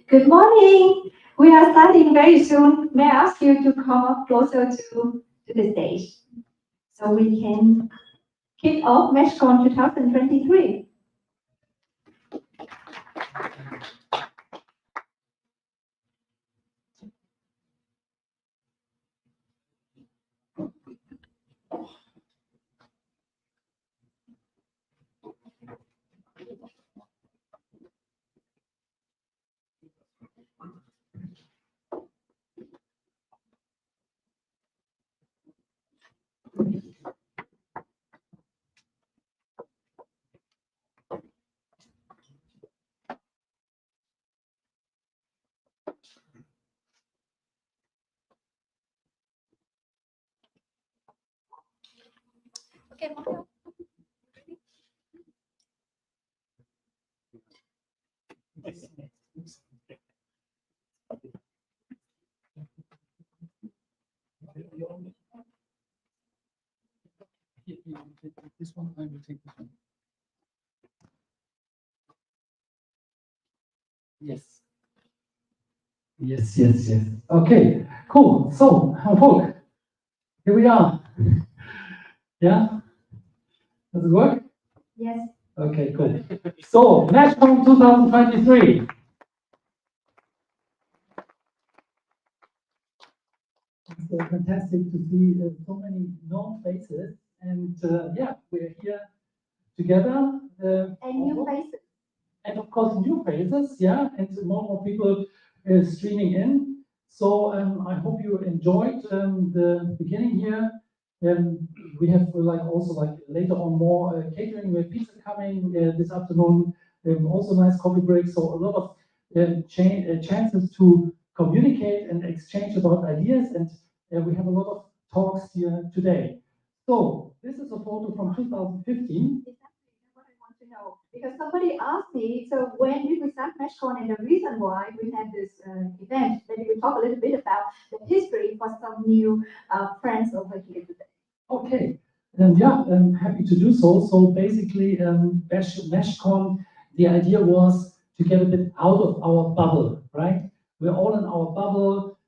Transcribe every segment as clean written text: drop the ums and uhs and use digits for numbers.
Good morning. We are starting very soon. May I ask you to come up closer to the stage so we can kick off Meshcon 2023. Okay, this one, I will take this one. Yes. Yes, yes, yes. Okay, cool. So, Folk, here we are. Yeah? Does it work? Yes. Okay, cool. So, Meshcon 2023. It's fantastic to see so many known faces, and yeah, we're here together. And new faces. And of course, new faces, yeah, and more and more people streaming in. So I hope you enjoyed the beginning here. We have also later on more catering. We have pizza coming this afternoon. Also nice coffee break. So a lot of chances to communicate and exchange about ideas. And we have a lot of talks here today. So this is a photo from 2015. Know, because somebody asked me, so when did we start Meshcon and the reason why we had this event, maybe we talk a little bit about the history for some new friends over here today. Okay, yeah, I'm happy to do so. So basically, Meshcon, the idea was to get a bit out of our bubble, right? We're all in our bubble.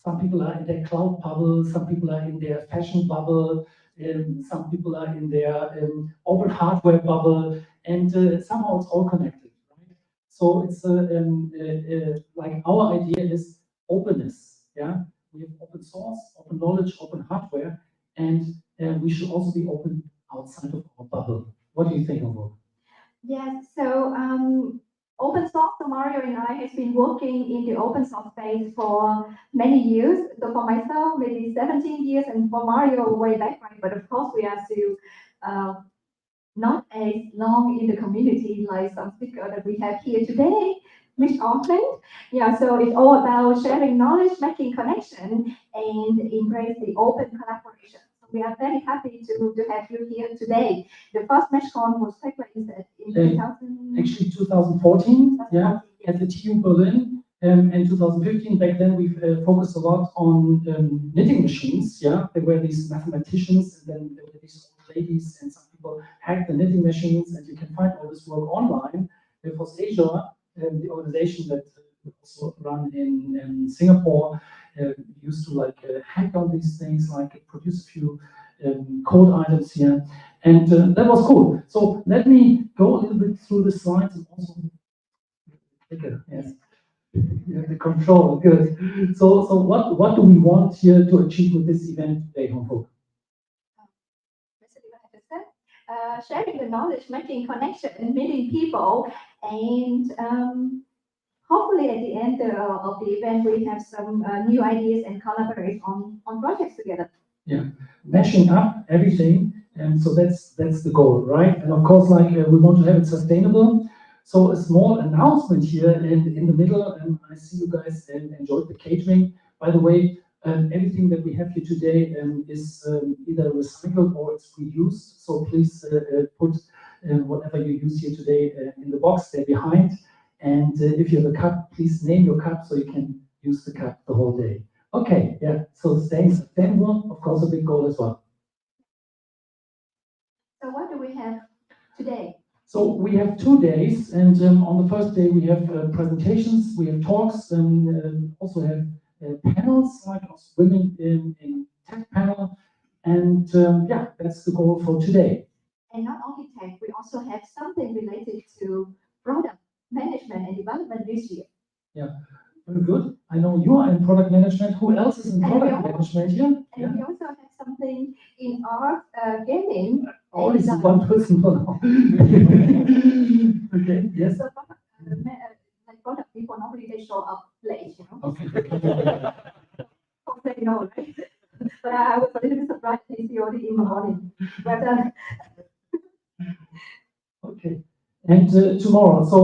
Some people are in their cloud bubble, some people are in their fashion bubble, some people are in their open hardware bubble, and somehow it's all connected, right? So it's like our idea is openness. Yeah, we have open source, open knowledge, open hardware, and we should also be open outside of our bubble. What do you think of it? Yes, so open source, so Mario and I has been working in the open source space for many years. So for myself, maybe 17 years, and for Mario, way back, right? But of course, we are still uh, not as long in the community like some speaker that we have here today, Miss Auckland. Yeah, so it's all about sharing knowledge, making connection, and embrace the open collaboration. So we are very happy to have you here today. The first Meshcon was taken place in 2000. Actually, 2014, yeah, at the TU Berlin. And 2015, back then we focused a lot on knitting machines. Yeah, there were these mathematicians, and then there were these old ladies, and some people hacked the knitting machines, and you can find all this work online. There was Asia, the organization that also run in Singapore, used to like hack on these things, like produce a few code items here, and that was cool. So let me go a little bit through the slides and also yes. The control, good. So what do we want here to achieve with this event today, Hongfu? Sharing the knowledge, making connection, meeting people, and hopefully at the end of the event we have some new ideas and collaborate on projects together. Yeah, mashing up everything, and so that's the goal, right? And of course, like we want to have it sustainable. So a small announcement here in the middle, and I see you guys enjoyed the catering. By the way, everything that we have here today is either recycled or it's reused. So please put whatever you use here today in the box there behind. And if you have a cup, please name your cup so you can use the cup the whole day. Okay, yeah. So staying sustainable, of course, a big goal as well. So what do we have today? So we have 2 days, and on the first day we have presentations, we have talks, and also have panels like women in tech panel, and yeah, that's the goal for today. And not only tech, we also have something related to product management and development this year. Yeah, very good. I know you are in product management. Who else is in product management here? And yeah. we also have something in art, gaming. Oh, this is one person for now. Okay, yes. So, like product people normally they show up late, you know. Okay. Okay, no, right? But I was a little bit surprised to see already in the morning. But okay. And tomorrow, so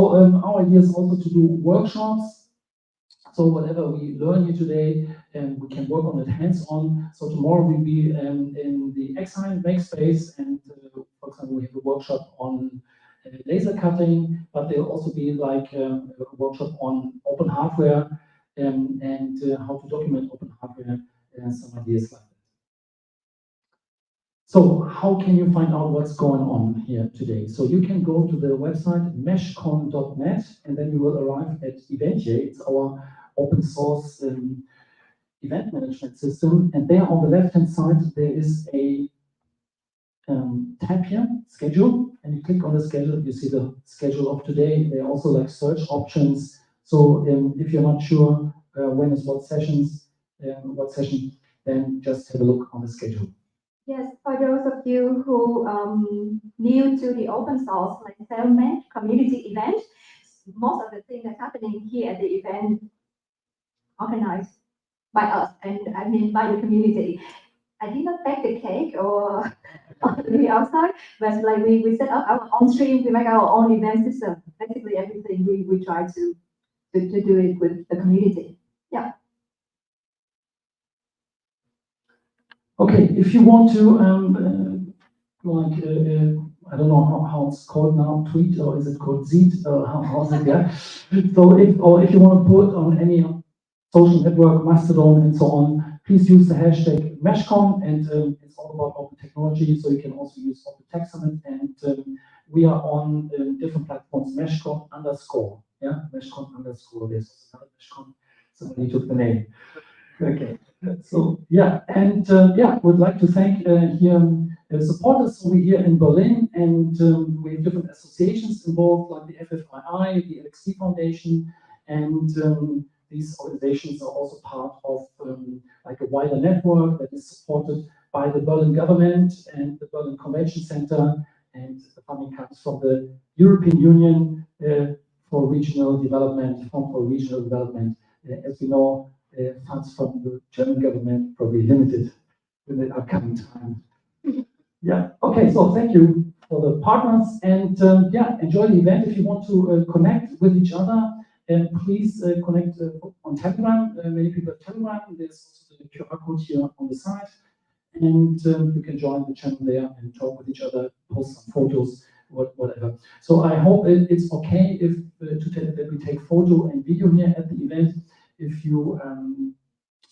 our idea is also to do workshops. So whatever we learn here today, we can work on it hands-on. So tomorrow we'll be in the Exile Makespace, and for example, we have a workshop on laser cutting, but there'll also be like a workshop on open hardware and how to document open hardware and some ideas like that. So how can you find out what's going on here today? So you can go to the website meshcon.net, and then you will arrive at Eventia. It's our open source event management system. And there on the left-hand side, there is a tab here, schedule, and you click on the schedule, you see the schedule of today. There are also like search options. So if you're not sure when is what session, then just have a look on the schedule. yes, for those of you who new to the open source like settlement community event, most of the things that's happening here at the event organized by us, and I mean by the community. I did not bake the cake or on the outside, but like we set up our own stream, we make our own event system. Basically everything we try to do it with the community. Yeah. Okay, if you want to I don't know how it's called now, tweet, or is it called Zeet, or how's it, yeah? So if you want to put on any social network, Mastodon, and so on, please use the hashtag Meshcon, and it's all about open technology, so you can also use OpenTechSummit, and we are on different platforms, Meshcon _, yeah, Meshcon _, there's another Meshcon, somebody took the name. Okay. So yeah, and yeah, would like to thank here the supporters. So we're here in Berlin, and we have different associations involved, like the FFII, the LXC Foundation, and these organizations are also part of like a wider network that is supported by the Berlin government and the Berlin Convention Center, and the funding comes from the European Union for regional development, Fund for Regional Development. As we know, funds from the German government probably limited in the upcoming time. Yeah, okay, so thank you for the partners, and yeah, enjoy the event. If you want to connect with each other, and please connect on Telegram. Many people have Telegram. There's also the QR code here on the side, and you can join the channel there and talk with each other, post some photos, whatever. So I hope it's okay if that we take photo and video here at the event. If you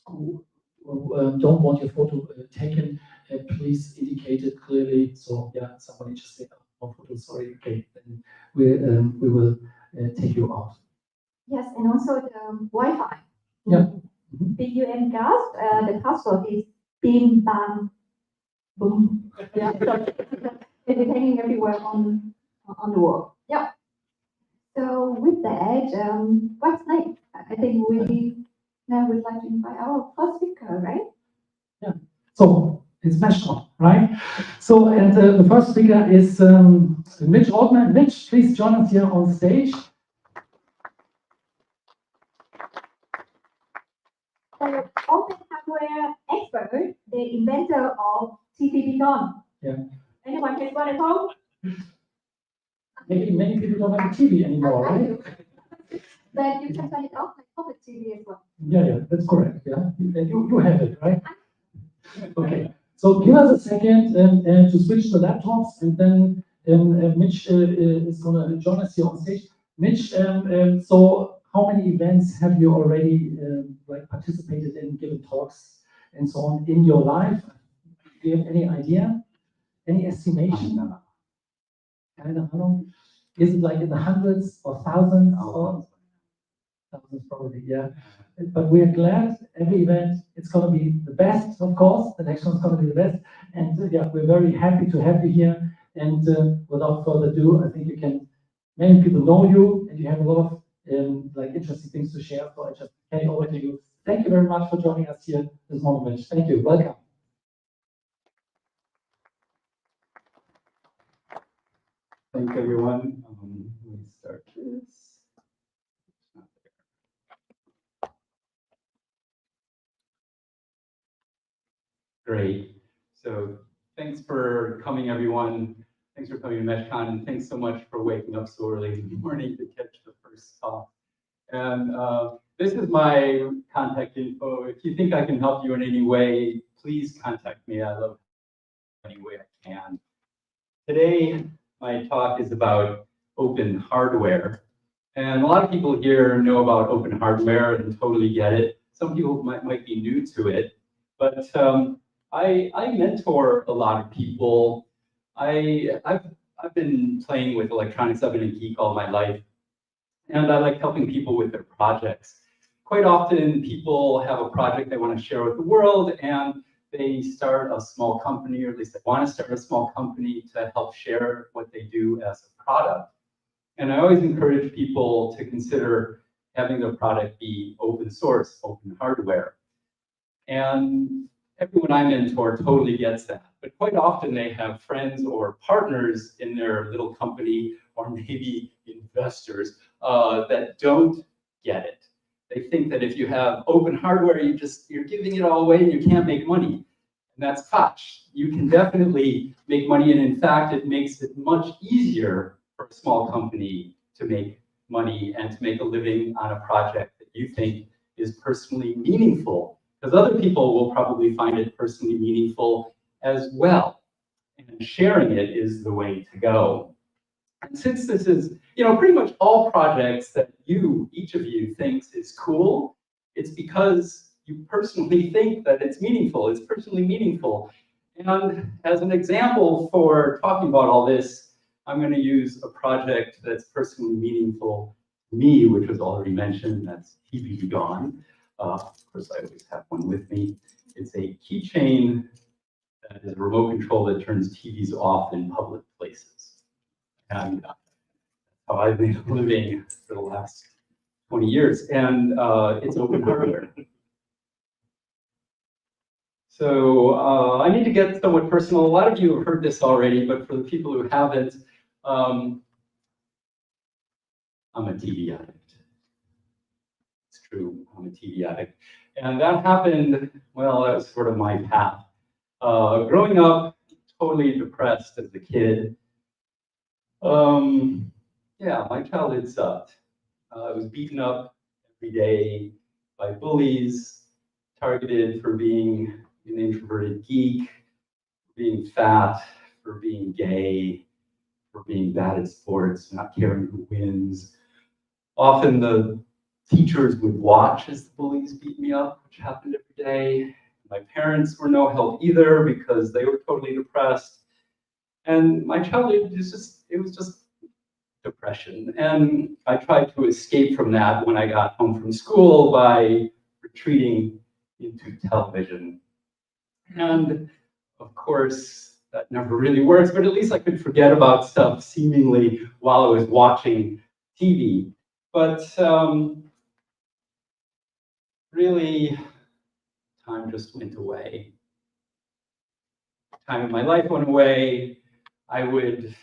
don't want your photo taken, please indicate it clearly. So yeah, somebody just said, "Oh, no photo, sorry." Okay, then we will take you out. Yes, and also the Wi-Fi. Yeah. BUM gas, the password is bim bam boom. Yeah, it is hanging everywhere on the wall. Yeah. So with that, what's next? I think we now would like to invite our first speaker, right? Yeah. So it's Meshcon, right? So and the first speaker is Mitch Altman. Mitch, please join us here on stage. The open hardware expert, the inventor of TPP Gone. Yeah. Anyone can run at home? Maybe many people don't have a TV anymore, right? But you can turn it off like public TV as well. Yeah, that's correct. Yeah, you have it, right? Okay. So give us a second to switch the laptops, and then Mitch is going to join us here on stage. Mitch, so how many events have you already like participated in, given talks and so on in your life? Do you have any idea? Any estimation? I don't know. Is it like in the hundreds or thousands? Or thousands probably, yeah. But we're glad every event, it's going to be the best, of course. The next one's going to be the best. And yeah, we're very happy to have you here. And without further ado, I think you can, many people know you and you have a lot of like interesting things to share. So I just hand over to you. Thank you very much for joining us here this morning, Mitch. Thank you. Welcome. Thanks, everyone. Let me start this. Great. So thanks for coming, everyone. Thanks for coming to Meshcon, and thanks so much for waking up so early in the morning to catch the first talk. And this is my contact info. If you think I can help you in any way, please contact me. I love any way I can. Today, my talk is about open hardware. And a lot of people here know about open hardware and totally get it. Some people might be new to it, but I mentor a lot of people. I've been playing with electronics. I've been a geek all my life, and I like helping people with their projects. Quite often, people have a project they want to share with the world, and they start a small company, or at least they want to start a small company to help share what they do as a product. And I always encourage people to consider having their product be open source, open hardware. And everyone I mentor totally gets that. But quite often they have friends or partners in their little company, or maybe investors that don't get it. They think that if you have open hardware, you're giving it all away and you can't make money. And that's Koch. You can definitely make money, and in fact, it makes it much easier for a small company to make money and to make a living on a project that you think is personally meaningful, because other people will probably find it personally meaningful as well. And sharing it is the way to go. And since this is, pretty much all projects that each of you thinks is cool, it's because you personally think that it's meaningful, it's personally meaningful. And as an example for talking about all this, I'm going to use a project that's personally meaningful to me, which was already mentioned, that's TPP Gone. Of course, I always have one with me. It's a keychain that is a remote control that turns TVs off in public places. And how I've made a living for the last 20 years. And it's open hardware. So I need to get somewhat personal. A lot of you have heard this already, but for the people who haven't, I'm a TV addict. It's true, I'm a TV addict. And that happened, well, that was sort of my path. Growing up, totally depressed as a kid. Yeah, my childhood sucked. I was beaten up every day by bullies, targeted for being an introverted geek, for being fat, for being gay, for being bad at sports, not caring who wins. Often the teachers would watch as the bullies beat me up, which happened every day. My parents were no help either because they were totally depressed. And my childhood was just depression. And I tried to escape from that when I got home from school by retreating into television. And of course, that never really works, but at least I could forget about stuff seemingly while I was watching TV. But really, time just went away. Time in my life went away. I would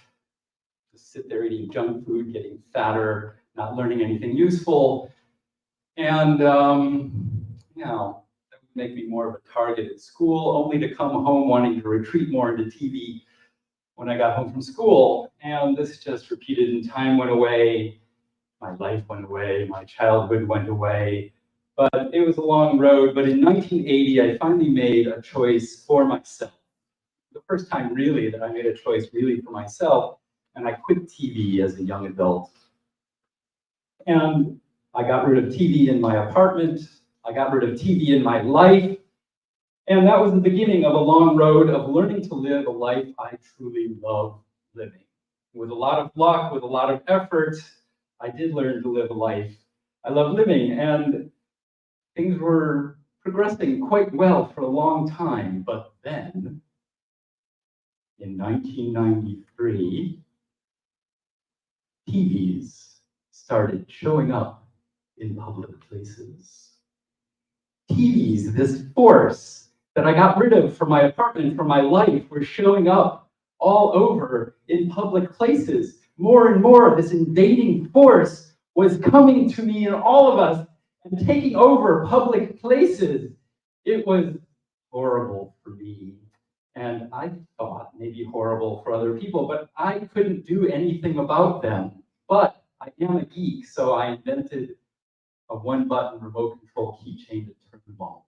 just sit there eating junk food, getting fatter, not learning anything useful. And, you know, that would make me more of a target at school, only to come home wanting to retreat more into TV when I got home from school. And this just repeated, and time went away. My life went away. My childhood went away. But it was a long road. But in 1980, I finally made a choice for myself. The first time really that I made a choice really for myself. And I quit TV as a young adult. And I got rid of TV in my apartment. I got rid of TV in my life. And that was the beginning of a long road of learning to live a life I truly love living. With a lot of luck, with a lot of effort, I did learn to live a life I love living. And things were progressing quite well for a long time. But then, in 1993, TVs started showing up in public places. TVs, this force that I got rid of from my apartment, from my life, were showing up all over in public places. More and more, this invading force was coming to me and all of us and taking over public places. It was horrible for me. And I thought maybe horrible for other people, but I couldn't do anything about them. But I am a geek, so I invented a one-button remote control keychain to turn them on.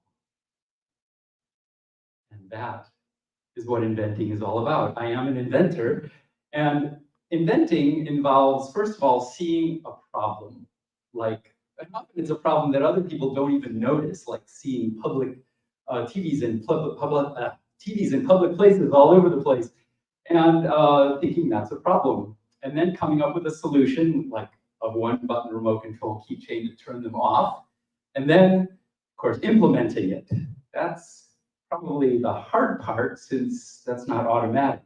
And that is what inventing is all about. I am an inventor, and inventing involves, first of all, seeing a problem. Like, and often it's a problem that other people don't even notice, like seeing public TVs in public places all over the place, and thinking that's a problem, and then coming up with a solution, like a one-button remote control keychain to turn them off, and then, of course, implementing it. That's probably the hard part, since that's not automatic.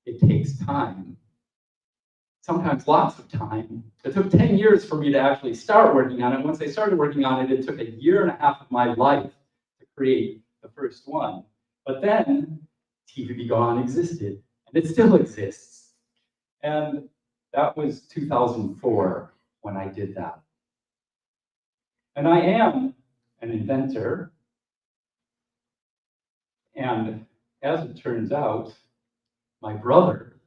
It takes time. Sometimes lots of time. It took 10 years for me to actually start working on it. Once I started working on it, it took 1.5 years of my life to create the first one. But then TV Be Gone existed, and it still exists. And that was 2004 when I did that. And I am an inventor. And as it turns out, my brother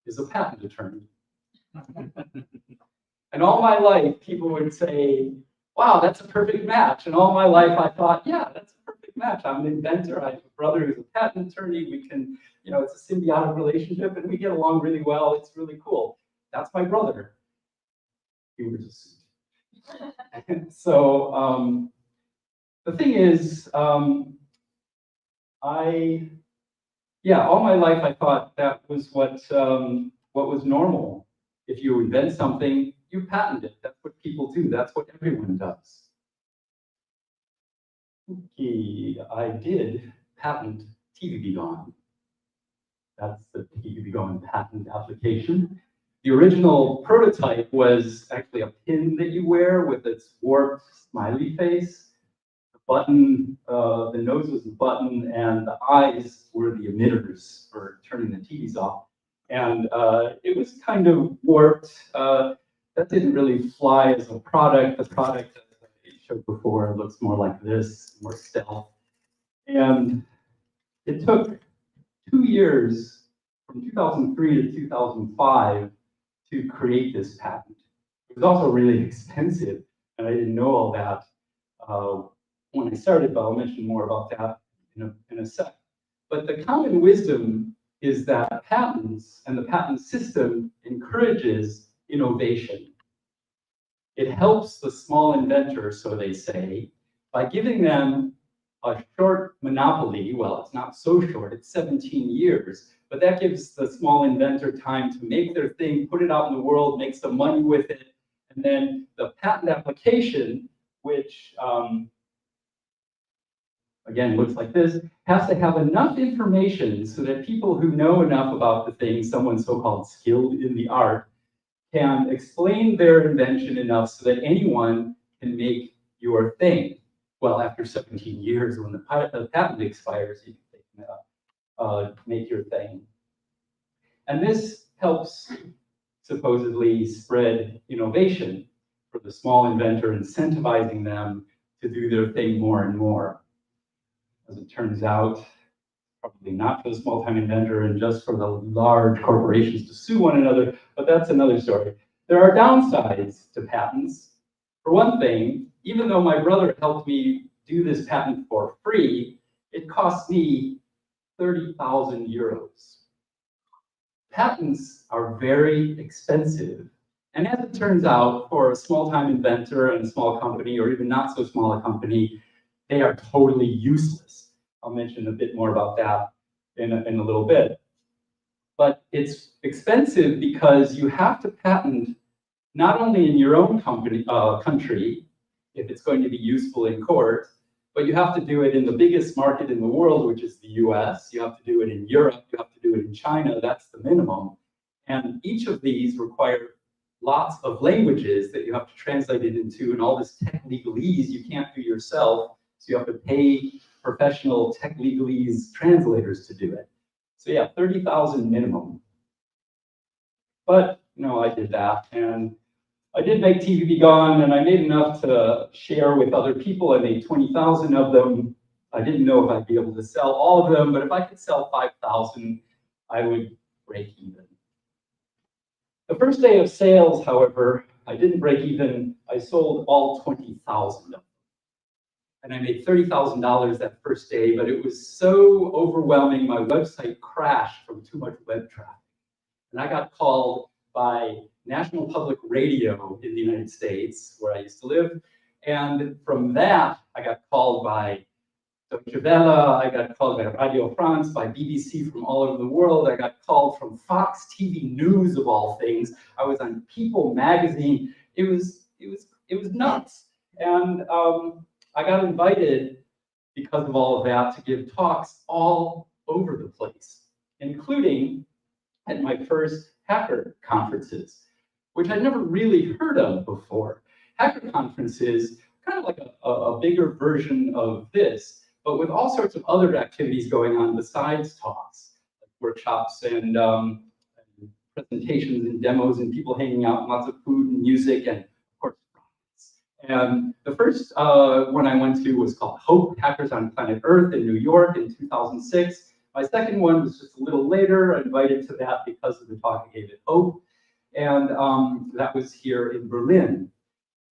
is a patent attorney. And all my life, people would say, wow, that's a perfect match. And all my life, I thought, yeah, that's a perfect match. I'm an inventor. I have a brother who's a patent attorney. We can, it's a symbiotic relationship, and we get along really well. It's really cool. That's my brother. He wears a suit. So the thing is, all my life I thought that was what was normal. If you invent something, you patent it. That's what people do. That's what everyone does. Okay, I did patent TVB Gone. That's the TVB Gone patent application. The original prototype was actually a pin that you wear with its warped smiley face. The button, the nose was the button, and the eyes were the emitters for turning the TVs off. And it was kind of warped. That didn't really fly as a product. The product, as I showed before, looks more like this, more stealth. And it took 2 years, from 2003 to 2005, to create this patent. It was also really expensive, and I didn't know all that when I started, but I'll mention more about that in a sec. But the common wisdom is that patents and the patent system encourages innovation. It helps the small inventor, so they say, by giving them a short monopoly. Well, it's not so short, it's 17 years, but that gives the small inventor time to make their thing, put it out in the world, make some money with it, and then the patent application, which again looks like this, has to have enough information so that people who know enough about the thing, someone so-called skilled in the art, can explain their invention enough so that anyone can make your thing. Well, after 17 years, when the patent expires, you can make your thing. And this helps supposedly spread innovation for the small inventor, incentivizing them to do their thing more and more. As it turns out, probably not for the small-time inventor and just for the large corporations to sue one another, but that's another story. There are downsides to patents. For one thing, even though my brother helped me do this patent for free, it cost me 30,000 euros. Patents are very expensive. And as it turns out, for a small-time inventor and a small company, or even not so small a company, they are totally useless. I'll mention a bit more about that in a little bit. But it's expensive because you have to patent not only in your own country, if it's going to be useful in court, but you have to do it in the biggest market in the world, which is the US. You have to do it in Europe. You have to do it in China. That's the minimum. And each of these require lots of languages that you have to translate it into, and all this tech legalese you can't do yourself. So you have to pay professional tech legalese translators to do it. So yeah, 30,000 minimum. But I did that, and I did make TVB Gone, and I made enough to share with other people. I made 20,000 of them. I didn't know if I'd be able to sell all of them, but if I could sell 5,000, I would break even. The first day of sales, however, I didn't break even. I sold all 20,000 of them. And I made $30,000 that first day, but it was so overwhelming, my website crashed from too much web traffic. And I got called by National Public Radio in the United States, where I used to live. And from that, I got called by Deutsche Welle, I got called by Radio France, by BBC from all over the world. I got called from Fox TV News, of all things. I was on People magazine. It was nuts. And I got invited, because of all of that, to give talks all over the place, including at my first hacker conferences, which I'd never really heard of before. Hacker conferences, kind of like a bigger version of this, but with all sorts of other activities going on besides talks, like workshops and presentations and demos and people hanging out, and lots of food and music, and of course, rockets. And the first one I went to was called Hope, Hackers on Planet Earth in New York in 2006. My second one was just a little later. I invited to that because of the talk I gave at Hope. And that was here in Berlin.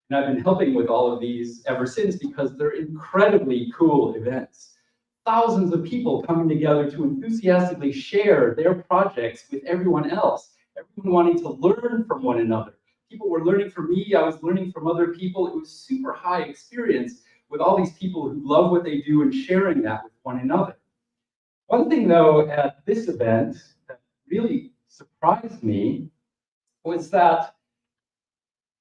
And I've been helping with all of these ever since because they're incredibly cool events. Thousands of people coming together to enthusiastically share their projects with everyone else, everyone wanting to learn from one another. People were learning from me, I was learning from other people. It was super high experience with all these people who love what they do and sharing that with one another. One thing, though, at this event that really surprised me was that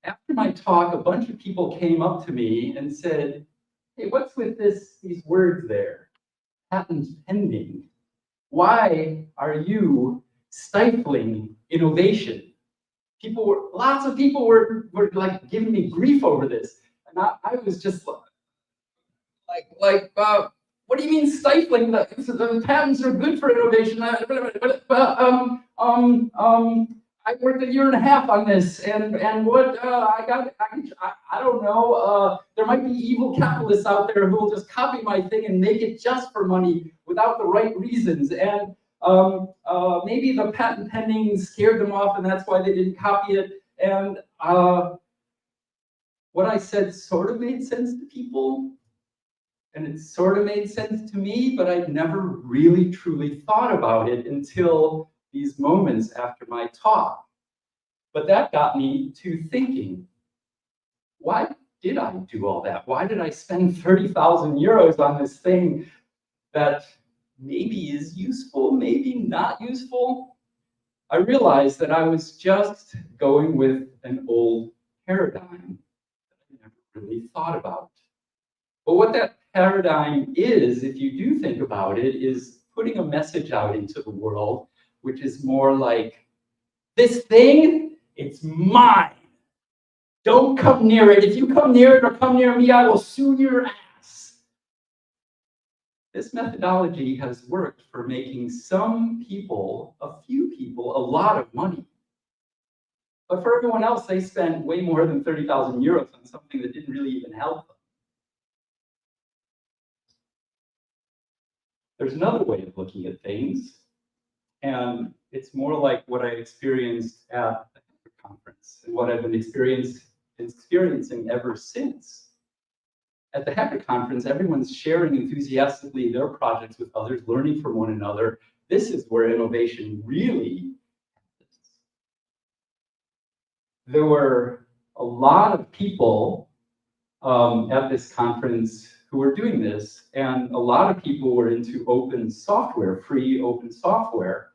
after my talk, a bunch of people came up to me and said, hey, what's with these words there? Patent pending. Why are you stifling innovation? Lots of people were like giving me grief over this. And I was just what do you mean stifling? The patents are good for innovation. I worked 1.5 years on this, and what I don't know. There might be evil capitalists out there who will just copy my thing and make it just for money without the right reasons. And maybe the patent pending scared them off, and that's why they didn't copy it. And what I said sort of made sense to people. And it sort of made sense to me, but I'd never really truly thought about it until these moments after my talk. But that got me to thinking, why did I do all that? Why did I spend 30,000 euros on this thing that maybe is useful, maybe not useful? I realized that I was just going with an old paradigm that I never really thought about. But what that paradigm is, if you do think about it, is putting a message out into the world, which is more like, this thing, it's mine. Don't come near it. If you come near it or come near me, I will sue your ass. This methodology has worked for making some people, a few people, a lot of money. But for everyone else, they spent way more than 30,000 euros on something that didn't really even help them. There's another way of looking at things, and it's more like what I experienced at the conference and what I've been experiencing ever since. At the Hacker Conference, everyone's sharing enthusiastically their projects with others, learning from one another. This is where innovation really happens. There were a lot of people at this conference who were doing this, and a lot of people were into open software, free open software.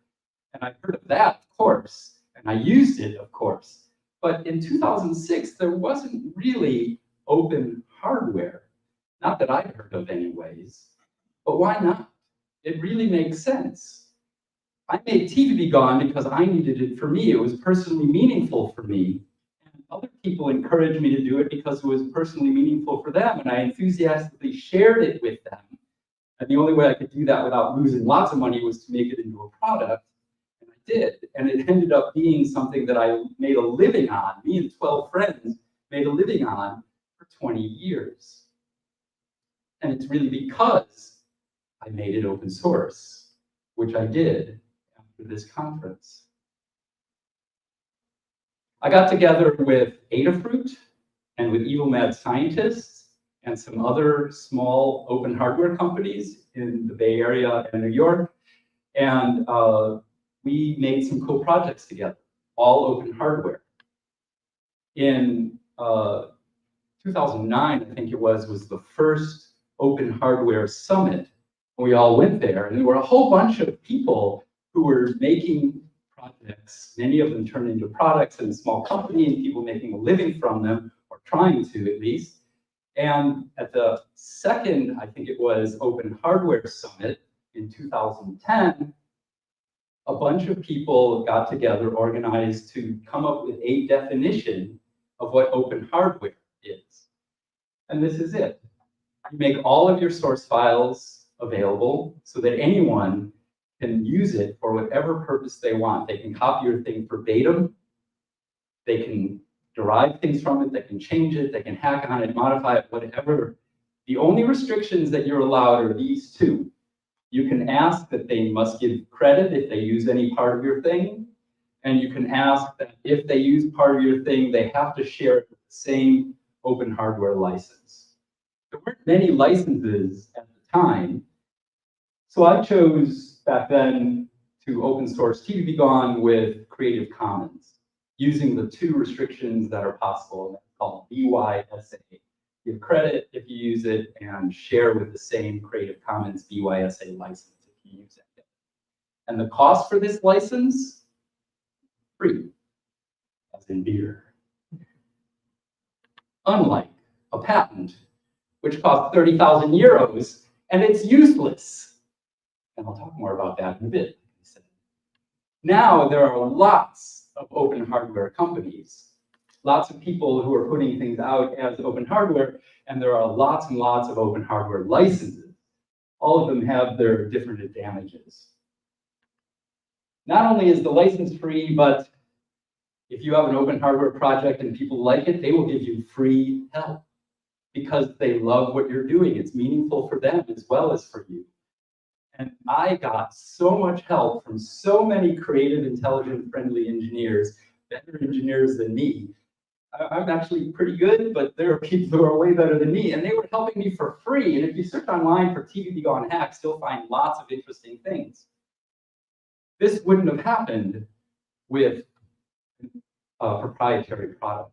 And I heard of that, of course, and I used it, of course. But in 2006, there wasn't really open hardware. Not that I'd heard of anyways, but why not? It really makes sense. I made TV Gone because I needed it for me. It was personally meaningful for me. Other people encouraged me to do it because it was personally meaningful for them, and I enthusiastically shared it with them. And the only way I could do that without losing lots of money was to make it into a product, and I did. And it ended up being something that I made a living on. Me and 12 friends made a living on for 20 years. And it's really because I made it open source, which I did after this conference. I got together with Adafruit and with Evil Mad Scientists and some other small open hardware companies in the Bay Area and New York. And we made some cool projects together, all open hardware. In 2009, I think it was the first open hardware summit. We all went there, and there were a whole bunch of people who were making projects. Many of them turned into products in a small company and people making a living from them, or trying to at least. And at the second, I think it was, Open Hardware Summit in 2010, a bunch of people got together, organized to come up with a definition of what open hardware is. And this is it. You make all of your source files available so that anyone can use it for whatever purpose they want. They can copy your thing verbatim. They can derive things from it. They can change it. They can hack on it, modify it, whatever. The only restrictions that you're allowed are these two. You can ask that they must give credit if they use any part of your thing. And you can ask that if they use part of your thing, they have to share it with the same open hardware license. There weren't many licenses at the time. So I chose back then to open source TV Gone with Creative Commons, using the two restrictions that are possible, that's called BYSA. Give credit if you use it, and share with the same Creative Commons BYSA license if you use it. And the cost for this license, free, as in beer. Unlike a patent, which costs 30,000 euros, and it's useless. And I'll talk more about that in a bit. Now there are lots of open hardware companies, lots of people who are putting things out as open hardware, and there are lots and lots of open hardware licenses. All of them have their different advantages. Not only is the license free, but if you have an open hardware project and people like it, they will give you free help because they love what you're doing. It's meaningful for them as well as for you. And I got so much help from so many creative, intelligent, friendly engineers, better engineers than me. I'm actually pretty good, but there are people who are way better than me, and they were helping me for free. And if you search online for TVB Gone hacks, you'll find lots of interesting things. This wouldn't have happened with a proprietary product.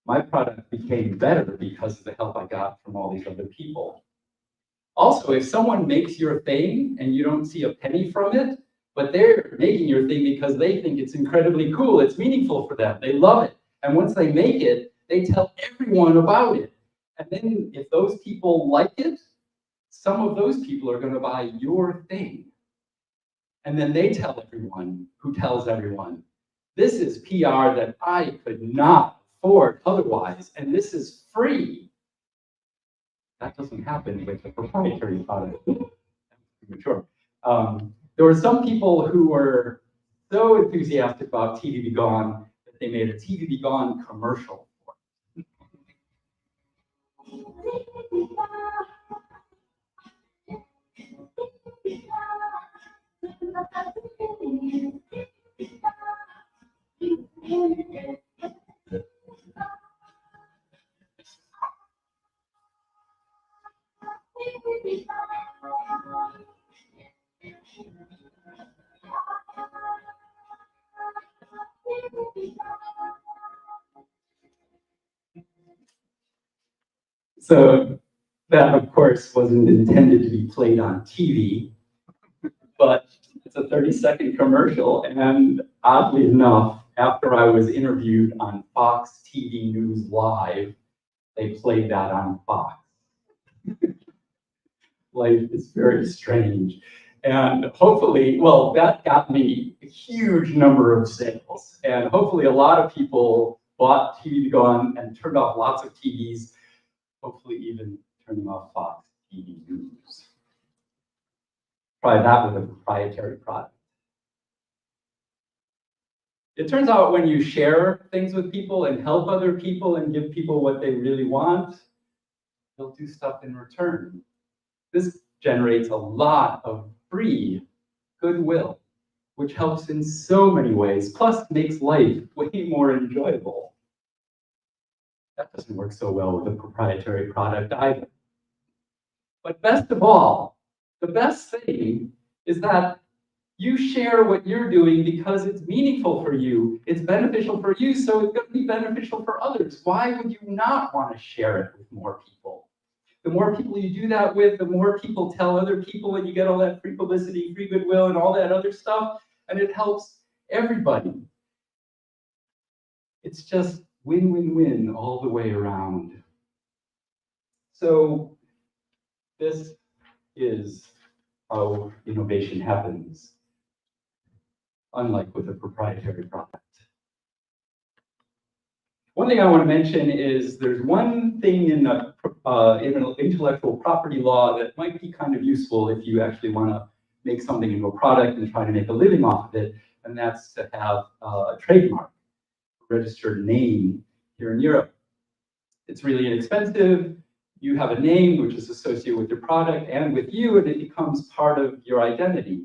My product became better because of the help I got from all these other people. Also, if someone makes your thing and you don't see a penny from it, but they're making your thing because they think it's incredibly cool, it's meaningful for them, they love it. And once they make it, they tell everyone about it. And then if those people like it, some of those people are going to buy your thing. And then they tell everyone who tells everyone. This is PR that I could not afford otherwise, and this is free. That doesn't happen with a proprietary product. Mature. There were some people who were so enthusiastic about TVB Gone that they made a TVB Gone commercial for it. So that, of course, wasn't intended to be played on TV, but it's a 30-second commercial. And oddly enough, after I was interviewed on Fox TV News Live, they played that on Fox. Life is very strange. And hopefully, well, that got me a huge number of sales. And hopefully a lot of people bought TVB Gone and turned off lots of TVs, hopefully even turning off Fox TV News. Try that with a proprietary product. It turns out when you share things with people and help other people and give people what they really want, they'll do stuff in return. This generates a lot of free goodwill, which helps in so many ways, plus makes life way more enjoyable. That doesn't work so well with a proprietary product either. But best of all, the best thing is that you share what you're doing because it's meaningful for you, it's beneficial for you, so it's going to be beneficial for others. Why would you not want to share it with more people? The more people you do that with, the more people tell other people, and you get all that free publicity, free goodwill, and all that other stuff, and it helps everybody. It's just win-win-win all the way around. So this is how innovation happens, unlike with a proprietary product. One thing I want to mention is there's one thing in intellectual property law that might be kind of useful if you actually want to make something into a product and try to make a living off of it, and that's to have a trademark, a registered name here in Europe. It's really inexpensive. You have a name which is associated with your product and with you, and it becomes part of your identity.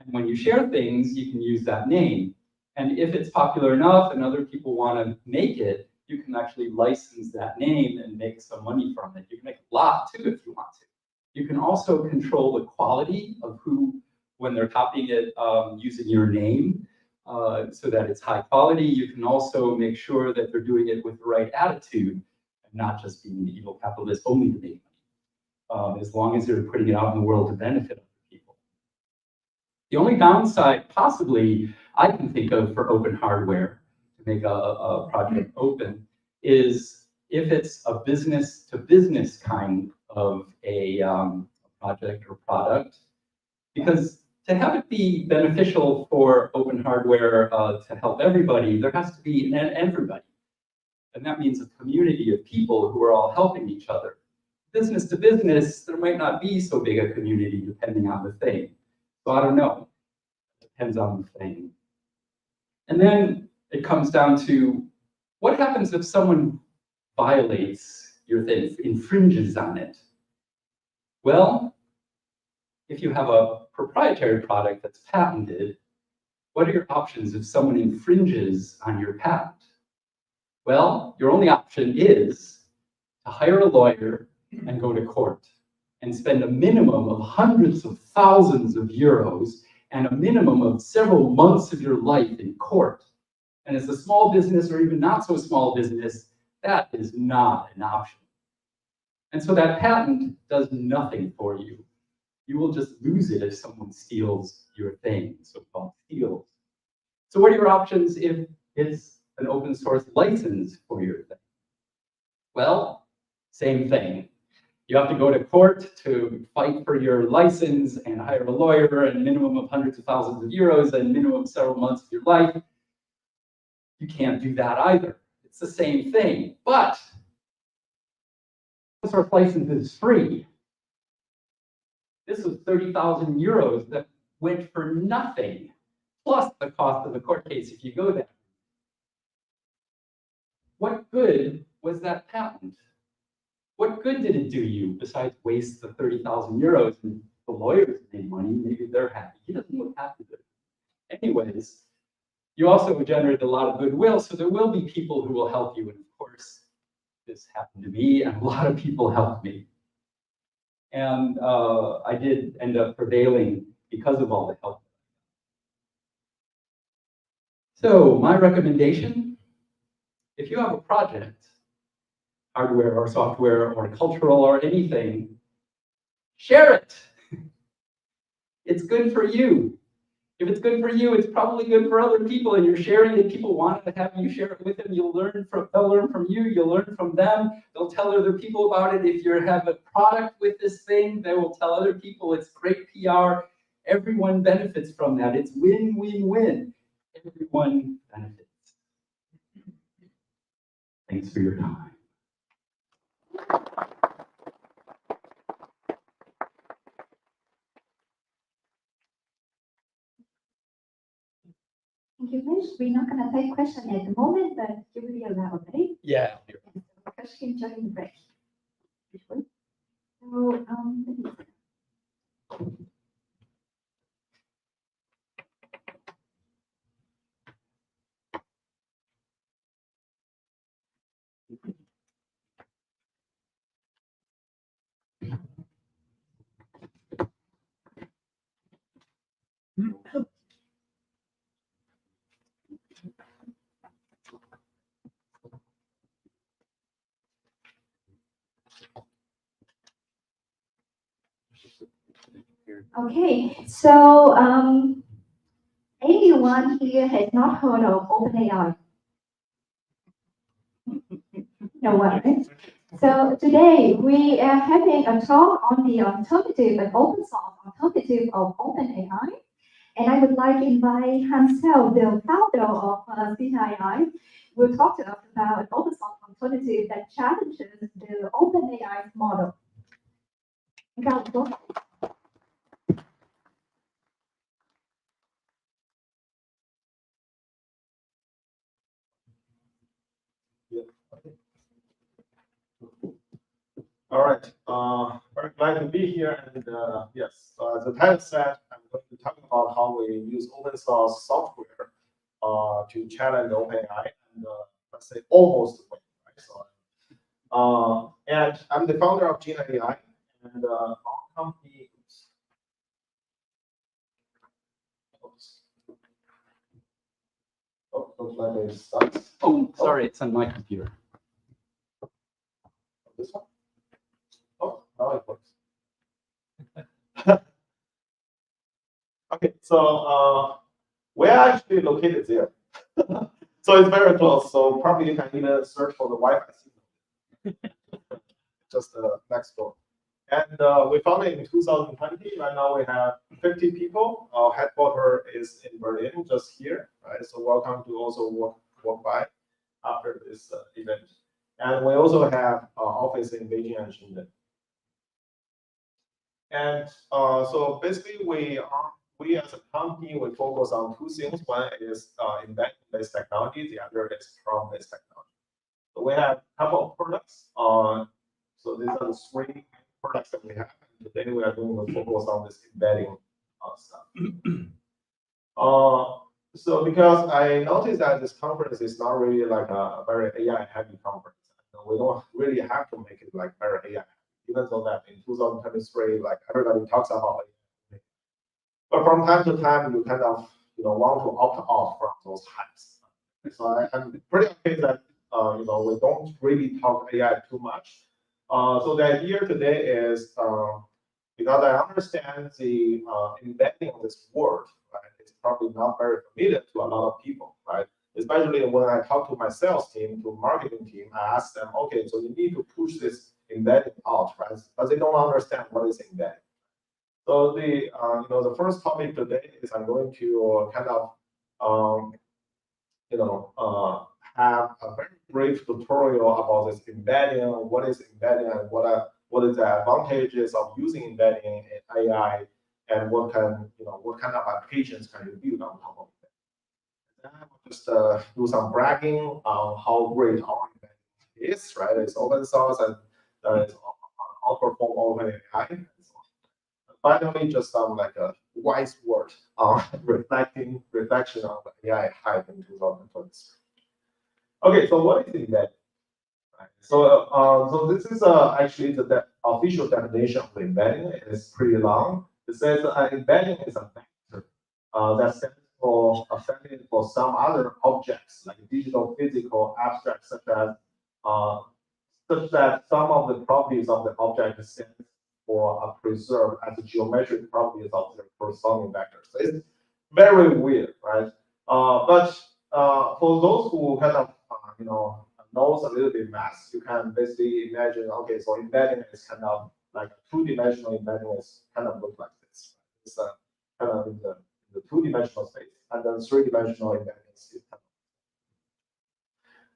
And when you share things, you can use that name. And if it's popular enough and other people want to make it, you can actually license that name and make some money from it. You can make a lot too if you want to. You can also control the quality of who, when they're copying it using your name, so that it's high quality. You can also make sure that they're doing it with the right attitude and not just being an evil capitalist only to make money, as long as they're putting it out in the world to benefit other people. The only downside possibly I can think of for open hardware to make a project open is if it's a business-to-business kind of a project or product, because to have it be beneficial for open hardware to help everybody, there has to be an everybody. And that means a community of people who are all helping each other. Business to business, there might not be so big a community depending on the thing. So I don't know. Depends on the thing. And then it comes down to what happens if someone violates your thing, infringes on it? Well, if you have a proprietary product that's patented, what are your options if someone infringes on your patent? Well, your only option is to hire a lawyer and go to court and spend a minimum of hundreds of thousands of euros and a minimum of several months of your life in court. And as a small business or even not so small business, that is not an option. And so that patent does nothing for you. You will just lose it if someone steals your thing, so-called steals. So what are your options if it's an open source license for your thing? Well, same thing. You have to go to court to fight for your license and hire a lawyer and a minimum of hundreds of thousands of euros and minimum of several months of your life. You can't do that either. It's the same thing, but open source license is free. This was 30,000 euros that went for nothing, plus the cost of the court case if you go there. What good was that patent? What good did it do you besides waste the 30,000 euros and the lawyers made money? Maybe they're happy. He doesn't look happy with it. Anyways, you also generated a lot of goodwill, so there will be people who will help you. And of course, this happened to me, and a lot of people helped me. And I did end up prevailing because of all the help. So my recommendation, if you have a project, hardware or software or cultural or anything, share it. It's good for you. If it's good for you, it's probably good for other people, and you're sharing it. People want to have you share it with them. They'll learn from you. You'll learn from them. They'll tell other people about it. If you have a product with this thing, they will tell other people. It's great PR. Everyone benefits from that. It's win-win-win. Everyone benefits. Thanks for your time. Thank you, Mesh. We're not going to take questions at the moment, but you will be allowed, right? Yeah. Question during the break. So, okay, so anyone here has not heard of OpenAI? No one, right? So today we are having a talk on the alternative and open source alternative of OpenAI. And I would like to invite Hansel, the founder of CII, will talk to us about an open source alternative that challenges the OpenAI model. Go. All right, very glad to be here. And yes, so as the title said, I'm going to talk about how we use open source software to challenge OpenAI and let's say almost win. Right? So, and I'm the founder of Gina AI, and our company. Oh, looks like it starts. Oh, sorry, it's on my computer. This one. Oh, now it works. Okay, so we're actually located there. So it's very close. So probably you can even search for the Wi-Fi signal. just next door. And we founded in 2020. Right now we have 50 people. Our headquarters is in Berlin, just here, right? So welcome to also walk by after this event. And we also have office in Beijing and Shenzhen. And so basically we as a company, we focus on two things. One is embedding-based technology, the other is prompt-based technology. So we have a couple of products. So these are the three products that we have. And today we are going to focus on this embedding stuff. So because I noticed that this conference is not really like a very AI heavy conference. We don't really have to make it like very AI, even though that in 2023, like everybody talks about it. But from time to time, you kind of want to opt off from those hypes. So I'm pretty okay that we don't really talk AI too much. So the idea today is because I understand the embedding of this word, right? It's probably not very familiar to a lot of people, right? Especially when I talk to my sales team, to marketing team, I ask them, okay, so you need to push this embedding out, right? But they don't understand what is embedding. So the first topic today is I'm going to kind of have a very brief tutorial about this embedding, what is embedding, and what is the advantages of using embedding in AI, and what kind of applications can you build on top of it. And then I will just do some bragging on how great our embedding is, right? It's open source and it's outperform OpenAI. Finally, just some like a wise word on reflection on the AI hype in 2023. Okay, so what is embedding? Right. So this is actually the official definition of embedding. It is pretty long. It says embedding is a vector that stands for some other objects like digital, physical, abstract, such that some of the properties of the object stand for are preserved as the geometric properties of the corresponding vector. So it's very weird, right? But for those who kind of knows a little bit math, you can basically imagine, okay, so embedding is kind of like two-dimensional embedding is kind of look like this. It's kind of in the two-dimensional space, and then three-dimensional embedding is kind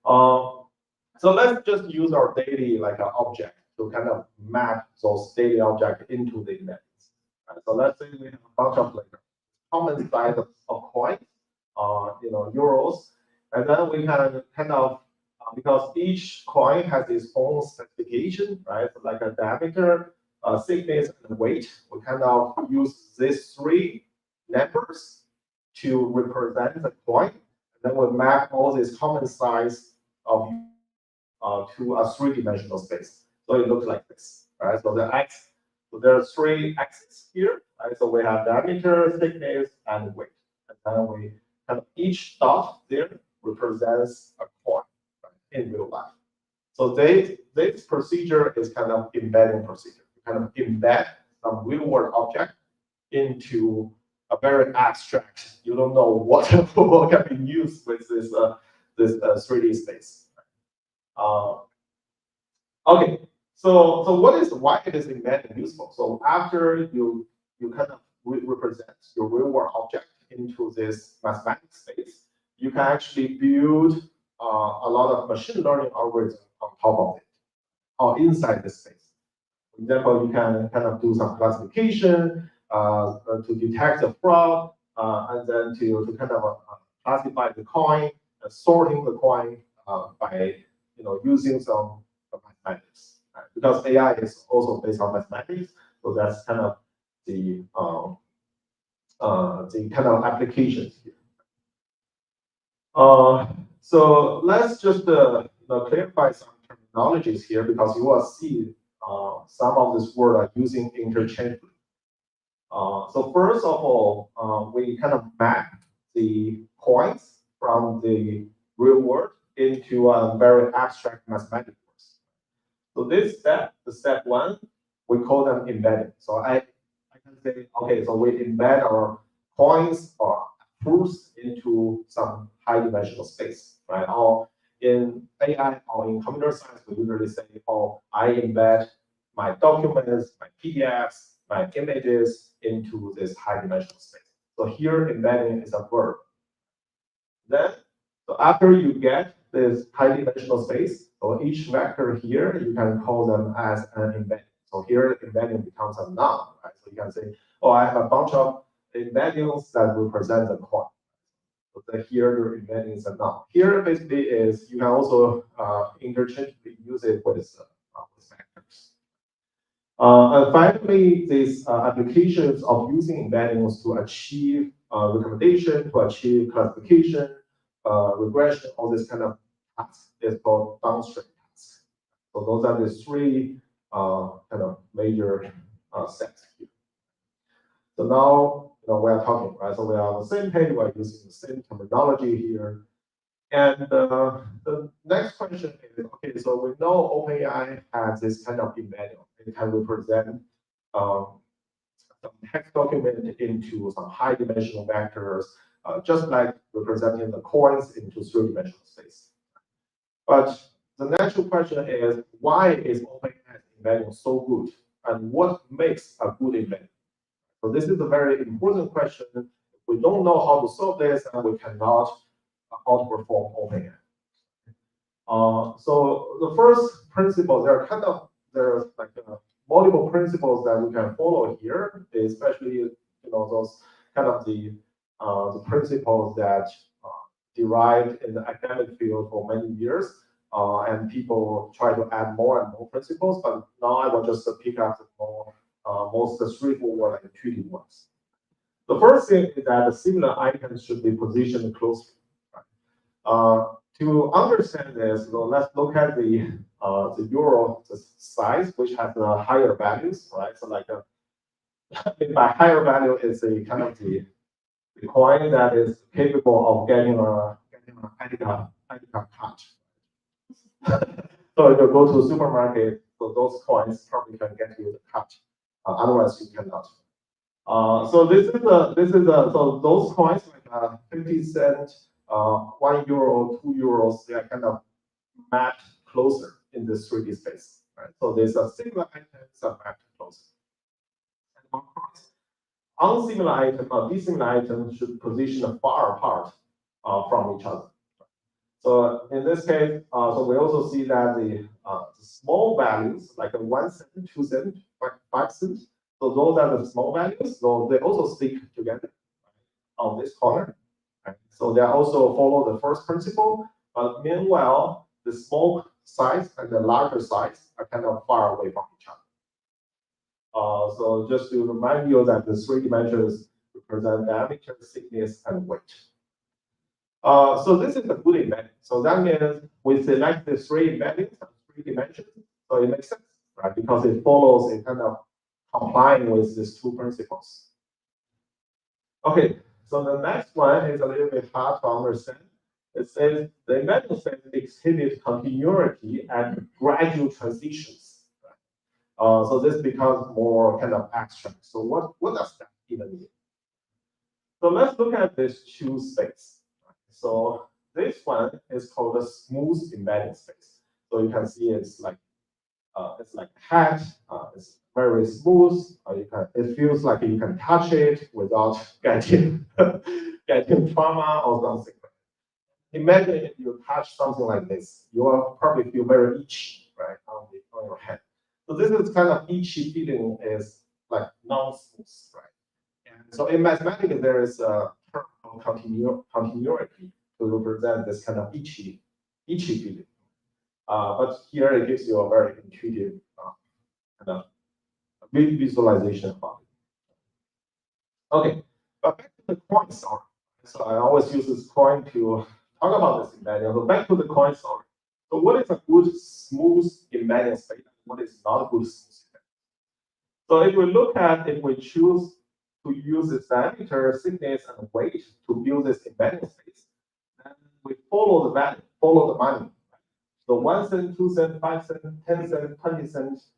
of. So let's just use our daily like an object to kind of map those daily objects into the embeddings. Right? So let's say we have a bunch of like common size of coins, euros, and then we can kind of because each coin has its own specification, right? So like a diameter, thickness, and weight. We kind of use these three numbers to represent the coin, and then we map all these common size of to a three-dimensional space. So it looks like this, right? So there are three axes here, right? So we have diameter, thickness, and weight, and then we kind of each dot there represents a coin. In real life. So this procedure is kind of embedding procedure. You kind of embed some real world object into a very abstract, you don't know what can be used with this 3D space. Okay, so why it is embedding useful? So after you kind of represent your real world object into this mathematics space, you can actually build a lot of machine learning algorithms on top of it, or inside the space. For example, you can kind of do some classification to detect the fraud, and then to kind of classify the coin, sorting the coin by using some mathematics. Right? Because AI is also based on mathematics, so that's kind of the kind of applications here. So let's just clarify some terminologies here because you will see some of this word are using interchangeably. So first of all, we kind of map the coins from the real world into a very abstract mathematical words. So this step, the step one, we call them embedding. So I can say, okay, so we embed our coins or proofs into some high dimensional space, right? Or in AI or in computer science, we usually say, oh, I embed my documents, my PDFs, my images into this high dimensional space. So here, embedding is a verb. Then, so after you get this high dimensional space, so each vector here, you can call them as an embedding. So here, embedding becomes a noun, right? So you can say, oh, I have a bunch of embeddings that represent the coin. So that here, your embedding is a noun. Here, basically, is you can also interchangeably use it with vectors. And finally, these applications of using embeddings to achieve recommendation, to achieve classification, regression, all this kind of tasks is called downstream tasks. So those are the three kind of major sets here. So now we are talking, right? So we are on the same page, we're using the same terminology here. And the next question is, okay, so we know OpenAI has this kind of embedding. It can represent some text document into some high dimensional vectors, just like representing the coins into three-dimensional space. But the natural question is, why is OpenAI embedding so good? And what makes a good embedding? So this is a very important question. If we don't know how to solve this, then we cannot outperform OpenAI. So the first principle, there's like multiple principles that we can follow here, especially those kind of the principles that derived in the academic field for many years, and people try to add more and more principles. But now I will just pick up the most straightforward and intuitive ones. The first thing is that the similar items should be positioned closely. To understand this, let's look at the euro size, which has higher values, right? So like by higher value is a kind of the coin that is capable of getting a ID card cut. So if you go to a supermarket, so those coins probably can get you the cut. Otherwise, you cannot. So so those coins like 50 cents, €1, €2, they are kind of mapped closer in this 3D space, right? So there's a similar items are mapped closer. And of course, unsimilar item or dissimilar items should position far apart from each other. So in this case, so we also see that the small values, like a 1 cent, 2 cent, 5 cents, so those are the small values. So they also stick together on this corner. Right? So they also follow the first principle, but meanwhile, the small size and the larger size are kind of far away from each other. So just to remind you that the three dimensions represent diameter, thickness, and weight. So this is a good embedding. So that means we select the three embeddings of 3 dimensions. So it makes sense, right? Because it follows a kind of complying with these two principles. Okay, so the next one is a little bit hard to understand. It says the embedding space exhibits continuity and gradual transitions. Right? So this becomes more kind of abstract. So what does that even mean? So let's look at this two space. So this one is called the smooth embedding space. So you can see it's like a hat. It's very smooth. It feels like you can touch it without getting trauma or something. Imagine if you touch something like this, you will probably feel very itchy, right, on your hand. So this is kind of itchy feeling is like non-smooth, right? And so in mathematics, there is a term called continuity to represent this kind of itchy feeling. But here it gives you a very intuitive kind of visualization about it. Okay, but back to the coin story. So I always use this coin to talk about this embedding. So back to the coin story. So what is a good smooth embedding space? What is not a good smooth embedding? So if we choose to use this diameter, thickness, and weight to build this embedding space, then we follow the value, follow the money. So 1 cent, 2 cent, 5 cent, 10 cent, 20 cents,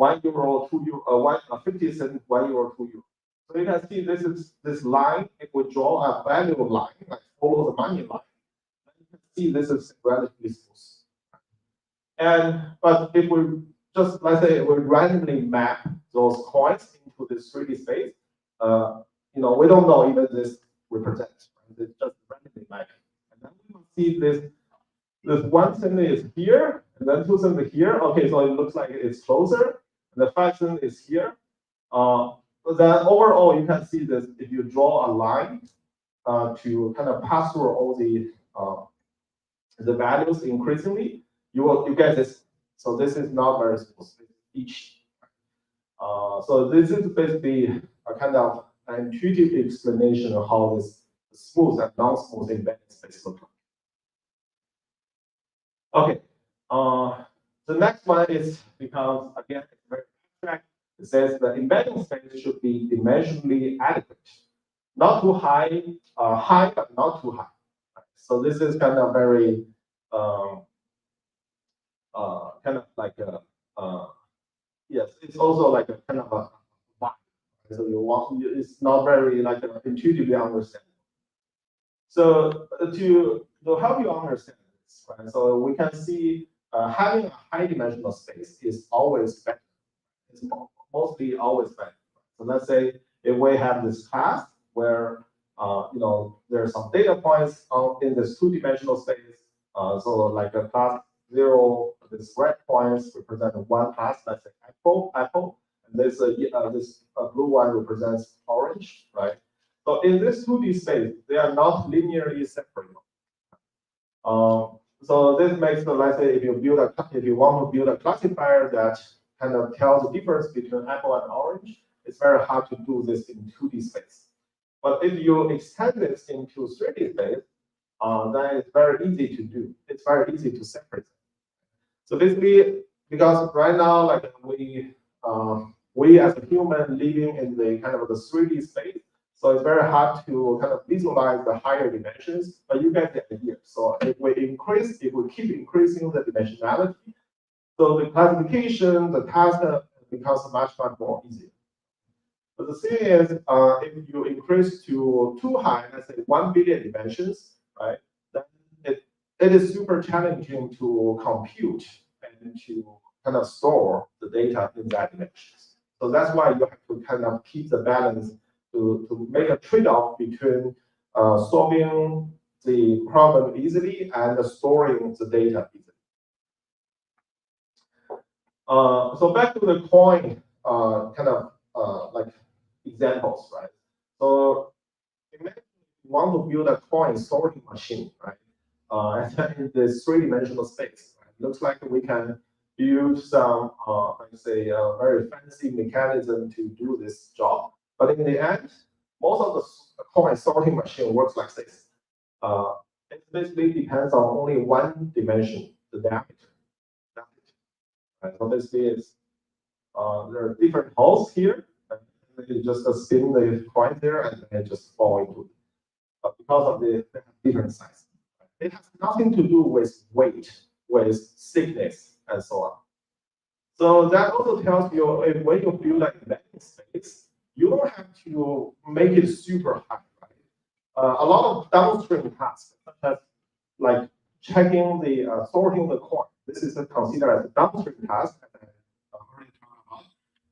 €1, 2 euro, 50 cents, €1, 2 euro. So you can see this line. If we draw a value line, like follow the money line, then you can see this is relatively smooth. But if we just, let's say, we randomly map those coins into this 3D space, we don't know even this represents. Right? It's just randomly mapping. And then we will see this one thing is here, and then two things here. Okay, so it looks like it's closer. And the 5 thing is here. But then overall, you can see this if you draw a line to kind of pass through all the values increasingly, you get this. So this is not very smooth. Each. So this is basically a kind of an intuitive explanation of how this smooth and non-smooth embedded space look like. Okay. The next one becomes again very abstract. It says the embedding space should be dimensionally adequate, not too high, high but not too high. So this is kind of very kind of like yes, it's also like a kind of a vibe. So it's not very like intuitively understandable. So to help you understand this, right? So we can see having a high dimensional space is always better. It's mostly always better. So let's say if we have this class where there are some data points in this 2-dimensional space. So like a class 0, this red points represent one class, let's say apple, and this blue one represents orange, right? So in this 2D space, they are not linearly separable. So this makes let's say if you want to build a classifier that kind of tells the difference between apple and orange, it's very hard to do this in 2D space. But if you extend this into 3D space, then it's very easy to do. It's very easy to separate them. So basically, because right now, like we as a human living in the kind of the 3D space, so it's very hard to kind of visualize the higher dimensions, but you get the idea. So if we keep increasing the dimensionality, so the classification, the task becomes much more easier. But the thing is, if you increase to too high, let's say 1 billion dimensions, right? Then it is super challenging to compute and to kind of store the data in that dimensions. So that's why you have to kind of keep the balance to make a trade-off between solving the problem easily and storing the data easily. So back to the coin kind of like examples, right? So imagine you want to build a coin sorting machine, right? In this 3-dimensional space. Right? Looks like we can use some, let's say, a very fancy mechanism to do this job. But in the end, most of the coin sorting machine works like this. It basically depends on only one dimension, the diameter. Right? So basically, there are different holes here. And you just spin the coin there, and then it just fall into it. But because of the different size, it has nothing to do with weight, with thickness, and so on. So that also tells you when you build an embedding space, you don't have to make it super high. Right? A lot of downstream tasks, such as like checking the sorting the coin, this is considered as a downstream task.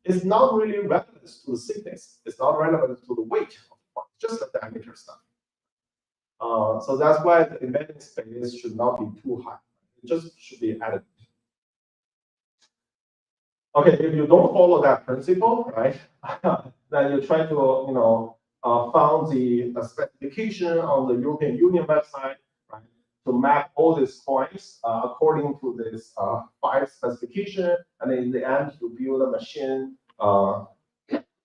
It's not really relevant to the thickness. It's not relevant to the weight of the coin, just the diameter stuff. So that's why the embedding space should not be too high. It just should be adequate. Okay, if you don't follow that principle, right, then you try to found the specification on the European Union website, right, to map all these coins according to this 5 specification, and in the end, you build a machine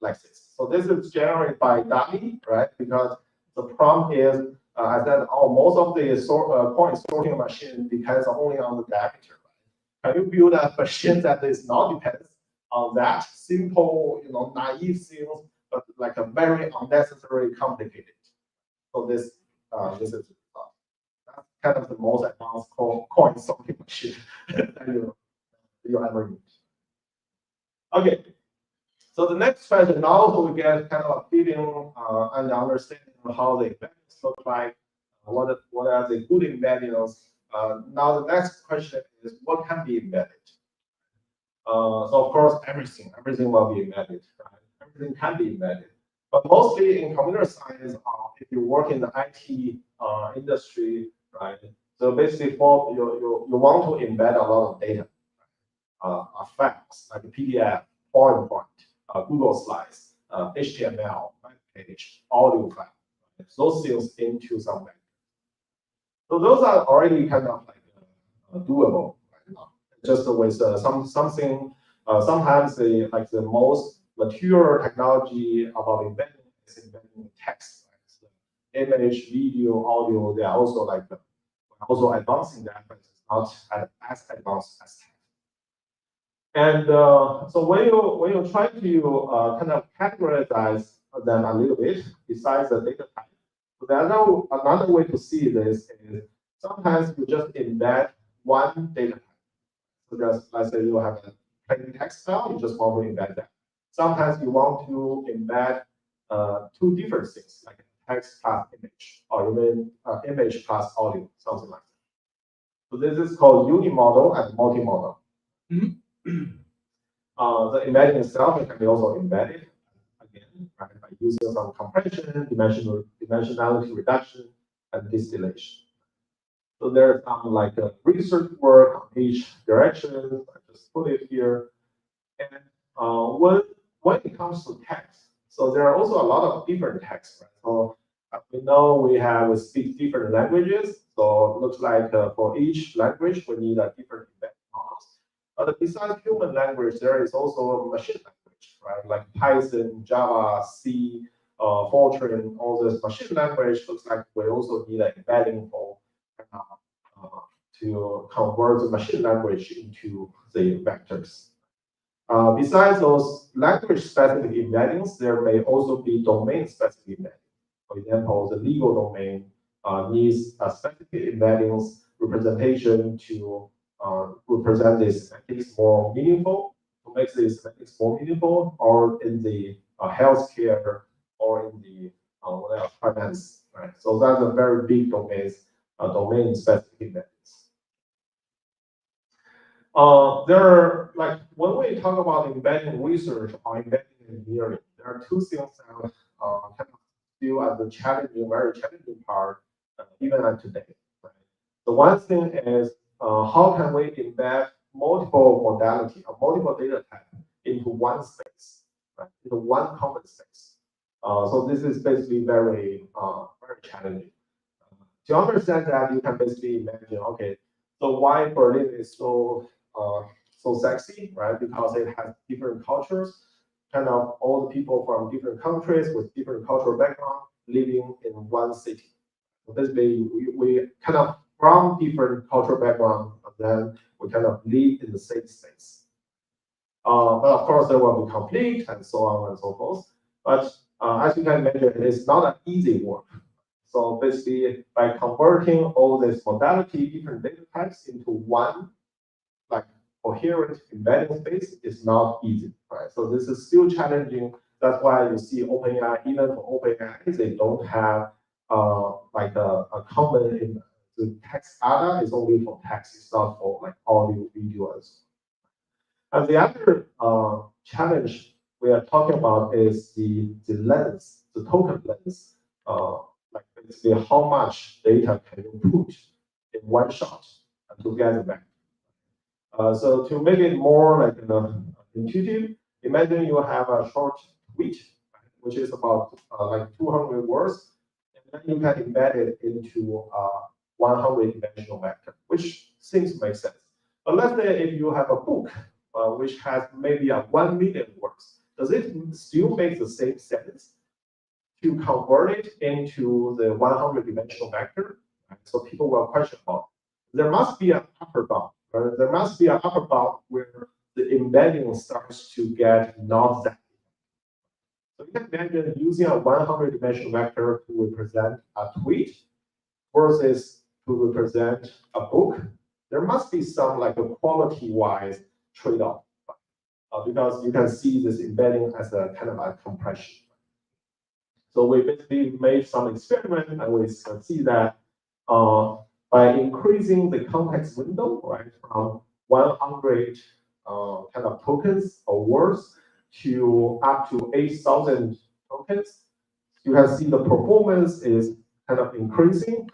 like this. So this is generated by DALI, right? Because the prompt is, I said, most of the coin sorting machine depends only on the diameter. Right? Can you build a machine that is not depends on that simple, naive things, but like a very unnecessary complicated? So this is that's kind of the most advanced coin sorting machine that you ever use. Okay. So the next question, now we get kind of a feeling and understanding of how the embeddings look like. what are the good embeddings? Now the next question is what can be embedded? So of course everything will be embedded, right? Everything can be embedded. But mostly in computer science, if you work in the IT industry, right? So basically, for you want to embed a lot of data, facts like PDF, PowerPoint, Google Slides, HTML, web page, audio file, right? Those things into some vector. So those are already kind of like doable right now. Just with something. Sometimes the most mature technology about embedding is embedding text, right? So image, video, audio. They are also also advancing that, but it's not as advanced as text. And so when you try to kind of categorize them a little bit, besides the data type, so another way to see this is sometimes you just embed one data type. So just let's say you have a plain text file, you just want to embed that. Sometimes you want to embed two different things, like text plus image, or even image plus audio, something like that. So this is called unimodal and multimodal. The embedding itself can be also embedded again, right, by using some compression, dimensionality reduction, and distillation. So there's some research work on each direction. I just put it here. And when it comes to text, so there are also a lot of different texts. Right? So we know we speak different languages. So it looks like for each language we need a different embedding models. But besides human language, there is also machine language, right? Like Python, Java, C, Fortran, all this machine language. Looks like we also need an embedding for to convert the machine language into the vectors. Besides those language-specific embeddings, there may also be domain-specific embeddings. For example, the legal domain needs a specific embeddings representation to represent this semantics more meaningful, to make this semantics more meaningful, or in the healthcare, or in the finance, right? So that's a very big domain-specific embeddings. There are when we talk about embedding research or embedding engineering, there are two things that kind of still as the very challenging part, even today. Right? The one thing is how can we embed multiple modality or multiple data types into one space, right? Into one common space. So this is basically very challenging. To understand that, you can basically imagine, okay, so why Berlin is so sexy, right? Because it has different cultures, kind of all the people from different countries with different cultural background living in one city. So basically, we kind of from different cultural background, and then we kind of live in the same space. But of course, there will be conflict and so on and so forth. But as you can imagine, it is not an easy work. So basically, by converting all this modality, different data types into one coherent embedding space is not easy, right? So this is still challenging. That's why you see OpenAI, even for OpenAI, they don't have a common the text data is only for text, it's not for audio, videos. And the other challenge we are talking about is the length, the token length. Basically how much data can you put in one shot and to get it back. So to make it more intuitive, imagine you have a short tweet, right, which is about 200 words, and then you can embed it into a 100-dimensional vector, which seems to make sense. But let's say if you have a book which has maybe 1 million words, does it still make the same sense to convert it into the 100-dimensional vector? Right? So people will question about it. There must be an upper bound. There must be an upper bound where the embedding starts to get not that. So you can imagine using a 100-dimensional vector to represent a tweet versus to represent a book. There must be some a quality-wise trade-off, because you can see this embedding as a kind of a compression. So we basically made some experiment, and we see that by increasing the context window, right, from 100 kind of tokens or words to up to 8,000 tokens, you can see the performance is kind of increasing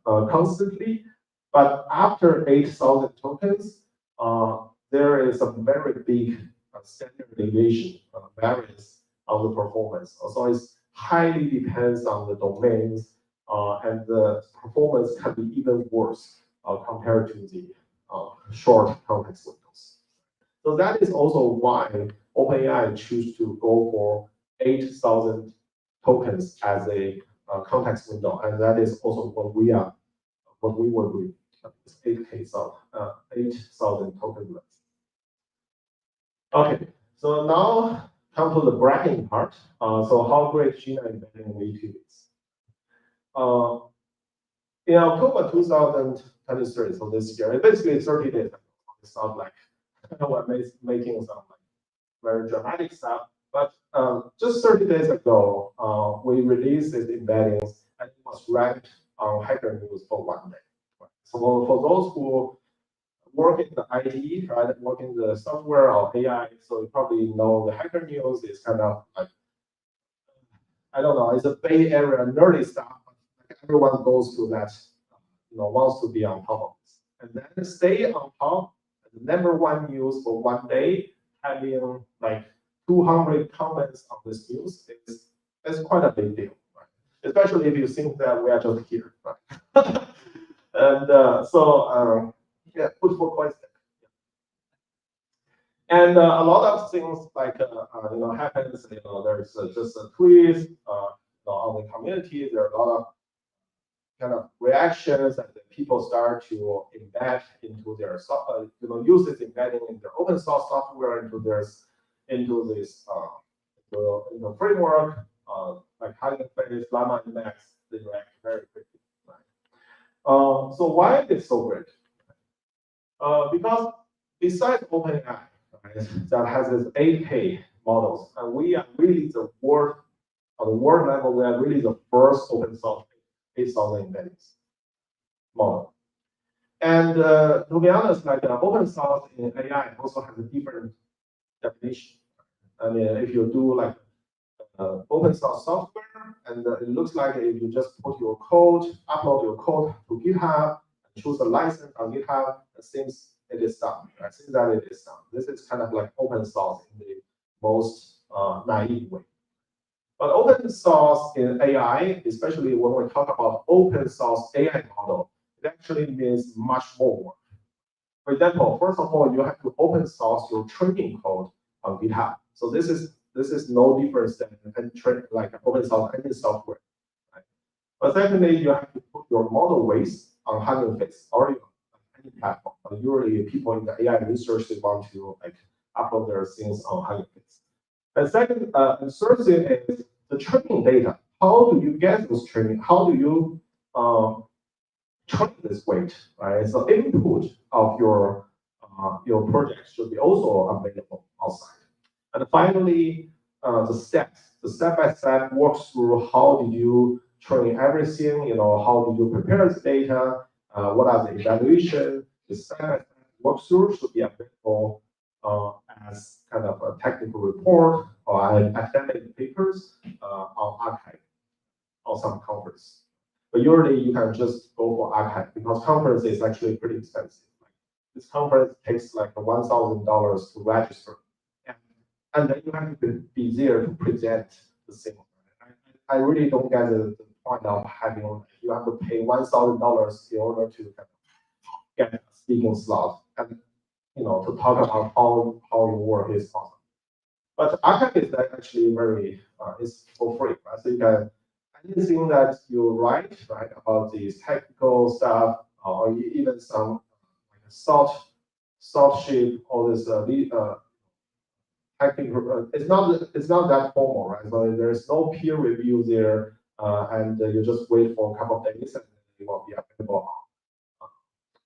constantly. But after 8,000 tokens, there is a very big standard deviation variance on the performance. So it highly depends on the domains, and the performance can be even worse compared to the short context windows. So that is also why OpenAI choose to go for 8,000 tokens as a context window, and that is also what we were doing. It's 8,000 token length. Okay, so now come to the bragging part. So how great Gina embedding V2 is. In October 2023, so this year, basically 30 days ago. It's not like we're making some like very dramatic stuff, but just 30 days ago, we released these embeddings and it was ranked on Hacker News for 1 day. Right? So for those who work in the IT, right, work in the software or AI, so you probably know the Hacker News is kind of like, I don't know, it's a Bay Area nerdy stuff. Like everyone goes to that, wants to be on top of this. And then stay on top, the #1 news for 1 day, having like 200 comments on this news is quite a big deal, right? Especially if you think that we are just here, right? And yeah, put for quite. And a lot of things like happens. There's just a tweet on the community. There are a lot of kind of reactions that the people start to embed into their use this embedding in their open source software into this framework like Hugging Face, Llama Index. They react very quickly. Right? So why is it so great? Because besides OpenAI, right, that has this 8K models, and we are really the world, on the world level, we are really the first open source 8,000 embeddings model. And to be honest, like open source in AI also has a different definition. I mean, if you do like open source software, and it looks like if you just put your code, upload your code to GitHub, and choose a license on GitHub, it seems it is done. Right? Since that it is done. This is kind of like open source in the most naive way. But open source in AI, especially when we talk about open source AI model, it actually means much more work. For example, first of all, you have to open source your training code on GitHub. So this is no difference than like open source any software. Right? But secondly, you have to put your model weights on Hugging Face or any platform. But usually, people in the AI research they want to like upload their things on Hugging Face. And second, and third thing is the training data. How do you get those training? How do you train this weight? Right. So input of your project should be also available outside. And finally, the step-by-step walks through how do you train everything. How do you prepare the data? What are the evaluation? The step-by-step walkthrough should be available as kind of a technical report or academic papers on archive or some conference. But usually you can just go for archive because conference is actually pretty expensive. This conference takes like $1,000 to register, and then you have to be there to present the thing. I really don't get the point of having you have to pay $1,000 in order to get a speaking slot and to talk about how your work is possible. But archive is actually very it's for free, right? So you can anything that you write right about these technical stuff or even some salt sheet or this technical. It's not that formal, right? So there's no peer review there, and you just wait for a couple of days and it will be available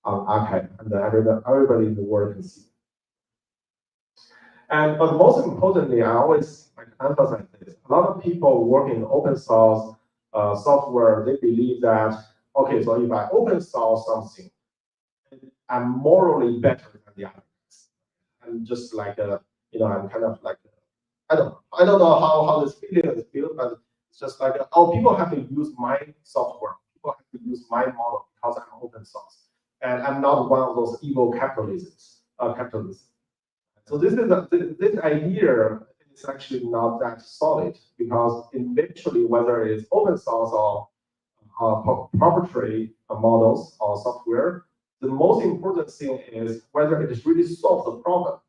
on archive, and then everybody in the world can see. But most importantly, I always emphasize this. A lot of people working in open source software, they believe that okay, so if I open source something, I'm morally better than the others. I'm just like I'm kind of like I don't know how this feeling is built, but it's just like oh, people have to use my software, people have to use my model because I'm open source, and I'm not one of those evil capitalists. So this idea is actually not that solid because eventually, whether it's open source or proprietary models or software, the most important thing is whether it really solves the problem.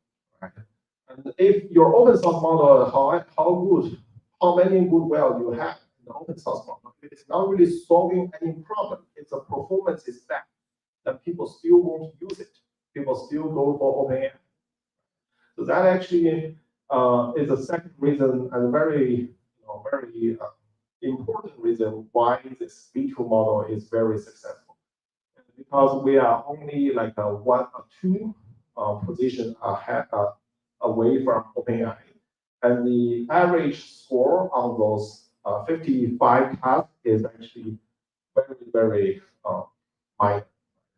Right? And if your open source model, how many goodwill you have in the open source model, it's not really solving any problem. It's a performance is bad, then people still won't use it. People still go for OpenAI. So that actually is a second reason and very important reason why this V2 model is very successful. Because we are only like a 1 or 2 position ahead, away from OpenAI. And the average score on those 55 tasks is actually very minor.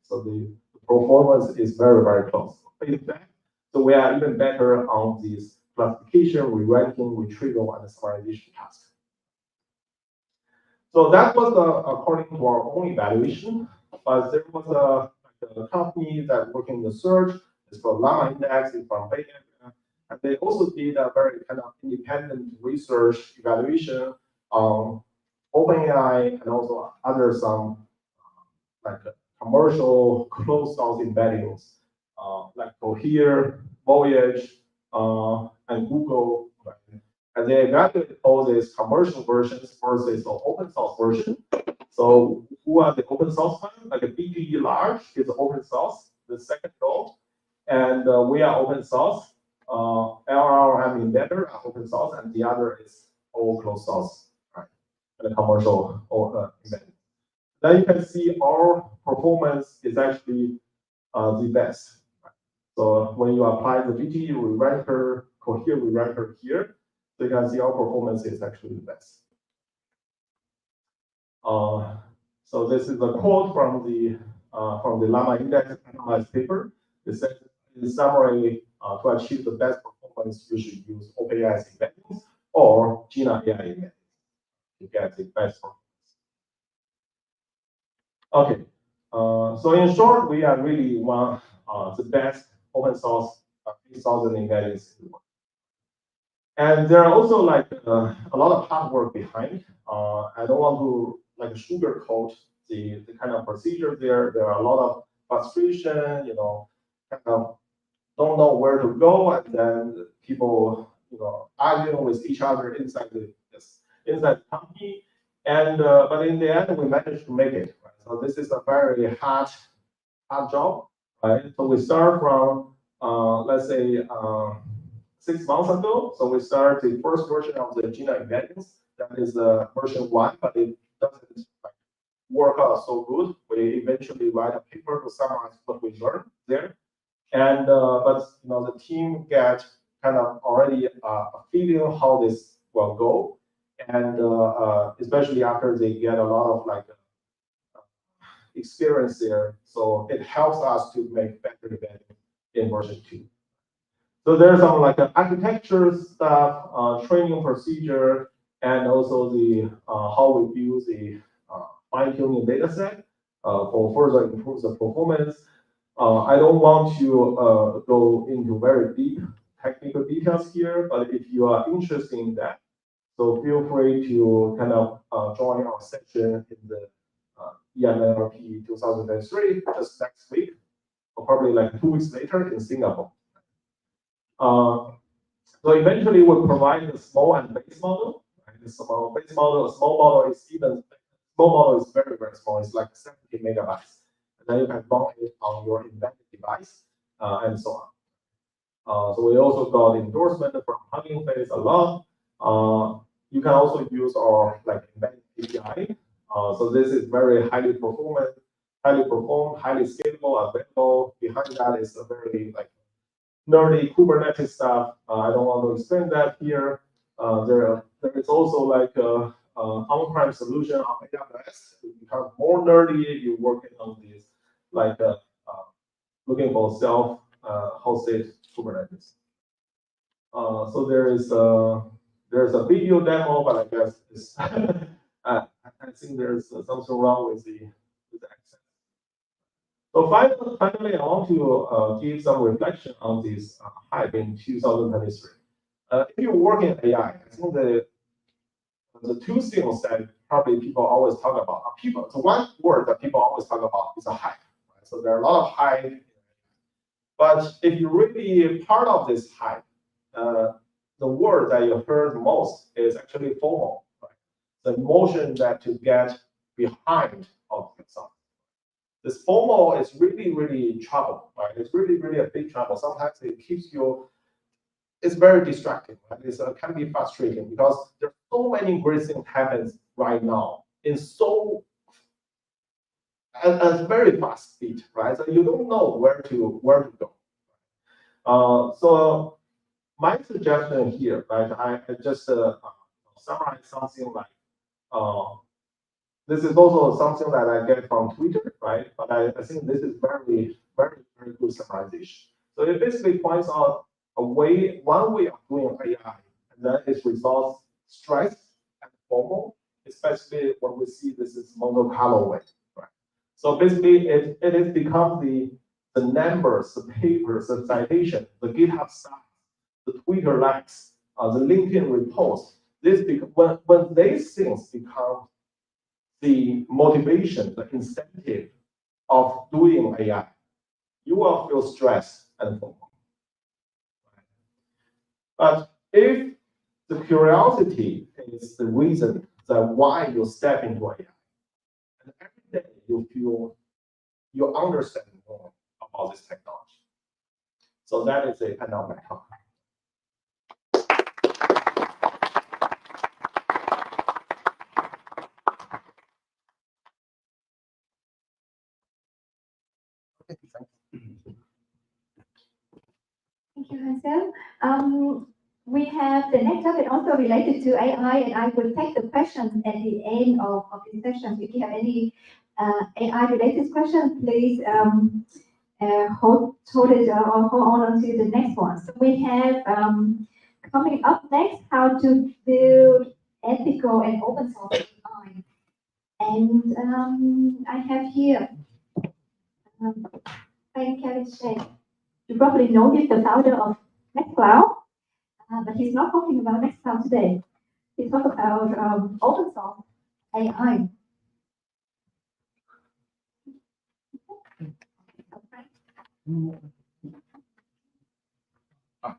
So the performance is very close. In fact, so we are even better on these classification, re-ranking, retrieval, and summarization tasks. So that was according to our own evaluation, but there was a company that working in the search. It's called Llama Index. It's from Bay Area, and they also did a very kind of independent research evaluation on OpenAI and also other some like commercial closed source embeddings like Cohere, Voyage, and Google. Right? And they evaluate all these commercial versions versus the open source version. So who are the open source one? Like a BGE large is open source, the second row. And we are open source. LLM embedder are open source, and the other is all closed source, right? And the commercial embedding. Then you can see our performance is actually the best. Right? So when you apply the VT re-ranker, Cohere re-ranker here, so you can see our performance is actually the best. So this is a quote from the Llama Index analyzed paper. It says, in summary, to achieve the best performance, you should use OpenAI's embeddings or Gina AI embeddings to get the best performance. Okay, so in short, we are really one the best open source 3,000 embeddings in the world. And there are also like a lot of hard work behind. I don't want to like sugarcoat the kind of procedure there. There are a lot of frustration, kind of don't know where to go, and then people, arguing with each other inside the company. And but in the end, we managed to make it. Right? So this is a very hard job, right? So we start from let's say 6 months ago. So we start the first version of the Gina embeddings. That is version 1, but it doesn't work out so good. We eventually write a paper to summarize what we learned there. And but the team get kind of already a feeling how this will go, and especially after they get a lot of like experience there, so it helps us to make better embedding in version 2. So there's some like architecture stuff, training procedure, and also the how we build the fine-tuning data set for further improve the performance. I don't want to go into very deep technical details here, but if you are interested in that, so feel free to kind of join our session in the EMLP 2023 just next week, or probably like 2 weeks later in Singapore. So eventually we'll provide the small and base model. Right? The small base model, small model is very small. It's like 70 megabytes. And then you can run it on your embedded device and so on. So we also got endorsement from Hugging Face a lot. You can also use our like embedded API. So this is very highly performed, highly scalable, available. Behind that is a very like nerdy Kubernetes stuff. I don't want to explain that here. There is also like on-prem solution on AWS. You become more nerdy. You're working on these like looking for self-hosted Kubernetes. So there's a video demo, but I guess it's I think there's something wrong with the accent. So finally, I want to give some reflection on this hype in 2023. If you work in AI, I think the two things that probably people always talk about the one word that people always talk about is a hype. Right? So there are a lot of hype, but if you're really part of this hype, the word that you heard most is actually FOMO, right? The emotion that to get behind of something. This FOMO is really, really trouble, right? It's really, really a big trouble. Sometimes it keeps you, it's very distracting, right? It can be frustrating because there's so many great things happens right now in so a very fast speed, right? So you don't know where to go. So my suggestion here, right? I just summarize something like this is also something that I get from Twitter, right? But I think this is very, very, very good summarization. So it basically points out one way of doing AI, and that is resolve stress and FOMO, especially when we see this is monocolor way, right? So basically, it has become the numbers, the papers, the citation, the GitHub stuff, the Twitter likes, the LinkedIn repost. When these things become the motivation, the incentive of doing AI, you will feel stress and FOMO. But if the curiosity is the reason that why you step into AI, and every day you feel you understand more about this technology. So that is the end of my talk. Thank you, Hansel. We have the next topic also related to AI, and I will take the questions at the end of the session. If you have any AI-related questions, please hold it or hold on to the next one. So we have coming up next, how to build ethical and open source AI. And I have here Kevin Shea. You probably know he's the founder of Nextcloud, but he's not talking about Nextcloud today. He's talking about open source AI.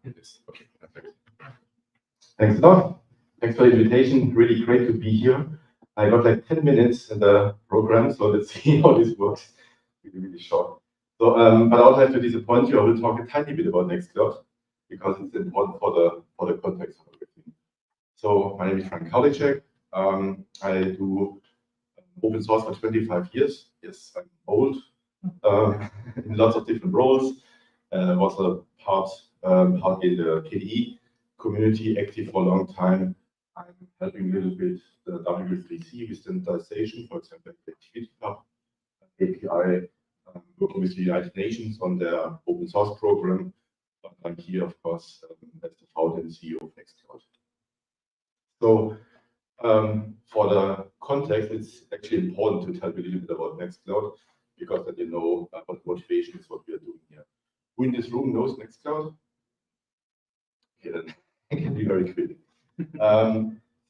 It is. Okay, perfect. Thanks a lot. Thanks for the invitation. Really great to be here. I got like 10 minutes in the program, so let's see how this works. Really, really short. So, but I also have to disappoint you. I will talk a tiny bit about Nextcloud because it's important for the context of everything. So, my name is Frank Karliczek. I do open source for 25 years. Yes, I'm old in lots of different roles. Was a part in the KDE community, active for a long time. I'm helping a little bit the W3C with standardization, for example, the Activity Hub API, working with the United Nations on their open source program. But I'm here, of course, as the founder and CEO of Nextcloud. So, for the context, it's actually important to tell you a little bit about Nextcloud because then you know what motivation is what we are doing here. Who in this room knows Nextcloud? Okay, then I can be very quick.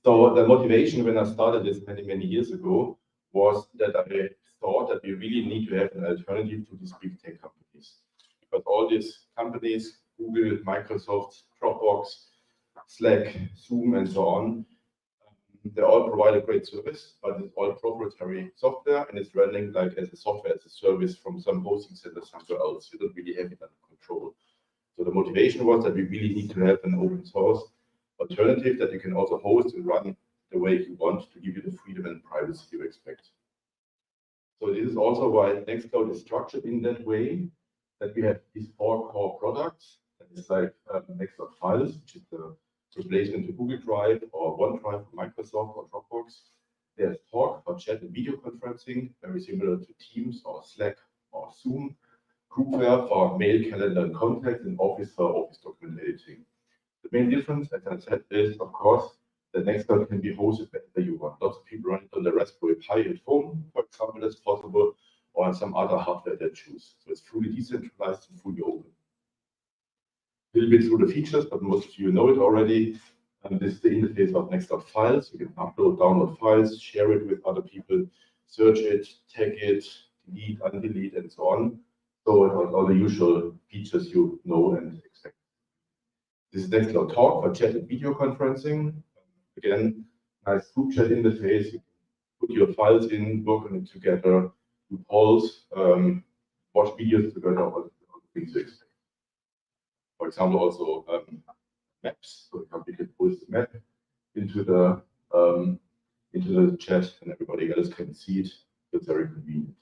So the motivation when I started this many, many years ago was that I thought that we really need to have an alternative to these big tech companies. Because all these companies, Google, Microsoft, Dropbox, Slack, Zoom, and so on, they all provide a great service, but it's all proprietary software and it's running like as a software as a service from some hosting center somewhere else. You don't really have it under control. So the motivation was that we really need to have an open source alternative that you can also host and run the way you want to give you the freedom and privacy you expect. So this is also why Nextcloud is structured in that way, that we have these 4 core products. That is like Nextcloud Files, which is the replacement to Google Drive or OneDrive from Microsoft or Dropbox. There's Talk for chat and video conferencing, very similar to Teams or Slack or Zoom. Groupware for mail, calendar, and contacts, and Office for office document editing. The main difference, as I said, is, of course, that Nextcloud can be hosted wherever you want. Lots of people run it on the Raspberry Pi at home, for example, that's possible, or on some other hardware they choose. So it's fully decentralized and fully open. A little bit through the features, but most of you know it already. This is the interface of Nextcloud files. You can upload, download files, share it with other people, search it, tag it, delete, undelete, and so on. So all the usual features you know and expect. This is Nextcloud Talk for chat and video conferencing. Again, nice group chat interface. You can put your files in, work on it together, do polls, watch videos together, all the things you expect. For example, also maps. So you can post a map into the chat, and everybody else can see it. It's very convenient.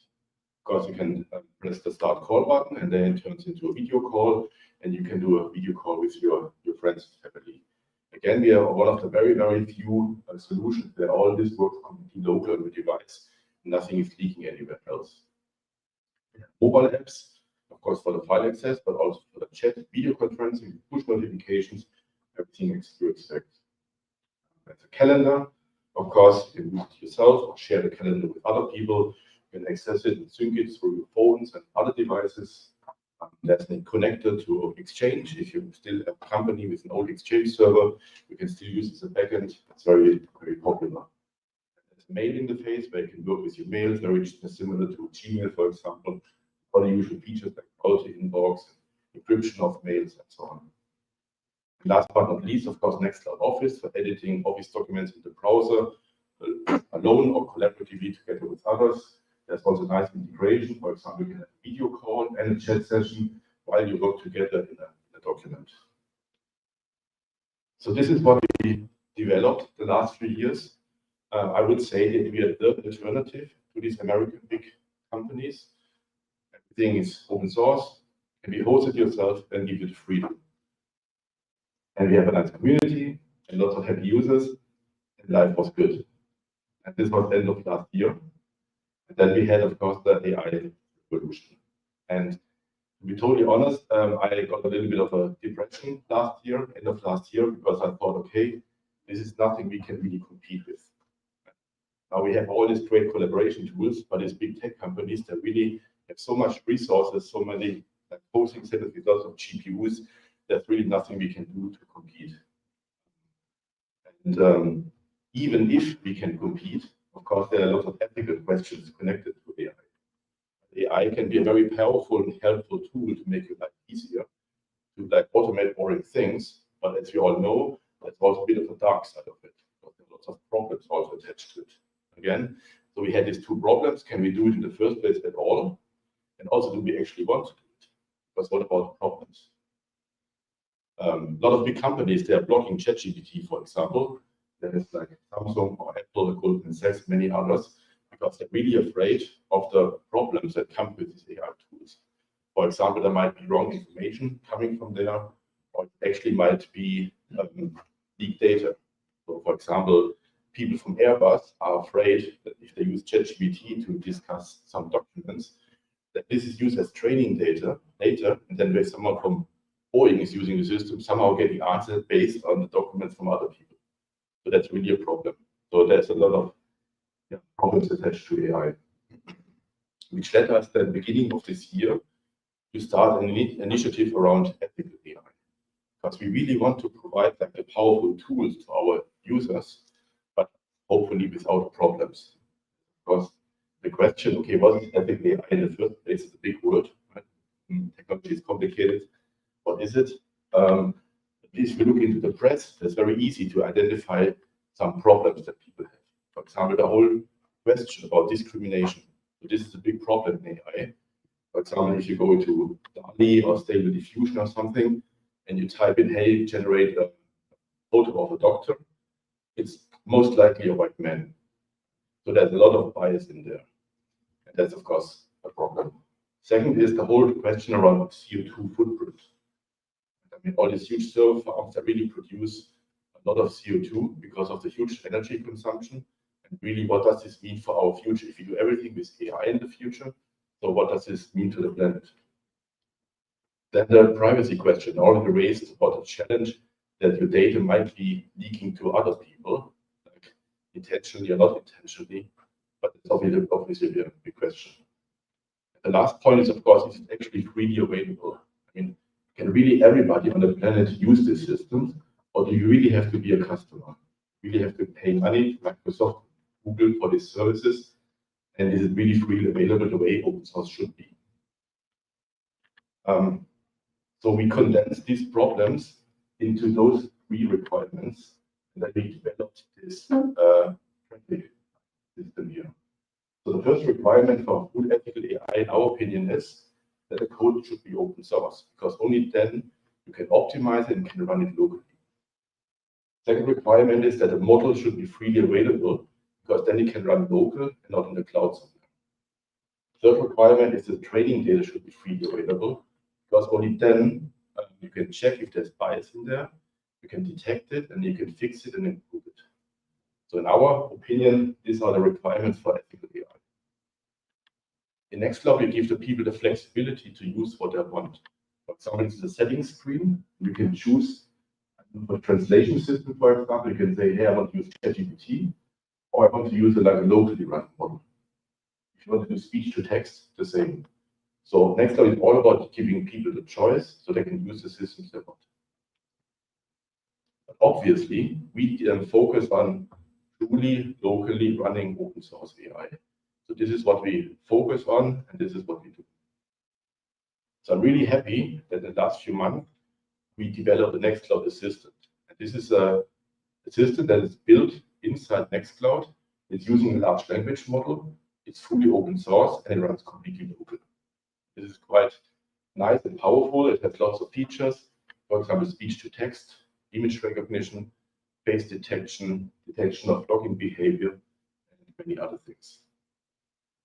Of course, you can press the start call button, and then it turns into a video call, and you can do a video call with your friends and family. Again, we are one of the very, very few solutions where all this works completely local on the device. Nothing is leaking anywhere else. Mobile apps, of course, for the file access, but also for the chat, video conferencing, push notifications, everything you expect. That's a calendar. Of course, you can use it yourself or share the calendar with other people. You can access it and sync it through your phones and other devices. That's then connected to Exchange. If you still have a company with an old Exchange server, you can still use it as a backend. It's very, very popular. There's a mail interface where you can work with your mails, very similar to Gmail, for example. All the usual features like quality inbox, encryption of mails, and so on. And last but not least, of course, Nextcloud Office for editing Office documents in the browser, alone or collaboratively together with others. There's also nice integration. For example, you can have a video call and a chat session while you work together in a document. So this is what we developed the last 3 years. I would say that we are the alternative to these American big companies. Everything is open source, can be hosted yourself, and give you the freedom. And we have a nice community and lots of happy users, and life was good. And this was the end of last year. And then we had, of course, the AI revolution. And to be totally honest, I got a little bit of a depression last year, end of last year, because I thought, okay, this is nothing we can really compete with. Now we have all these great collaboration tools, but these big tech companies that really have so much resources, so many hosting centers with lots of GPUs, there's really nothing we can do to compete. And even if we can compete, of course, there are a lot of ethical questions connected to AI. AI can be a very powerful and helpful tool to make your life easier, to automate boring things. But as we all know, there's also a bit of a dark side of it. Because there are lots of problems also attached to it. Again, so we had these two problems. Can we do it in the first place at all? And also, do we actually want to do it? Because what about the problems? A lot of big companies, they are blocking ChatGPT, for example. There is like Samsung or Apple, Goldman Sachs, many others, because they're really afraid of the problems that come with these AI tools. For example, there might be wrong information coming from there, or it actually might be leaked data. So, for example, people from Airbus are afraid that if they use ChatGPT to discuss some documents, that this is used as training data later, and then there's someone from Boeing is using the system, somehow getting answers based on the documents from other people. So that's really a problem. So there's a lot of problems attached to AI, which led us at the beginning of this year to start an initiative around ethical AI. Because we really want to provide the powerful tools to our users, but hopefully without problems. Because the question, okay, what is ethical AI in the first place is a big word, right? Technology is complicated. What is it? If you look into the press, it's very easy to identify some problems that people have. For example, the whole question about discrimination. So this is a big problem in AI. For example, if you go to DALL-E or Stable Diffusion or something, and you type in, hey, generate a photo of a doctor, it's most likely a white man. So there's a lot of bias in there. And that's, of course, a problem. Second is the whole question around CO2 footprint. I mean, all these huge server farms that really produce a lot of CO2 because of the huge energy consumption. And really, what does this mean for our future? If we do everything with AI in the future, so what does this mean to the planet? Then the privacy question already raised about the challenge that your data might be leaking to other people, like intentionally or not intentionally, but it's obviously a big question. The last point is, of course, it's actually freely available. I mean, can really everybody on the planet use this system, or do you really have to be a customer? You really have to pay money to Microsoft, Google for these services, and is it really freely available the way open source should be? So we condense these problems into those 3 requirements, and then we developed this system here. So the first requirement for full ethical AI, in our opinion, is that the code should be open source, because only then you can optimize it and can run it locally. Second requirement is that the model should be freely available, because then it can run local and not in the cloud somewhere. Third requirement is that training data should be freely available, because only then you can check if there's bias in there, you can detect it, and you can fix it and improve it. So in our opinion, these are the requirements for ethical AI. In Nextcloud, we give the people the flexibility to use what they want. For example, it's the settings screen. You can choose for translation system, for example. You can say, hey, I want to use ChatGPT, or I want to use a locally run model. If you want to do speech to text, the same. So Nextcloud is all about giving people the choice so they can use the systems they want. But obviously, we focus on truly locally running open source AI. So this is what we focus on, and this is what we do. So I'm really happy that in the last few months, we developed the Nextcloud Assistant. And this is a assistant that is built inside Nextcloud. It's using a large language model. It's fully open source, and it runs completely local. This is quite nice and powerful. It has lots of features. For example, speech to text, image recognition, face detection, detection of blocking behavior, and many other things.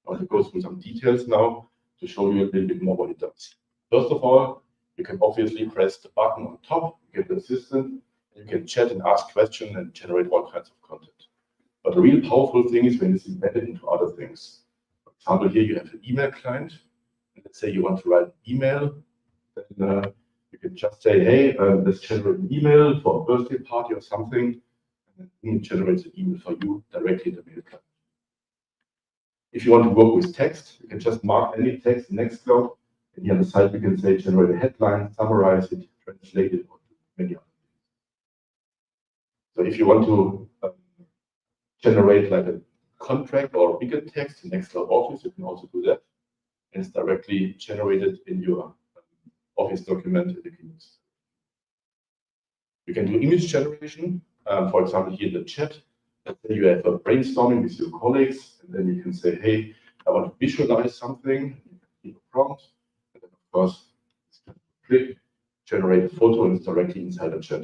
I want to go through some details now to show you a little bit more what it does. First of all, you can obviously press the button on top, you get the assistant, and you can chat and ask questions and generate all kinds of content. But the real powerful thing is when it's embedded into other things. For example, here you have an email client. And let's say you want to write an email, then you can just say, hey, let's generate an email for a birthday party or something, and then it generates an email for you directly in the mail client. If you want to work with text, you can just mark any text in Nextcloud, and here on the side you can say generate a headline, summarize it, translate it, or do many other things. So if you want to generate like a contract or bigger text in Nextcloud Office, you can also do that. And it's directly generated in your Office document that you can use. You can do image generation. For example, here in the chat, let's say you have a brainstorming with your colleagues, and then you can say, hey, I want to visualize something, you can give a prompt, and then of course, click, generate a photo, and it's directly inside the chat.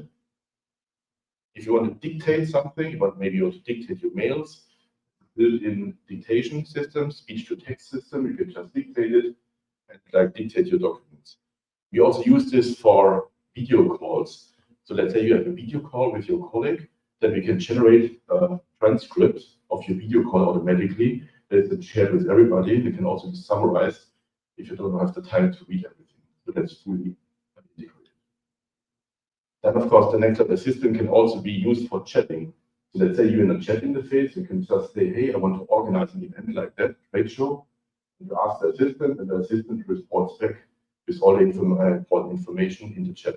If you want to dictate something, but maybe you want to dictate your mails, built-in dictation system, speech-to-text system, you can just dictate it and like dictate your documents. We also use this for video calls. So let's say you have a video call with your colleague, then we can generate a transcript of your video call automatically that is shared with everybody. You can also summarize if you don't have the time to read everything. So that's fully integrated. Then, of course, the Nextcloud Assistant can also be used for chatting. So let's say you're in a chat interface, you can just say, hey, I want to organize an event like that, trade show. And you ask the assistant, and the assistant responds back with all the important information in the chat.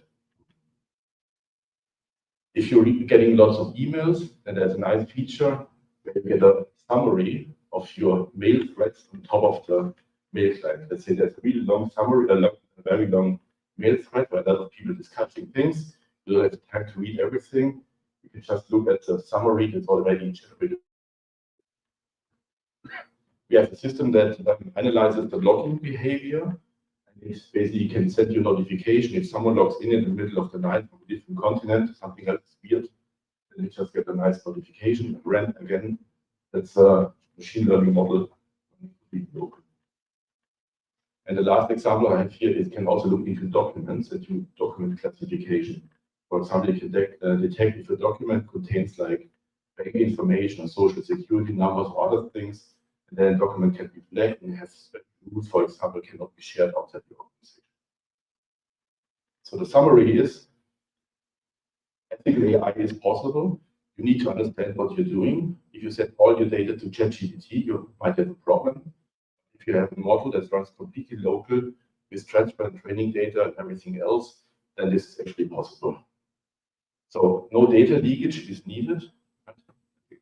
If you're getting lots of emails, then there's a nice feature where you get a summary of your mail threads on top of the mail client. Let's say there's a really long summary, a very long mail thread where a lot of people discussing things. You don't have time to read everything. You can just look at the summary that's already generated. We have a system that analyzes the login behavior. And it basically can send you a notification if someone logs in the middle of the night from a different continent, something else is weird. Then you just get a nice notification. Ran again. That's a machine learning model. And the last example I have here is can also look into documents and do document classification. For example, you can detect if a document contains like bank information or social security numbers or other things, and then a document can be flagged and has rules, for example, cannot be shared outside the organization. So the summary is, ethical AI is possible. You need to understand what you're doing. If you set all your data to ChatGPT, you might have a problem. If you have a model that runs completely local with transparent training data and everything else, then this is actually possible. So no data leakage is needed.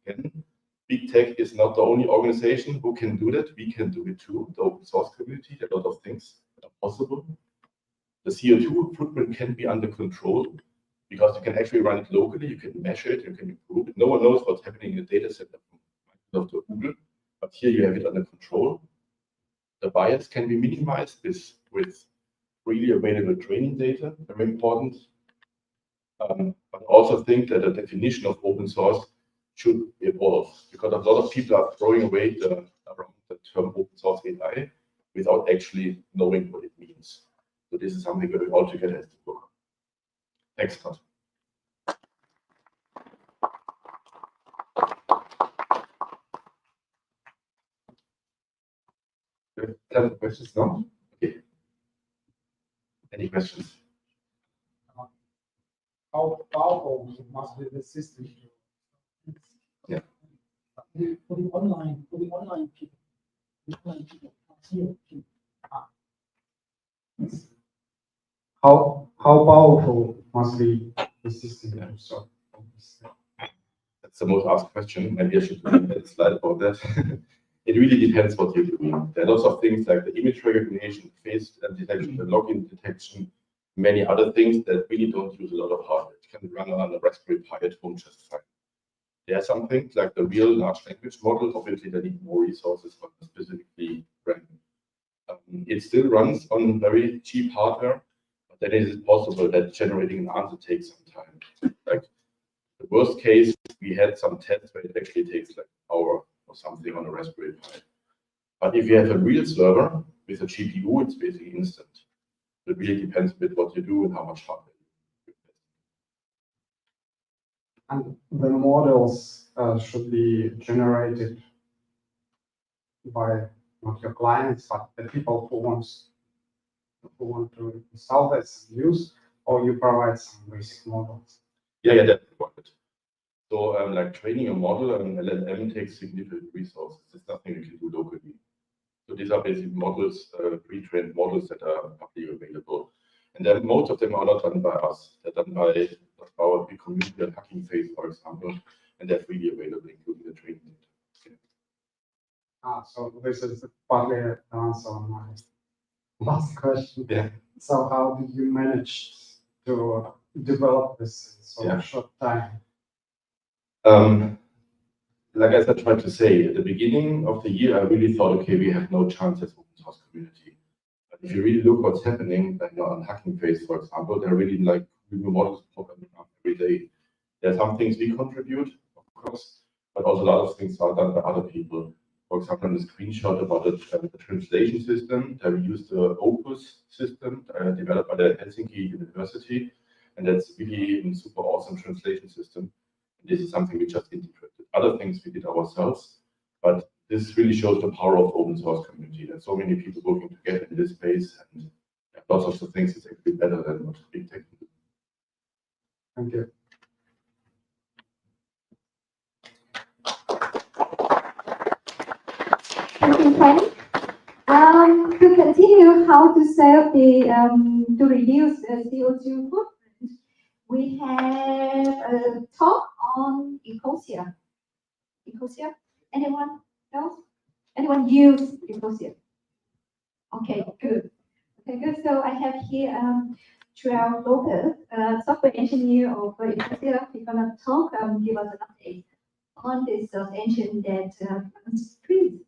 Again, big tech is not the only organization who can do that. We can do it too. The open source community, a lot of things are possible. The CO2 footprint can be under control because you can actually run it locally. You can measure it. You can improve it. No one knows what's happening in the data center from Microsoft or Google, but here you have it under control. The bias can be minimized with freely available training data. Very important. But also think that the definition of open source should evolve because a lot of people are throwing away around the term open source AI without actually knowing what it means. So this is something that we all together has to work on. Thanks, Todd. Do you have questions now? Okay. Any questions? How powerful must be the system? Yeah. For the online people, how powerful must be the system? Yeah. So that's the most asked question. Maybe I should make a slide about that. It really depends what you're doing. There are lots of things like the image recognition, face detection, the login detection, many other things that really don't use a lot of hardware. It can run on a Raspberry Pi at home just fine. There are some things like the real large language model, obviously they need more resources for specifically running. It still runs on very cheap hardware, but then it is possible that generating an answer takes some time. Like the worst case, we had some tests where it actually takes like an hour or something on a Raspberry Pi. But if you have a real server with a GPU, it's basically instant. It really depends a bit what you do and how much hardware you invest. And the models should be generated by not your clients, but the people who want to install this and use, or you provide some basic models. Yeah, that's important. So like training a model and LLM takes significant resources. It's nothing you can do locally. So these are basically models, pre-trained models that are publicly available. And then most of them are not done by us. They're done by our big community at Hacking Face, for example, and they're freely available, including the training data. So this is partly an answer on my last question. Yeah. So how did you manage to develop this in so short time? Like as I tried to say, at the beginning of the year, I really thought, okay, we have no chance as open source community. But if you really look what's happening, like on Hacking Face, for example, they're really like new models popping up every day. There are some things we contribute, of course, but also a lot of things are done by other people. For example, in the screenshot about the translation system, we use the Opus system developed by the Helsinki University, and that's really a super awesome translation system. This is something we just integrated. Other things we did ourselves, but this really shows the power of open source community. There's so many people working together in this space, and lots of the things is actually better than what big tech can do. Thank you. Thank you, Frank. To continue how to save to reduce CO2 footprint, we have a talk on Ecosia. Ecosia? Anyone else? Anyone use Ecosia? Okay, good. Okay, good. So I have here 12 Lopez, software engineer of Ecosia. He's gonna talk and give us an update on this engine that runs trees.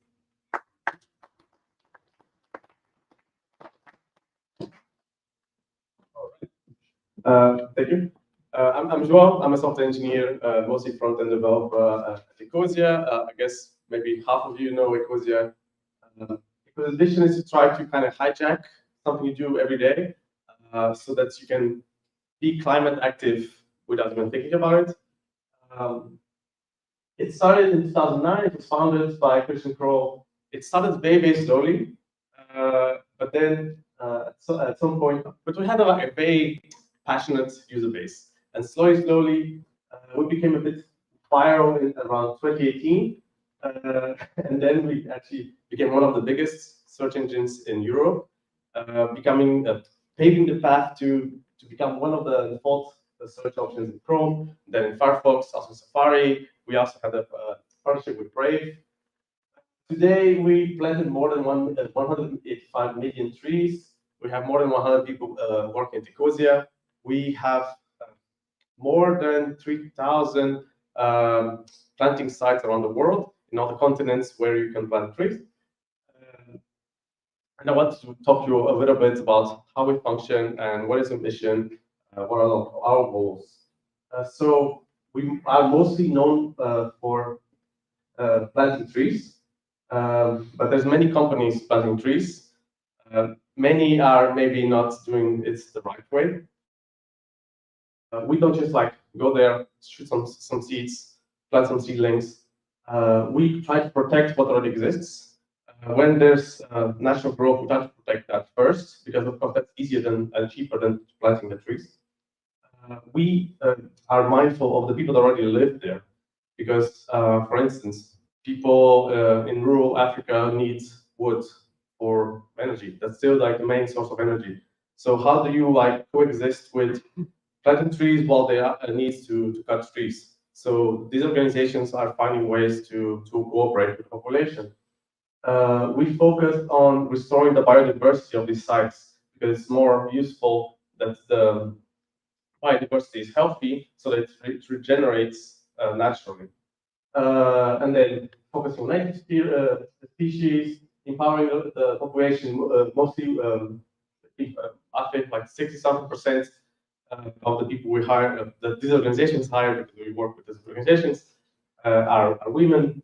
Thank you. I'm João. I'm a software engineer, mostly front-end developer at Ecosia. I guess maybe half of you know Ecosia. Ecosia's vision is to try to kind of hijack something you do every day, so that you can be climate active without even thinking about it. It started in 2009. It was founded by Christian Kroll. It started very, very slowly, but then at some point, but we had a very passionate user base, and slowly, we became a bit viral in around 2018, and then we actually became one of the biggest search engines in Europe, becoming paving the path to become one of the default search options in Chrome, then in Firefox, also Safari. We also had a partnership with Brave. Today, we planted more than 185 million trees. We have more than 100 people working at Ecosia. We have more than 3,000 planting sites around the world in all the continents where you can plant trees. And I want to talk to you a little bit about how we function and what is the mission, what are our goals. So we are mostly known for planting trees, but there's many companies planting trees. Many are maybe not doing it the right way. We don't just like go there, shoot some seeds, plant some seedlings. We try to protect what already exists. When there's natural growth, we try to protect that first, because of course that's easier and cheaper than planting the trees. We are mindful of the people that already live there, because, for instance, people in rural Africa need wood for energy. That's still like the main source of energy. So how do you like coexist with planting trees while they need to cut trees? So these organizations are finding ways to cooperate with the population. We focus on restoring the biodiversity of these sites, because it's more useful that the biodiversity is healthy, so that it regenerates naturally. And then focusing on native species, empowering the population, mostly I think like 60-something% of the people we hire, that these organizations hire, because we work with these organizations, are women.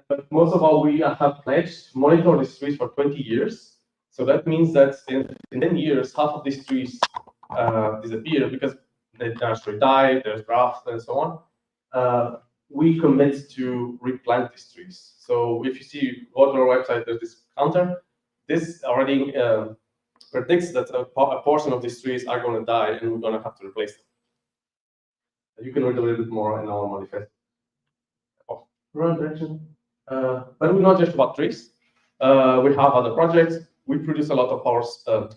But most of all, we have pledged to monitor these trees for 20 years. So that means that in 10 years, half of these trees disappear because they naturally die, there's drought, and so on. We commit to replant these trees. So if you see, go to our website, there's this counter. This already predicts that a portion of these trees are going to die, and we're going to have to replace them. You can read a little bit more in our manifesto. Oh, wrong direction. But we're not just about trees. We have other projects. We produce a lot of power,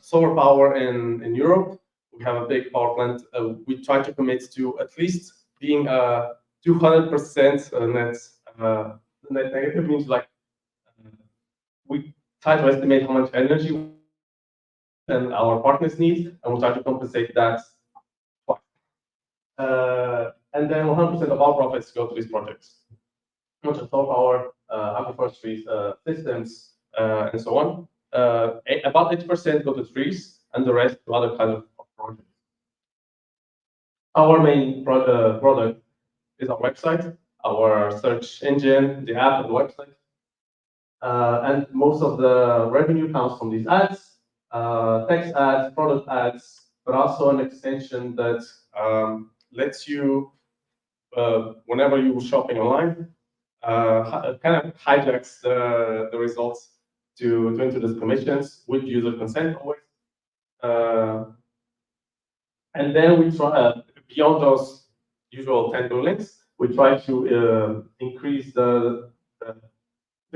solar power in Europe. We have a big power plant. We try to commit to at least being 200% net negative, means like we try to estimate how much energy and our partners need, and we try to compensate that. And then 100% of our profits go to these projects, not just solar power, agroforestry systems, and so on. About 80% go to trees, and the rest to other kinds of projects. Our main product is our website, our search engine, the app, and the website. And most of the revenue comes from these ads, text ads, product ads, but also an extension that lets you, whenever you're shopping online, kind of hijacks the results to into the commissions with user consent always. And then we try, beyond those usual 10 links, we try to increase the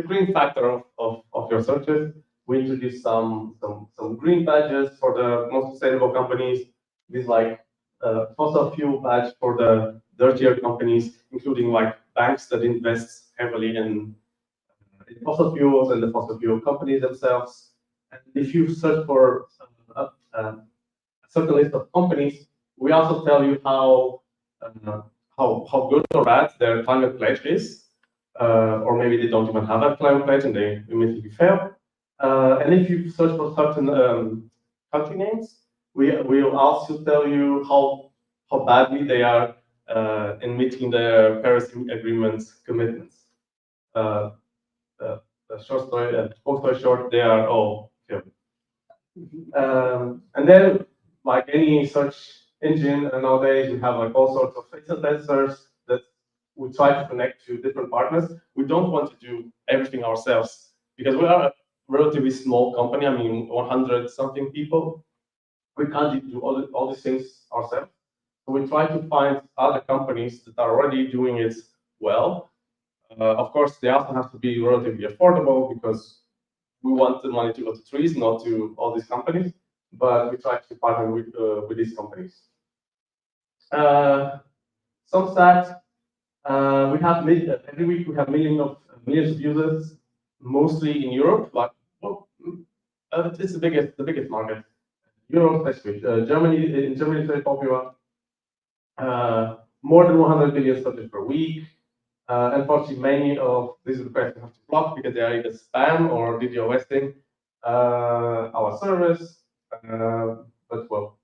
green factor of your searches. We introduce some green badges for the most sustainable companies. These like fossil fuel badge for the dirtier companies, including like banks that invest heavily in fossil fuels and the fossil fuel companies themselves. And if you search for a certain list of companies, we also tell you how good or bad their climate pledge is, or maybe they don't even have a climate pledge and they immediately fail. And if you search for certain country names, we will also tell you how badly they are in meeting their Paris Agreement commitments. The short story, long story short, they are all failed. And then, like any search engine, and nowadays we have like all sorts of face testers that we try to connect to different partners. We don't want to do everything ourselves because we are a relatively small company. I mean, 100 something people. We can't do all these things ourselves. So we try to find other companies that are already doing it well. Of course, they also have to be relatively affordable because we want the money to go to trees, not to all these companies. But we try to partner with these companies. Some stats. We have every week we have millions of users, mostly in Europe. But well, it's the biggest market. Europe, especially Germany. In Germany, it's very popular. More than 100 billion searches per week. Unfortunately, many of these requests we have to block because they are either spam or DDoSing our service. But well,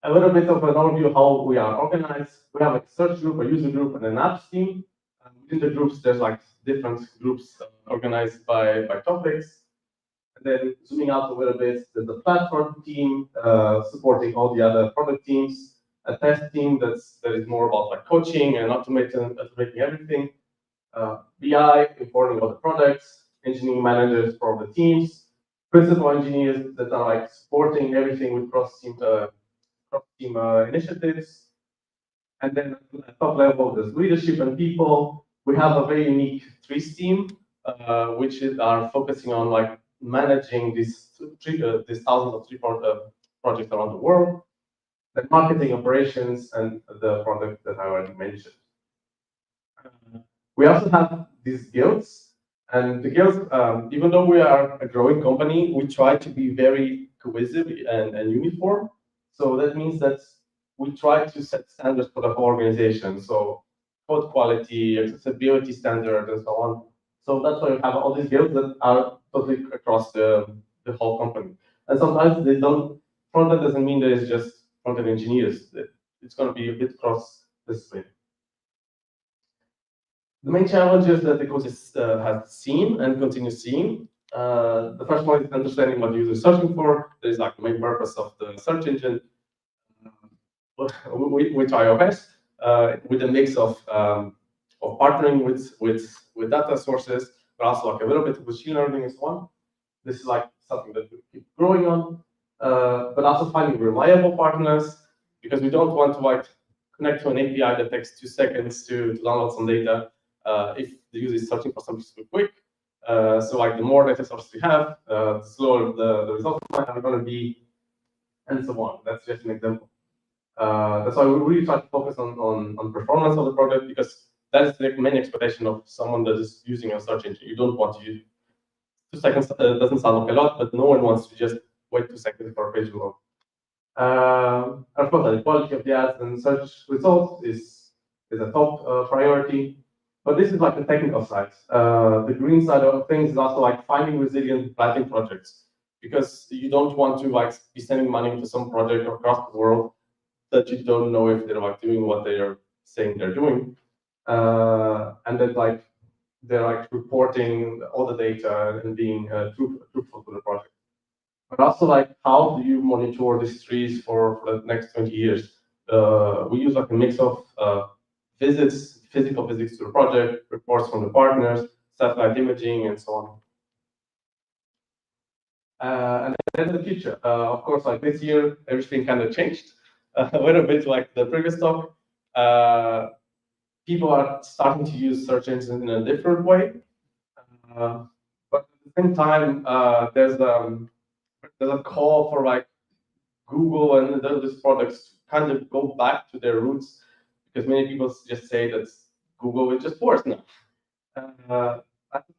a little bit of an overview of how we are organized. We have a search group, a user group, and an apps team. Within the groups, there's like different groups organized by topics. And then zooming out a little bit, there's the platform team supporting all the other product teams, a test team that is more about like coaching and automating everything, BI informing about the products, engineering managers for the teams, principal engineers that are like supporting everything with cross-team initiatives. And then at top level, there's leadership and people. We have a very unique trees team, which are focusing on like managing these thousands of tree projects around the world, the marketing operations, and the product that I already mentioned. We also have these guilds, and the guilds, even though we are a growing company, we try to be very cohesive and uniform. So that means that we try to set standards for the whole organization. So code quality, accessibility standards, and so on. So that's why we have all these guilds that are totally across the whole company. And sometimes they don't, front-end doesn't mean that it's just front-end engineers. It's going to be a bit cross-discipline. The main challenges that the course has seen and continues seeing. The first one is understanding what the user is searching for. That is like the main purpose of the search engine. We try our best with a mix of partnering with data sources, but also like a little bit of machine learning and so on. This is like something that we keep growing on, but also finding reliable partners because we don't want to like connect to an API that takes 2 seconds to download some data if the user is searching for something super quick. So like the more data sources we have, the slower the results are going to be, and so on. That's just an example. That's why we really try to focus on performance of the product because that is the main expectation of someone that is using a search engine. You don't want to use 2 seconds. Doesn't sound like a lot, but no one wants to just wait 2 seconds for a page to load. Of course, the quality of the ads and search results is a top priority. But this is like the technical side. The green side of things is also like finding resilient planting projects because you don't want to like be sending money to some project across the world that you don't know if they're like doing what they are saying they're doing, and that like they're like reporting all the data and being truthful to the project. But also like how do you monitor these trees for the next 20 years? We use like a mix of visits, physical visits to the project, reports from the partners, satellite imaging, and so on. And then the future, of course, like this year, everything kind of changed a little bit like the previous talk. People are starting to use search engines in a different way. But at the same time, there's a call for like Google and those products to kind of go back to their roots because many people just say that Google is just worse now.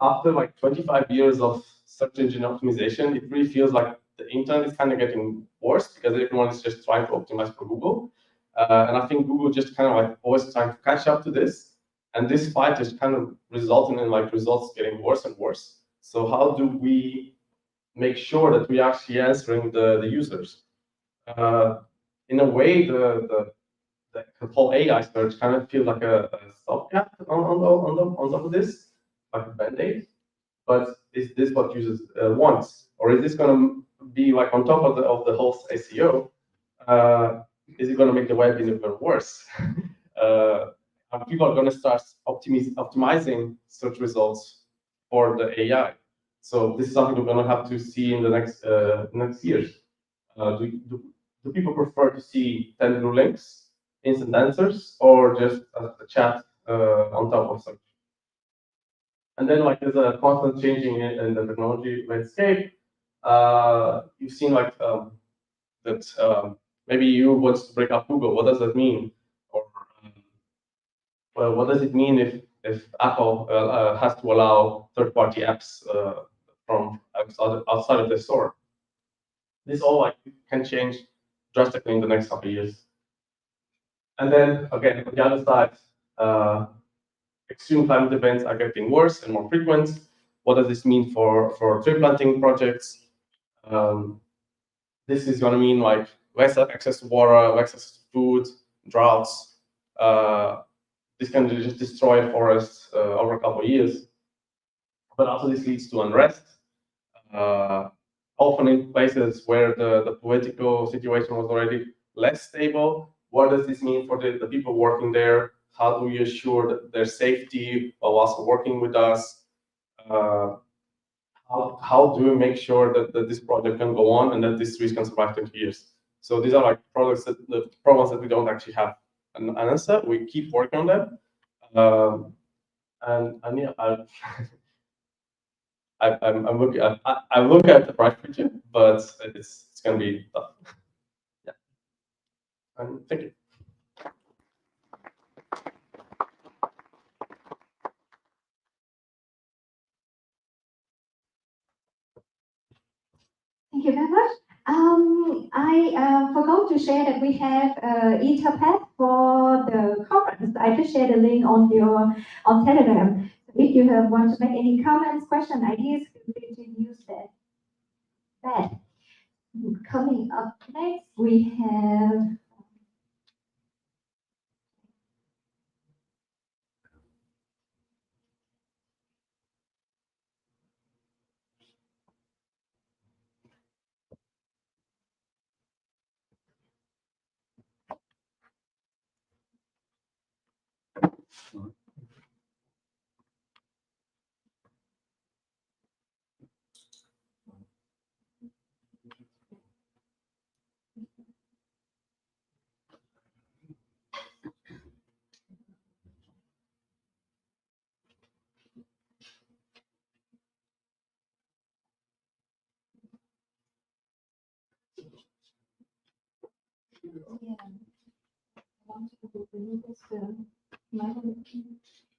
After like 25 years of search engine optimization, it really feels like the internet is kind of getting worse because everyone is just trying to optimize for Google. And I think Google just kind of like always trying to catch up to this. And this fight is kind of resulting in like results getting worse and worse. So how do we make sure that we are actually answering the users? In a way, the whole AI search kind of feels like a stopgap on top of this, like a band-aid. But is this what users want, or is this going to be like on top of the whole SEO? is it going to make the web even worse? People are going to start optimizing search results for the AI. So this is something we're going to have to see in the next years. Do people prefer to see 10 blue links, instant answers, or just a chat on top of search? And then like there's a constant changing in the technology landscape. You've seen like that maybe you want to break up Google. What does that mean? Or well, what does it mean if Apple has to allow third-party apps from outside of the store? This all like can change drastically in the next couple of years. And then again, on the other side, extreme climate events are getting worse and more frequent. What does this mean for tree planting projects? This is going to mean like less access to water, less access to food, droughts. This can just destroy forests over a couple of years. But also this leads to unrest. Often in places where the political situation was already less stable. What does this mean for the people working there? How do we assure that their safety while also working with us? How do we make sure that this project can go on and that this tree can survive 20 years? So these are like the problems that we don't actually have an answer. We keep working on them. And yeah, I'm looking at the bright future, but it's going to be tough. Yeah. And thank you. Thank you very much. I forgot to share that we have Etherpad for the conference. I just shared a link on Telegram. If you want to make any comments, questions, ideas, feel free to use that. Coming up next, we have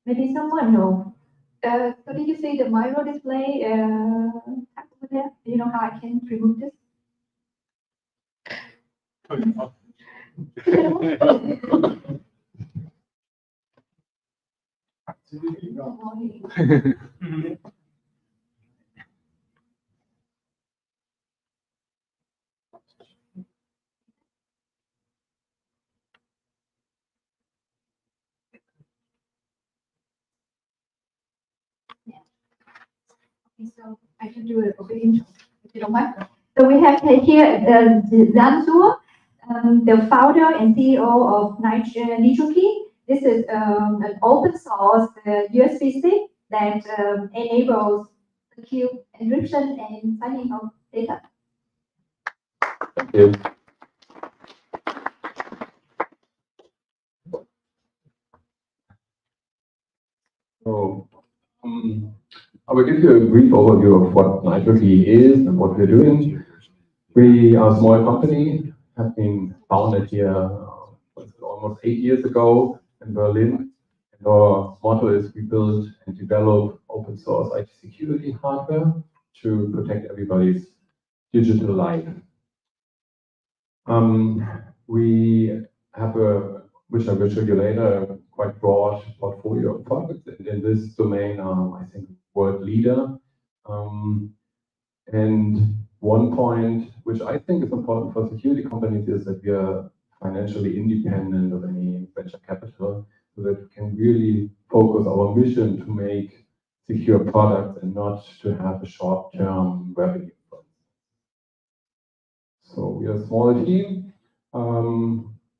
maybe someone knows. So did you see the micro display over there? Do you know how I can remove this? So I can do it over intro, if you don't mind. So we have here Zanzur, the founder and CEO of Nitroki. This is an open source USB stick that enables secure encryption and signing of data. Thank you. So, I will give you a brief overview of what Nitroki is and what we're doing. We are a small company, have been founded here almost 8 years ago in Berlin. And our motto is we build and develop open source IT security hardware to protect everybody's digital life. We have which I will show you later, quite broad portfolio of products in this domain. I think world leader. And one point which I think is important for security companies is that we are financially independent of any venture capital, so that we can really focus our mission to make secure products and not to have a short-term revenue. So we are a small team.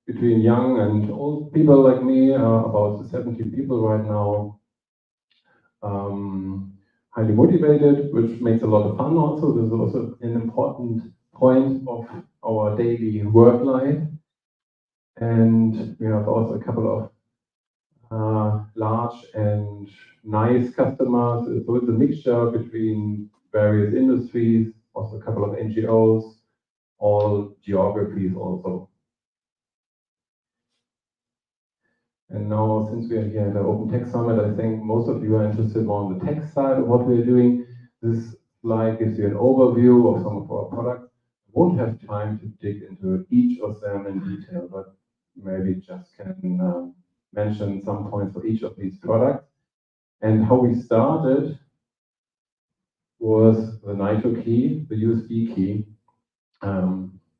between young and old people like me, about 70 people right now. Highly motivated, which makes a lot of fun also. This is also an important point of our daily work life. And we have also a couple of large and nice customers. So it's a mixture between various industries, also a couple of NGOs, all geographies also. And now, since we are here at the Open Tech Summit, I think most of you are interested more on the tech side of what we're doing. This slide gives you an overview of some of our products. I won't have time to dig into each of them in detail, but maybe just can mention some points for each of these products. And how we started was the Nitro key, the USB key.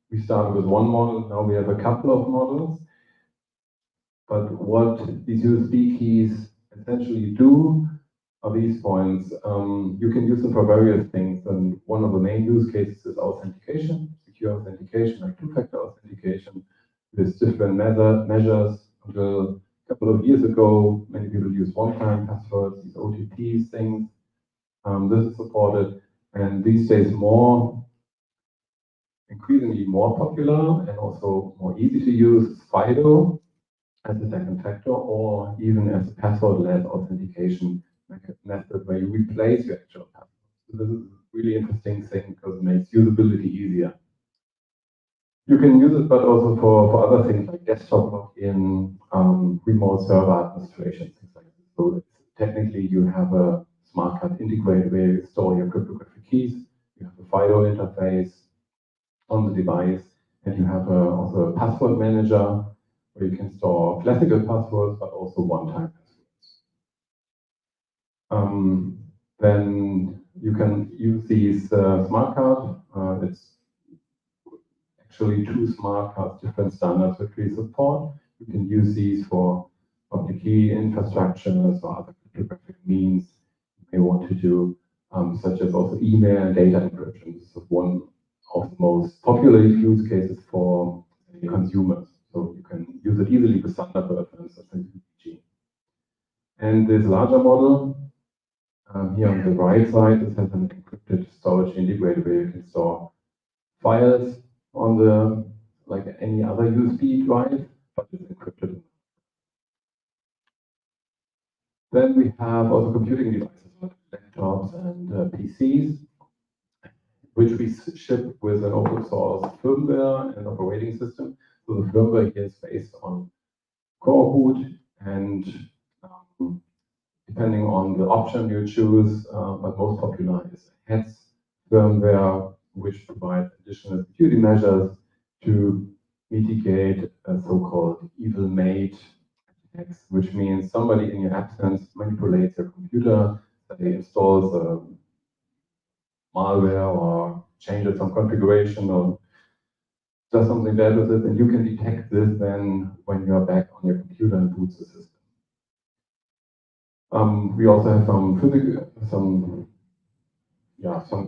We started with one model, now we have a couple of models. But what these USB keys essentially do are these points. You can use them for various things, and one of the main use cases is authentication, secure authentication, like two-factor authentication. There's different measures. Until a couple of years ago, many people use one-time passwords, these OTPs things. This is supported, and these days increasingly more popular and also more easy to use is FIDO as a second factor, or even as a password-led authentication method where you replace your actual password. So this is a really interesting thing because it makes usability easier. You can use it, but also for other things like desktop login, remote server administration, things like this. So technically, you have a smart card integrated where you store your cryptographic keys. You have a FIDO interface on the device, and you have also a password manager where you can store classical passwords, but also one-time passwords. Then you can use these smart cards. It's actually two smart cards, different standards which we support. You can use these for public key infrastructures or other cryptographic means you may want to do, such as also email and data encryption. This is one of the most popular use cases for consumers. So you can use it easily with Thunderbird, for instance, and UPG. And this larger model, here on the right side, this has an encrypted storage integrated where you can store files on the, like any other USB drive, but it's encrypted. Then we have also computing devices, like laptops and PCs, which we ship with an open source firmware and operating system. So the firmware here is based on core boot, and depending on the option you choose, but most popular is HEADS firmware, which provides additional security measures to mitigate a so-called evil mate attacks, which means somebody in your absence manipulates your computer, they installs malware or changes some configuration or does something bad with it, and you can detect this then when you're back on your computer and boots the system. We also have some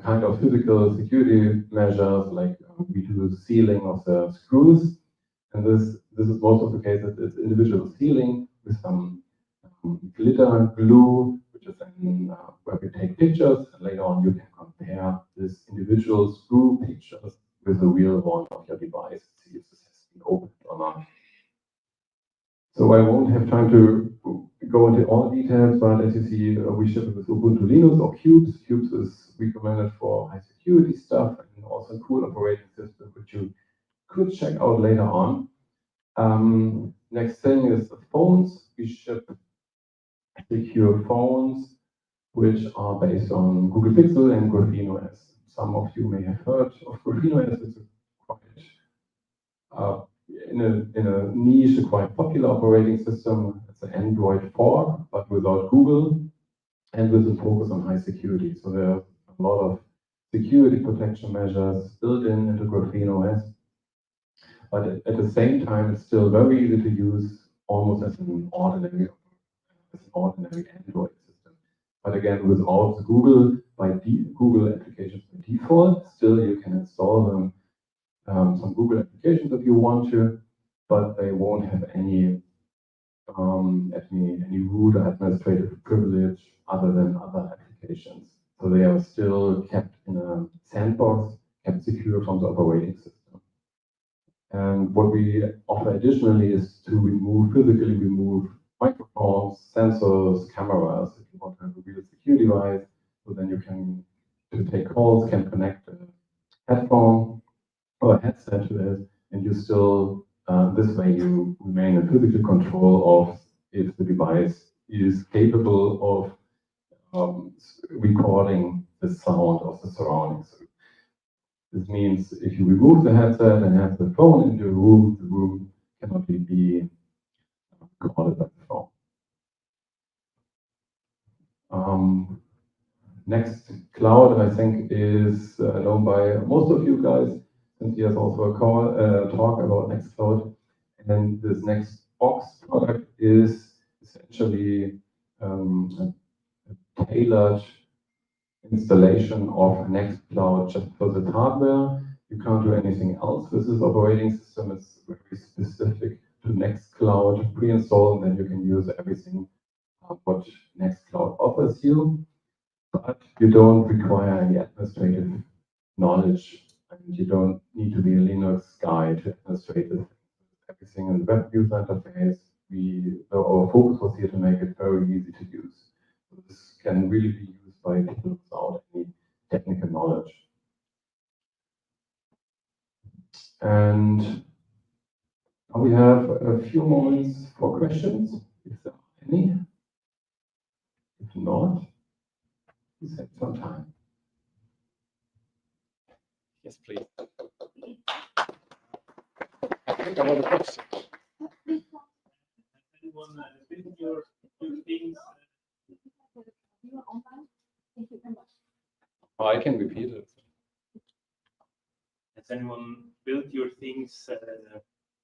kind of physical security measures, like we do sealing of the screws, and this is most of the cases it's individual sealing with some glitter glue, which is then where we take pictures, and later on you can compare this individual screw pictures with the real one of your device, see if this has been opened or not. So I won't have time to go into all details, but as you see, we ship it with Ubuntu Linux or Cubes. Cubes is recommended for high security stuff and also a cool operating system, which you could check out later on. Next thing is the phones. We ship secure phones, which are based on Google Pixel and Graphene OS. Some of you may have heard of Graphene OS. It's quite in a niche, a quite popular operating system. It's an Android 4, but without Google and with a focus on high security. So there are a lot of security protection measures built into Graphene OS. But at the same time, it's still very easy to use, almost as an ordinary Android system. But again, without Google Google applications by default, still you can install them some Google applications if you want to, but they won't have any root or administrative privilege other than other applications. So they are still kept in a sandbox, kept secure from the operating system. And what we offer additionally is to physically remove microphones, sensors, cameras, if you want to have a real secure device. So then you can take calls, can connect a headphone or a headset to it, and you still, this way you remain in physical control of if the device is capable of recording the sound of the surroundings. This means if you remove the headset and have the phone in the room cannot be recorded by the phone. Next cloud, I think, is known by most of you guys, since he has also a talk about Nextcloud. And this next box product is essentially a tailored installation of Nextcloud just for the hardware. You can't do anything else with this operating system. It's very specific to Nextcloud pre-installed, and then you can use everything what Nextcloud offers you. But you don't require any administrative knowledge, and you don't need to be a Linux guy to administrate this. Everything in the web user interface. Our focus was here to make it very easy to use. So this can really be used by people without any technical knowledge. And now we have a few moments for questions, if there are any. If not, we have some time. Yes, please. I think I want a question. Anyone build your things? Oh, I can repeat it. Has anyone built your things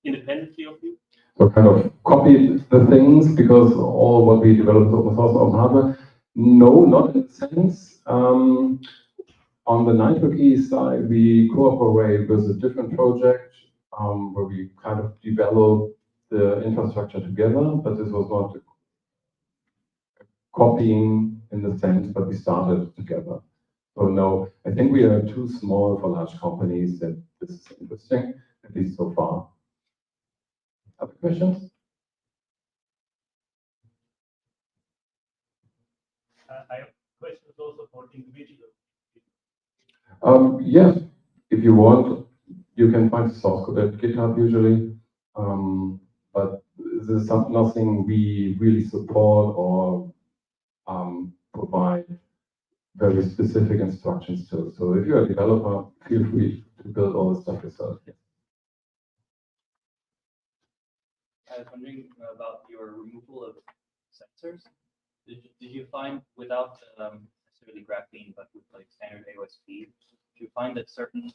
independently of you? So kind of copied the things because all what we develop is open source, open hardware. No, not in a sense. On the Nitro Key side, we cooperate with a different project where we kind of develop the infrastructure together, but this was not copying in the sense, but we started together. So no, I think we are too small for large companies that this is interesting, at least so far. Other questions? I have questions also for individuals. Yes, if you want, you can find the source code at GitHub usually, but this is nothing we really support or provide very specific instructions to. So if you're a developer, feel free to build all the stuff yourself. Yes. I was wondering about your removal of sensors. Did you find, without necessarily graphene, but with like standard AOSP, did you find that certain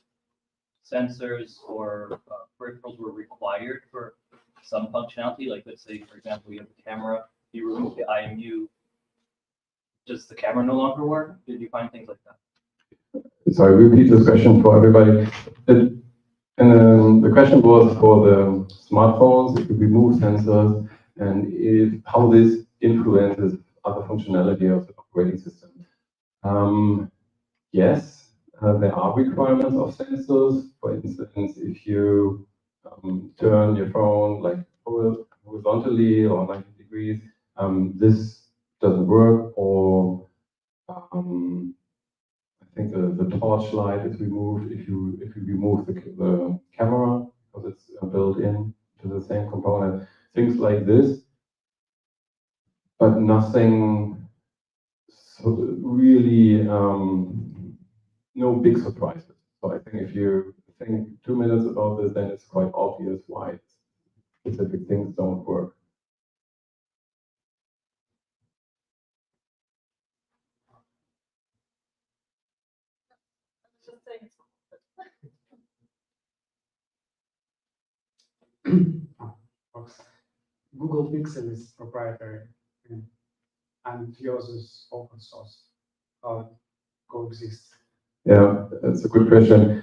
sensors or peripherals were required for some functionality? Like, let's say, for example, you have a camera, you remove the IMU, does the camera no longer work? Did you find things like that? Sorry, repeat this question for everybody. The question was for the smartphones, if you remove sensors, and how this influences other functionality of the operating system. Yes, there are requirements of sensors. For instance, if you turn your phone like horizontally or 90 degrees, this doesn't work. Or I think the torch light is removed if you remove the camera because it's built in to the same component. Things like this, but nothing so really, no big surprises. So I think if you think 2 minutes about this, then it's quite obvious why specific things don't work. Google Pixel is proprietary and yours is open source. How it coexists? Yeah, that's a good question.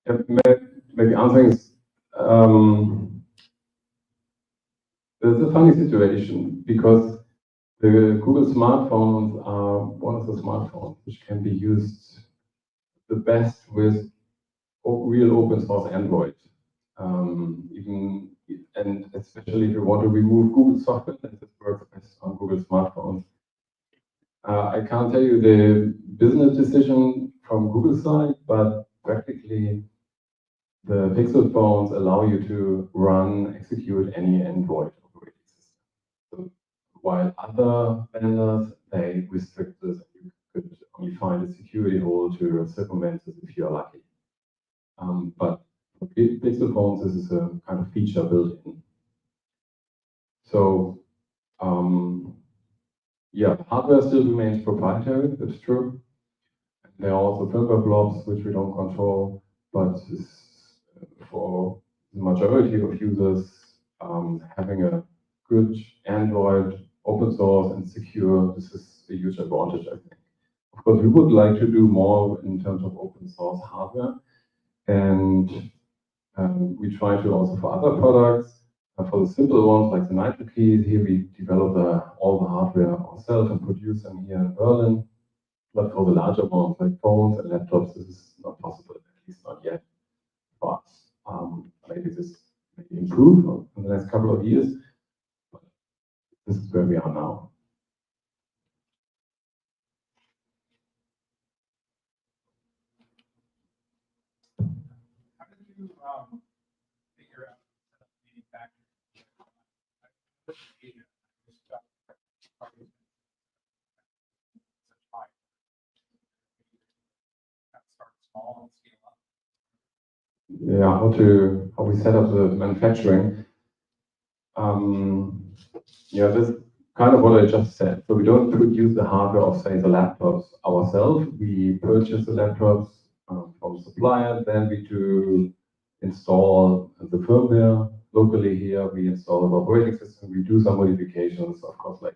Maybe answering is, there's a funny situation because the Google smartphones are one of the smartphones which can be used the best with real open source Android. Even and especially if you want to remove Google software, that it works best on Google smartphones. I can't tell you the business decision from Google side, but practically the Pixel phones allow you to execute any Android operating system. So while other vendors, they restrict this, you could only find a security hole to circumvent this if you're lucky. But for Pixel phones, this is a kind of feature built in. So yeah, hardware still remains proprietary, that's true. And there are also firmware blobs which we don't control, but for the majority of users, having a good Android, open source and secure, this is a huge advantage, I think. Of course, we would like to do more in terms of open source hardware. And we try to also for other products, for the simple ones like the Nitro keys, here we develop all the hardware ourselves and produce them here in Berlin. But for the larger ones like phones and laptops, this is not possible, at least not yet. But maybe this may improve in the next couple of years. But this is where we are now. How did you figure out manufacturing? Start small and scale up. Yeah, how we set up the manufacturing. Yeah, this is kind of what I just said. So we don't produce the hardware of, say, the laptops ourselves. We purchase the laptops from supplier, then we do install the firmware locally here. We install the operating system. We do some modifications, of course, like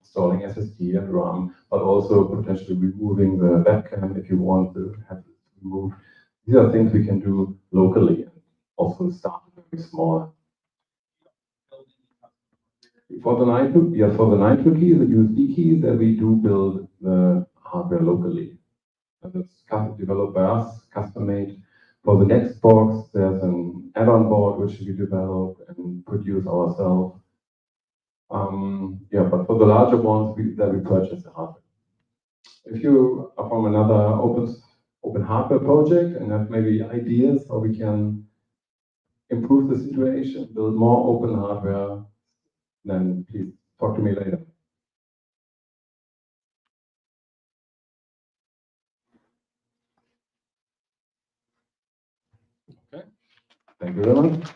installing SSD and RAM, but also potentially removing the webcam if you want to have it removed. These are things we can do locally and also start very small. For the Nitro keys, the USB keys, that we do build the hardware locally. And it's custom developed by us, custom made. For the next box, there's an add-on board which we develop and produce ourselves. Yeah, but for the larger ones, we purchase the hardware. If you are from another open hardware project and have maybe ideas how we can improve the situation, build more open hardware, then please talk to me later. Okay, thank you very much.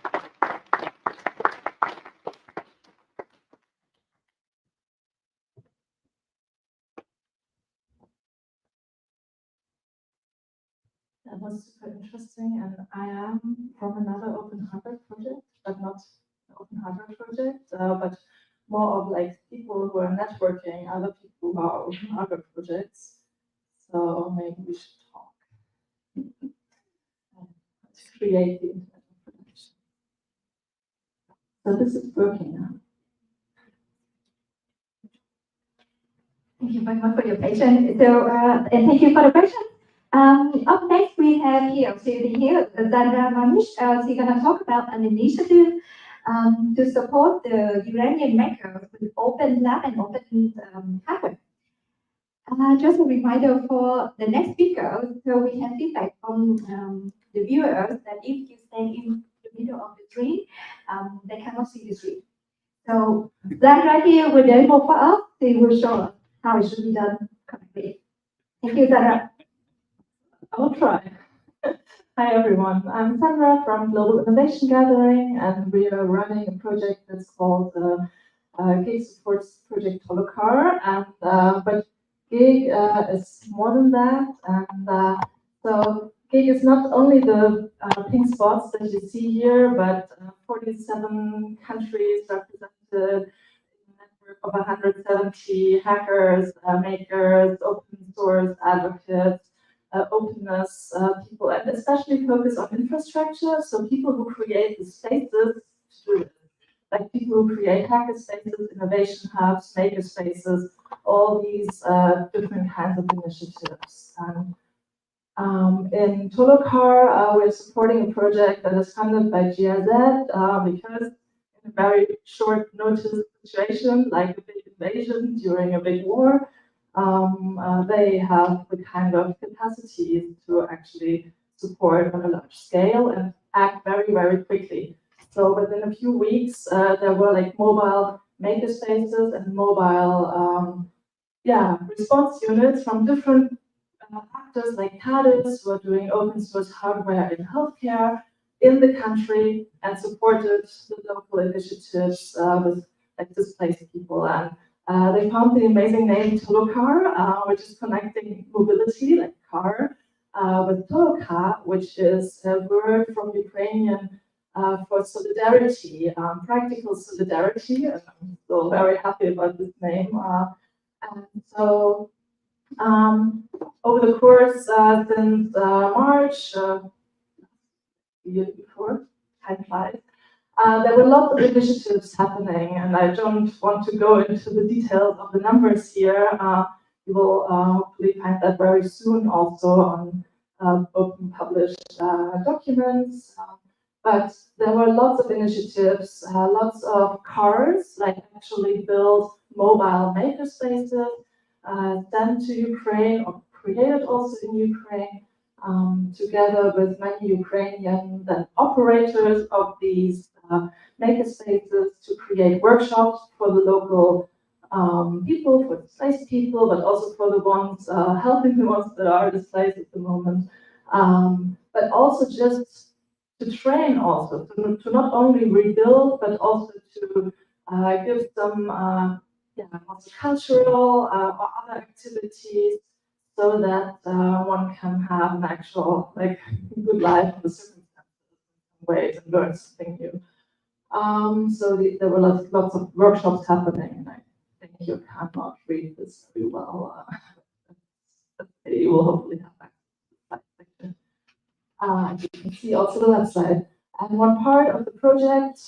That was super interesting, and I am from another open hardware project, but not an open hardware project, but more of like people who are networking, other people who are open hardware projects. So maybe we should talk to create the internet of production. So this is working now. Thank you very much for your patience. So, and thank you for the questions. Up next, we have here, sitting here, Sandra Manish. She's going to talk about an initiative to support the Iranian makers with open lab and open hardware. Just a reminder for the next speaker, so we have feedback from the viewers that if you stand in the middle of the screen, they cannot see the screen. So Sandra here will demo for us. They will show us how it should be done correctly. Thank you, Sandra. I'll try. Hi, everyone. I'm Sandra from Global Innovation Gathering, and we are running a project that's called GIG Supports Project Holocar. And but GIG is more than that. And so GIG is not only the pink spots that you see here, but 47 countries represented, network of 170 hackers, makers, open source advocates, openness people, and especially focus on infrastructure. So people who create the spaces to do it, like people who create hacker spaces, innovation hubs, maker spaces, all these different kinds of initiatives. And in Tolokar, we're supporting a project that is funded by GIZ because in a very short notice situation, like a big invasion during a big war, they have the kind of capacity to actually support on a large scale and act very, very quickly. So within a few weeks, there were like mobile makerspaces and mobile response units from different actors like CADIS who are doing open source hardware in healthcare in the country and supported the local initiatives with like displaced people. And they found the amazing name Tolokar, which is connecting mobility, like car, with Toloka, which is a word from Ukrainian for solidarity, practical solidarity. And I'm so very happy about this name. And so over the course since March, the year before, time flies, there were lots of initiatives happening, and I don't want to go into the details of the numbers here. You will hopefully find that very soon also on open published documents. But there were lots of initiatives, lots of cars, like actually build mobile makerspaces, sent to Ukraine or created also in Ukraine, together with many Ukrainian operators of these makerspaces to create workshops for the local people, for displaced people, but also for the ones helping the ones that are displaced at the moment. But also just to train also, to not only rebuild, but also to give some cultural or other activities so that one can have an actual like good life in the circumstances in ways and learn something new. So there were lots of workshops happening, and I think you cannot read this very well. You will hopefully have access to the slide section. You can see also the website. And one part of the project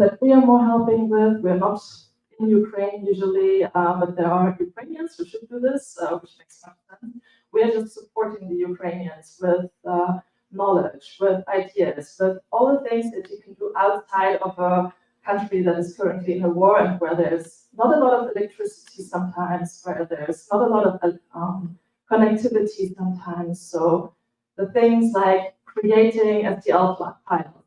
that we are more helping with, we're not in Ukraine usually, but there are Ukrainians who should do this, which makes much sense. We are just supporting the Ukrainians with knowledge, with ideas, with all the things that you can do outside of a country that is currently in a war and where there's not a lot of electricity sometimes, where there's not a lot of connectivity sometimes. So the things like creating STL files,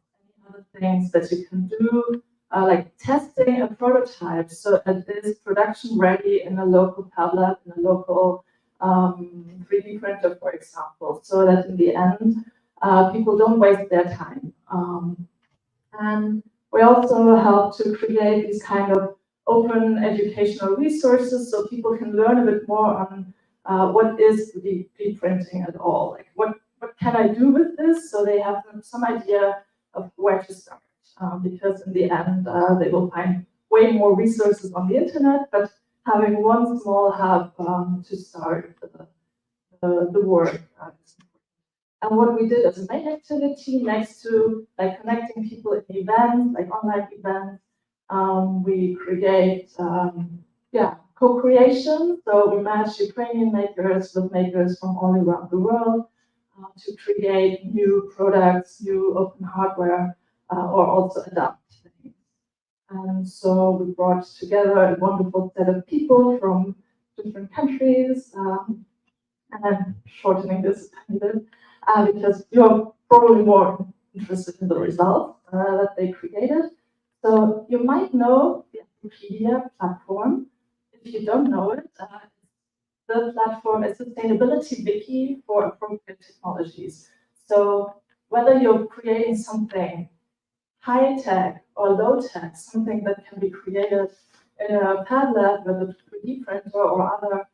other things that you can do, like testing a prototype so it is production ready in a local tablet, in a local 3D printer, for example, so that in the end, people don't waste their time. And we also help to create these kind of open educational resources so people can learn a bit more on what is 3D printing at all, like what can I do with this, so they have some idea of where to start. Because in the end, they will find way more resources on the internet, but having one small hub to start the work. And what we did as a main activity, next to like connecting people in events, like online events, we create co-creation. So we match Ukrainian makers with makers from all around the world to create new products, new open hardware, or also adapt things. And so we brought together a wonderful set of people from different countries, and I'm shortening this a bit, because you're probably more interested in the results that they created. So you might know the Wikipedia platform. If you don't know it, the platform is Sustainability Wiki for appropriate technologies. So whether you're creating something high-tech or low-tech, something that can be created in a Padlet with a 3D printer or other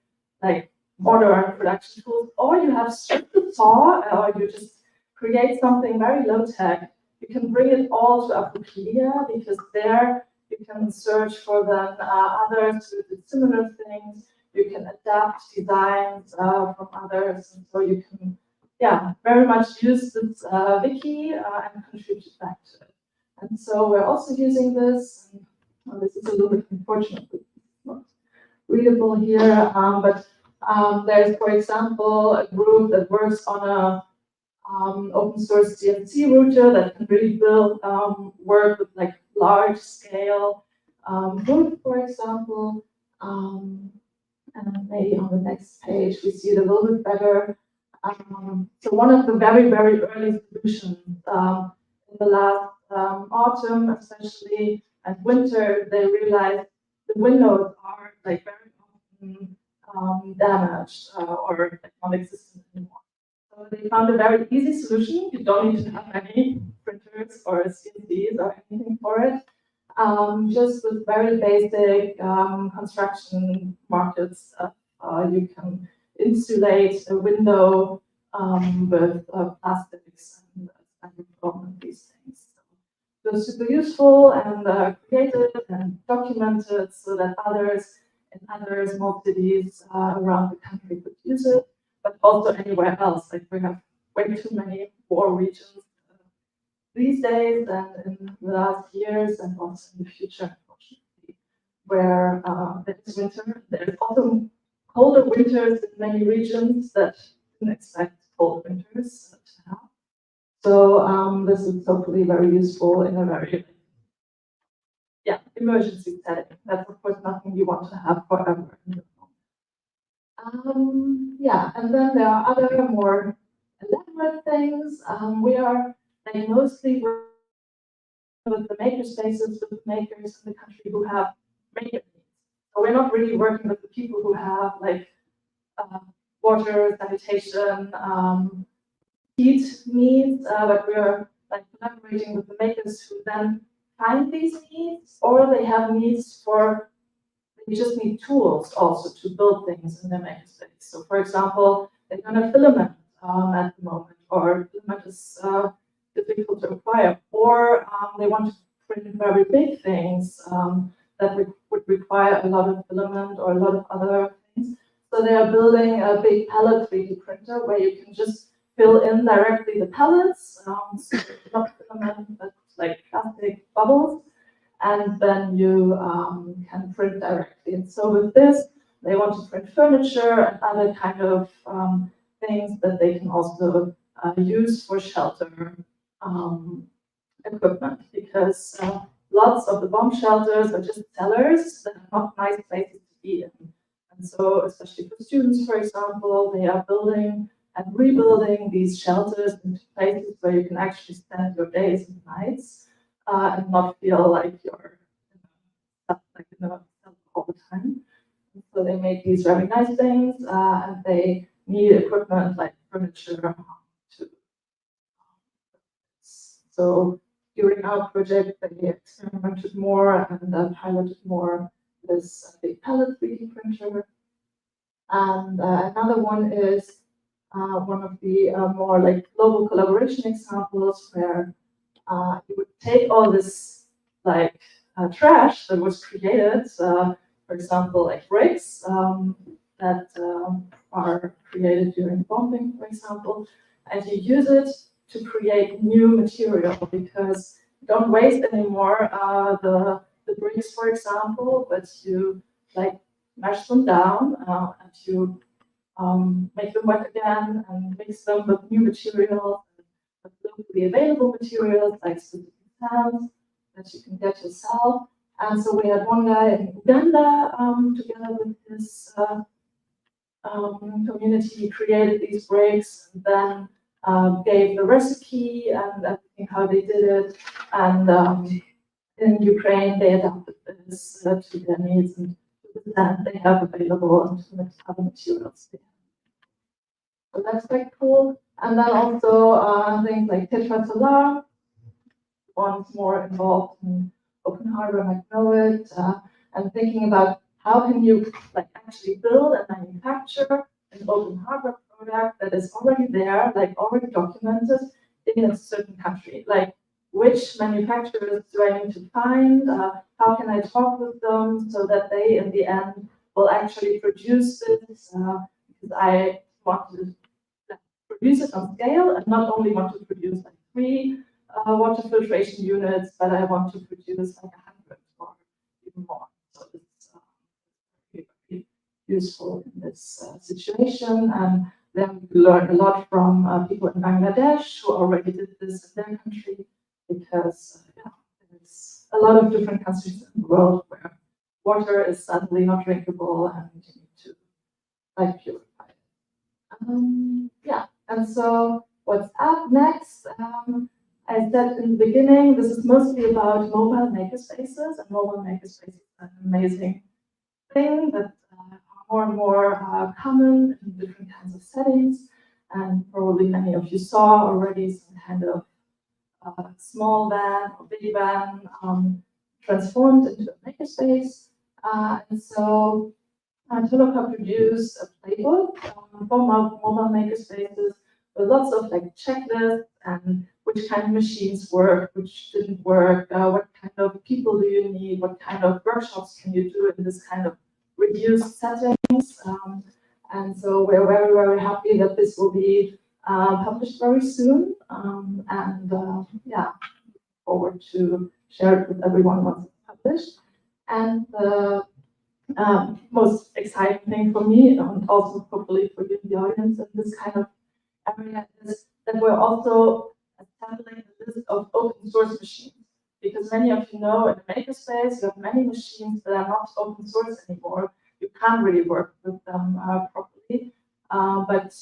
like modern production tools, or you have stripped the saw, or you just create something very low-tech, you can bring it all to Wikipedia, because there you can search for then others who did similar things. You can adapt designs from others, and so you can yeah, very much use this wiki and contribute back to it. And so we're also using this. Well, this is a little bit unfortunately not readable here, but there's, for example, a group that works on a open source CNC router that can really build work with like large scale wood, for example. And maybe on the next page we see it a little bit better. So one of the very, very early solutions in the last autumn, especially and winter, they realized the windows are like very often damaged or like non-existent anymore. So they found a very easy solution. You don't need to have any printers or CNCs or anything for it. Just with very basic construction markets, you can insulate a window with plastics and styrofoam and these things. So it was super useful and created and documented so that others in other small cities around the country could use it, but also anywhere else. Like we have way too many war regions these days and in the last years and also in the future, unfortunately, where there's winter. There's also colder winters in many regions that didn't expect cold winters to have. So this is hopefully very useful in a very emergency setting. That's of course nothing you want to have forever. And then there are other more elaborate things. We are like mostly with the maker spaces, with makers in the country who have maker needs. So we're not really working with the people who have like water, sanitation, heat needs, but we're like collaborating with the makers who then find these needs, or they have needs for, they just need tools also to build things in their makerspace. So for example, they don't have filament at the moment, or filament is difficult to acquire, or they want to print very big things that would require a lot of filament or a lot of other things. So they are building a big pellet 3D printer where you can just fill in directly the pellets, so not filament, but like plastic bubbles, and then you can print directly. And so with this, they want to print furniture and other kind of things that they can also use for shelter equipment, because lots of the bomb shelters are just cellars that are not nice places to be in. And so, especially for students, for example, they are building and rebuilding these shelters into places where you can actually spend your days and nights and not feel like you're like in a cell all the time. And so they make these very nice things, and they need equipment like furniture to. So during our project, they experimented more and piloted more this big pellet 3D printer. And another one is one of the more like global collaboration examples where you would take all this like trash that was created, for example, like bricks that are created during bombing, for example, and you use it to create new material, because you don't waste anymore the bricks, for example, but you like mash them down and you make them wet again and mix them with new materials, with locally available materials like specific sands that you can get yourself. And so we had one guy in Uganda together with his community created these bricks, and then gave the recipe and everything how they did it. And in Ukraine, they adapted this to their needs and to the sand they have available and to mix other materials. So that's quite cool. And then also things like Tetra Solar, one's more involved in open hardware, might know it, and thinking about how can you like actually build and manufacture an open hardware product that is already there, like already documented in a certain country. Like which manufacturers do I need to find? How can I talk with them so that they in the end will actually produce this? Because I want to produce it on scale and not only want to produce like 3 water filtration units, but I want to produce like 100 or even more. So it's very useful in this situation. And then we learn a lot from people in Bangladesh who already did this in their country, because there's a lot of different countries in the world where water is suddenly not drinkable and you need to like purify it. Yeah, and so what's up next? I said in the beginning, this is mostly about mobile makerspaces, and mobile makerspaces are an amazing thing that are more and more common in different kinds of settings. And probably many of you saw already some kind of small van or big van transformed into a makerspace. And so Toloka produced a playbook for mobile makerspaces with lots of like checklists and which kind of machines work, which didn't work, what kind of people do you need, what kind of workshops can you do in this kind of reduced settings. And so we're very, very happy that this will be published very soon. Yeah, forward to share it with everyone once it's published. And the most exciting thing for me, and also hopefully for you in the audience in this kind of area, is that we're also assembling a list of open source machines. Because many of you know in the makerspace, you have many machines that are not open source anymore. You can't really work with them properly. But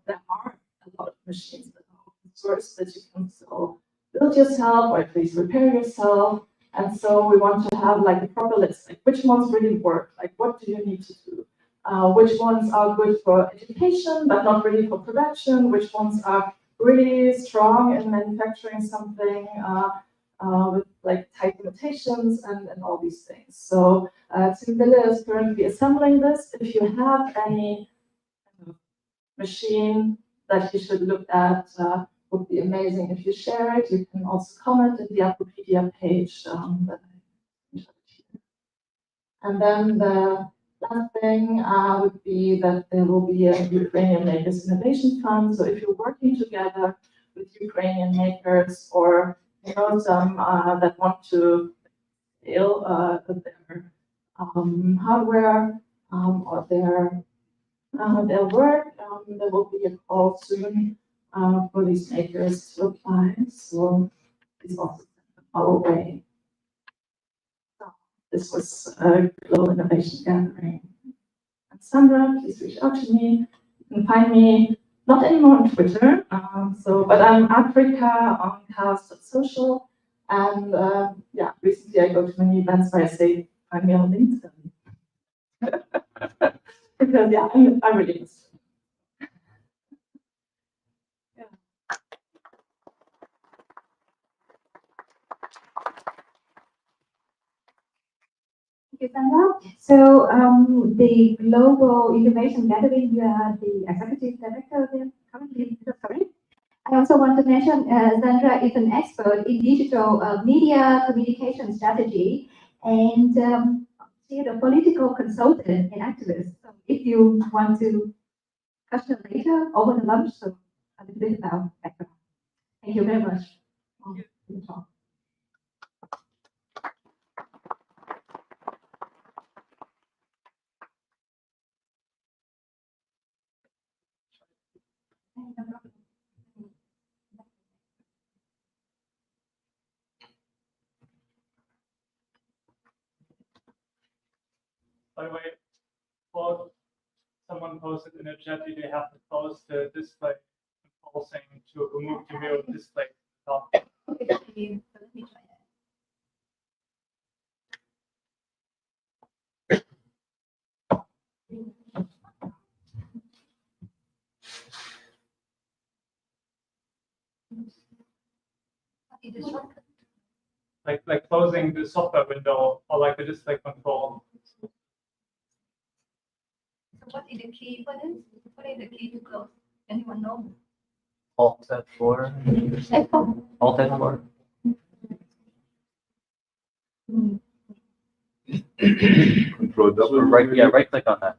there are a lot of machines that are open source that you can still build yourself or at least repair yourself. And so we want to have like a proper list, like which ones really work, like what do you need to do? Which ones are good for education, but not really for production? Which ones are really strong in manufacturing something with like tight limitations and all these things. So Simbille is currently assembling this. If you have any machine that you should look at, would be amazing if you share it. You can also comment in the Wikipedia page that I showed here. And then the last thing would be that there will be a Ukrainian Makers Innovation Fund. So if you're working together with Ukrainian makers, or you know some that want to scale their hardware or their work, there will be a call soon for these makers to apply. So please also send them our way. So this was a global innovation gathering. And Sandra, please reach out to me. You can find me not anymore on Twitter, but I'm Africa on chaos.social. And yeah, recently I go to many events where I say, find me on LinkedIn. Because yeah, I really miss it. Thank you, Sandra. So the Global Innovation Gathering, you are the executive director there currently. Sorry. I also want to mention Sandra is an expert in digital media communication strategy, and she's a political consultant and activist. So if you want to question later over the lunch, so a little bit about background. Thank you very much. Good talk. By the way, well, someone posted in the chat that they have to close the display pulsing to remove the real display. Okay, let me try that. Like closing the software window or like the display control. So what is the key for this? What is the key to close? Anyone know? Alt F4. Alt F4. Control double. Right click on that.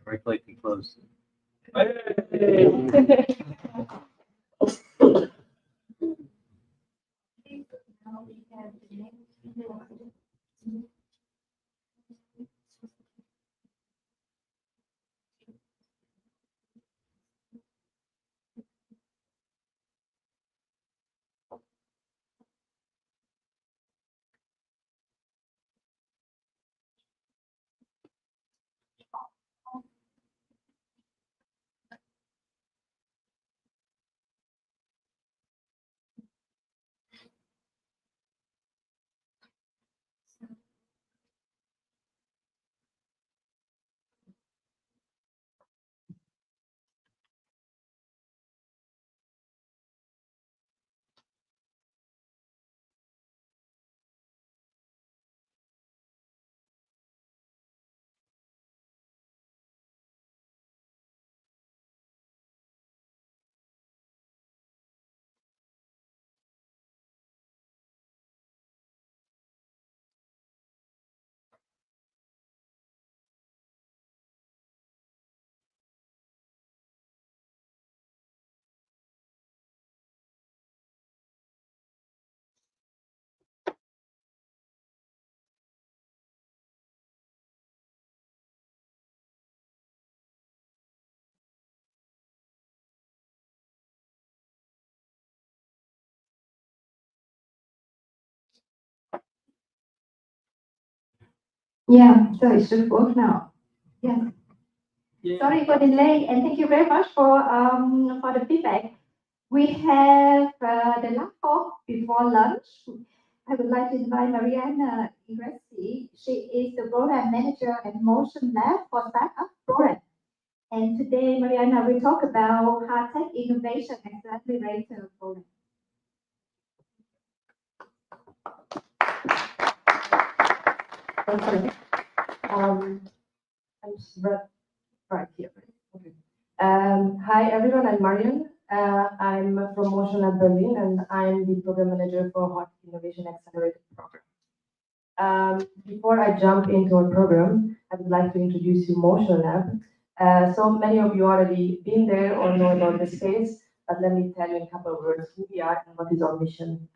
Right click and close. Yeah, so it should work now. Yeah. Sorry for delay, and thank you very much for the feedback. We have the last talk before lunch. I would like to invite Mariana Ingressi. She is the program manager at Motion Lab for Startup Program. And today, Mariana will talk about hard tech innovation accelerator program. Okay. I'm just right here. Okay. Hi everyone, I'm Marian. I'm from Motion Lab Berlin, and I'm the program manager for Hard Tech Innovation Accelerator program. Before I jump into our program, I would like to introduce you Motion Lab. So many of you already been there or know about the space, but let me tell you in a couple of words who we are and what is our mission.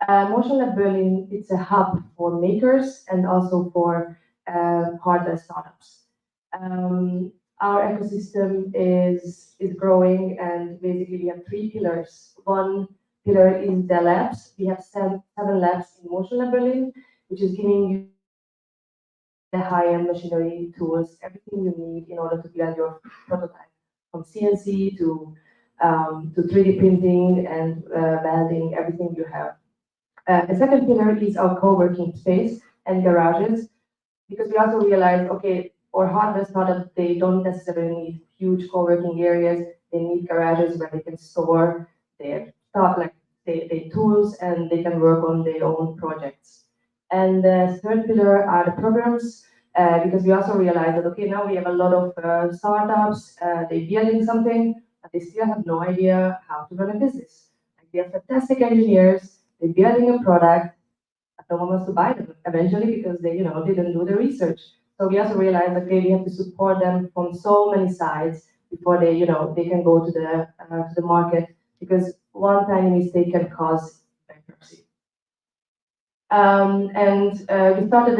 Motion Lab Berlin, it's a hub for makers and also for hardware startups. Our ecosystem is growing, and basically we have three pillars. One pillar is the labs. We have seven labs in Motion Lab Berlin, which is giving you the high-end machinery tools, everything you need in order to build your prototype, from CNC to 3D printing and welding, everything you have. The second pillar is our co-working space and garages, because we also realized, okay, our hardware startups, they don't necessarily need huge co-working areas. They need garages where they can store their stuff, like their tools, and they can work on their own projects. And the third pillar are the programs, because we also realized that, okay, now we have a lot of startups, they're building something, but they still have no idea how to run a business. Like, we have fantastic engineers, they're building a product, but no one wants to buy them eventually because they, didn't do the research. So we also realized, okay, we have to support them from so many sides before they, they can go to the market, because one tiny mistake can cause bankruptcy. We started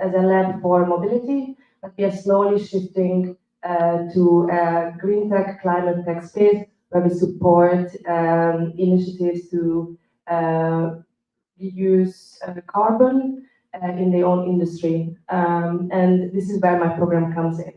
as a lab for mobility, but we are slowly shifting to a green tech, climate tech space, where we support initiatives to reduce carbon in their own industry. And this is where my program comes in.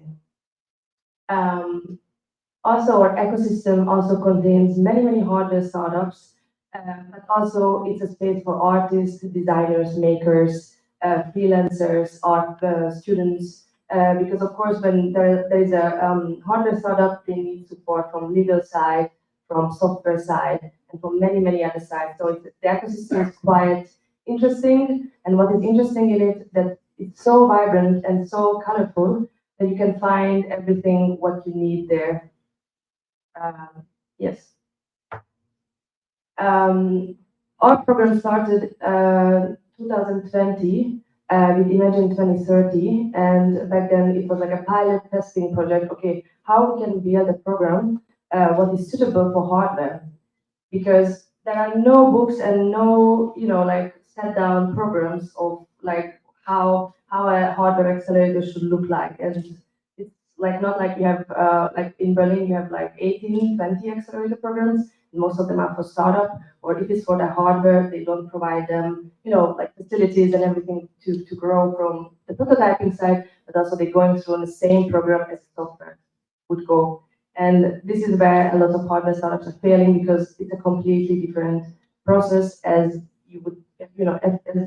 Also, our ecosystem also contains many hardware startups, but also it's a space for artists, designers, makers, freelancers, art students, because of course when there is a hardware startup, they need support from legal side, from software side, and from many other sides. So the ecosystem is quite interesting, and what is interesting in it, that it's so vibrant and so colorful that you can find everything what you need there. Yes. Our program started 2020 with Imagine 2030, and back then it was like a pilot testing project. Okay, how we can build a program what is suitable for hardware, because there are no books and no, like set down programs of like how a hardware accelerator should look like. And it's like not like you have like in Berlin you have like 18, 20 accelerator programs. Most of them are for startup, or if it's for the hardware, they don't provide them, like facilities and everything to grow from the prototyping side, but also they're going through the same program as software would go. And this is where a lot of hardware startups are failing, because it's a completely different process as you would, as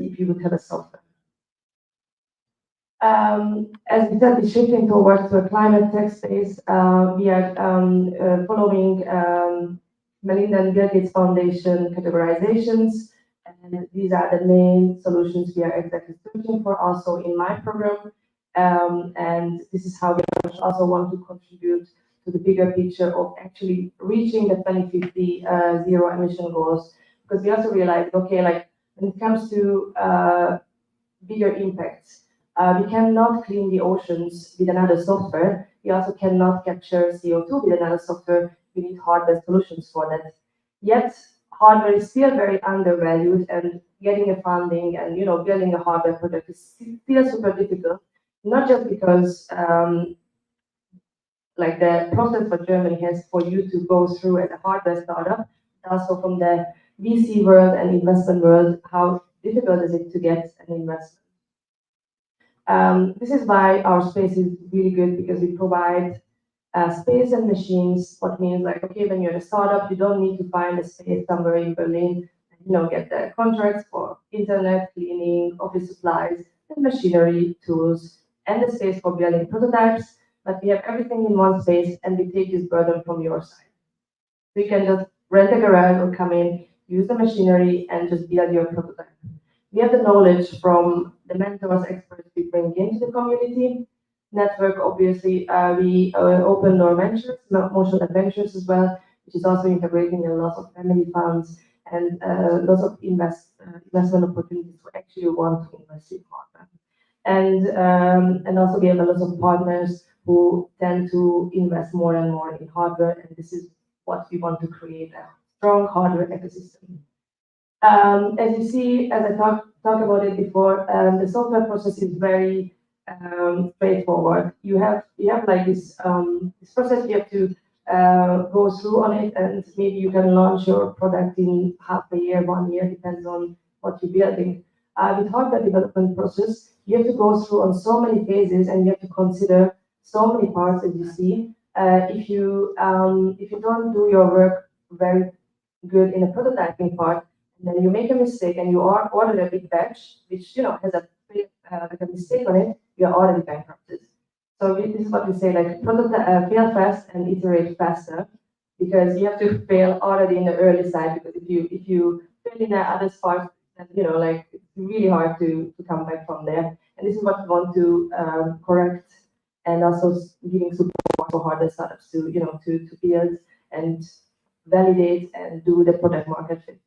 if you would have a software. As we said, we're shifting towards a climate tech space. We are following Melinda and Bill Gates Foundation categorizations, and these are the main solutions we are exactly searching for also in my program. And this is how we also want to contribute to the bigger picture of actually reaching the 2050 zero emission goals, because we also realized, okay, like when it comes to bigger impacts, we cannot clean the oceans with another software. We also cannot capture CO2 with another software. We need hardware solutions for that. Yet hardware is still very undervalued, and getting a funding and building a hardware project is still super difficult. Not just because like the process for Germany has for you to go through as a hardware startup, but also from the VC world and investment world, how difficult is it to get an investment. This is why our space is really good, because we provide space and machines. What means like, okay, when you're a startup, you don't need to find a space somewhere in Berlin and get the contracts for internet, cleaning, office supplies, and machinery, tools, and the space for building prototypes. But we have everything in one space, and we take this burden from your side. So you can just rent a garage or come in, use the machinery, and just build your prototype. We have the knowledge from the mentors, experts we bring into the community. Network, obviously, we open our ventures, Motion Adventures as well, which is also integrating a lot of family funds and lots of investment opportunities who actually want to invest in hardware. And also we have a lot of partners who tend to invest more and more in hardware, and this is what we want to create, a strong hardware ecosystem. As you see, as I talked about it before, the software process is very straightforward. You have like this process you have to go through on it, and maybe you can launch your product in half a year, 1 year, depends on what you're building. With hardware development process, you have to go through on so many phases, and you have to consider so many parts as you see. If you don't do your work very good in a prototyping part, and then you make a mistake and you order a big batch, which has a mistake on it, you are already bankrupted. So this is what we say, like fail fast and iterate faster, because you have to fail already in the early side. Because if you fail in the other parts, then like it's really hard to come back from there. And this is what we want to correct, and also giving support for hardware startups to to build and validate and do the product market fit.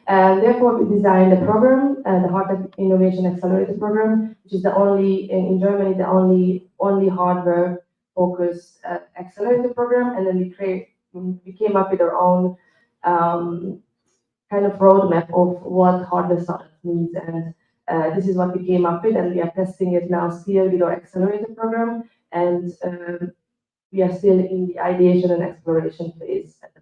And therefore, we designed a program, the Hardware Innovation Accelerator Program, which is the only in Germany, the only hardware-focused accelerator program. And then we came up with our own kind of roadmap of what hardware startups needs, and this is what we came up with, and we are testing it now still with our accelerator program, and we are still in the ideation and exploration phase at the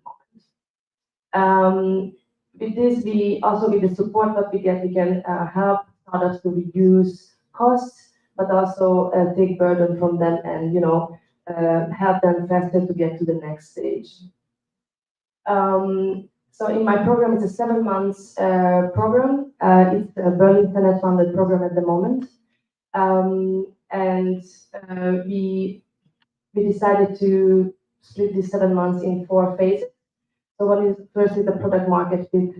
moment. With this, we also, with the support that we get, we can help startups to reduce costs, but also take burden from them, and help them faster to get to the next stage. So in my program, it's a 7 months program. It's a Berlin Senate funded program at the moment, and we decided to split these 7 months in 4 phases. So one is first is the product market fit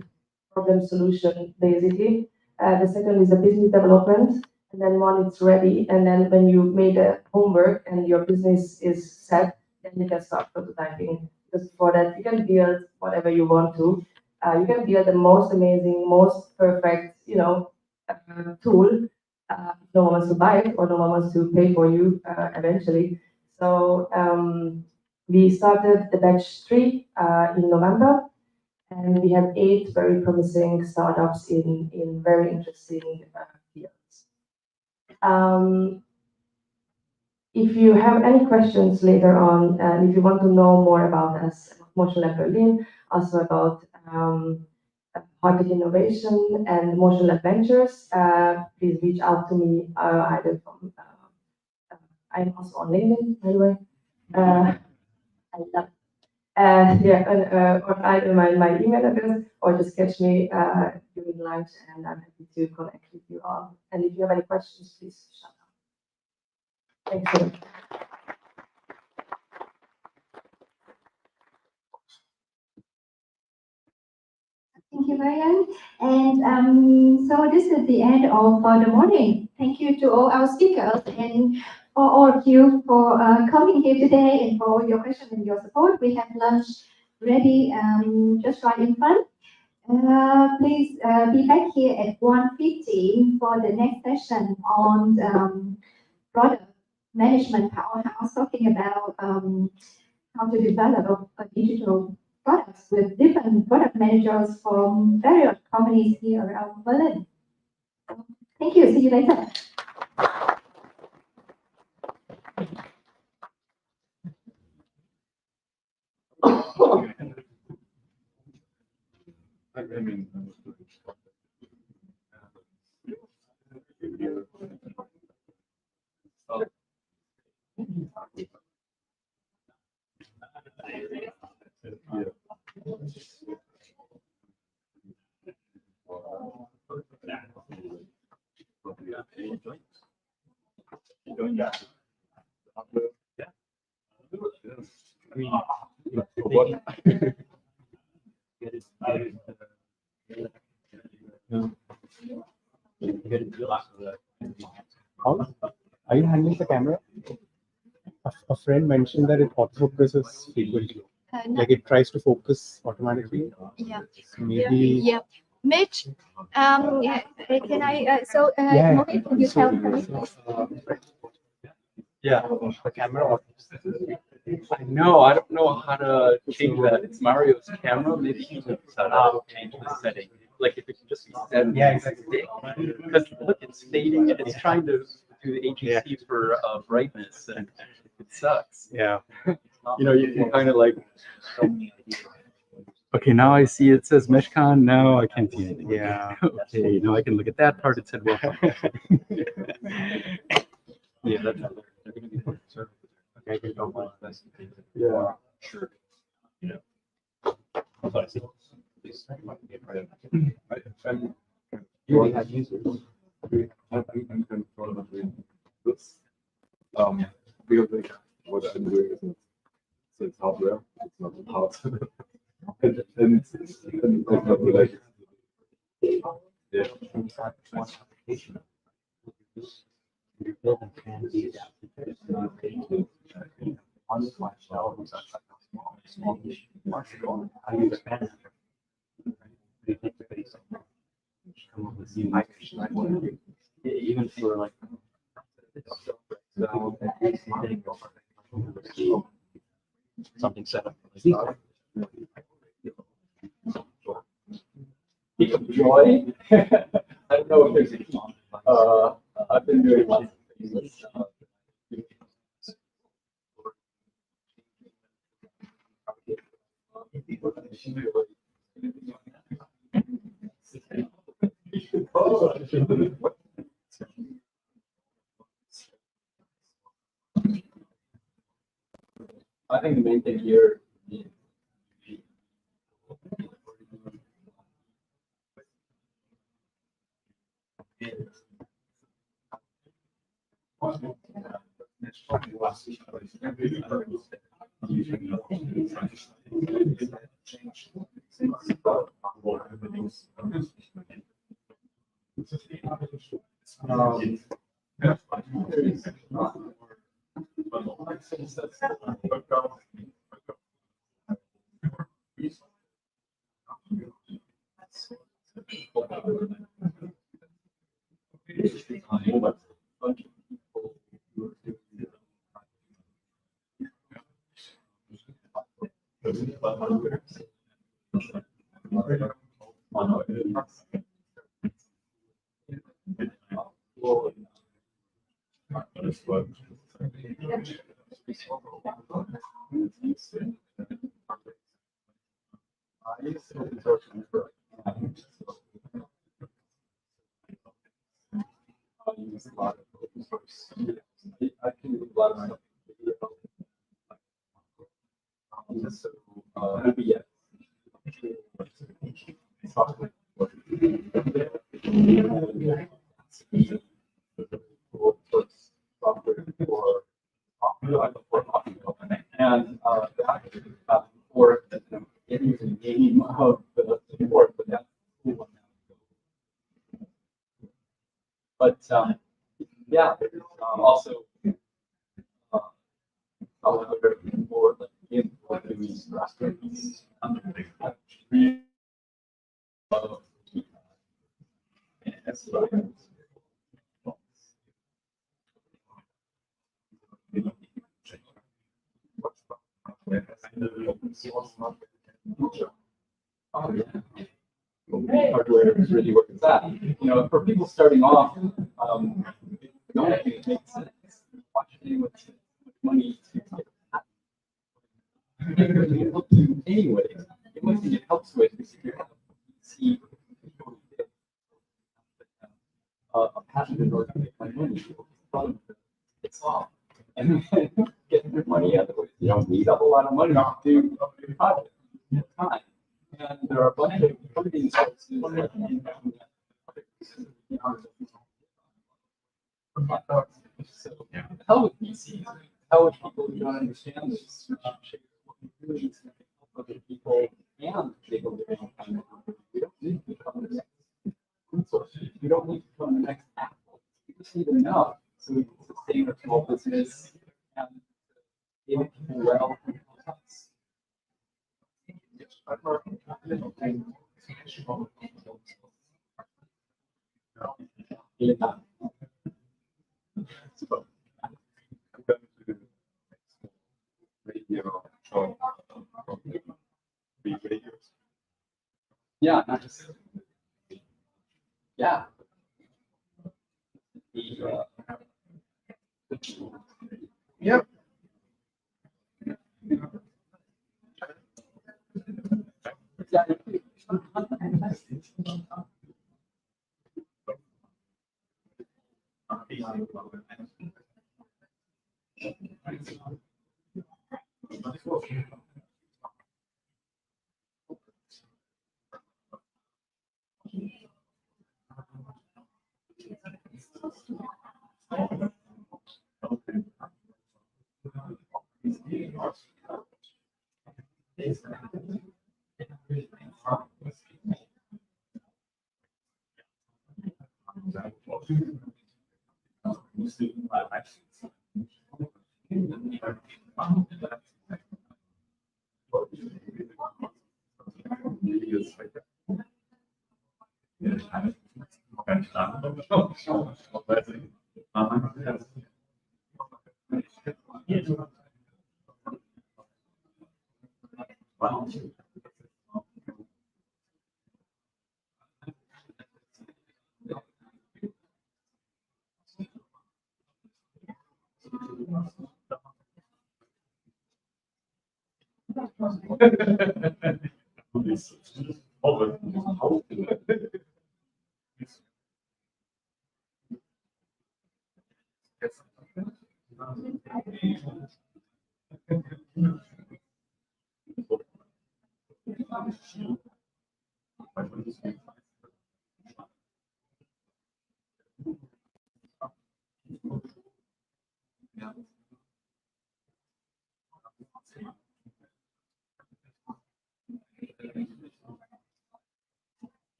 problem solution, basically. The second is the business development, and then one it's ready. And then when you made the homework and your business is set, then you can start prototyping. Because for that, you can build whatever you want to. You can build the most amazing, most perfect, tool. No one wants to buy it, or no one wants to pay for you eventually. So we started the batch 3 in November, and we have 8 very promising startups in very interesting fields. If you have any questions later on, and if you want to know more about us, Motion Lab Berlin, also about market innovation and Motion Lab Ventures, please reach out to me either from, I'm also on LinkedIn, by the way. I love or either my email address, or just catch me during lunch, and I'm happy to connect with you all. And if you have any questions, please shout out. Thanks so much. Thank you, Marianne. And so this is the end of the morning. Thank you to all our speakers and for all of you for coming here today and for all your questions and your support. We have lunch ready just right in front. Please be back here at 1:15 for the next session on product management powerhouse, talking about how to develop a digital products with different product managers from various companies here around Berlin. Thank you. See you later. How are you handling the camera? A friend mentioned that it autofocuses frequently. No. Like it tries to focus automatically. Yeah. Maybe. Yeah. Mitch, can I, Yeah. Mohit, can you tell me, please? Yeah, the camera. I know, I don't know how to change that. It's Mario's camera. Maybe he knows how to change the setting. Like if it can just be set. Yeah, exactly. Because look, it's fading and it's trying to do the HEC for brightness, and it sucks. Yeah. You know, you can kind of like. Okay, now I see it says Meshcon. Now I can't see anything. Yeah. Okay, now I can look at that part. It said welcome. Yeah, that's how they're going to be put service. Okay, I can go like this. Yeah. Sure. You know. So I see. Please, might be a part of that. You only have users. I'm kind of thrown off with this. Because like, what I'm doing is it's hardware, it's not hard. and it's not like, yeah. Your building can be adapted to this new page. Unflashed out, small issue. How do you expand it? Do you think everybody's come up with new microchips? Even for like something set up. Peak of joy. I don't know if there's I've been doing lots of things. I think the main thing here use a lot of open source. I can do a lot of stuff. So, yeah. Software. And for getting the name of the support, but that's cool. But yeah, there's also however for like in doing raspberries. Oh yeah. Hardware is really where it's at. You know, for people starting off, it don't make sense. Watch anyone spend money to get that. It helps you anyway. The only thing it helps with is if you have see a passion in order to make my money. It's all. And then getting your money out of it. You don't need a whole lot of money to do a project at a time. And there are a bunch of funding sources that so how would VCs, how would people who don't understand this shape what we really need to help other people and make a living on it? We don't need to become the next food source. We don't need to become the next Apple. We just need enough so we can sustain our small business and give people well and help us. Yeah, not just yeah. Yep.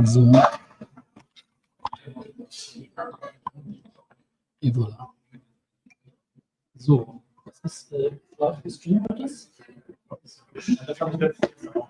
So. Et voilà. So, was ist, läuft gestreamt wird das? Das habe ich letztens auch.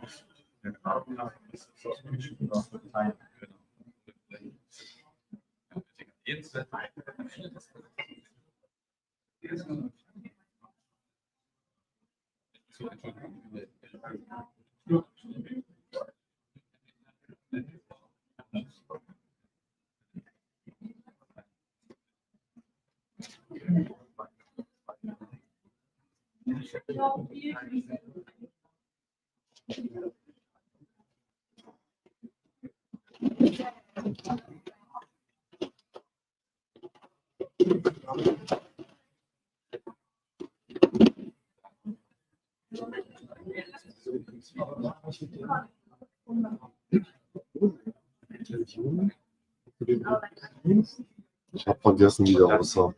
Ich habe vergessen, wie der aussah.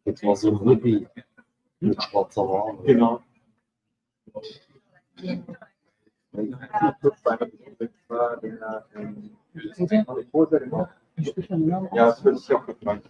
Das war so ein Hippie mit schwarzer Haare. Genau. Ja, das würde ich auch gefallen.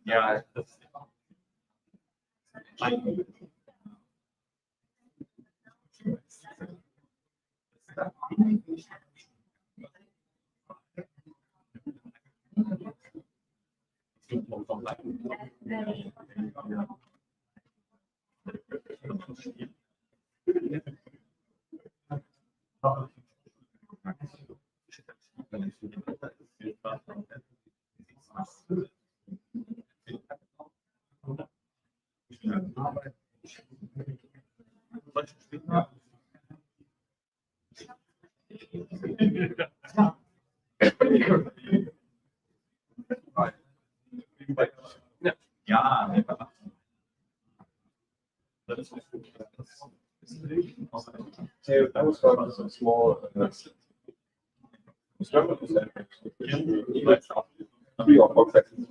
Ja, das Ja, that was a small three or four seconds.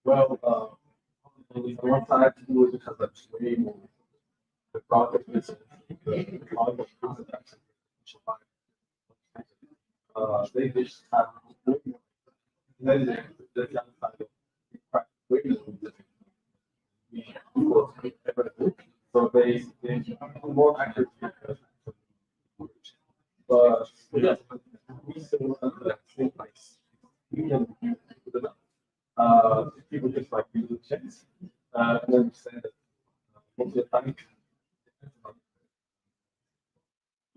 Well, on one side, because that's way more. The project is They just have so they more accurate. But yes, we still have the same place. We can put it up. People just like using checks and understand that most of the time.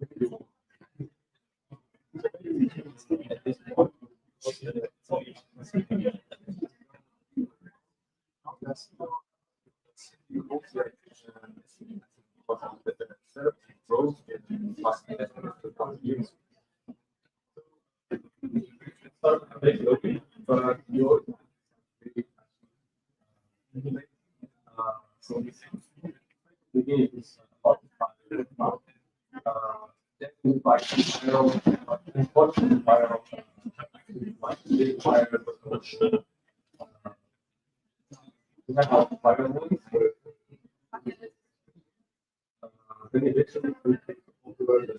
At this point, but your so beginning is definitely by viral, unfortunately viral, big viral. We have viral ones, but then eventually we take over the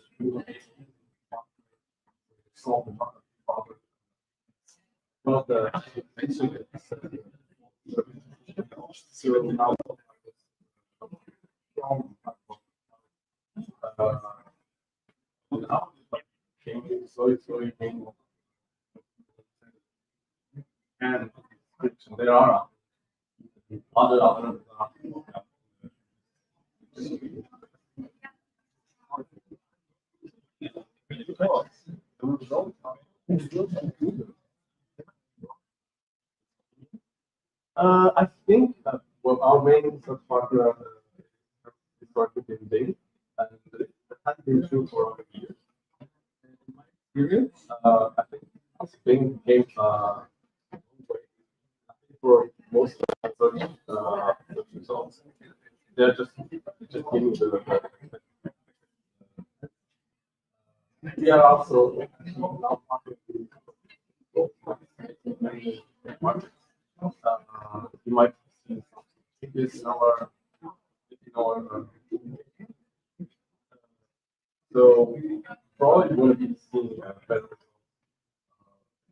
solve the problem. Not the so now and there are other I think well, our main partner is working in Dane, and it has been true for a year. In my experience, I think Spain came for most of the results. They're just giving the we are also now partnering with many markets. You might see this in our so probably going to be seeing better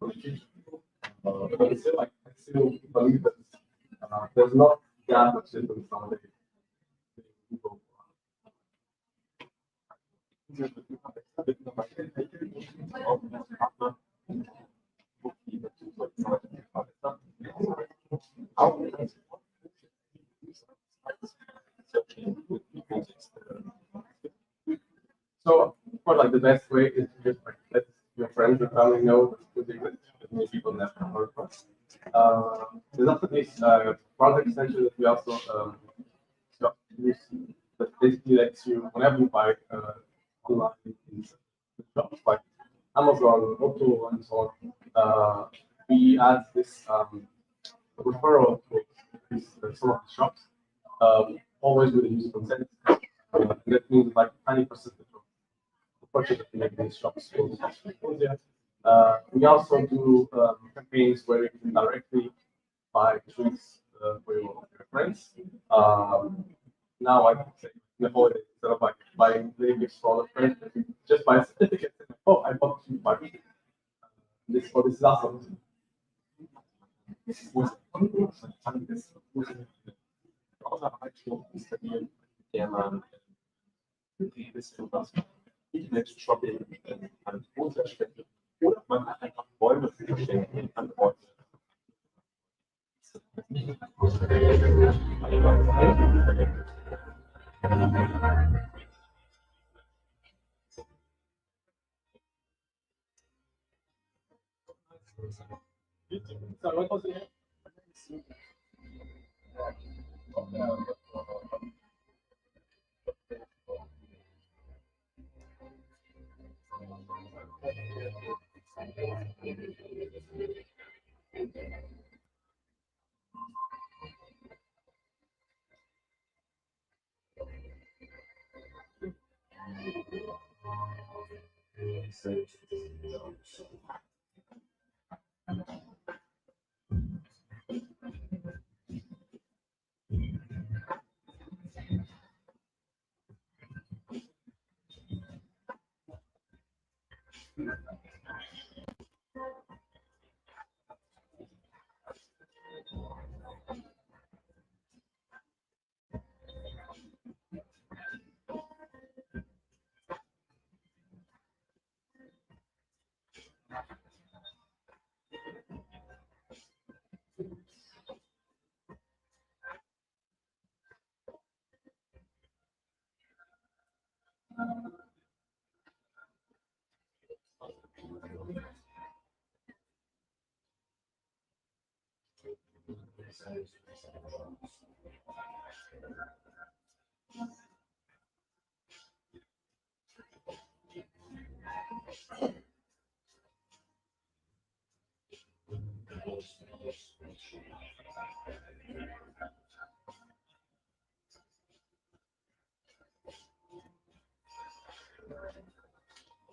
but still, I still believe that there's not that much difference on the people. So, for like the best way is to just like let your friends and family know that many people never heard from. There's also this product extension that we also use that basically lets you whenever you buy online in shops like Amazon, Auto, and so on. We add this referral to some of the shops, always with the user consent. That means like 90% of the purchase that you make in these shops goes to we also do campaigns where you can directly buy treats for your friends. Now I can say in the holidays, instead of like buying little gifts for all the friends, just buy a certificate. Oh, I bought 2 bucks. This for this last one. Shopping an Unterstände oder man hat einfach Bäume für Geschenke an Orte.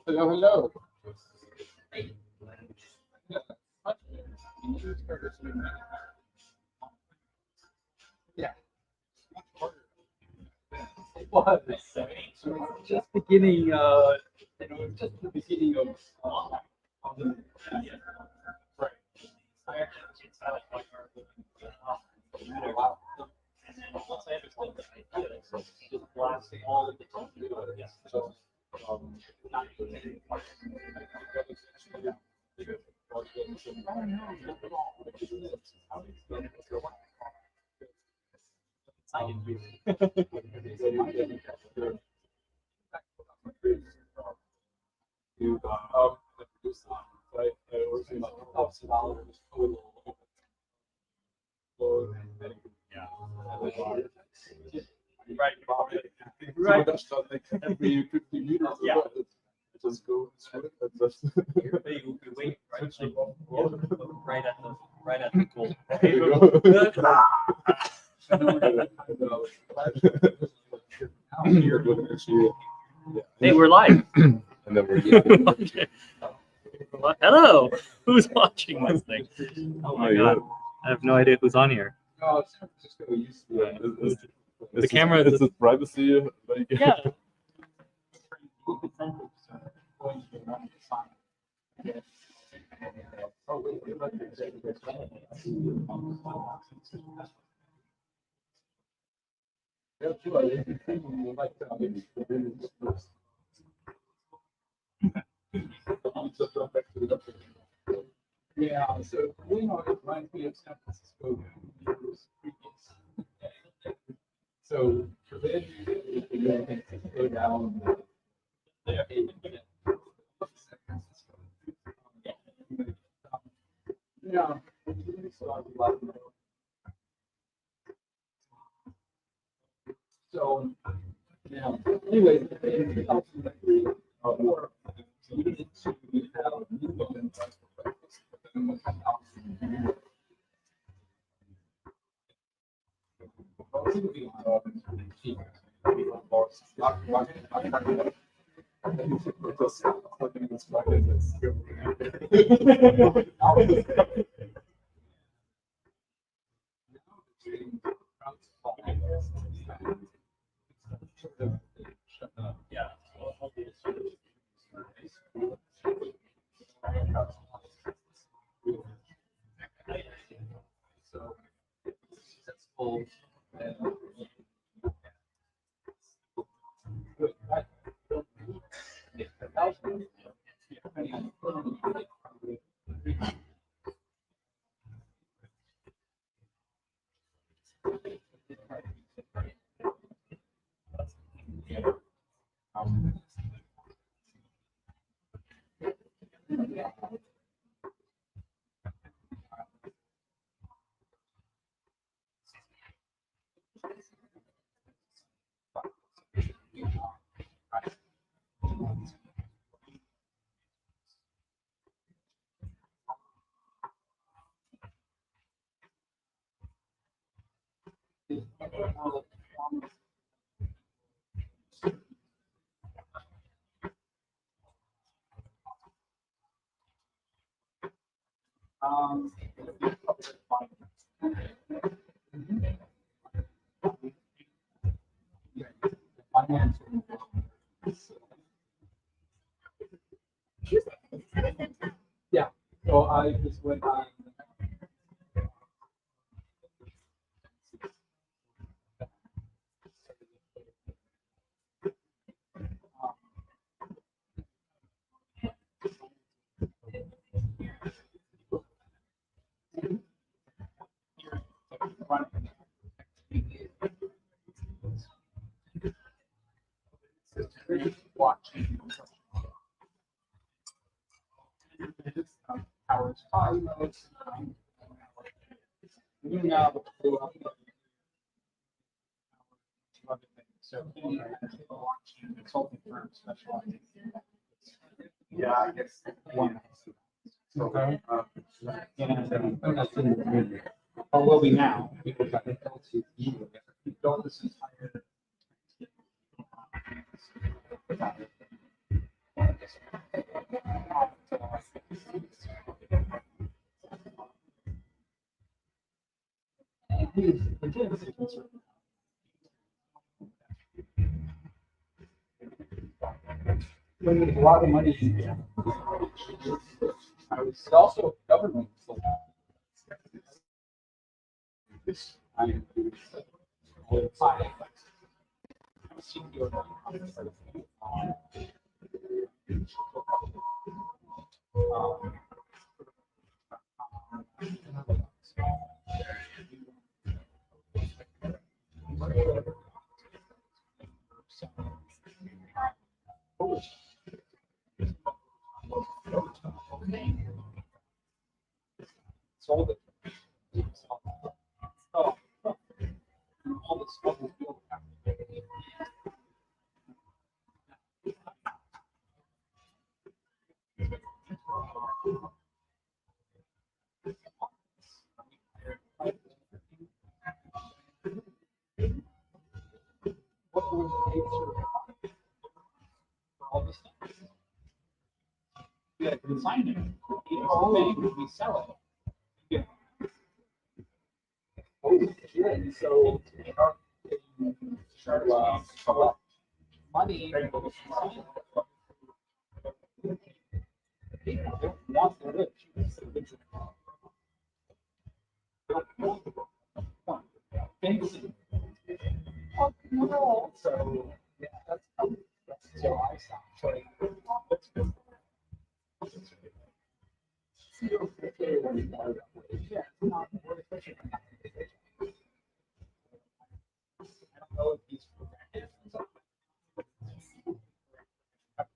Hello, hello. Yeah. It was just beginning, just the beginning of the, right. I actually wow. And then once I understood the idea, it's just blasting all of the time. Yes. So, not Right. Every 50 meters, Yeah. just go through it and just. You wait right at the goal. There you Hey, we're live. And then we're Okay. Hello. Who's watching this thing? Oh my god. I have no idea who's on here. Oh, San Francisco used to. The camera. Is it privacy? Like, Yeah. Yeah, so it reminds me of San Francisco. So then you go down. Yeah. So, yeah. Anyway, Yeah. So that's full. 5 is when I watching hours 5 minutes. You now do other things. So watching consulting firms specializing. Yeah, I guess one. So, and that's in the community. Or will be now, because I think we built this entire. When there's a lot of money, I was also government. So I sold it. Oh, all the stuff is built. What would it take for all this stuff? Yeah, design it. We sell it. Yeah. Oh, yeah. So money. They don't want the rich. Fancy. Oh, no. So yeah, that's so I stopped playing. Yeah, it's not more efficient. I don't know if he's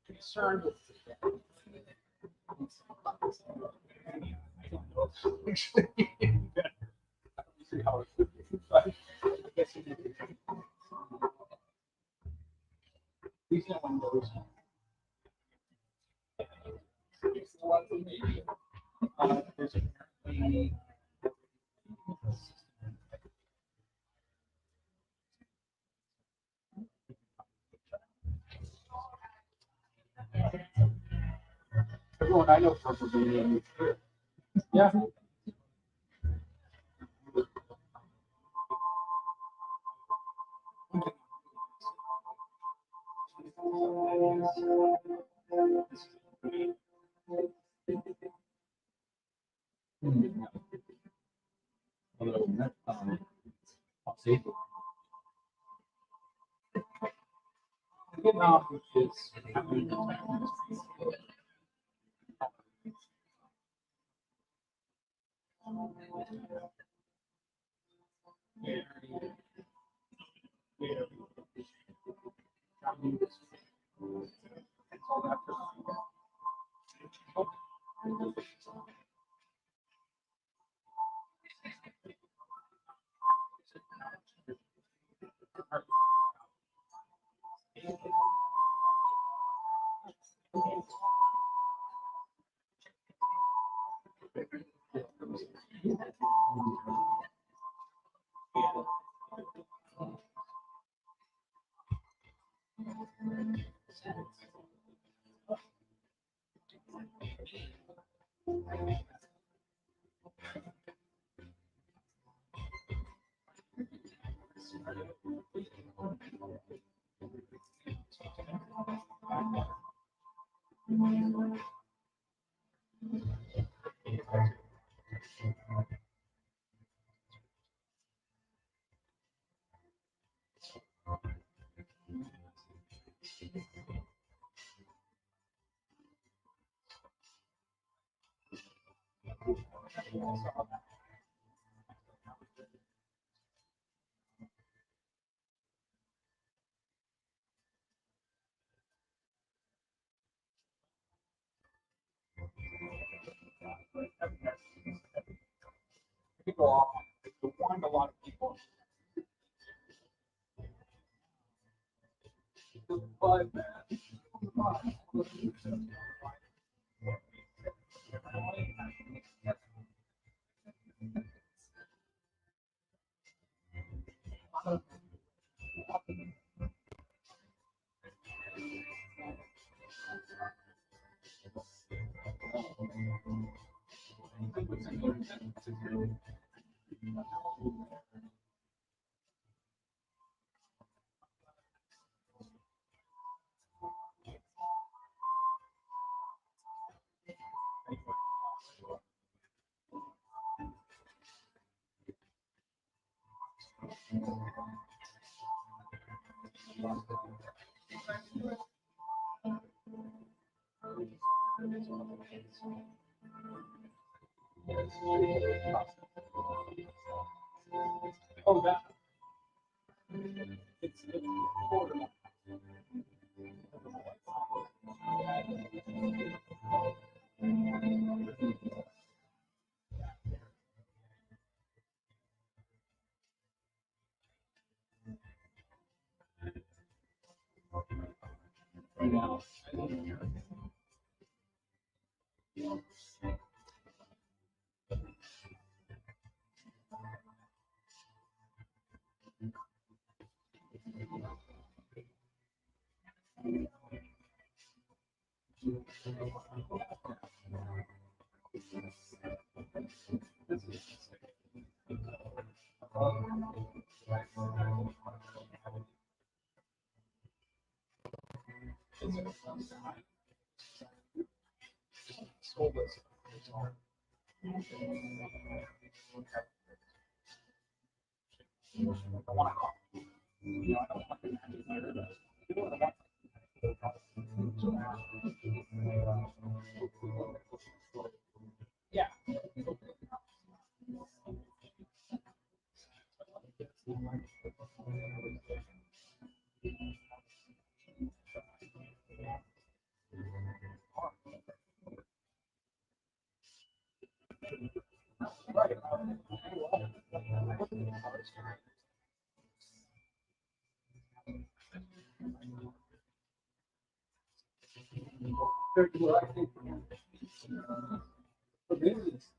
concerned with I don't know if actually I don't see how it could be, but I guess he did. At least no one knows. It's the one that maybe there's apparently everyone I know from Virginia. Yeah. Vietnam is People off. You warned a lot of people. But oh, that it's portable. Yeah. What I think for this is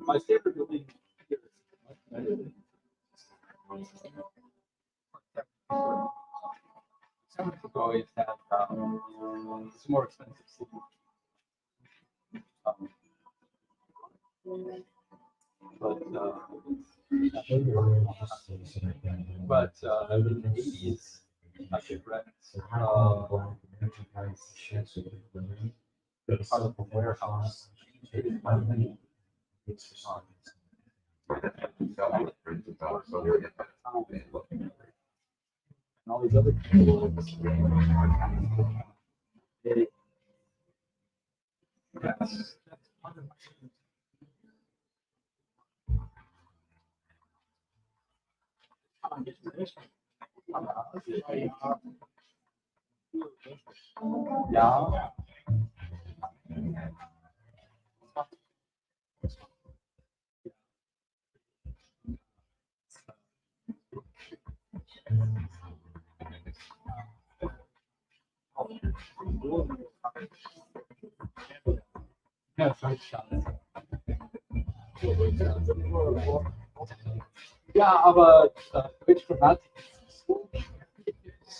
my favorite building here is some ago it had it's more expensive city. But in the 80s, I could rent part of a warehouse. And all these other people. That's part of my yeah. Ja, ja, aber Bildgrammatik ist so,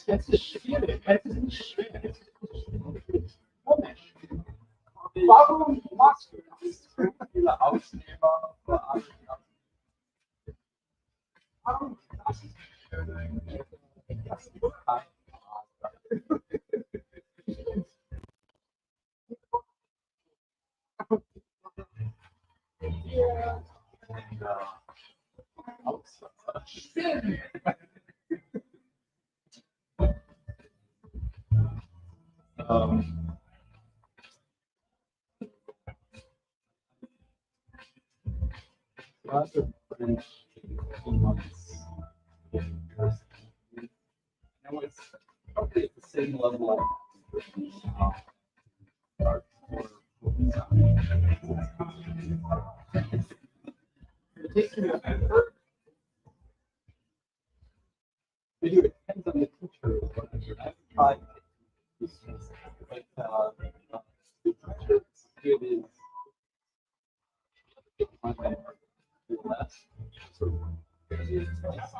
es ist schwierig, es ist nicht schwer. Komisch. Warum machst du das? So viele Ausnehmer für alle. Warum das? Das ist kein ja. It's probably at the same level. It depends on the teacher. I've tried but the teacher it is less.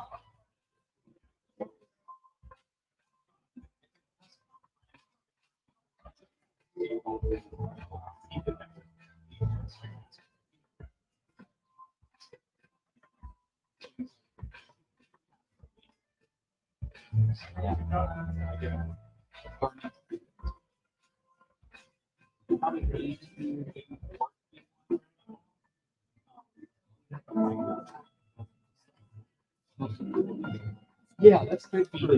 Yeah, that's great for the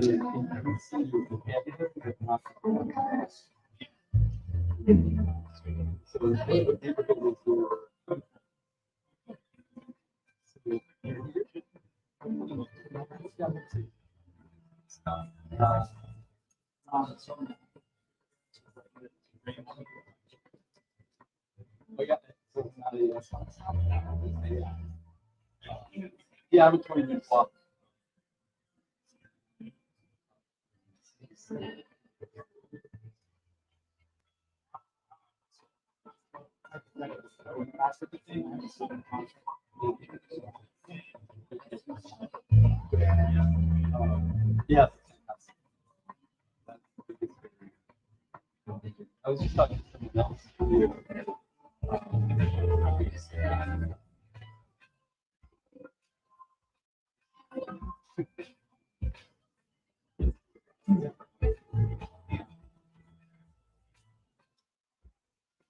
yeah, I'm 20 minutes off. Yeah. I was just talking to someone else.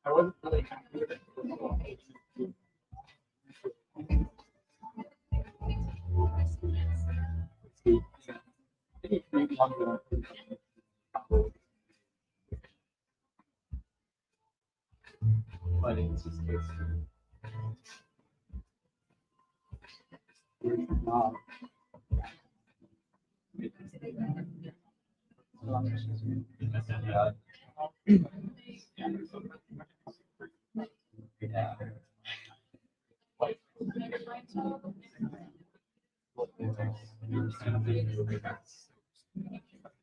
I wasn't really happy with it. But it's just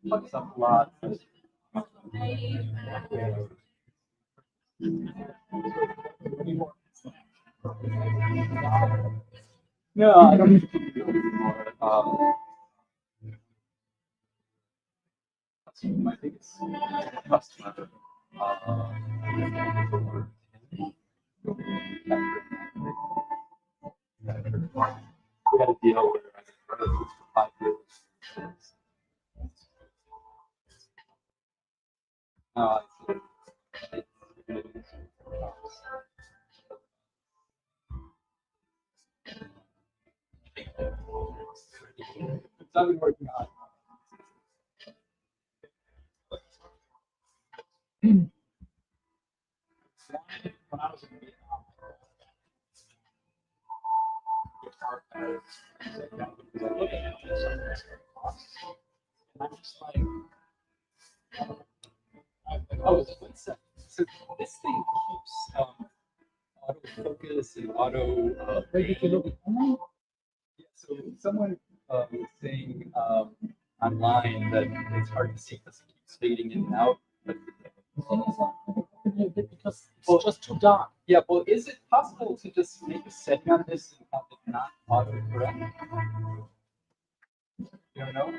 fucks up a lot. No, I don't need to do it anymore. That's my biggest customer. We had a deal where I was for 5 years. No, I've been working on. When I was in Vietnam, and I'm just like, oh, it's one second. So this thing keeps autofocus and auto. Yeah, so someone was saying online that it's hard to see because it keeps fading in and out, but The thing is, a bit because it's just too dark. Yeah, well, is it possible to just make a setting on this and have it not autocorrect? You don't know?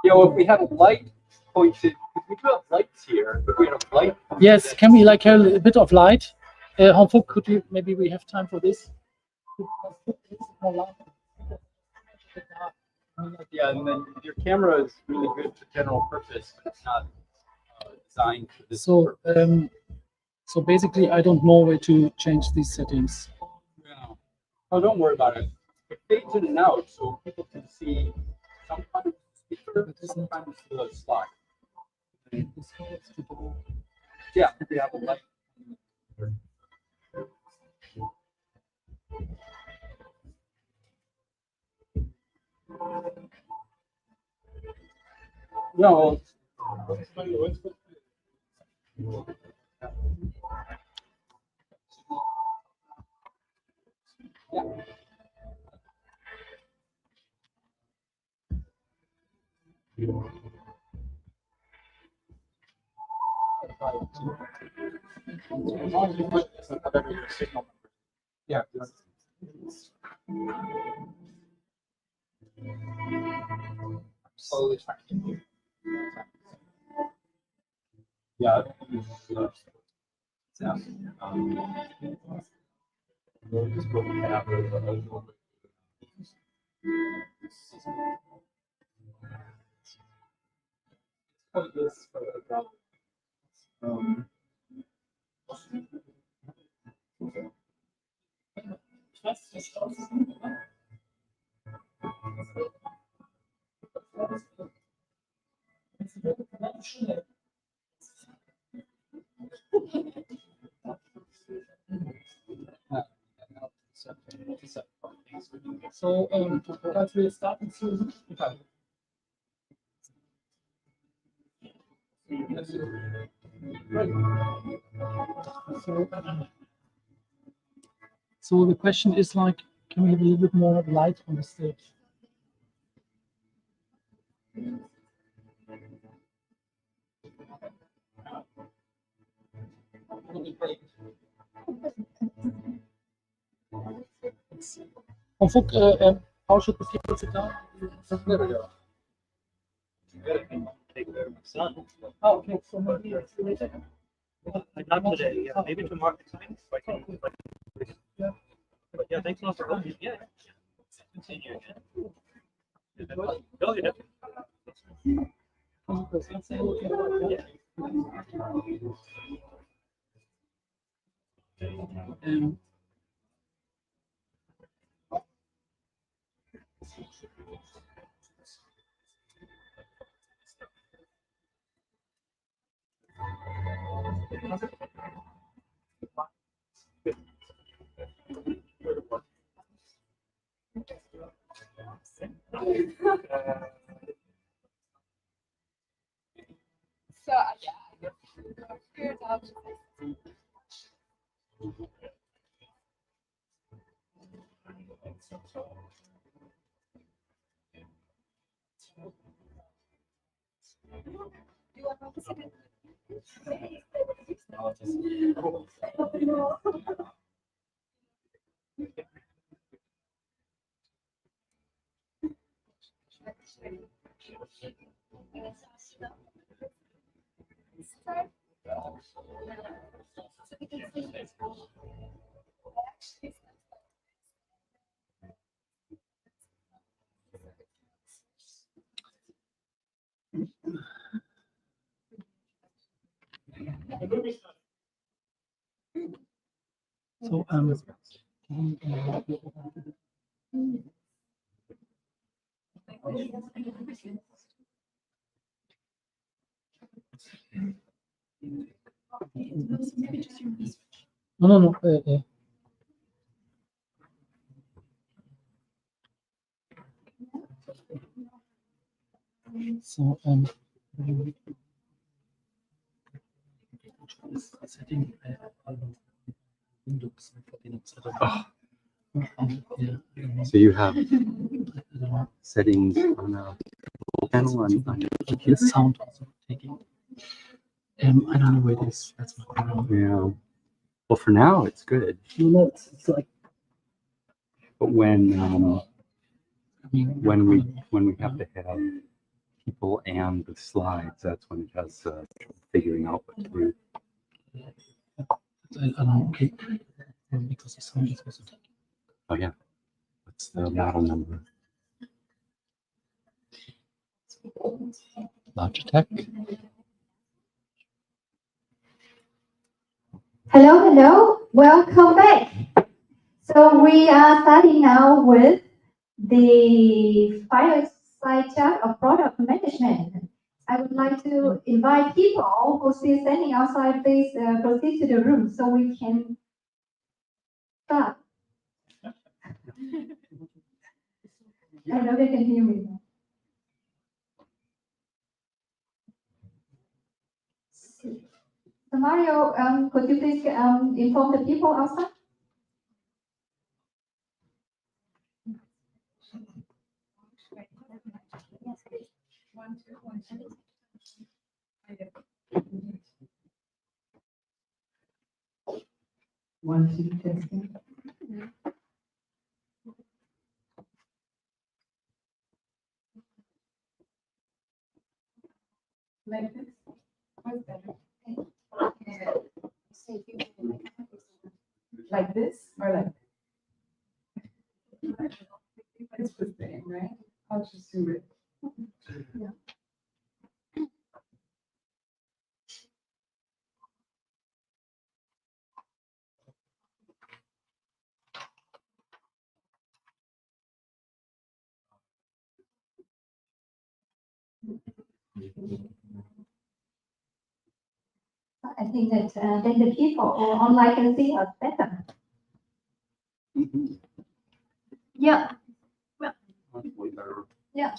You know, if we had a light pointed, if we do have lights here, if we had a light. Yes, can we like have a bit of light? Hongfu, could you, maybe we have time for this? Yeah, and then your camera is really good for general purpose, but it's not designed for this. So, so basically, I don't know where to change these settings. Yeah. Oh, don't worry about it. It fades in and out, so people can see sometimes speaker, sometimes the slide. Yeah, if we have a light. No. Yeah. Yeah. Slowly trying. Yeah. So, guys, we're starting soon. Right. So the question is like, can we have a little bit more light on the stage? How should the people sit down? There we go. Take care of my son. Oh, okay, so maybe it's later. Not today, yeah, maybe tomorrow. Yeah. But yeah, thanks a lot for hosting. Yeah. Continue again. Go ahead. So yeah, figured out. Do you want to sit in? So, no. So, setting Windows for Linux. Yeah. So you have settings on a panel on your sound also taking. I don't know where it is. That's my problem. Yeah. Well, for now, it's good. No, it's like. But when when we have to have people and the slides, that's when it has figuring out what to do. I don't okay. Because the sound is supposed to take. Oh yeah. What's the model number? Logitech. Hello, hello, welcome back. So we are starting now with the fireside chat of product management. I would like to invite people who still standing outside, please proceed to the room so we can start. I know they can hear me. So Mario, could you please inform the people outside? One, two, testing. Like this? What's better? Like this or like this? It's the same, right? I'll just do it. Yeah. I think that then the people online can see us better. Yeah. Yeah. Yeah.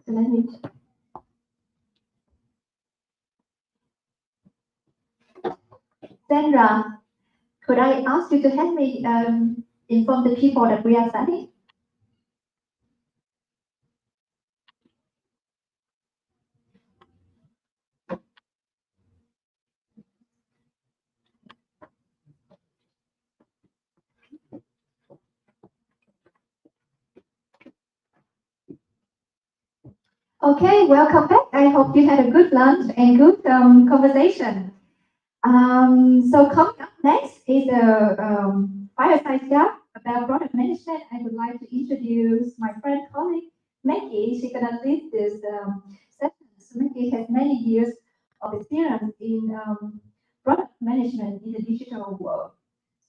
So let me. Sandra, could I ask you to help me inform the people that we are studying? Okay, welcome back. I hope you had a good lunch and good conversation. So coming up next is a fireside chat about product management. I would like to introduce my friend, colleague, Maggie. She's gonna lead this session. So Maggie has many years of experience in product management in the digital world.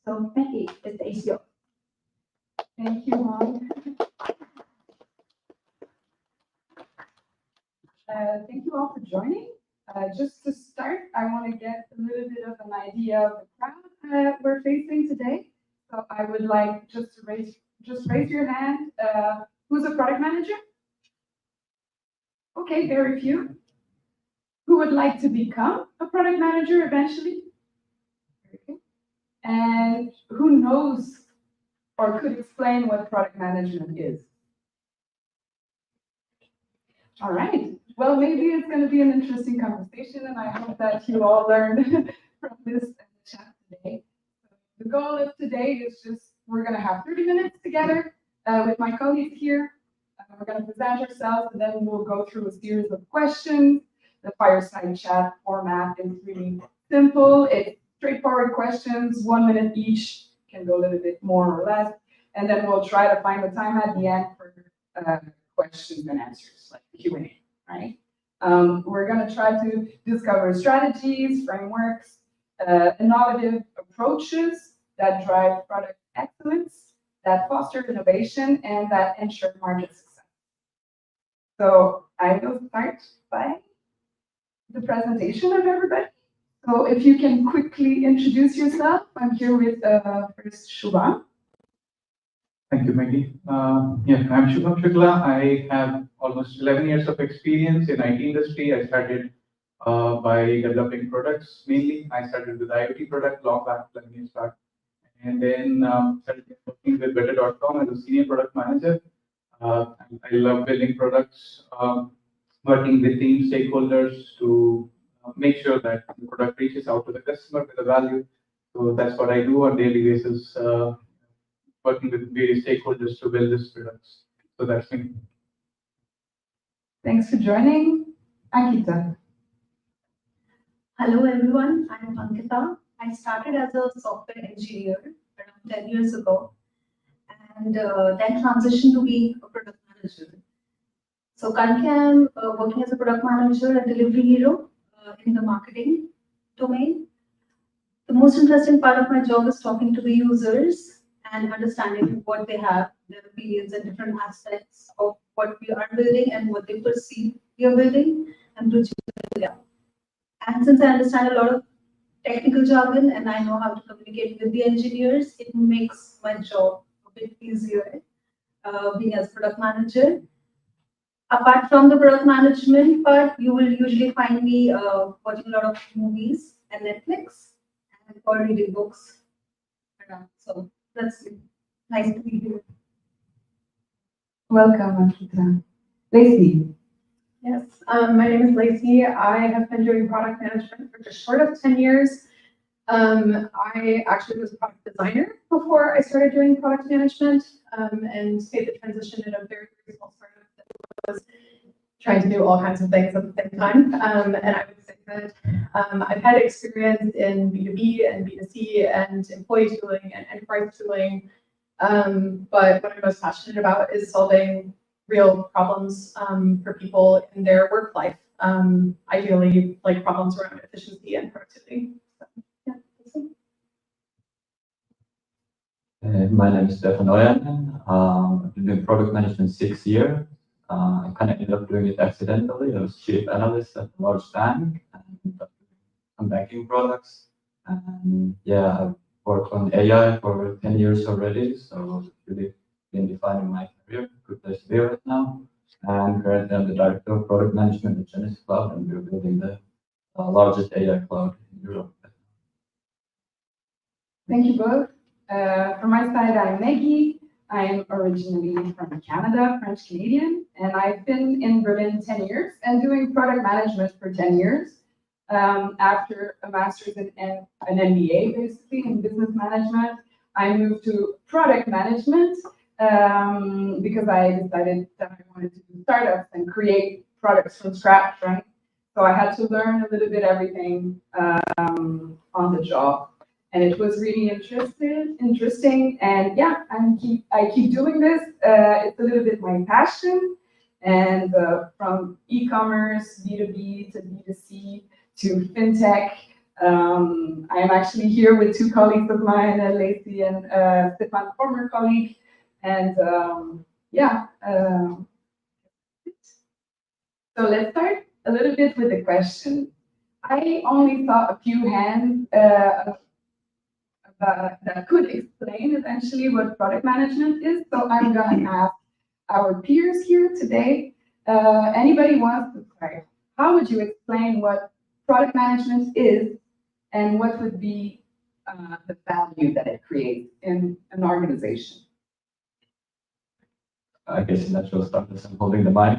So Maggie, the stage is yours. Thank you, Mom. Thank you all for joining. Just to start, I want to get a little bit of an idea of the crowd we're facing today. So I would like just raise your hand. Who's a product manager? Okay, very few. Who would like to become a product manager eventually? Okay. And who knows or could explain what product management is? All right. Well, maybe it's going to be an interesting conversation, and I hope that you all learned from this chat today. The goal of today is just we're going to have 30 minutes together with my colleagues here. We're going to present ourselves, and then we'll go through a series of questions. The fireside chat format is really simple. It's straightforward questions, 1 minute each, can go a little bit more or less. And then we'll try to find the time at the end for questions and answers, like Q&A, right? We're going to try to discover strategies, frameworks, innovative approaches that drive product excellence, that foster innovation, and that ensure market success. So I will start by the presentation of everybody. So if you can quickly introduce yourself, I'm here with first Shubham. Thank you, Maggie. I'm Shubham Shukla. I have almost 11 years of experience in IT industry. I started by developing products mainly. I started with IoT product long back, 11 years back. and then started working with Better.com as a senior product manager. I love building products, working with team stakeholders to make sure that the product reaches out to the customer with the value. So that's what I do on a daily basis, working with various stakeholders to build these products. So that's me. Thanks for joining. Ankita. Hello everyone, I'm Ankita. I started as a software engineer around 10 years ago and then transitioned to be a product manager. So currently I'm working as a product manager at Delivery Hero in the marketing domain. The most interesting part of my job is talking to the users and understanding what they have, their opinions and different aspects of what we are building and what they perceive we are building and bridging the gap. And since I understand a lot of technical jargon and I know how to communicate with the engineers, it makes my job a bit easier being as product manager. Apart from the product management part, you will usually find me watching a lot of movies and Netflix and or reading books around. So that's nice to be here. Welcome, Ankita. Lacey. Yes, my name is Lacey. I have been doing product management for just short of 10 years. I actually was a product designer before I started doing product management and made the transition in a very, very small startup that was trying to do all kinds of things at the same time. And I would say that I've had experience in B2B and B2C and employee tooling and enterprise tooling. But what I'm most passionate about is solving real problems for people in their work life. Ideally, like problems around efficiency and productivity. So, yeah, that's it. My name is Stefan Neuermann. I've been doing product management 6 years. I kind of ended up doing it accidentally. I was chief analyst at a large bank and some banking products. And yeah, I've worked on AI for 10 years already, so it's really been defining my career. Good place to be right now. And currently I'm the director of product management at Genesis Cloud, and we're building the largest AI cloud in Europe. Thank you both. From my side, I'm Maggie. I'm originally from Canada, French Canadian, and I've been in Berlin 10 years and doing product management for 10 years. After a master's in an MBA, basically, in business management, I moved to product management because I decided that I wanted to do startups and create products from scratch, right? So I had to learn a little bit everything on the job. And it was really interesting. And yeah, I keep doing this. It's a little bit my passion. And from e-commerce, B2B to B2C to fintech. I'm actually here with two colleagues of mine, Lacey and Stefan, former colleague. And yeah. So let's start a little bit with the question. I only saw a few hands that could explain eventually what product management is. So I'm going to ask our peers here today. Anybody wants to start? How would you explain what product management is and what would be the value that it creates in an organization? I guess natural stuff is I'm holding the mic.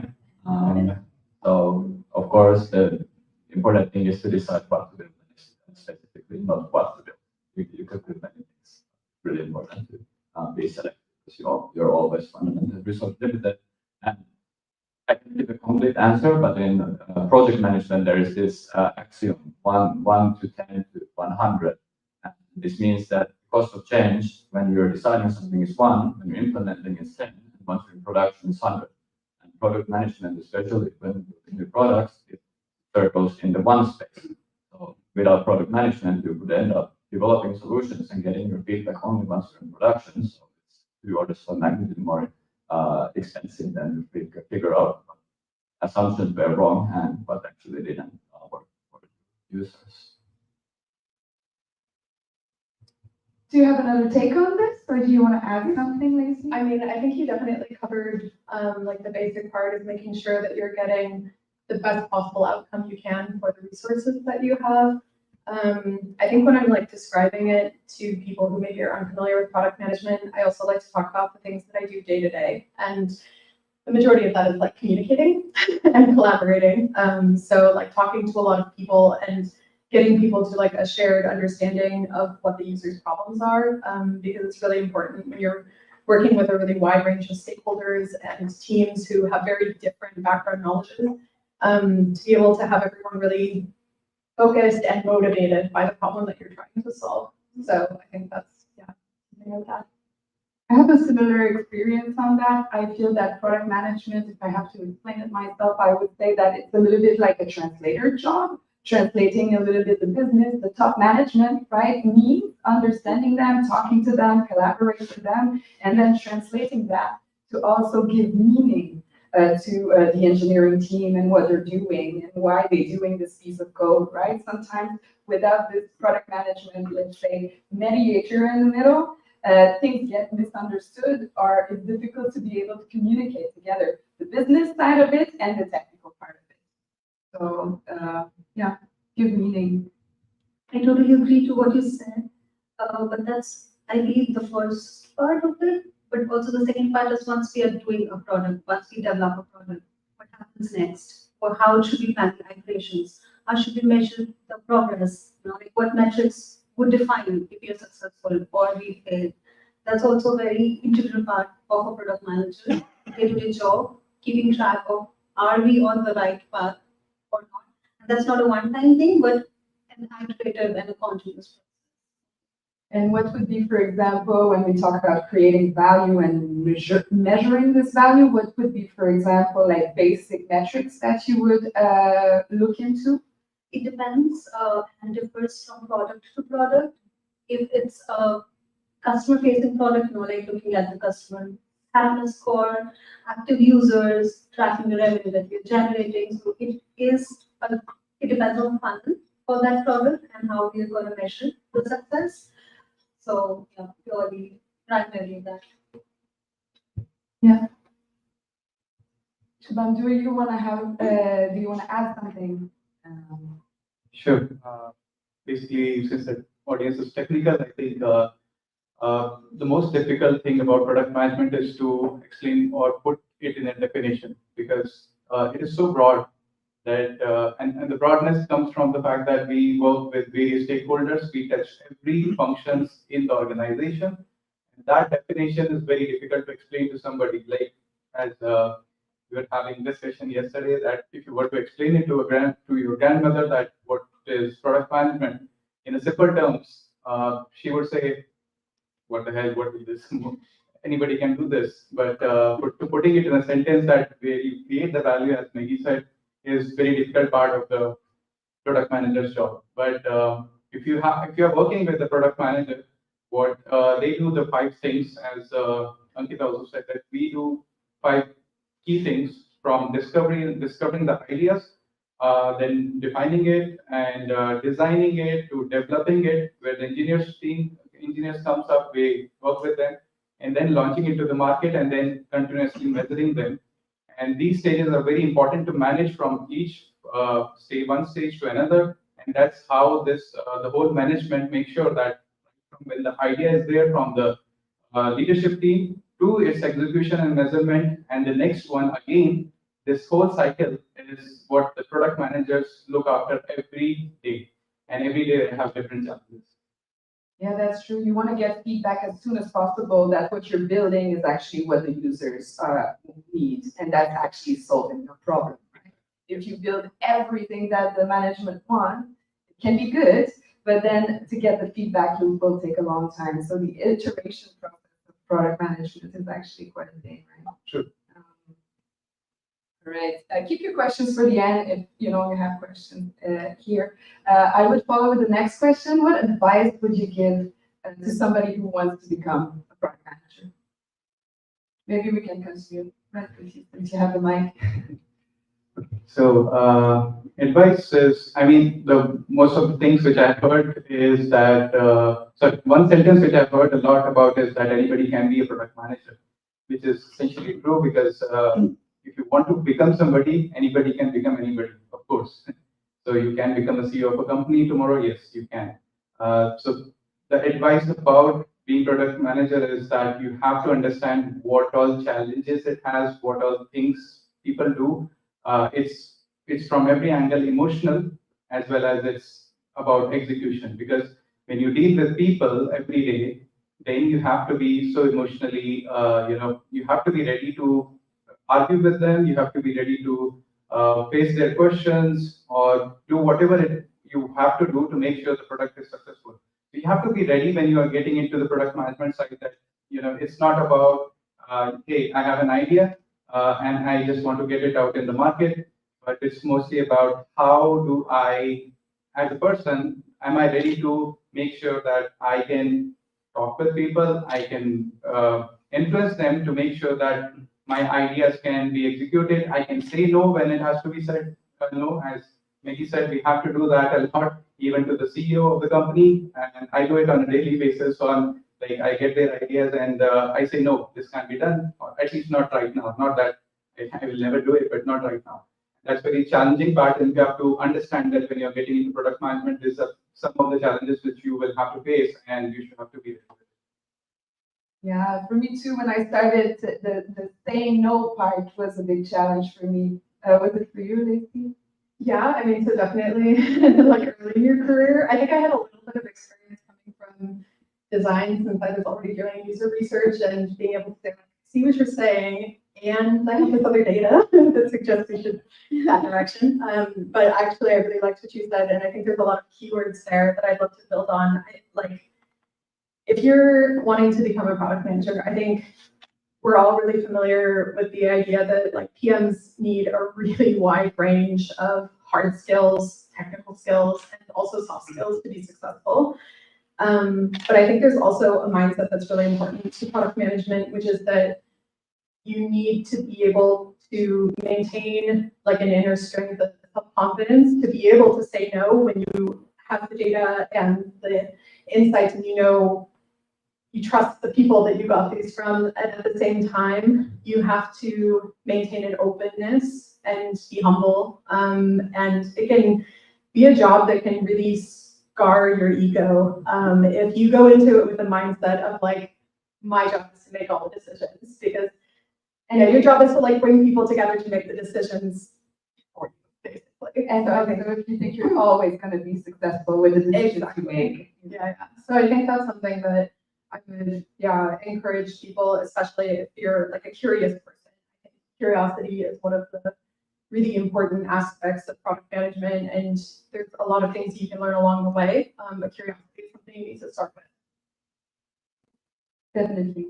So of course the important thing is to decide what to build specifically, not what to build. You could do many things. Really important to be selective because you're always fundamentally resource limited. And I can give a complete answer, but in project management there is this axiom 1 to 10 to 100. And this means that the cost of change when you're deciding something is 1, when you're implementing is 10, and once you're in production is 100. And product management, especially when building new products, it circles in the 1 space. So without product management, you would end up developing solutions and getting your feedback only once you're in production. So it's 2 orders of magnitude more expensive than you figure out what assumptions were wrong and what actually didn't work for users. Do you have another take on this, or do you want to add something, Lacey? I mean, I think you definitely covered like the basic part is making sure that you're getting the best possible outcome you can for the resources that you have. I think when I'm like describing it to people who maybe are unfamiliar with product management, I also like to talk about the things that I do day to day. And the majority of that is like communicating and collaborating. So like talking to a lot of people and getting people to like a shared understanding of what the user's problems are, because it's really important when you're working with a really wide range of stakeholders and teams who have very different background knowledges, to be able to have everyone really focused and motivated by the problem that you're trying to solve. So I think that's, yeah, something like that. I have a similar experience on that. I feel that product management, if I have to explain it myself, I would say that it's a little bit like a translator job, translating a little bit the business, the top management, right? Me, understanding them, talking to them, collaborating with them, and then translating that to also give meaning to the engineering team and what they're doing and why they're doing this piece of code, right? Sometimes without this product management, let's say, mediator in the middle, things get misunderstood, or it's difficult to be able to communicate together the business side of it and the technical part of it. So yeah, give meaning. I totally agree to what you said, but that's, I believe, the first part of it. But also the second part is once we are doing a product, once we develop a product, what happens next? Or how should we plan the iterations? How should we measure the progress? You know, like what metrics would define if you're successful or we failed? That's also a very integral part of a product manager day-to-day job, keeping track of are we on the right path or not. And that's not a one-time thing, but an iterative and a continuous process. And what would be, for example, when we talk about creating value and measuring this value, what would be, for example, like basic metrics that you would look into? It depends and differs from product to product. If it's a customer-facing product, you know, like looking at the customer happiness score, active users, tracking the revenue that we're generating. So it depends on funnel for that product and how we're going to measure the success. So yeah, purely primarily that. Yeah. Shubham, do you want to add something? Sure. Basically, since the audience is technical, I think the most difficult thing about product management is to explain or put it in a definition, because it is so broad that, and the broadness comes from the fact that we work with various stakeholders, we touch every functions in the organization. And that definition is very difficult to explain to somebody. Like as we were having this session yesterday, that if you were to explain it to your grandmother that what is product management in a simple terms, she would say, "What the hell? What is this? Anybody can do this." But putting it in a sentence that where you create the value, as Maggie said, is very difficult part of the product manager's job. But if you are working with the product manager, what they do the 5 things, as Ankita also said, that we do 5 key things from discovering the ideas, then defining it and designing it to developing it, where the engineers comes up, we work with them, and then launching it to the market and then continuously measuring them. And these stages are very important to manage from each one stage to another. And that's how this the whole management makes sure that from when the idea is there from the leadership team to its execution and measurement, and the next one again, this whole cycle is what the product managers look after every day. And every day they have different challenges. Yeah, that's true. You want to get feedback as soon as possible that what you're building is actually what the users need, and that's actually solving your problem. Right? If you build everything that the management wants, it can be good, but then to get the feedback loop will take a long time. So the iteration process of product management is actually quite a thing, right? Sure. All right. Keep your questions for the end if you have questions here. I would follow with the next question. What advice would you give to somebody who wants to become a product manager? Maybe we can continue, right? If you have the mic. So advice is, I mean, the most of the things which I've heard is that, so one sentence which I've heard a lot about is that anybody can be a product manager, which is essentially true, because if you want to become somebody, anybody can become anybody, of course. So you can become a CEO of a company tomorrow. Yes, you can. So the advice about being product manager is that you have to understand what all challenges it has, what all things people do. It's from every angle emotional as well as it's about execution, because when you deal with people every day, then you have to be so emotionally, you have to be ready to argue with them. You have to be ready to face their questions or do whatever you have to do to make sure the product is successful. So you have to be ready when you are getting into the product management side that, it's not about, hey, I have an idea and I just want to get it out in the market, but it's mostly about how do I, as a person, am I ready to make sure that I can talk with people, I can influence them to make sure that my ideas can be executed. I can say no when it has to be said no. As Maggie said, we have to do that a lot, even to the CEO of the company, and I do it on a daily basis. So I'm like, I get their ideas and I say no, this can't be done, or at least not right now. Not that I will never do it, but not right now. That's very challenging part, and you have to understand that when you're getting into product management, these are some of the challenges which you will have to face, and you should have to be ready with it. Yeah, for me too, when I started, the saying no part was a big challenge for me. Was it for you, Lacey? Yeah, I mean, so definitely like early in your career, I think I had a little bit of experience coming from design since I was already doing user research and being able to say, see what you're saying, and I have this other data that suggests we should that direction. But actually, I really liked what you said, and I think there's a lot of keywords there that I'd love to build on. If you're wanting to become a product manager, I think we're all really familiar with the idea that PMs need a really wide range of hard skills, technical skills, and also soft skills to be successful. But I think there's also a mindset that's really important to product management, which is that you need to be able to maintain an inner strength of confidence to be able to say no when you have the data and the insights, and you trust the people that you got these from, and at the same time, you have to maintain an openness and be humble. And it can be a job that can really scar your ego. If you go into it with the mindset of my job is to make all the decisions, because your job is to bring people together to make the decisions for you, basically. And so if you think you're always going to be successful with the decisions you make. Yeah. So I think that's something that I would, encourage people, especially if you're a curious person. I think curiosity is one of the really important aspects of product management, and there's a lot of things you can learn along the way. But curiosity is something you need to start with. Definitely.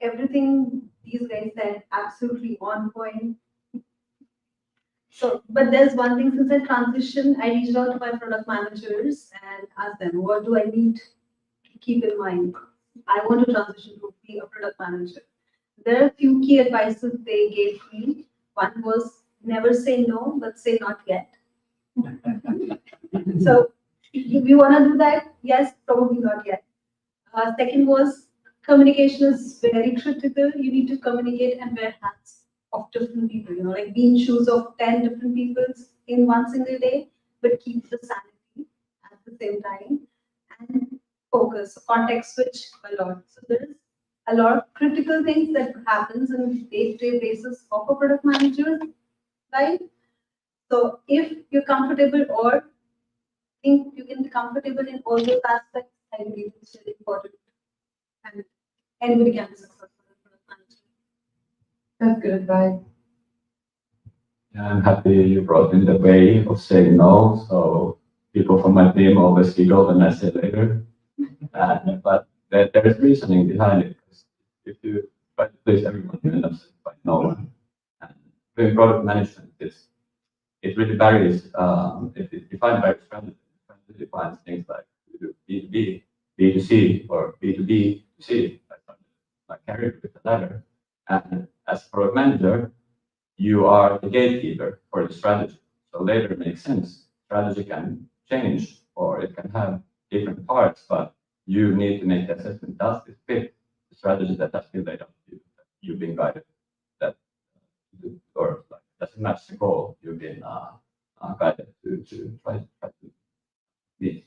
Everything these guys said, absolutely on point. So, but there's one thing, since I transitioned, I reached out to my product managers and asked them, what do I need to keep in mind? I want to transition to be a product manager. There are a few key advices they gave me. One was never say no, but say not yet. So if you want to do that, yes, probably not yet. Second was communication is very critical. You need to communicate and wear hats of different people, be in shoes of 10 different people in one single day, but keep the sanity at the same time and focus, context switch a lot. So there's a lot of critical things that happens on day-to-day basis of a product manager's life. So if you're comfortable or think you can be comfortable in all those aspects, I believe it's really important. And anybody can be successful in product management. That's good advice. Yeah, I'm happy you brought in the way of saying no. So people from my team always giggle when I say later. But there's reasoning behind it. If you try to please everyone, you end up satisfying no one. And doing product management, it really varies. It defines by strategy. It defines things like B2B, B2C, or B2B2C. I carried with the latter. And as a product manager, you are the gatekeeper for the strategy. So later it makes sense. Strategy can change or it can have different parts, but you need to make the assessment. Does this fit the strategy that has been laid out to you, that you've been guided, that or does it match the goal you've been guided to try to meet.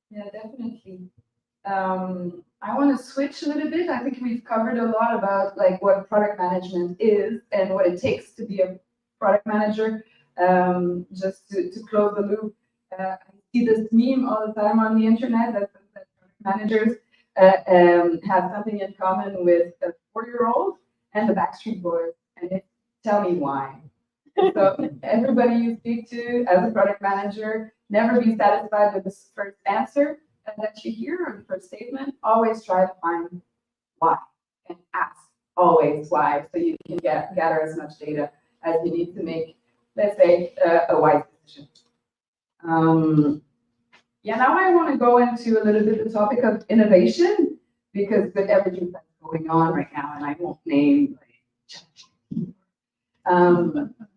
Yeah, definitely. I want to switch a little bit. I think we've covered a lot about like what product management is and what it takes to be a product manager. Just to close the loop, I see this meme all the time on the internet that says that product managers have something in common with a 4-year-old and the Backstreet Boys. And tell me why. So everybody you speak to as a product manager, never be satisfied with the first answer that you hear or the first statement. Always try to find why and ask always why, so you can gather as much data as you need to make, let's say, a wise decision. Yeah, now I want to go into a little bit the topic of innovation, because with everything that's going on right now, and I won't name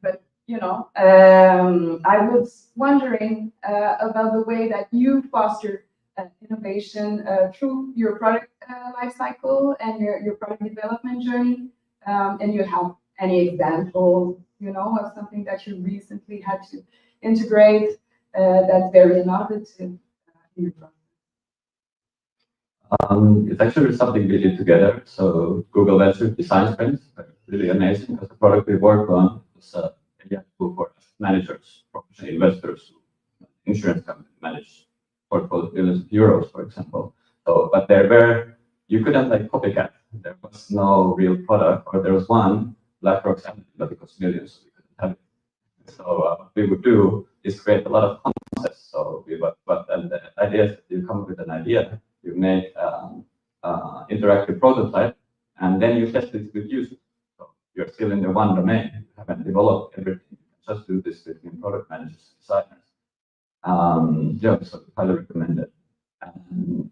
but you know, I was wondering about the way that you foster innovation through your product life cycle and your product development journey. And you have any examples, you know, of something that you recently had to integrate that's very innovative in your product? It's actually something we did together. So Google Venture Design Sprints are really amazing, because the product we worked on was a tool for managers, professional investors, insurance companies manage portfolio billions of euros, for example. So, but you couldn't like copycat. There was no real product, or there was one, BlackRock's entity, but it cost millions, so we couldn't have it. So what we would do is create a lot of concepts. So and the idea is you come up with an idea, you make interactive prototype, and then you test it with users. So you're still in the one domain. You haven't developed everything. You can just do this between product managers and designers. Yeah, so highly recommended. And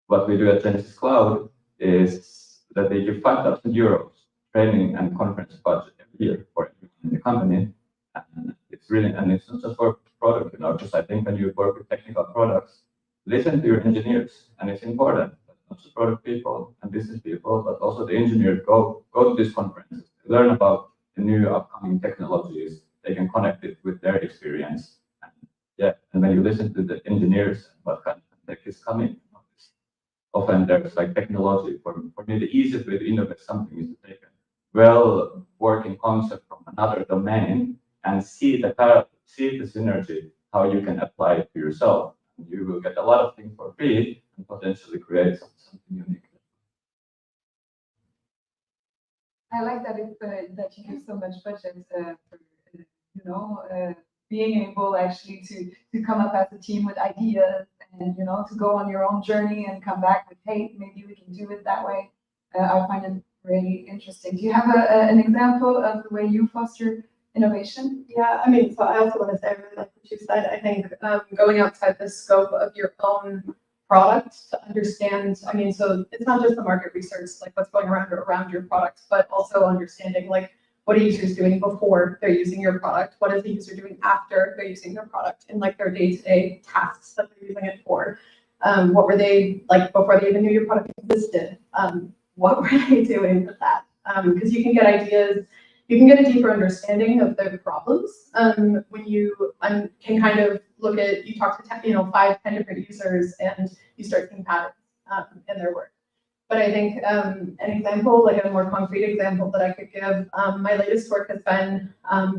what we do at Genesis Cloud is that they give 5,000 euros training and conference budget every year for everyone in the company. And it's really, and it's not just for product, you know, because I think when you work with technical products, listen to your engineers, and it's important, not just product people and business people, but also the engineers go to these conferences, learn about the new upcoming technologies. They can connect it with their experience. And yeah, and when you listen to the engineers, what kind of tech is coming, often there's like technology. For me, the easiest way to innovate something is to take a well-working concept from another domain and see the synergy, how you can apply it to yourself. You will get a lot of things for free and potentially create something unique. I like that that you give so much budget for, you know, being able actually to come up as a team with ideas and, you know, to go on your own journey and come back with, hey, maybe we can do it that way. I find it really interesting. Do you have an example of the way you foster innovation? Yeah, I mean, so I also want to say I really like what you said. I think going outside the scope of your own product to understand, I mean, so it's not just the market research, like what's going around your product, but also understanding like what are users doing before they're using your product? What is the user doing after they're using their product in like their day-to-day tasks that they're using it for? What were they like before they even knew your product existed? What were they doing with that? Because you can get ideas, you can get a deeper understanding of their problems when you can kind of look at, you talk to 5, 10 different users and you start seeing patterns in their work. But I think an example, like a more concrete example that I could give, my latest work has been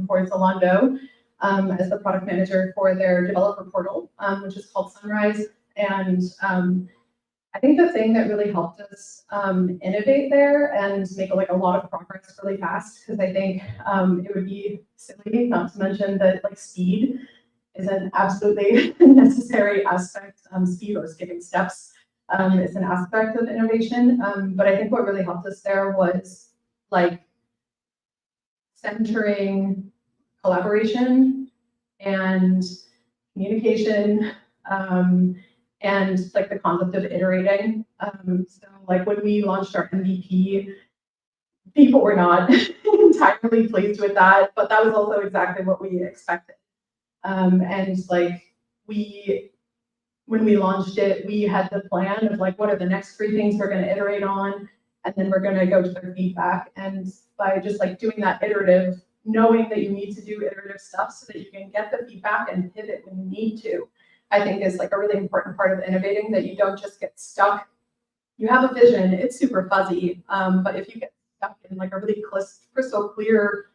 for Zalando as the product manager for their developer portal, which is called Sunrise. And I think the thing that really helped us innovate there and make like a lot of progress really fast, because I think it would be silly not to mention that like speed is an absolutely necessary aspect. Speed or skipping steps is an aspect of innovation. But I think what really helped us there was like centering collaboration and communication. And like the concept of iterating. So like when we launched our MVP, people were not entirely pleased with that, but that was also exactly what we expected. And like when we launched it, we had the plan of like, what are the next 3 things we're going to iterate on? And then we're going to go to their feedback. And by just like doing that iterative knowing that you need to do iterative stuff so that you can get the feedback and pivot when you need to, I think is like a really important part of innovating, that you don't just get stuck. You have a vision, it's super fuzzy, but if you get stuck in like a really crystal clear,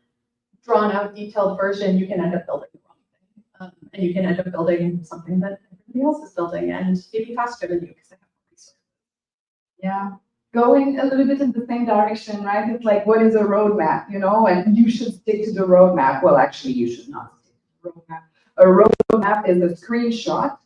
drawn out, detailed version, you can end up building the wrong thing. And you can end up building something that everybody else is building and maybe faster than you because they have more resources. Yeah, going a little bit in the same direction, right? It's like, what is a roadmap, you know? And you should stick to the roadmap. Well, actually, you should not stick to the roadmap. A roadmap is a screenshot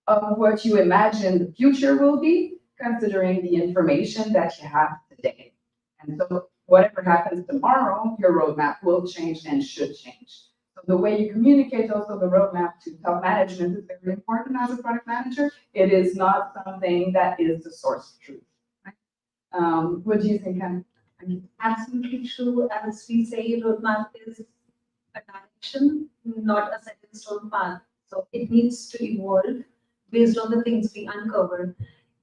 of what you imagine the future will be, considering the information that you have today. And so whatever happens tomorrow, your roadmap will change and should change. So the way you communicate also the roadmap to top management is very important as a product manager. It is not something that is the source of truth. Right? What do you think, Anne? Absolutely true. As we say, roadmap is a direction, not a set in stone path. So it needs to evolve based on the things we uncover.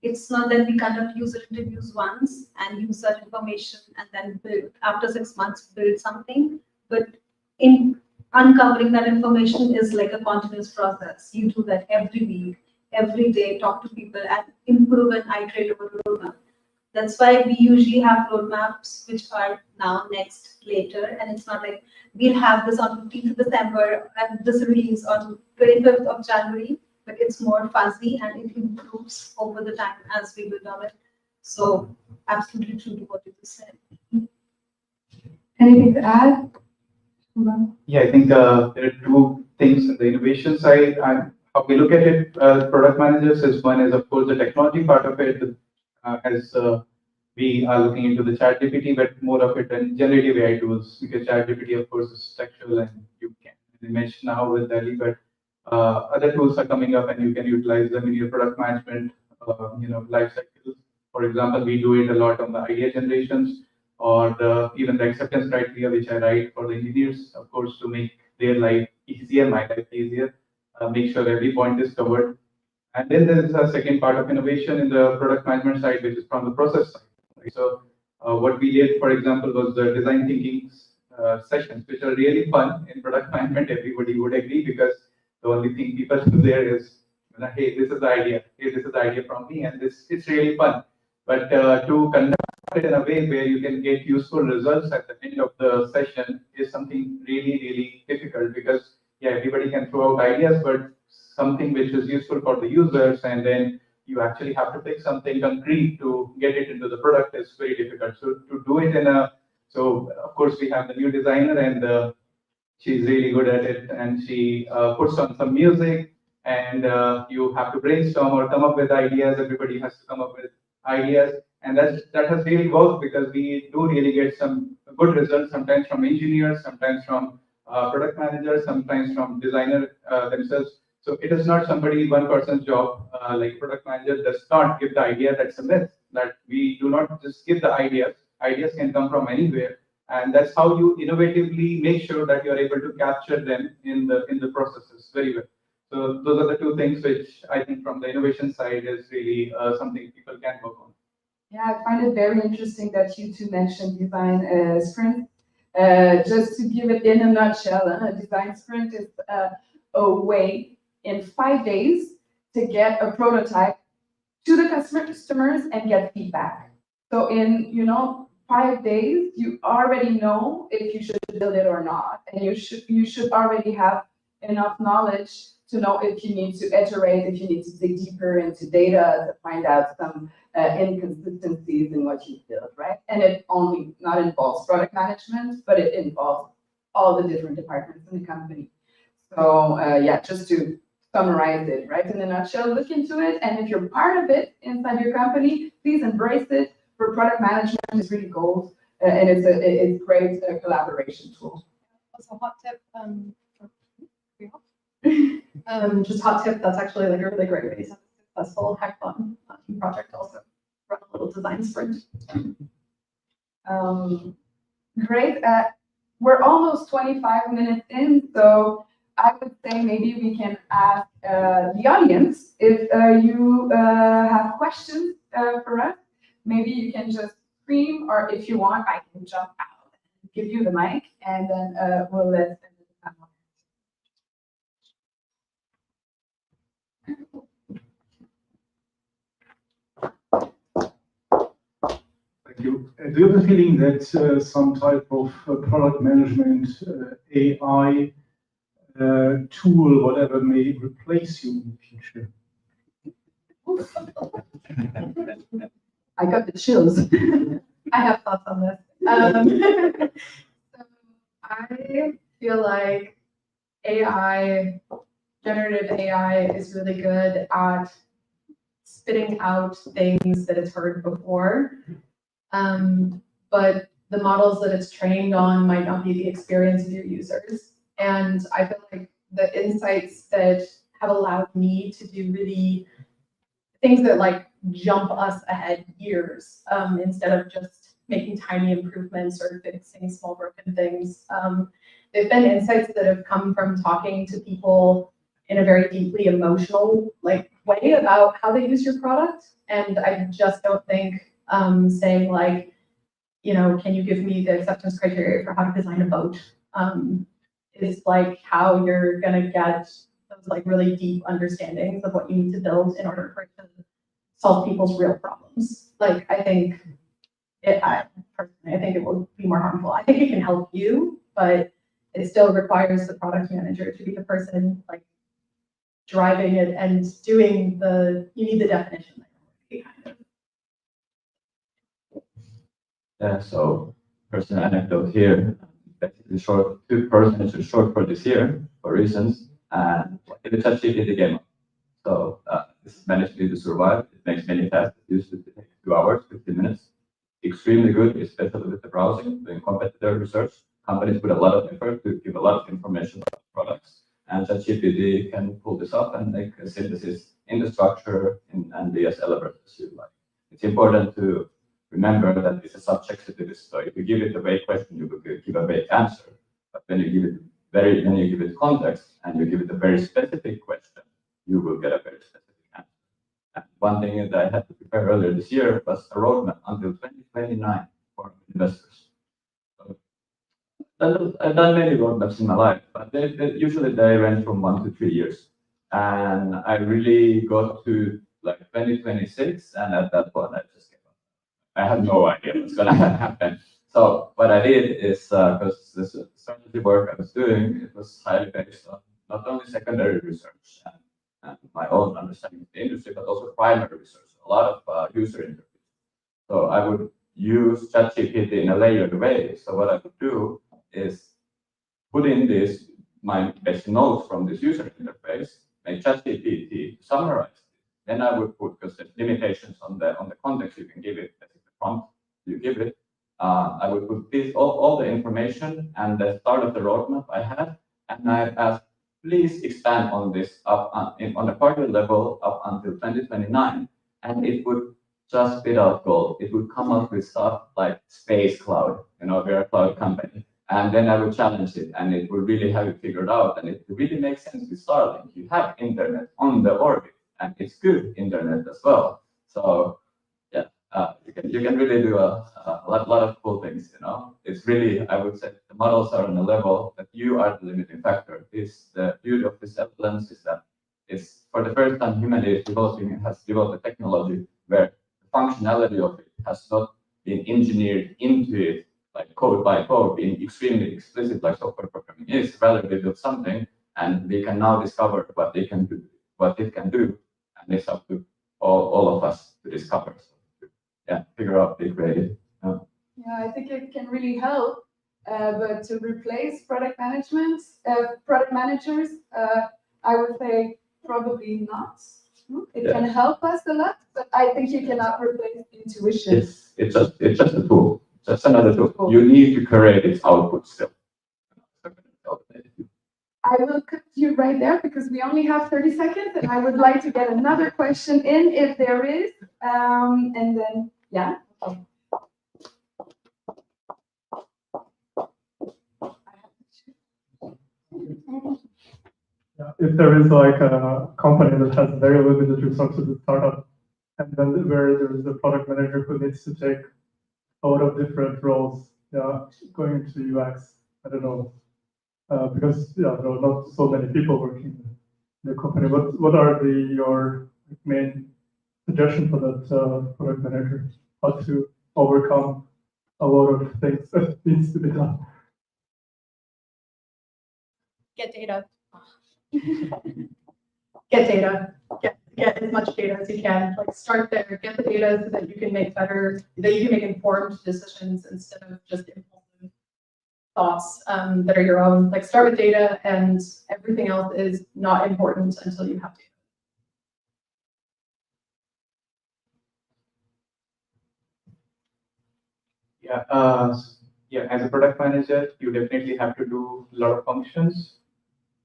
It's not that we conduct user interviews once and use that information and then build, after 6 months, build something. But in uncovering that information is like a continuous process. You do that every week, every day, talk to people and improve and iterate over the roadmap. That's why we usually have roadmaps which are now, next, later, and it's not like we'll have this on 15th of December and this release on 25th of January, but it's more fuzzy and it improves over the time as we build on it. So absolutely true to what you just said. Anything to add? Yeah, I think there are two things on the innovation side. And how we look at it, product managers, is one is, of course, the technology part of it, as we are looking into the ChatGPT, but more of it in generative AI tools, because ChatGPT, of course, is textual and you can image now with Delhi, but other tools are coming up and you can utilize them in your product management, life cycles. For example, we do it a lot on the idea generations or even the acceptance criteria, which I write for the engineers, of course, to make their life easier, my life easier, make sure every point is covered. And then there is a second part of innovation in the product management side, which is from the process side. Right? So what we did, for example, was the design thinking sessions, which are really fun in product management. Everybody would agree, because the only thing people do there is, hey, this is the idea. Hey, this is the idea from me, and it's really fun. But to conduct it in a way where you can get useful results at the end of the session is something really, really difficult, because yeah, everybody can throw out ideas, but something which is useful for the users, and then you actually have to pick something concrete to get it into the product is very difficult. So to do it so of course we have the new designer, and she's really good at it, and she puts on some music, and you have to brainstorm or come up with ideas. Everybody has to come up with ideas, and that has really worked, because we do really get some good results, sometimes from engineers, sometimes from product managers, sometimes from designer themselves. So it is not one person's job. Like product manager does not give the idea. That's a myth, that we do not just give the ideas. Ideas can come from anywhere, and that's how you innovatively make sure that you are able to capture them in the processes very well. So those are the two things which I think from the innovation side is really something people can work on. Yeah, I find it very interesting that you two mentioned design sprint. Just to give it in a nutshell, a design sprint is a way in 5 days to get a prototype to the customers and get feedback. So in 5 days, you already know if you should build it or not, and you should already have enough knowledge to know if you need to iterate, if you need to dig deeper into data to find out some inconsistencies in what you build, right? And it only not involves product management, but it involves all the different departments in the company. So yeah, just to summarize it, right? In a nutshell, look into it, and if you're part of it inside your company, please embrace it. For product management, it's really gold, and it's great collaboration tool. Also, hot tip. Just hot tip. That's actually like a really great way to have a successful hackathon project. Also, run a little design sprint. Great. We're almost 25 minutes in, so I would say maybe we can ask the audience if you have questions for us. Maybe you can just scream, or if you want, I can jump out and give you the mic, and then we'll let. Thank you. Do you have a feeling that some type of product management AI tool, whatever, may replace you in the future? I got the chills. I have thoughts on this. So I feel like AI, generative AI, is really good at spitting out things that it's heard before. But the models that it's trained on might not be the experience of your users. And I feel like the insights that have allowed me to do really things that like jump us ahead years, instead of just making tiny improvements or fixing small broken things. There've been insights that have come from talking to people in a very deeply emotional way about how they use your product. And I just don't think saying like, can you give me the acceptance criteria for how to design a boat, is like how you're gonna get those like really deep understandings of what you need to build in order for it to solve people's real problems. Like I personally think it will be more harmful. I think it can help you, but it still requires the product manager to be the person like driving it and doing you need the definition. Yeah, so personal anecdote here. Basically, two-person is short for this year for reasons, and in the ChatGPT game. So this managed to survive. It makes many tasks. It used to take 2 hours, 15 minutes. Extremely good, especially with the browsing, doing competitor research. Companies put a lot of effort to give a lot of information about products, and ChatGPT can pull this up and make a synthesis in the structure and be as elaborate as you like. It's important to remember that it's a subjective to this. So if you give it a vague question, you will give a vague answer. But when you give it context and you give it a very specific question, you will get a very specific answer. And one thing that I had to prepare earlier this year was a roadmap until 2029 for investors. So I've done many roadmaps in my life, but usually they range from 1 to 3 years. And I really got to like 2026, and at that point I just gave up. I have no idea what's going to happen. So what I did is, because this strategy work I was doing, it was highly based on not only secondary research and my own understanding of the industry, but also primary research, a lot of user interviews. So I would use ChatGPT in a layered way. So what I would do is put in my best notes from this user interface, make ChatGPT to summarize it. Then I would put, because there's limitations on the context you can give it, the prompt you give it. I would put all the information and the start of the roadmap I had, and I asked, please expand on this up on a quarter level up until 2029, and it would just spit out gold. It would come up with stuff like space cloud, we're a cloud company. And then I would challenge it, and it would really have it figured out, and it really makes sense with Starlink. You have internet on the orbit, and it's good internet as well. So yeah, you can really do a lot of cool things. It's really, I would say, the models are on a level that you are the limiting factor. The beauty of this LLMs is that it's for the first time humanity has developed a technology where the functionality of it has not been engineered into it, like code by code, being extremely explicit like software programming is. Rather, they build something, and we can now discover what it can do, and it's up to all of us to discover. So, yeah, figure out, be creative. Yeah, I think it can really help, but to replace product managers, I would say probably not. It can help us a lot, but I think you cannot replace intuition. It's just a tool. Just another tool. You need to create its output still. I will cut you right there because we only have 30 seconds, and I would like to get another question in if there is. And then, yeah. If there is like a company that has very limited resources to start up, and then where there is a product manager who needs to take a lot of different roles, yeah, going into UX, I don't know, because yeah, there are not so many people working in the company. What are your main suggestions for that product manager? How to overcome a lot of things that needs to be done? Get data. Get data. Get as much data as you can. Like start there, get the data so that you can make better, that you can make informed decisions instead of just impulsive thoughts that are your own. Like start with data, and everything else is not important until you have data. Yeah, as a product manager, you definitely have to do a lot of functions.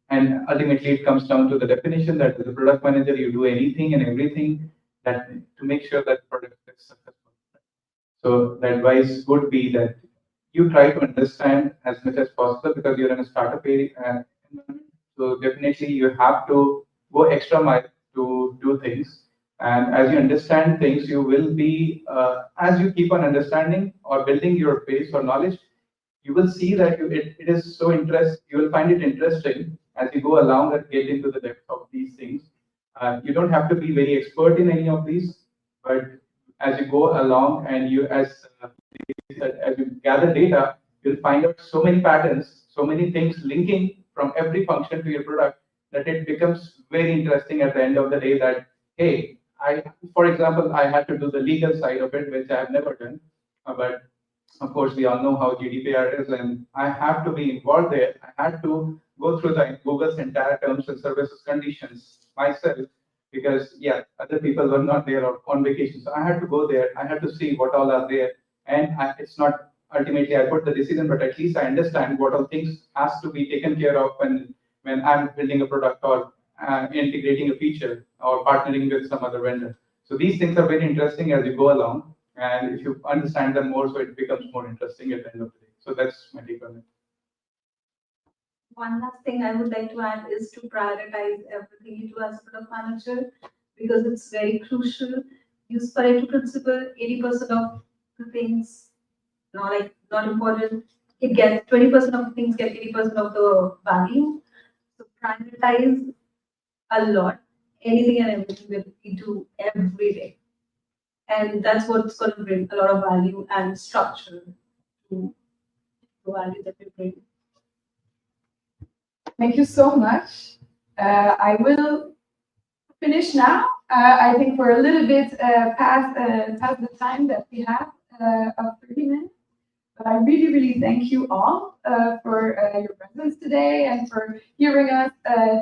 And ultimately, it comes down to the definition that as a product manager, you do anything and everything that to make sure that product is successful. So the advice would be that you try to understand as much as possible because you're in a startup environment. So definitely, you have to go extra mile to do things. And as you understand things, you will be, as you keep on understanding or building your base or knowledge, you will see that it is so you will find it interesting as you go along and get into the depth of these things. You don't have to be very expert in any of these, but as you go along and as you gather data, you'll find out so many patterns, so many things linking from every function to your product that it becomes very interesting at the end of the day that, hey, for example, I had to do the legal side of it, which I have never done, but of course, we all know how GDPR is, and I have to be involved there. I had to go through Google's entire terms and services conditions myself because, yeah, other people were not there or on vacation. So I had to go there. I had to see what all are there. And it's not ultimately I put the decision, but at least I understand what all things has to be taken care of when I'm building a product or integrating a feature or partnering with some other vendor. So these things are very interesting as you go along. And if you understand them more, so it becomes more interesting at the end of the day. So that's my take on it. One last thing I would like to add is to prioritize everything you do as a product manager because it's very crucial. Use Pareto principle, 80% of the things not important. It gets 20% of things get 80% of the value. So prioritize a lot, anything and everything that we do every day. And that's what's going to bring a lot of value and structure to the value that we bring. Thank you so much. I will finish now. I think we're a little bit past the time that we have of 30 minutes. But I really, really thank you all for your presence today and for hearing us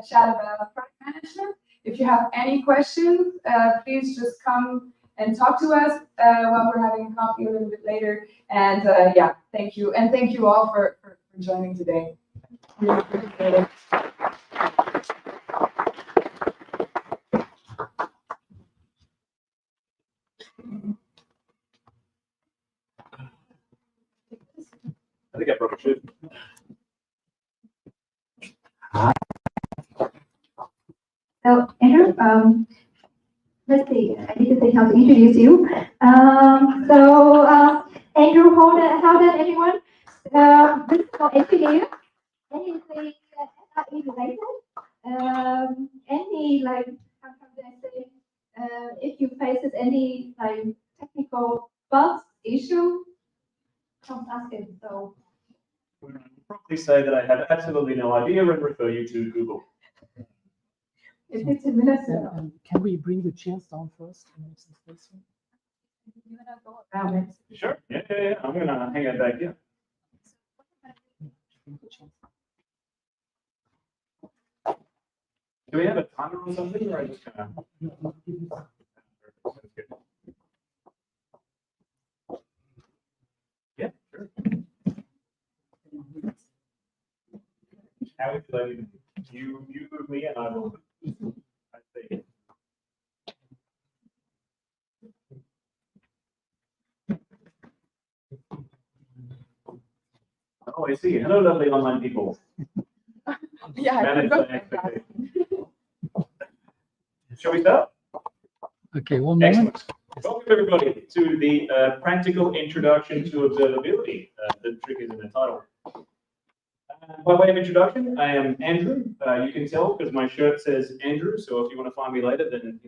chat about product management. If you have any questions, please just come and talk to us while we're having coffee a little bit later. And yeah, thank you. And thank you all for joining today. Really appreciate it. I think I broke a shoe. So, Andrew, let's see, I need to think how to introduce you. Andrew, how does anyone, principal engineer, anything SRE related? Any, like, how can I say, if you faces any, like, technical bugs, issue, come ask him, so. I'll probably say that I have absolutely no idea and refer you to Google. It's 15 minutes. Can we bring the chairs down first and make some space here? You're gonna go around it. Sure. Yeah. I'm gonna hang out back here. Do we have a timer or something, or I just gonna? Yeah, sure. How would you like you move me and I will. I see. Oh, I see. Hello, lovely online people. Yeah, Manage my expectations. Shall we start? Okay, 1 moment. Excellent. Welcome everybody to the practical introduction to observability the trick is in the title. By way of introduction, I am Andrew. You can tell because my shirt says Andrew, so if you want to find me later, then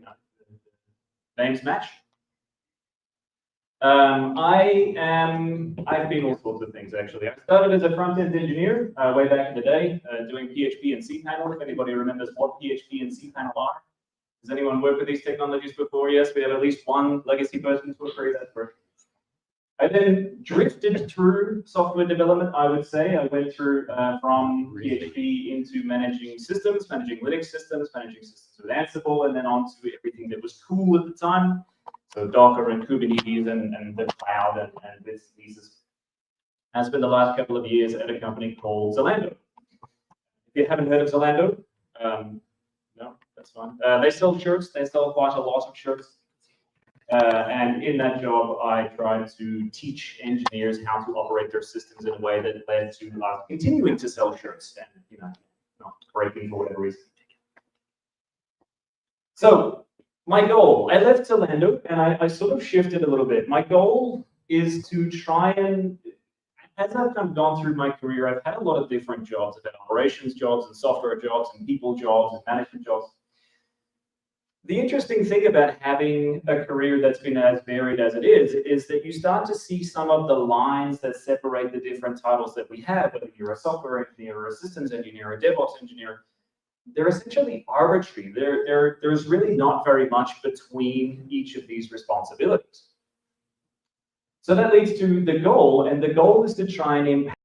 names match. I've been all sorts of things actually. I started as a front-end engineer way back in the day, doing PHP and cPanel. If anybody remembers what PHP and cPanel are. Has anyone worked with these technologies before? Yes, we have at least one legacy person to agree that's correct. I then drifted through software development, I would say. I went through from PHP into managing systems, managing Linux systems, managing systems with Ansible, and then on to everything that was cool at the time. So Docker and Kubernetes and the cloud and bits and pieces. I spent the last couple of years at a company called Zalando. If you haven't heard of Zalando, no, that's fine. They sell shirts. They sell quite a lot of shirts. And in that job, I tried to teach engineers how to operate their systems in a way that led to continuing to sell shirts and not breaking for whatever reason. So my goal, I left Zalando and I sort of shifted a little bit. My goal is to try and, as I've kind of gone through my career, I've had a lot of different jobs. I've had operations jobs and software jobs and people jobs and management jobs. The interesting thing about having a career that's been as varied as it is that you start to see some of the lines that separate the different titles that we have, whether you're a software engineer or a systems engineer or a DevOps engineer. They're essentially arbitrary. There's really not very much between each of these responsibilities. So that leads to the goal, and the goal is to try and impact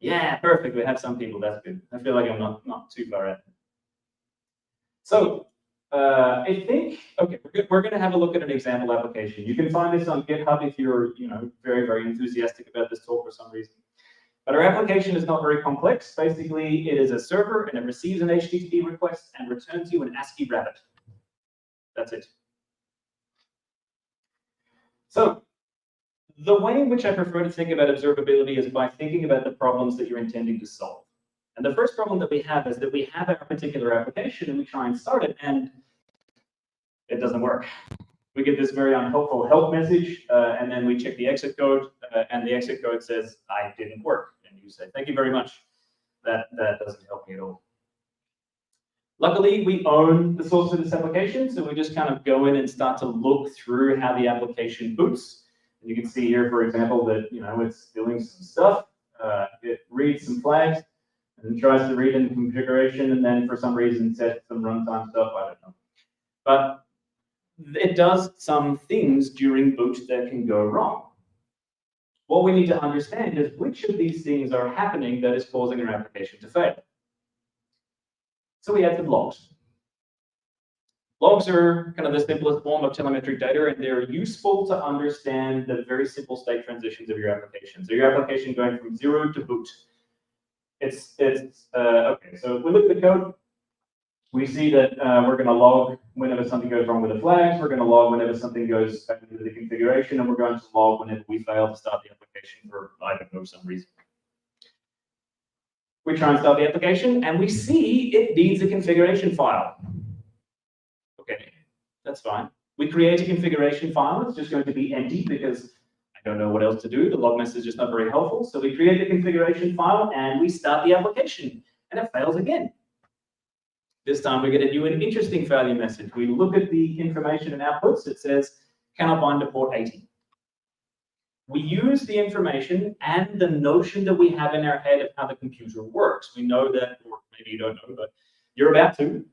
Yeah, perfect. We have some people. That's good. I feel like I'm not too far out. So I think, okay, we're going to have a look at an example application. You can find this on GitHub if you're, very, very enthusiastic about this talk for some reason. But our application is not very complex. Basically, it is a server and it receives an HTTP request and returns you an ASCII rabbit. That's it. So the way in which I prefer to think about observability is by thinking about the problems that you're intending to solve. And the first problem that we have is that we have our particular application and we try and start it and it doesn't work. We get this very unhelpful help message and then we check the exit code and the exit code says, I didn't work. And you say, thank you very much. That doesn't help me at all. Luckily, we own the source of this application, so we just kind of go in and start to look through how the application boots. And you can see here, for example, that it's doing some stuff. It reads some flags and tries to read in the configuration, and then for some reason sets some runtime stuff. I don't know, but it does some things during boot that can go wrong. What we need to understand is which of these things are happening that is causing our application to fail. So we add some logs. Logs are kind of the simplest form of telemetric data, and they're useful to understand the very simple state transitions of your application. So your application going from 0 to boot. Okay, so if we look at the code, we see that we're going to log whenever something goes wrong with the flags, we're going to log whenever something goes back into the configuration, and we're going to log whenever we fail to start the application for, I don't know, some reason. We try and start the application, and we see it needs a configuration file. Okay, that's fine. We create a configuration file. It's just going to be empty because I don't know what else to do. The log message is not very helpful. So we create the configuration file, and we start the application, and it fails again. This time we get a new and interesting failure message. We look at the information and outputs. It says, cannot bind to port 80. We use the information and the notion that we have in our head of how the computer works. We know that, or maybe you don't know, but you're about to.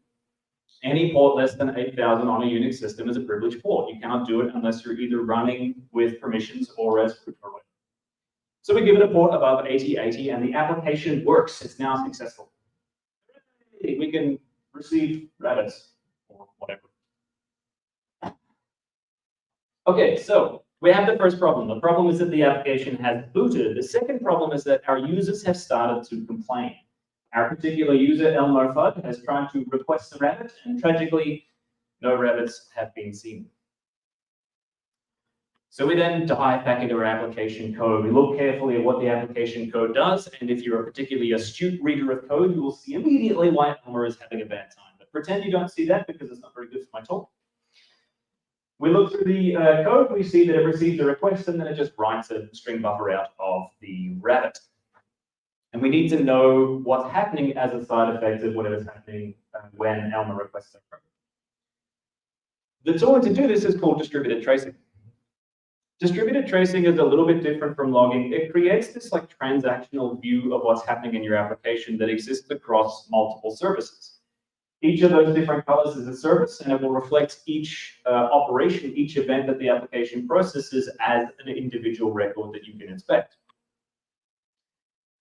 Any port less than 8,000 on a Unix system is a privileged port. You cannot do it unless you're either running with permissions or as root or whatever. So we give it a port above 8080 and the application works. It's now successful. We can receive rabbits or whatever. Okay, so we have the first problem. The problem is that the application has booted. The second problem is that our users have started to complain. Our particular user, Elmo Fudd, has tried to request a rabbit, and tragically, no rabbits have been seen. So we then dive back into our application code. We look carefully at what the application code does, and if you're a particularly astute reader of code, you will see immediately why Elmo is having a bad time. But pretend you don't see that because it's not very good for my talk. We look through the code, we see that it receives a request, and then it just writes a string buffer out of the rabbit. And we need to know what's happening as a side effect of whatever's happening when Elmo requests a code. The tool to do this is called distributed tracing. Distributed tracing is a little bit different from logging. It creates this like transactional view of what's happening in your application that exists across multiple services. Each of those different colors is a service, and it will reflect each operation, each event that the application processes as an individual record that you can inspect.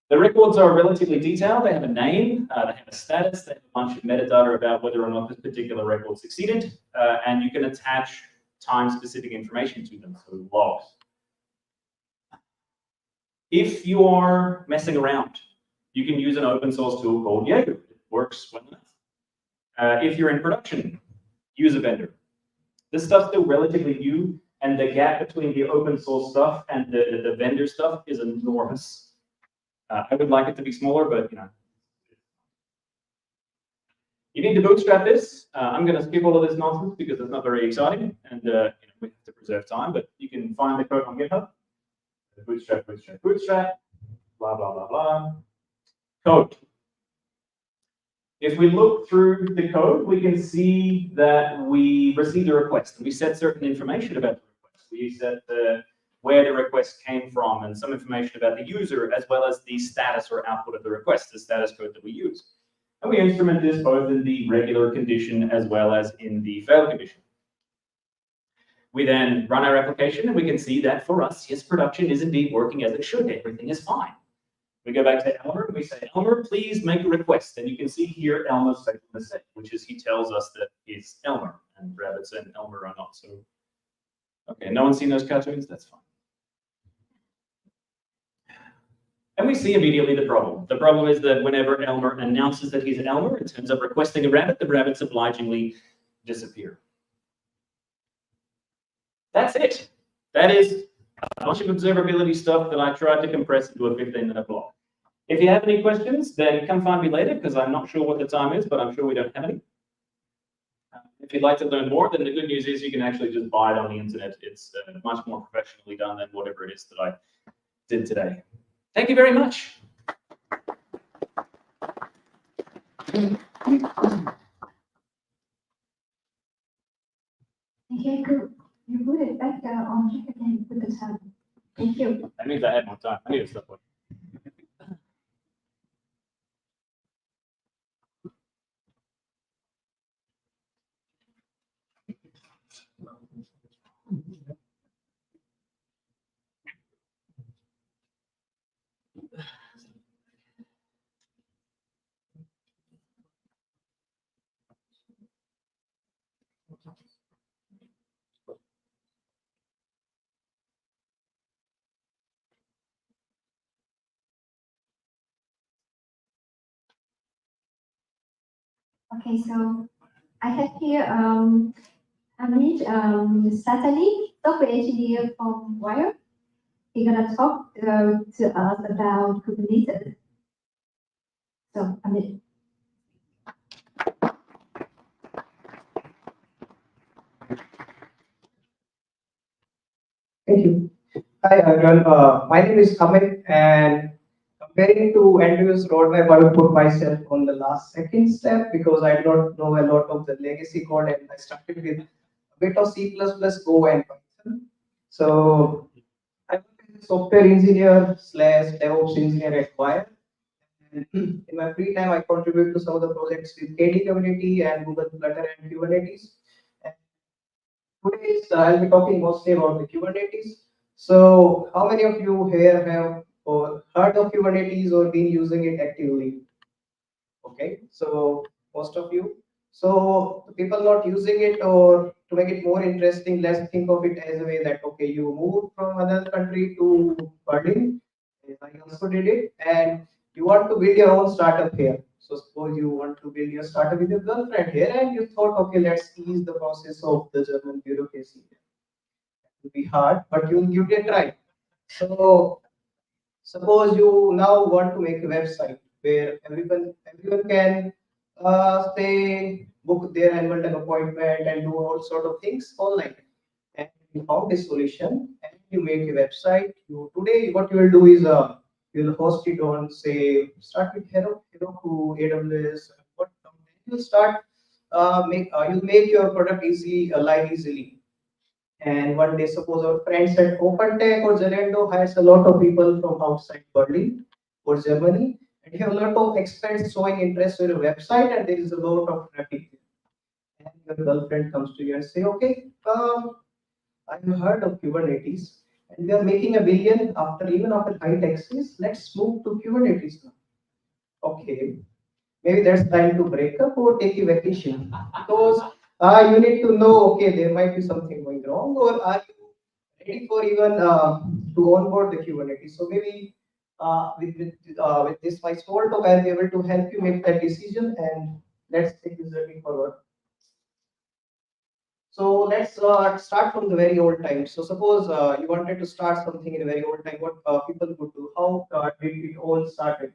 The records are relatively detailed. They have a name, they have a status, they have a bunch of metadata about whether or not this particular record succeeded, and you can attach time-specific information to them, so logs. If you are messing around, you can use an open source tool called Jaeger. It works well enough. If you're in production, use a vendor. This stuff's still relatively new, and the gap between the open source stuff and the vendor stuff is enormous. I would like it to be smaller, but you know. You need to bootstrap this. I'm going to skip all of this nonsense because it's not very exciting, and we have to preserve time. But you can find the code on GitHub. Bootstrap, bootstrap, bootstrap. Blah blah blah blah. Code. If we look through the code, we can see that we received a request. We set certain information about the request. We set where the request came from and some information about the user, as well as the status or output of the request, the status code that we use. And we instrument this both in the regular condition as well as in the fail condition. We then run our application, and we can see that for us, yes, production is indeed working as it should. Everything is fine. We go back to Elmer and we say, Elmer, please make a request. And you can see here Elmer's facial mistake, which is he tells us that it's Elmer, and rabbits and Elmer are not. So, okay, no one's seen those cartoons? That's fine. And we see immediately the problem. The problem is that whenever Elmer announces that he's Elmer, in terms of requesting a rabbit, the rabbits obligingly disappear. That's it. That is a bunch of observability stuff that I tried to compress into a 15-minute block. If you have any questions, then come find me later, because I'm not sure what the time is, but I'm sure we don't have any. If you'd like to learn more, then the good news is you can actually just buy it on the internet. It's much more professionally done than whatever it is that I did today. Thank you very much. Okay, good. You put it back on track again with the time. Thank you. That means I had more time. I need to stop it. Okay, so I have here Amit Satali, software engineer from Wire. He's gonna talk to us about Kubernetes. So Amit. Thank you. Hi everyone, my name is Amit, and comparing to Andrew's roadmap, I would put myself on the last second step because I don't know a lot of the legacy code, and I started with a bit of C++, Go, and Python. So I'm a software engineer slash DevOps engineer at Wire. And in my free time, I contribute to some of the projects with KD community and Google Flutter and Kubernetes. Today, I'll be talking mostly about the Kubernetes. So, how many of you here have or heard of Kubernetes or been using it actively? Okay, so most of you. So, the people not using it, or to make it more interesting, let's think of it as a way that okay, you moved from another country to Berlin. I also did it, and you want to build your own startup here. So suppose you want to build your startup with your girlfriend here, and you thought, okay, let's ease the process of the German bureaucracy. It will be hard, but you'll give it a try. So suppose you now want to make a website where everyone can say book their annual appointment and do all sort of things online. And you found a solution, and you make a website. Today what you will do is you'll host it on, say, start with Heroku, AWS. What you'll start you'll make your product easily live easily. And one day, suppose our friends at OpenTech or Zalando hires a lot of people from outside Berlin or Germany, and you have a lot of experts showing interest in your website, and there is a lot of traffic. And your girlfriend comes to you and say, okay, I've heard of Kubernetes, and we are making $1 billion even after high taxes. Let's move to Kubernetes now. Okay, maybe that's time to break up or take a vacation, because you need to know, okay, there might be something going wrong, or are you ready for even to onboard the Kubernetes? So maybe with this my small talk, I'll be able to help you make that decision, and let's take this journey forward. So let's start from the very old time. So suppose you wanted to start something in a very old time, what people would do, how did it all started?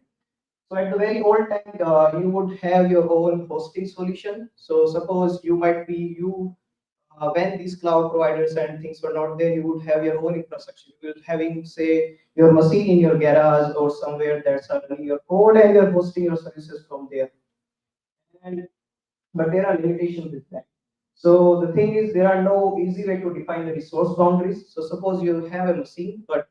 So at the very old time, you would have your own hosting solution. So suppose you might be when these cloud providers and things were not there, you would have your own infrastructure. You would having, say, your machine in your garage or somewhere that's running your code, and you're hosting your services from there. But there are limitations with that. So the thing is, there are no easy way to define the resource boundaries. So suppose you have a machine, but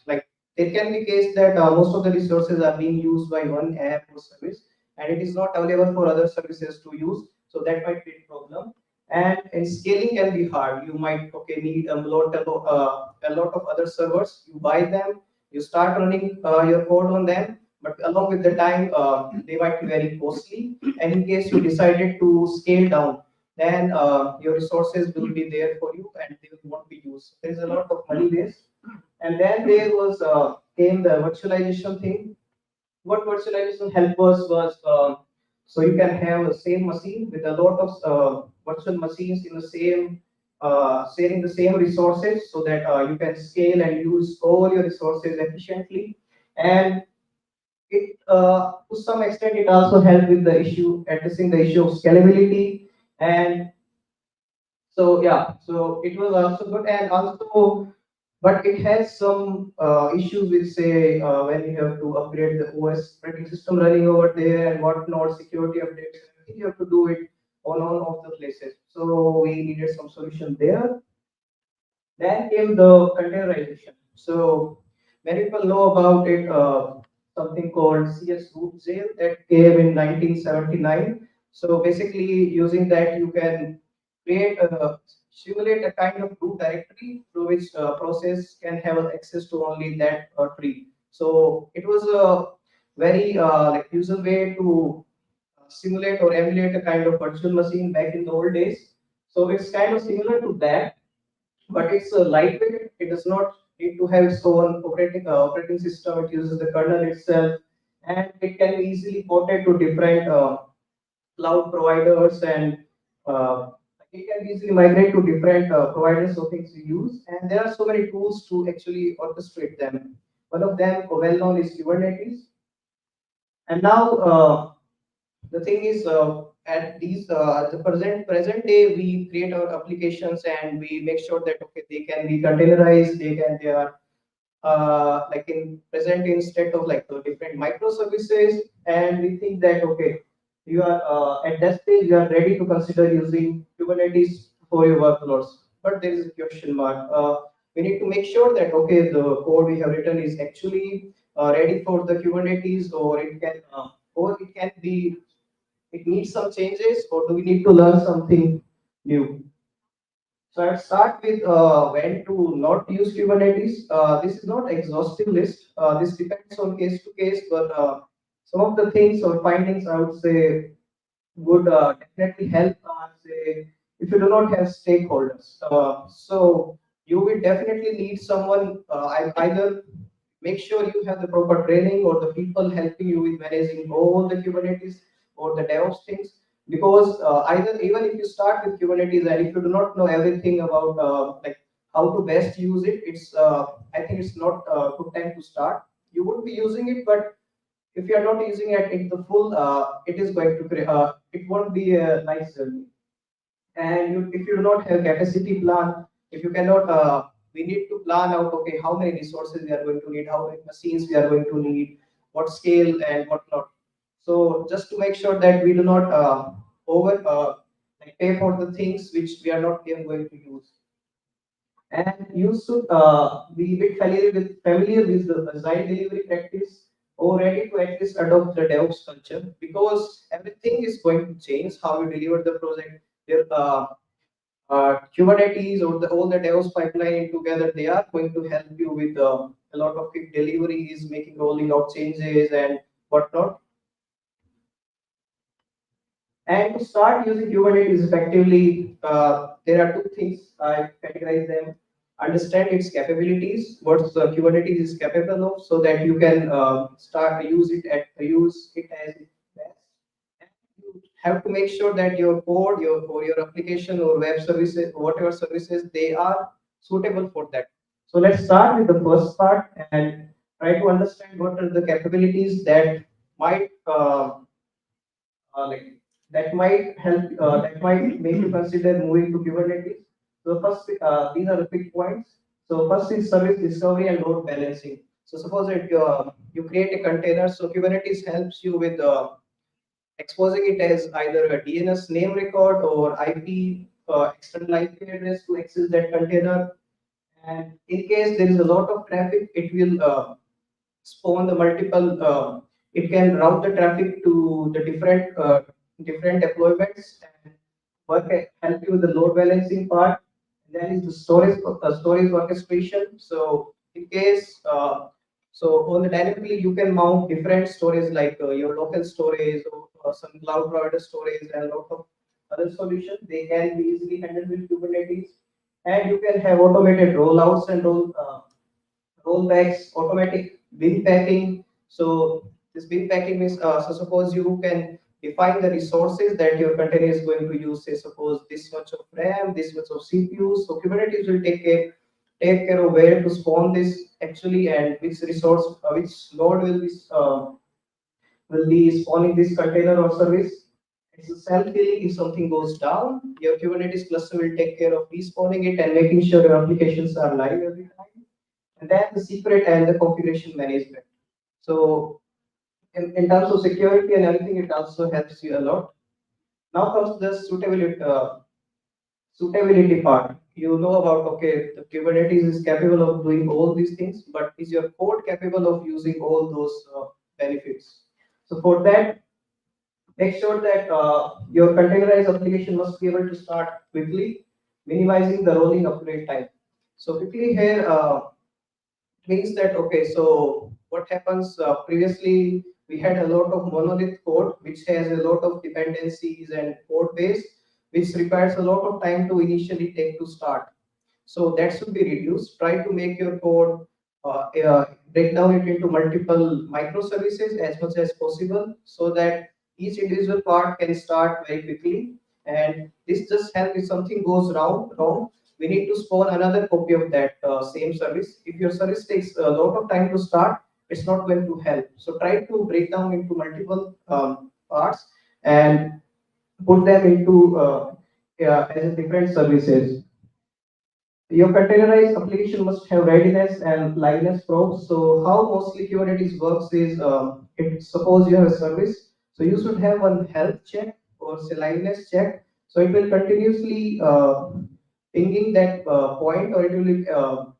like there can be case that most of the resources are being used by one app or service, and it is not available for other services to use. So that might be a problem. And scaling can be hard. You might need a lot of other servers. You buy them, You start running your code on them, but along with the time, they might be very costly. And in case you decided to scale down, then your resources will be there for you and they won't be used. There is a lot of money waste. And then there was came the virtualization thing. What virtualization helped us was so you can have the same machine with a lot of virtual machines in the same sharing the same resources so that you can scale and use all your resources efficiently. And it to some extent it also helped with the issue addressing the issue of scalability. And so yeah, so it was also good. And also, but it has some issues with, say, when you have to upgrade the OS operating system running over there and whatnot, security updates. I think you have to do it on all of the places. So we needed some solution there. Then came the containerization. So many people know about it, something called CS root jail that came in 1979. So basically, using that, you can create a simulate a kind of root directory through which process can have access to only that tree. So it was a very like user way to simulate or emulate a kind of virtual machine back in the old days. So it's kind of similar to that, but it's lightweight. It does not need to have its own operating system. It uses the kernel itself, and it can be easily ported to different cloud providers, and uh, it can easily migrate to different providers of things you use. And there are so many tools to actually orchestrate them. One of them, well known, is Kubernetes. And now the thing is, at these the present day, we create our applications and we make sure that okay, they can be containerized, they are like in present instead of like the different microservices. And we think that okay, you are at that stage you are ready to consider using Kubernetes for your workloads. But there is a question mark. We need to make sure that okay, the code we have written is actually ready for the Kubernetes, or it can be, it needs some changes, or do we need to learn something new? So I'll start with when to not use Kubernetes. This is not exhaustive list. This depends on case to case, but some of the things or findings I would say would definitely help. Say if you do not have stakeholders, so you will definitely need someone. Either make sure you have the proper training or the people helping you with managing all the Kubernetes or the DevOps things. Because either even if you start with Kubernetes and if you do not know everything about like how to best use it, it's I think it's not a good time to start. You would be using it, but if you are not using it in the full, it is going to it won't be a nice journey. And if you do not have capacity plan, if you cannot, we need to plan out okay how many resources we are going to need, how many machines we are going to need, what scale and what not. So just to make sure that we do not over like pay for the things which we are not even going to use. And you should be a bit familiar with the agile delivery practice, or ready to at least adopt the DevOps culture, because everything is going to change how you deliver the project. There, Kubernetes or all the DevOps pipeline together, they are going to help you with a lot of quick deliveries, making rolling out changes and whatnot. And to start using Kubernetes effectively, there are two things I categorize them. Understand its capabilities, what the Kubernetes is capable of, so that you can start use it as it best. And you have to make sure that your code, your application or web services, whatever services, they are suitable for that. So let's start with the first part and try to understand what are the capabilities that might like that might help, that might make you consider moving to Kubernetes. So first, these are the quick points. So first is service discovery and load balancing. So suppose that you create a container, so Kubernetes helps you with exposing it as either a DNS name record or IP, external IP address to access that container. And in case there is a lot of traffic, it will spawn the multiple. It can route the traffic to the different deployments and help you with the load balancing part. And then is the storage orchestration. So in case So on the dynamically, you can mount different storage like your local storage or some cloud provider storage and a lot of other solutions. They can be easily handled with Kubernetes, and you can have automated rollouts and rollbacks, automatic bin packing. So this bin packing means, so suppose you can define the resources that your container is going to use. Say suppose this much of RAM, this much of CPU. So Kubernetes will take care of where to spawn this actually and which resource, which node will be spawning this container or service. It's a self-healing. If something goes down, your Kubernetes cluster will take care of respawning it and making sure your applications are live every time. And then the secret and the configuration management. So in terms of security and everything, it also helps you a lot. Now comes the suitability part. You know about, okay, the Kubernetes is capable of doing all these things, but is your code capable of using all those benefits? So for that, make sure that your containerized application must be able to start quickly, minimizing the rolling upgrade time. So quickly here means that, okay, so what happens previously, we had a lot of monolith code, which has a lot of dependencies and code base, which requires a lot of time to initially take to start. So that should be reduced. Try to make your code break down it into multiple microservices as much as possible, so that each individual part can start very quickly. And this just helps if something goes wrong. We need to spawn another copy of that same service. If your service takes a lot of time to start, it's not going to help. So try to break down into multiple parts and put them into as different services. Your containerized application must have readiness and liveness probes. So how mostly Kubernetes works is, suppose you have a service, so you should have one health check or say liveness check. So it will continuously pinging that point, or it will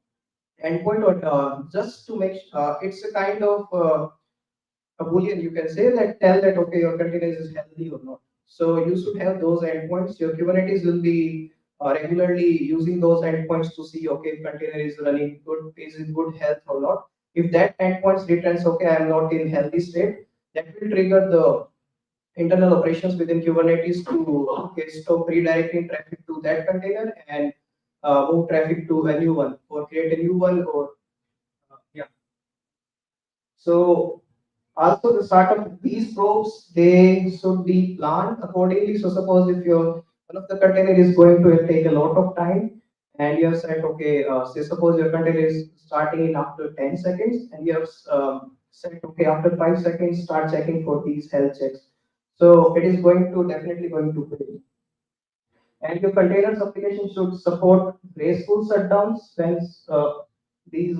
endpoint, or just to make it's a kind of a boolean, you can say, that tell that, okay, your container is healthy or not. So you should have those endpoints. Your Kubernetes will be regularly using those endpoints to see, okay, if container is running good, is in good health or not. If that endpoints returns, okay, I am not in healthy state, that will trigger the internal operations within Kubernetes to, okay, stop redirecting traffic to that container and move traffic to a new one, or create a new one, or yeah. So also the start of these probes, they should be planned accordingly. So suppose if your one of the container is going to take a lot of time, and you have said, okay, say suppose your container is starting in after 10 seconds, and you have said, okay, after 5 seconds start checking for these health checks. So it is going to definitely going to fail. And your containers application should support graceful shutdowns when these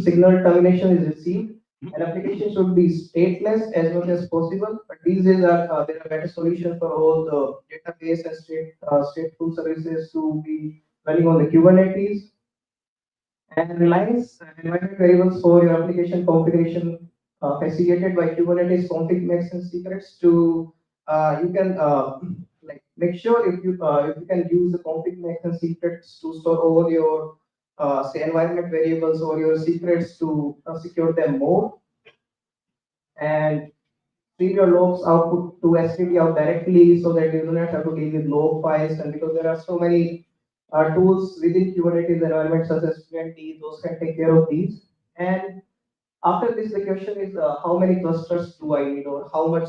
signal termination is received. An application should be stateless as much as possible, but these days there are better solutions for all the database and stateful services to be running on the Kubernetes. And reliance environment variables for your application configuration facilitated by Kubernetes config makes and secrets to you can like make sure if you can use the config makes and secrets to store all your say environment variables or your secrets to secure them more, and feed your logs output to STD out directly so that you do not have to deal with log files. And because there are so many tools within Kubernetes environment such as Plenty, those can take care of these. And after this, the question is how many clusters do I need, or how much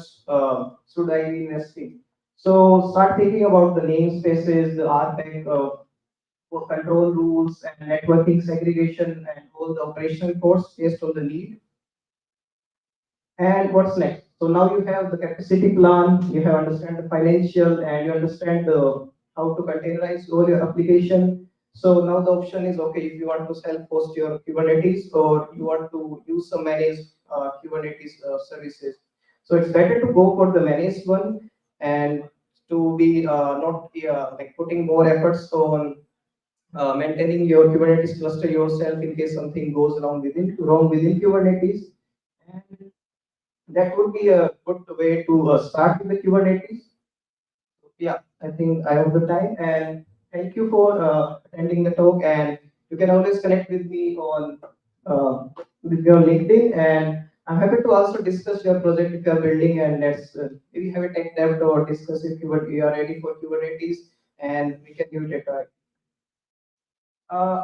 should I be investing? So start thinking about the namespaces, the RBAC for control rules and networking segregation and all the operational costs based on the need. And what's next? So now you have the capacity plan, you have understand the financial, and you understand the how to containerize all your application. So now the option is, okay, if you want to self-host your Kubernetes, or you want to use some managed Kubernetes services. So it's better to go for the managed one, and to be not like putting more efforts on maintaining your Kubernetes cluster yourself in case something goes wrong within Kubernetes. And that would be a good way to start with the Kubernetes. Yeah, I think I have the time, and thank you for attending the talk. And you can always connect with me on with your LinkedIn, and I'm happy to also discuss your project if you are building, and let's maybe have a tech dev or discuss if you are ready for Kubernetes, and we can give it a try.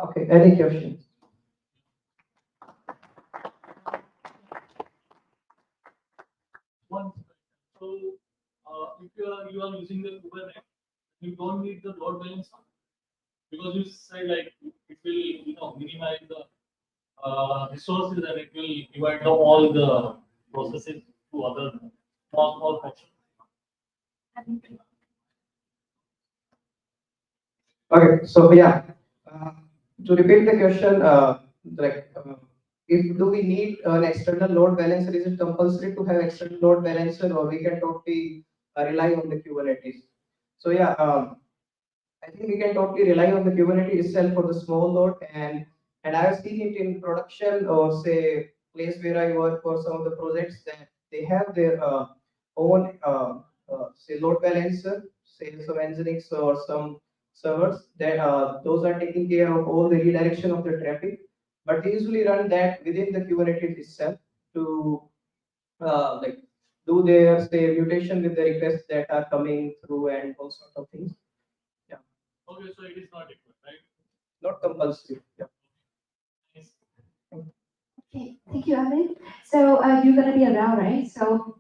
Okay, any questions? One, so if you are using the Kubernetes, you don't need the load balancer because you say like it will minimize the resources and it will divide all the processes to other small functions. Okay, so yeah, to repeat the question, if do we need an external load balancer? Is it compulsory to have external load balancer, or we can totally rely on the Kubernetes? So yeah, I think we can totally rely on the Kubernetes itself for the small load, and I have seen it in production or say place where I work for some of the projects that they have their own say load balancer, say some Nginx or some servers that those are taking care of all the redirection of the traffic, but they usually run that within the Kubernetes itself to like do their say mutation with the requests that are coming through and all sorts of things. Yeah. Okay, so it is not equal, right? Not compulsory. Yeah. Okay, thank you, Amit. So you're going to be around, right? So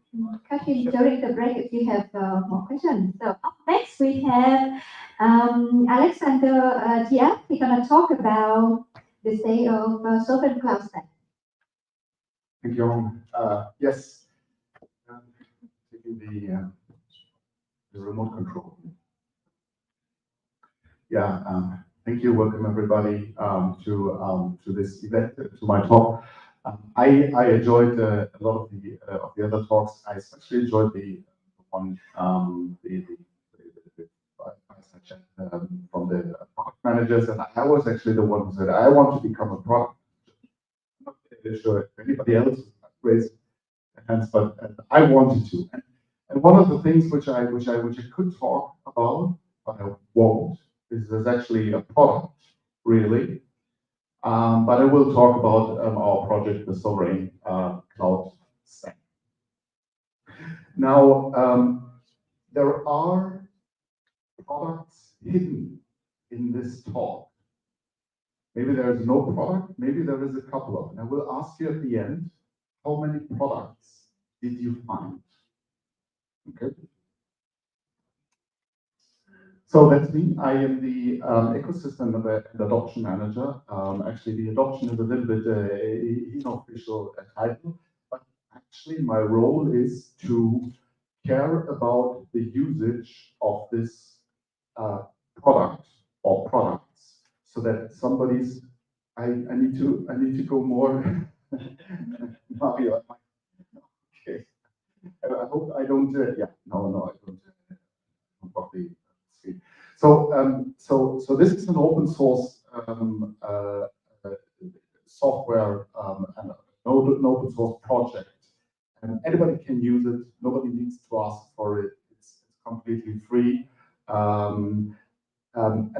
cut in during the break if you have more questions. So up next we have Alexander Dia. We're going to talk about the state of sovereign cloud stack. Thank you. Yes, taking the remote control. Yeah, thank you. Welcome everybody to this event, to my talk. I enjoyed a lot of the other talks. I especially enjoyed the one the from the product managers, and I was actually the one who said I want to become a product. I'm not sure if anybody else raised hands, but I wanted to. And one of the things which I could talk about, but I won't, is there's actually a product, really. But I will talk about our project, the Sovereign Cloud Stack. Now, there are products hidden in this talk. Maybe there is no product, maybe there is a couple of them. I will ask you at the end, how many products did you find? Okay. So that's me. I am the ecosystem and adoption manager. Actually, the adoption is a little bit unofficial title, but actually my role is to care about the usage of this product or products, so that somebody's. I need to go more. Mario, okay. I hope I don't. Yeah, no, I don't. Probably. So this is an open source software and an open source project, and anybody can use it. Nobody needs to ask for it. It's completely free. And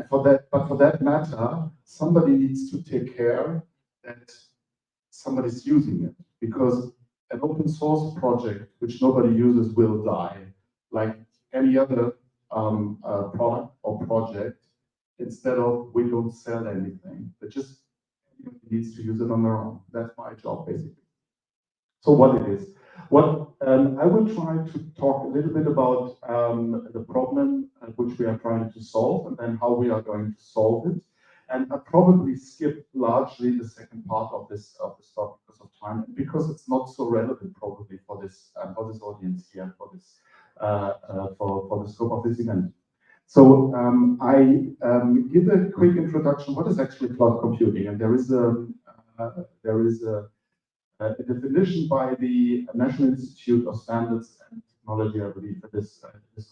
for that matter, somebody needs to take care that somebody's using it, because an open source project which nobody uses will die, like any other product or project. Instead of we don't sell anything, but just needs to use it on their own. That's my job basically. So what it is, I will try to talk a little bit about the problem which we are trying to solve, and then how we are going to solve it. And I probably skip largely the second part of this talk because of time, because it's not so relevant probably for this audience here, for this for the scope of this event. So I give a quick introduction. What is actually cloud computing? And there is a definition by the National Institute of Standards and Technology, I believe it is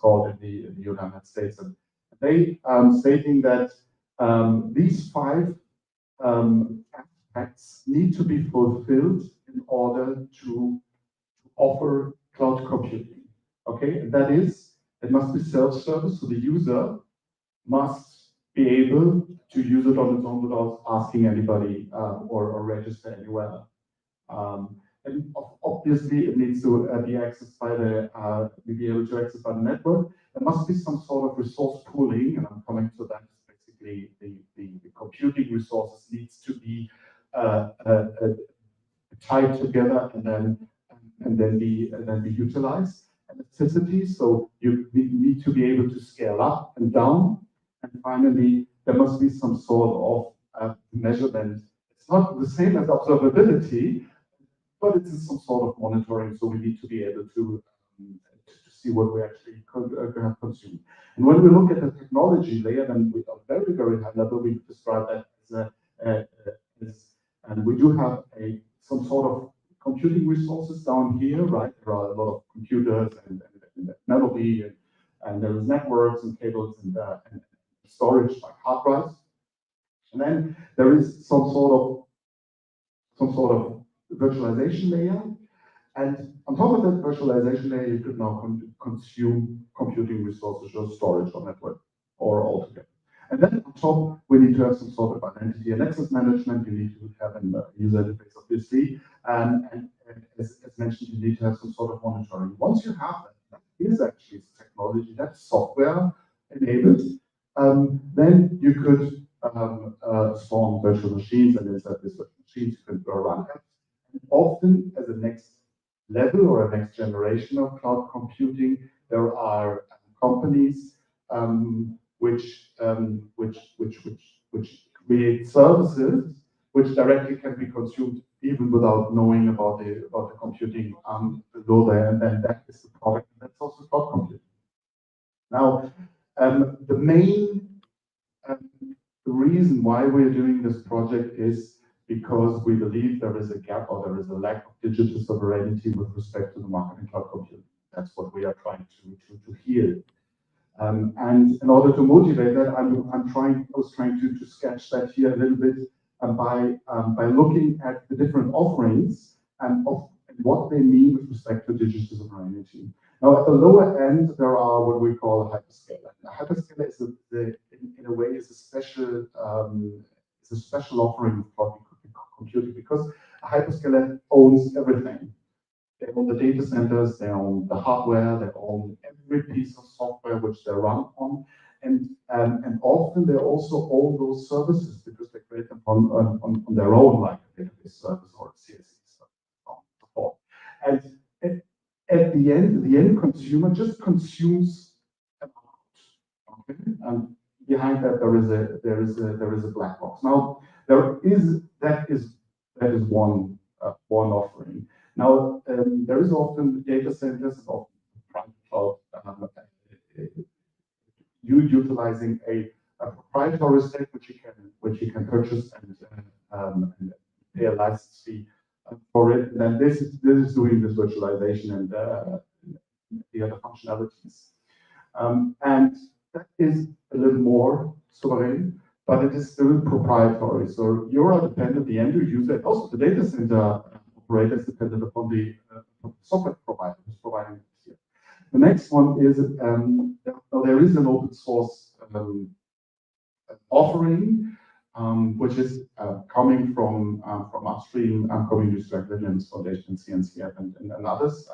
called in the United States, and they stating that these 5 aspects need to be fulfilled in order to offer cloud computing. Okay, and that is, it must be self-service, so the user must be able to use it on its own without asking anybody or register anywhere. And obviously, it needs to be accessed by be able to access by the network. There must be some sort of resource pooling, and I'm coming to that. Basically, the computing resources needs to be tied together and then be utilized. Electricity, so you need to be able to scale up and down. And finally, there must be some sort of measurement. It's not the same as observability, but it's some sort of monitoring. So we need to be able to see what we actually have consumed. And when we look at the technology layer, then we are very, very high level. We describe that and we do have some sort of computing resources down here, right? There are a lot of computers and memory, and there is networks and cables and storage like hard drives. And then there is some sort of virtualization layer. And on top of that virtualization layer, you could now consume computing resources or storage or network or altogether. And then on top, we need to have some sort of identity and access management. You need to have a user interface, obviously. And as mentioned, you need to have some sort of monitoring. Once you have that is actually technology, that's software enabled, then you could spawn virtual machines, and inside these virtual machines, you can run apps. And often, as a next level or a next generation of cloud computing, there are companies which create services which directly can be consumed even without knowing about the computing below there, and then that is the product. That's also cloud computing. Now, the main reason why we're doing this project is because we believe there is a gap or there is a lack of digital sovereignty with respect to the market in cloud computing. That's what we are trying to heal. And in order to motivate that, I was trying to sketch that here a little bit by looking at the different offerings and what they mean with respect to digital sovereignty. Now, at the lower end, there are what we call a hyperscaler. A hyperscaler is in a way is a special offering of cloud computing because a hyperscaler owns everything. They own the data centers, they own the hardware, they own every piece of software which they run on, and often they also own those services because they create them on their own, like a database service or a CSV service. And at the end consumer just consumes an amount. Okay? And behind that there is a black box. Now that is one offering. Now, there is often data centers and often private cloud utilizing a proprietary stack which you can purchase and pay a license fee for it. And then this is doing this virtualization and the other functionalities. And that is a little more sovereign, but it is still proprietary. So you are dependent, the end user, and also the data center operator is dependent upon the software provider who's providing it here. The next one is there is an open source offering, which is coming from upstream communities like Linux Foundation, CNCF, and others.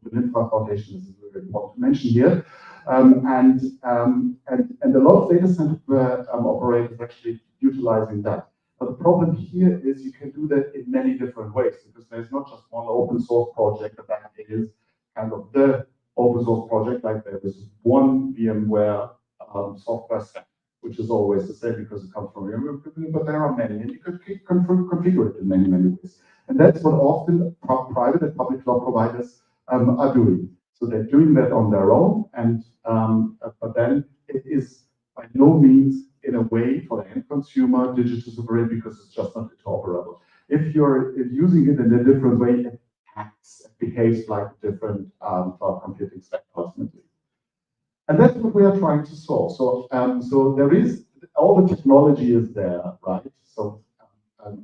The Open Infra Foundation is very important to mention here. And a lot of data center operators actually utilizing that. But the problem here is you can do that in many different ways because there's not just one open source project that is kind of the open source project. Like there is one VMware software stack, which is always the same because it comes from VMware, but there are many, and you can configure it in many ways. And that's what often private and public cloud providers are doing. So they're doing that on their own, and but then it is by no means in a way for the end consumer digital sovereign because it's just not interoperable. If you're using it in a different way, it acts, it behaves like a different cloud computing stack ultimately. And that's what we are trying to solve. So so there is all the technology is there, right? So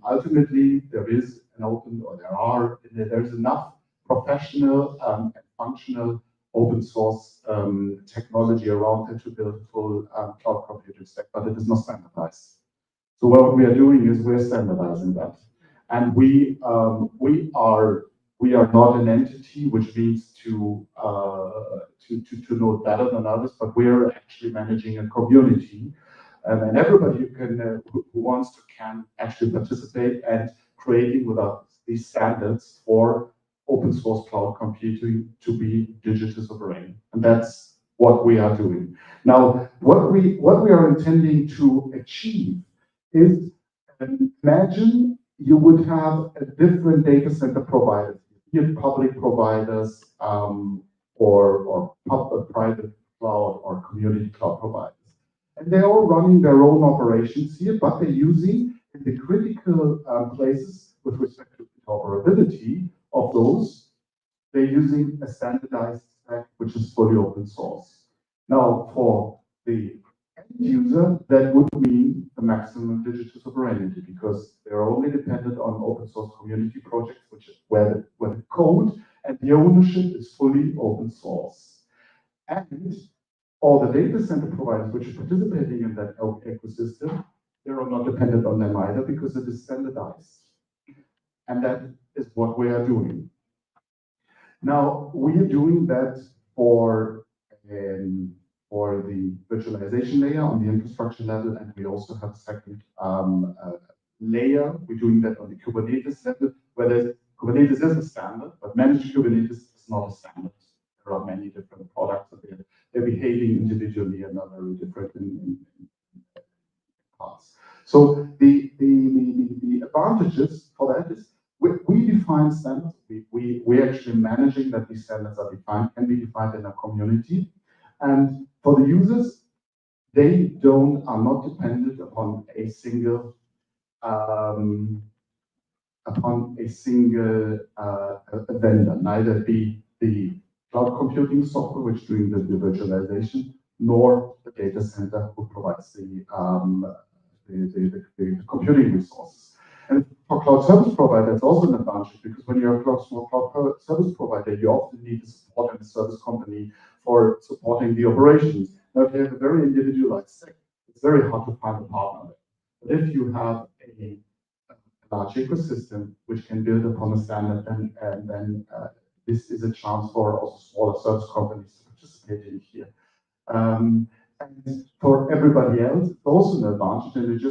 ultimately there is an open, or there's enough professional and functional open source technology around it to build a full cloud computing stack, but it is not standardized. So what we are doing is we're standardizing that, and we are not an entity, which means to know better than others, but we're actually managing a community, and everybody who wants to can actually participate and creating with us these standards for open source cloud computing to be digital sovereign, and that's what we are doing. Now, what we are intending to achieve is, imagine you would have a different data center providers, be it public providers or private cloud or community cloud providers. And they're all running their own operations here, but they're using in the critical places with respect to interoperability of those, they're using a standardized stack, which is fully open source. Now, for the end user, that would mean the maximum digital sovereignty, because they're only dependent on open source community projects, which is where the code and the ownership is fully open source. And all the data center providers which are participating in that ecosystem, they are not dependent on them either because it is standardized. And that is what we are doing. Now, we are doing that for the virtualization layer on the infrastructure level, and we also have a second layer. We're doing that on the Kubernetes level, where Kubernetes is a standard, but managed Kubernetes is not a standard. There are many different products, and they're behaving individually and are very different in parts. So the advantages for that is we define standards. We're actually managing that these standards are defined, can be defined in a community. And for the users, they are not dependent upon a single vendor, neither the cloud computing software, which doing the virtualization, nor the data center who provides the computing resources. And for cloud service provider, it's also an advantage, because when you're a cloud service provider, you often need to support a service company for supporting the operations. Now, if you have a very individualized stack, it's very hard to find a partner. But if you have a large ecosystem which can build upon a standard, then this is a chance for also smaller service companies to participate in here. And for everybody else, it's also an advantage,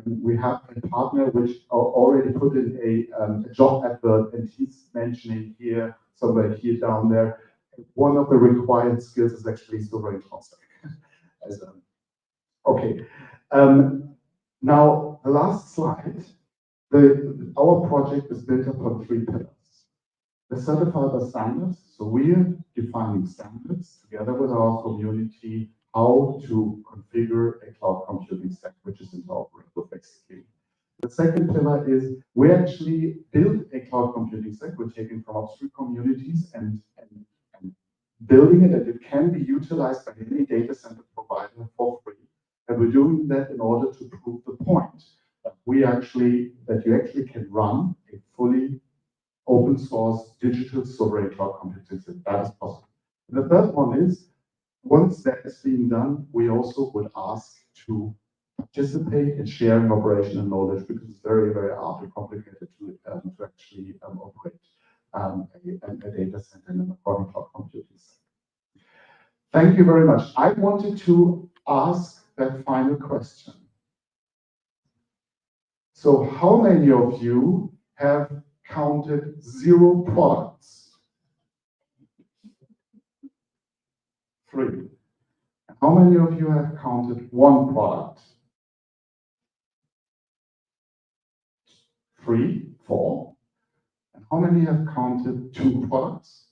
and we have a partner which already put in a job advert, and he's mentioning here, somewhere here down there, one of the required skills is actually sovereign concept. Okay. Now, the last slide. Our project is built upon 3 pillars. The certified standards. So we're defining standards together with our community, how to configure a cloud computing stack, which is interoperable, basically. The second pillar is we actually build a cloud computing stack. We're taking from upstream communities and building it, and it can be utilized by any data center provider for free. And we're doing that in order to prove the point that you actually can run a fully open source digital sovereign cloud computing system. That is possible. And the third one is, once that is being done, we also would ask to participate in sharing operational knowledge, because it's very, very hard and complicated to actually operate a data center in a modern cloud computing system. Thank you very much. I wanted to ask that final question. So how many of you have counted 0 products? 3. And how many of you have counted 1 product? 3, 4. And how many have counted 2 products?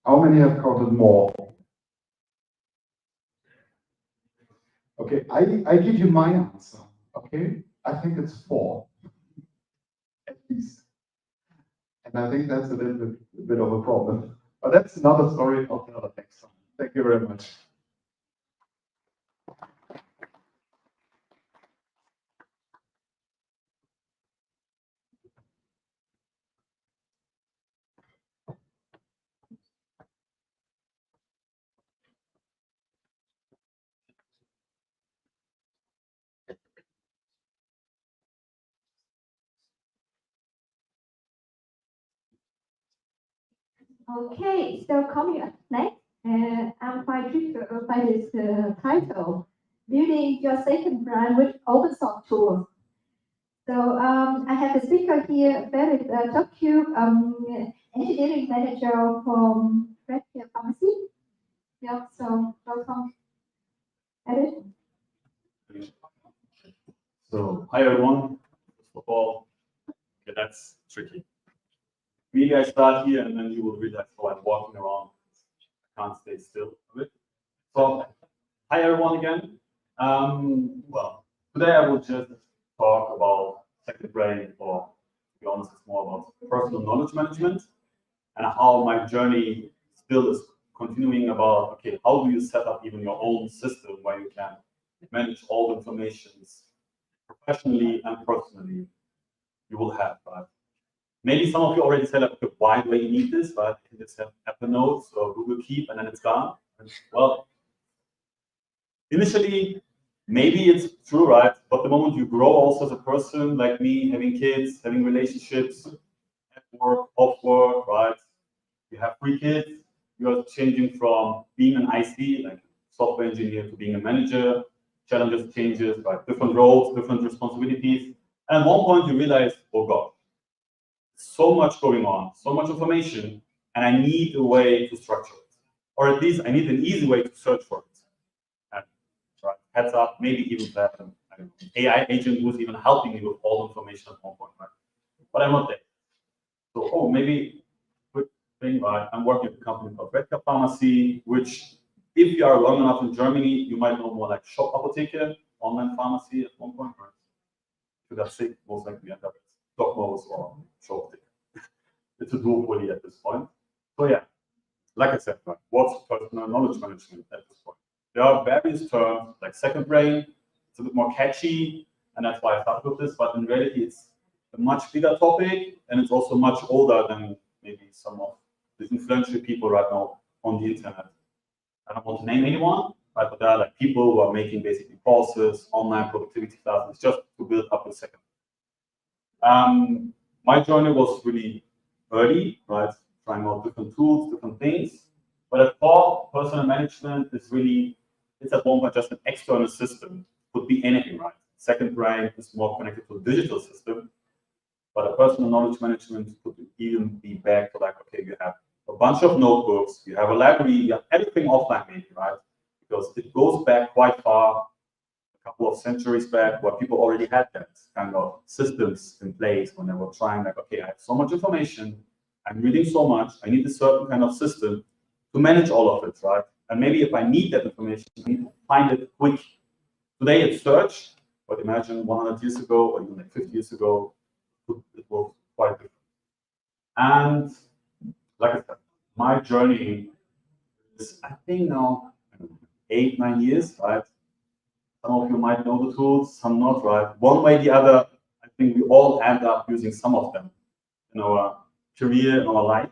How many have counted more? Okay, I give you my answer. Okay, I think it's 4, at least. And I think that's a little bit of a problem. But that's another story of another next time. Thank you very much. Okay, so coming up next, I'm quite triggered by this title, building your second brand with open source tools. So I have a speaker here, David Tokyo, engineering manager from Red Care Pharmacy. Yeah, so welcome, David. So, hi everyone. First of all, okay, that's tricky. Maybe I start here and then you will realize how I'm walking around. I can't stay still a bit. So, hi everyone again. Well, today I will just talk about second brain, or to be honest, it's more about personal knowledge management and how my journey still is continuing about, okay, how do you set up even your own system where you can manage all the informations professionally and personally you will have, right? Maybe some of you already said, like, okay, why do I need this? But you can just have Apple Notes or Google Keep and then it's gone. And, well, initially, maybe it's true, right? But the moment you grow also as a person, like me, having kids, having relationships, at work, off work, right? You have 3 kids, you're changing from being an IC, like software engineer, to being a manager. Challenges, changes, right? Different roles, different responsibilities. And at one point you realize, oh God, so much going on, so much information, and I need a way to structure it. Or at least I need an easy way to search for it. And right, heads up, maybe even that an AI agent who's even helping me with all the information at one point, right? But I'm not there. So, oh, maybe quick thing, right? I'm working at a company called Red Care Pharmacy, which, if you are long enough in Germany, you might know more like Shop Apotheke, online pharmacy at one point, right? Should have sick, most likely end up as Dogmos or Shop Apotheke. It's a duopoly at this point. So yeah, like I said, right, what's personal knowledge management at this point? There are various terms like second brain. It's a bit more catchy, and that's why I started with this. But in reality, it's a much bigger topic, and it's also much older than maybe some of the influential people right now on the internet. I don't want to name anyone, right? But there are like people who are making basically courses, online productivity classes, just to build up a second. My journey was really early, right? Trying out different tools, different things. But at core, personal management is really, it's at one point just an external system. Could be anything, right? Second brain is more connected to a digital system. But a personal knowledge management could even be back to like, okay, you have a bunch of notebooks, you have a library, you have everything offline maybe, right? Because it goes back quite far, a couple of centuries back, where people already had that kind of systems in place when they were trying like, okay, I have so much information, I'm reading so much, I need a certain kind of system to manage all of it, right? And maybe if I need that information, I need to find it quick. Today it's search, but imagine 100 years ago, or even like 50 years ago, it was quite different. And like I said, my journey is, I think now, 8, 9 years, right? Some of you might know the tools, some not, right? One way or the other, I think we all end up using some of them in our career, in our life.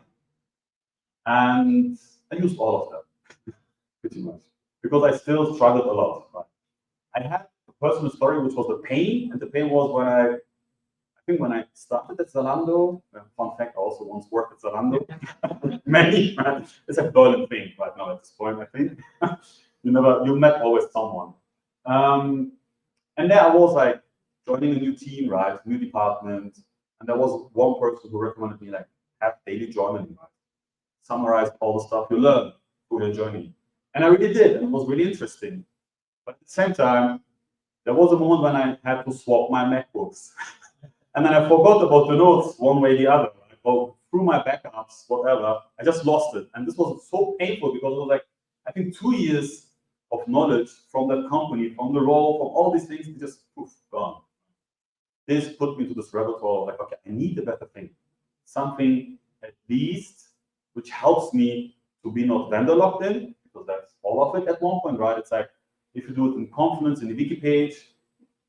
And I used all of them, pretty much, because I still struggled a lot, right? I had a personal story, which was the pain, and the pain was when I think when I started at Zalando, fun fact, I also once worked at Zalando. Many, right? It's a Berlin thing right now at this point, I think. You met always someone. And there I was like joining a new team, right? New department. And there was one person who recommended me like, have daily journaling, right? Summarize all the stuff you learn through your journey. And I really did, and it was really interesting. But at the same time, there was a moment when I had to swap my MacBooks. And then I forgot about the notes one way or the other. I go through my backups, whatever. I just lost it. And this was so painful because it was like, I think 2 years of knowledge from that company, from the role, from all these things, just poof, gone. This put me to this rabbit hole, like, okay, I need a better thing. Something at least which helps me to be not vendor locked in, because that's all of it at one point, right? It's like, if you do it in Confluence, in the wiki page,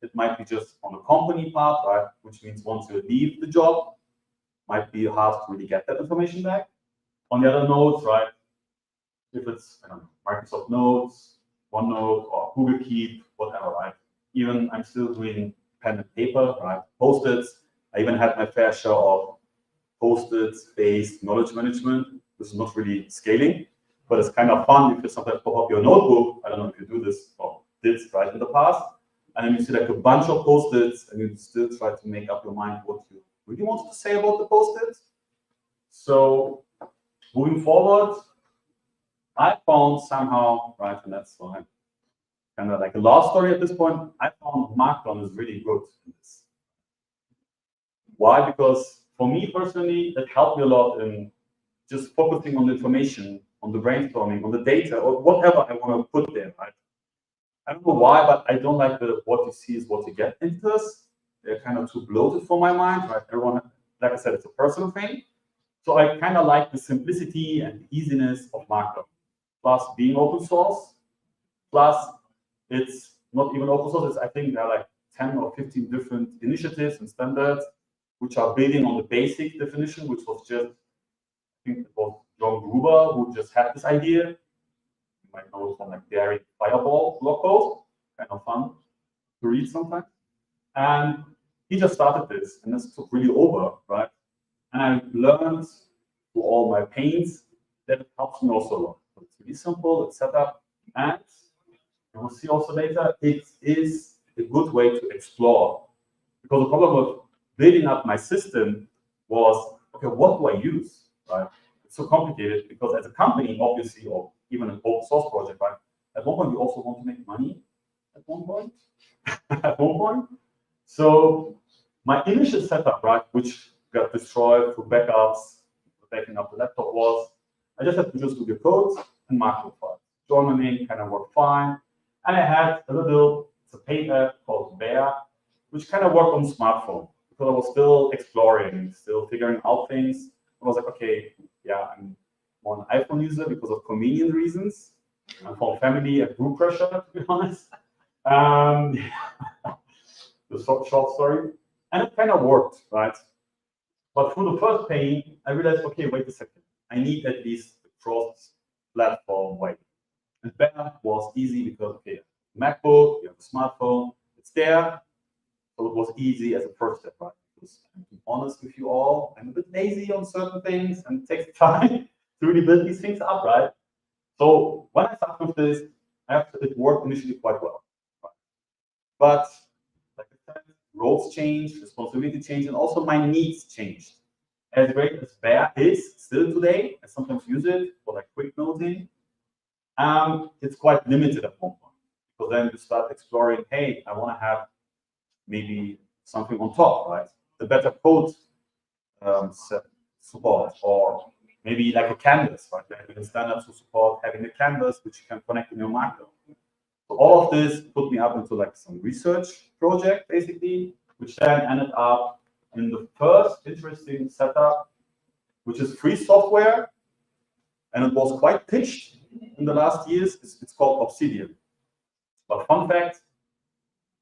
it might be just on the company part, right? Which means once you leave the job, might be hard to really get that information back. On the other nodes, right? If it's Microsoft Notes, OneNote, or Google Keep, whatever, right? Even I'm still doing pen and paper, right? Post-its. I even had my fair share of Post-its based knowledge management. this is not really scaling, but it's kind of fun if you sometimes pop up your notebook. I don't know if you do this or did right in the past, and then you see like a bunch of post-its, and you still try to make up your mind what you really wanted to say about the post-its. So moving forward, I found somehow, right, and that's why kind of like a love story at this point, I found Mashcon is really good in this. Why? Because for me personally, it helped me a lot in just focusing on the information, on the brainstorming, on the data, or whatever I want to put there. Right? I don't know why, but I don't like the what you see is what you get into this. They're kind of too bloated for my mind. Right? Everyone, like I said, it's a personal thing. So I kind of like the simplicity and the easiness of Mashcon, plus being open source, plus it's not even open source. It's, I think there are like 10 or 15 different initiatives and standards which are building on the basic definition, which was just, I think it was John Gruber who just had this idea. You might know it from like Dairy Fireball blog post, kind of fun to read sometimes. And he just started this, and this took really over, right? And I learned through all my pains that it helps me also a lot. So it's really simple, it's set up, and you will see also later, it is a good way to explore. Because the problem with building up my system was, okay, what do I use, right? It's so complicated because as a company, obviously, or even an open source project, right? At one point, you also want to make money at one point, at one point. So my initial setup, right, which got destroyed through backups, backing up the laptop was, I just had Visual Studio Code and Mashcon files. Journaling kind of worked fine. And I had a little, it's a paid app called Bear, which kind of worked on smartphone because I was still exploring, still figuring out things. I was like, okay, yeah, I'm more an iPhone user because of convenient reasons. And for family and group pressure, to be honest. The short story. And it kind of worked, right? But through the first pain, I realized, okay, wait a second. I need at least a cross-platform way. And Bear was easy because, okay, MacBook, you have a smartphone, it's there. So it was easy as a first step, right? Because to be honest with you all, I'm a bit lazy on certain things and it takes time to really build these things up, right? So when I started with this, it worked initially quite well. Right? But like I said, roles changed, responsibility changed, and also my needs changed. As great as Bear is still today, I sometimes use it for like quick noting. It's quite limited at one point. Because then you start exploring, hey, I want to have maybe something on top, right? The better code support, or maybe like a canvas, right? There are standards to support having a canvas which you can connect in your macro. So all of this put me up into like some research project, basically, which then ended up in the first interesting setup, which is free software, and it was quite pitched in the last years. It's called Obsidian. But fun fact,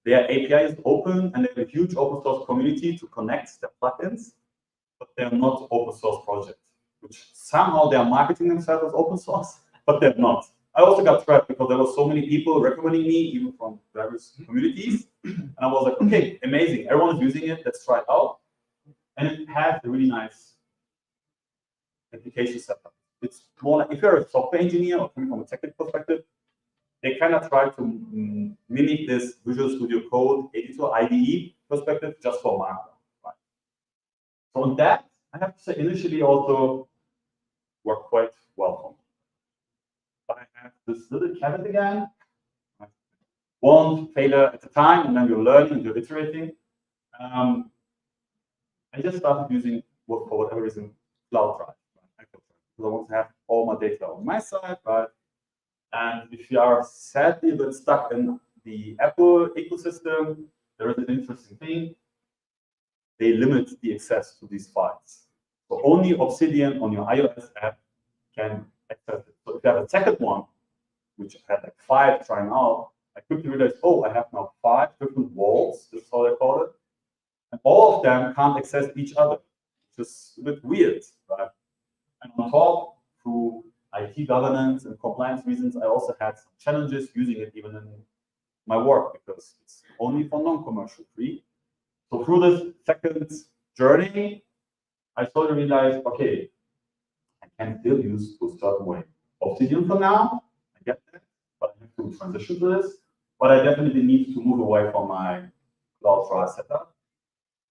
their API is open and they have a huge open source community to connect their plugins, but they're not open source project, which somehow they are marketing themselves as open source, but they're not. I also got trapped because there were so many people recommending me, even from various communities. And I was like, okay, amazing. Everyone's using it. Let's try it out. And it has a really nice application setup. It's more like if you're a software engineer or coming from a technical perspective, they kind of try to mimic this Visual Studio Code editor IDE perspective just for Mashcon. Right? So on that, I have to say initially also worked quite well for me. But I have this little caveat again. One failure at a time, and then you're learning and you're iterating. I just started using, for whatever reason, Cloud Drive. Right? Because I want to have all my data on my side, right? And if you are sadly a bit stuck in the Apple ecosystem, there is an interesting thing. They limit the access to these files. So only Obsidian on your iOS app can access it. So if you have a second one, which I had like 5 trying out, I quickly realized, oh, I have now 5 different walls, this is how they call it. And all of them can't access each other, which is a bit weird, right? And on top, through IT governance and compliance reasons, I also had some challenges using it even in my work because it's only for non-commercial free. So through this second journey, I slowly realized, okay, I can still use to a certain way. Obsidian for now, I get that, but I have to transition to this. But I definitely need to move away from my cloud trial setup.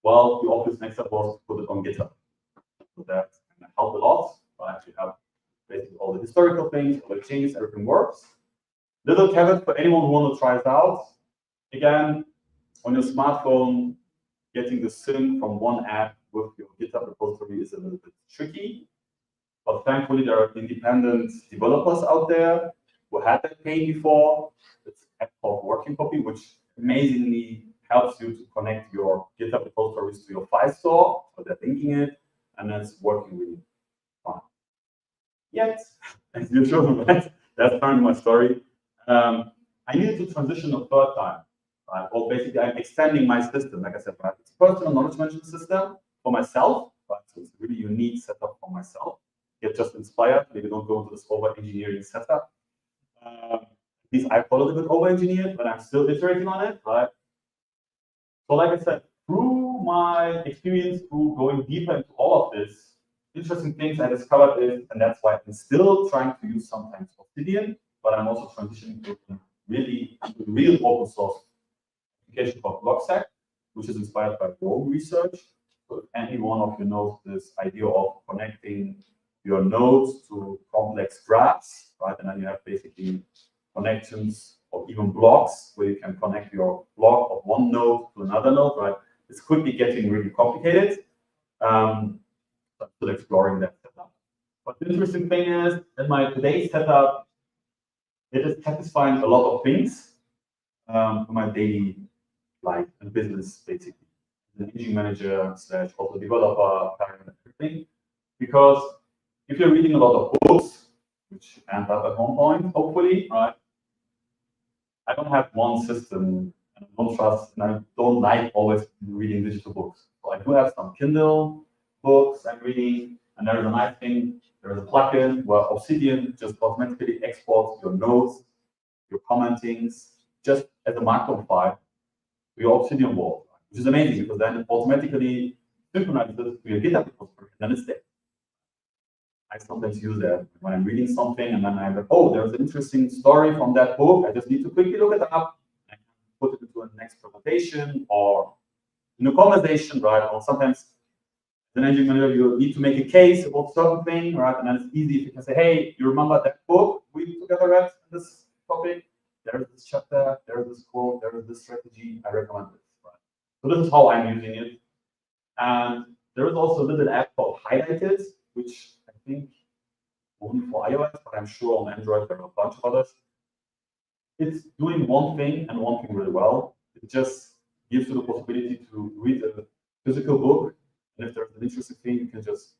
Well, the obvious next step was to put it on GitHub. So that can help a lot. I actually have basically all the historical things, all the changes, everything works. Little caveat for anyone who wants to try it out. Again, on your smartphone, getting the sync from one app with your GitHub repository is a little bit tricky. But thankfully, there are independent developers out there who had that pain before. It's an app called Working Copy, which amazingly helps you to connect your GitHub repositories to your file store. So they're linking it, and it's working really fine. Yet, as usual, that's currently my story. I needed to transition a third time. Right? Well, basically, I'm extending my system. Like I said, right? It's a personal knowledge management system for myself, right? So it's a really unique setup for myself. Get just inspired. Maybe don't go into this over-engineering setup. At least I call it a bit over-engineered, but I'm still iterating on it, right? So like I said, through my experience, through going deeper into all of this, interesting things I discovered is, and that's why I'm still trying to use sometimes Obsidian, but I'm also transitioning to really real open source application called Logstack, which is inspired by Rome research. So if any one of you knows this idea of connecting your nodes to complex graphs, right? And then you have basically connections or even blocks where you can connect your block of one node to another node, right? It's quickly getting really complicated. I'm still exploring that setup. But the interesting thing is, in my today's setup, it is satisfying a lot of things for my daily life and business, basically. The engineering manager / also developer, parent, everything. Because if you're reading a lot of books, which end up at one point, hopefully, right? I don't have one system, and I don't trust, and I don't like always reading digital books. So I do have some Kindle books I'm reading, and there is a nice thing. There is a plugin where Obsidian just automatically exports your notes, your commentings, just as a Markdown file to your Obsidian world, which is amazing because then it automatically synchronizes it to your GitHub repository, and then it's there. I sometimes use that when I'm reading something, and then I'm like, oh, there's an interesting story from that book. I just need to quickly look it up and put it into a next presentation or in a conversation, right? Or sometimes, as an engineering manager, you need to make a case about certain thing, right? And then it's easy if you can say, hey, you remember that book we together read in this topic? There's this chapter, there's this quote, there's this strategy. I recommend this, right? So this is how I'm using it. And there is also a little app called Highlighted, which I think only for iOS, but I'm sure on Android there are a bunch of others. It's doing one thing and one thing really well. It just gives you the possibility to read a physical book, and if there's an interesting thing, you can just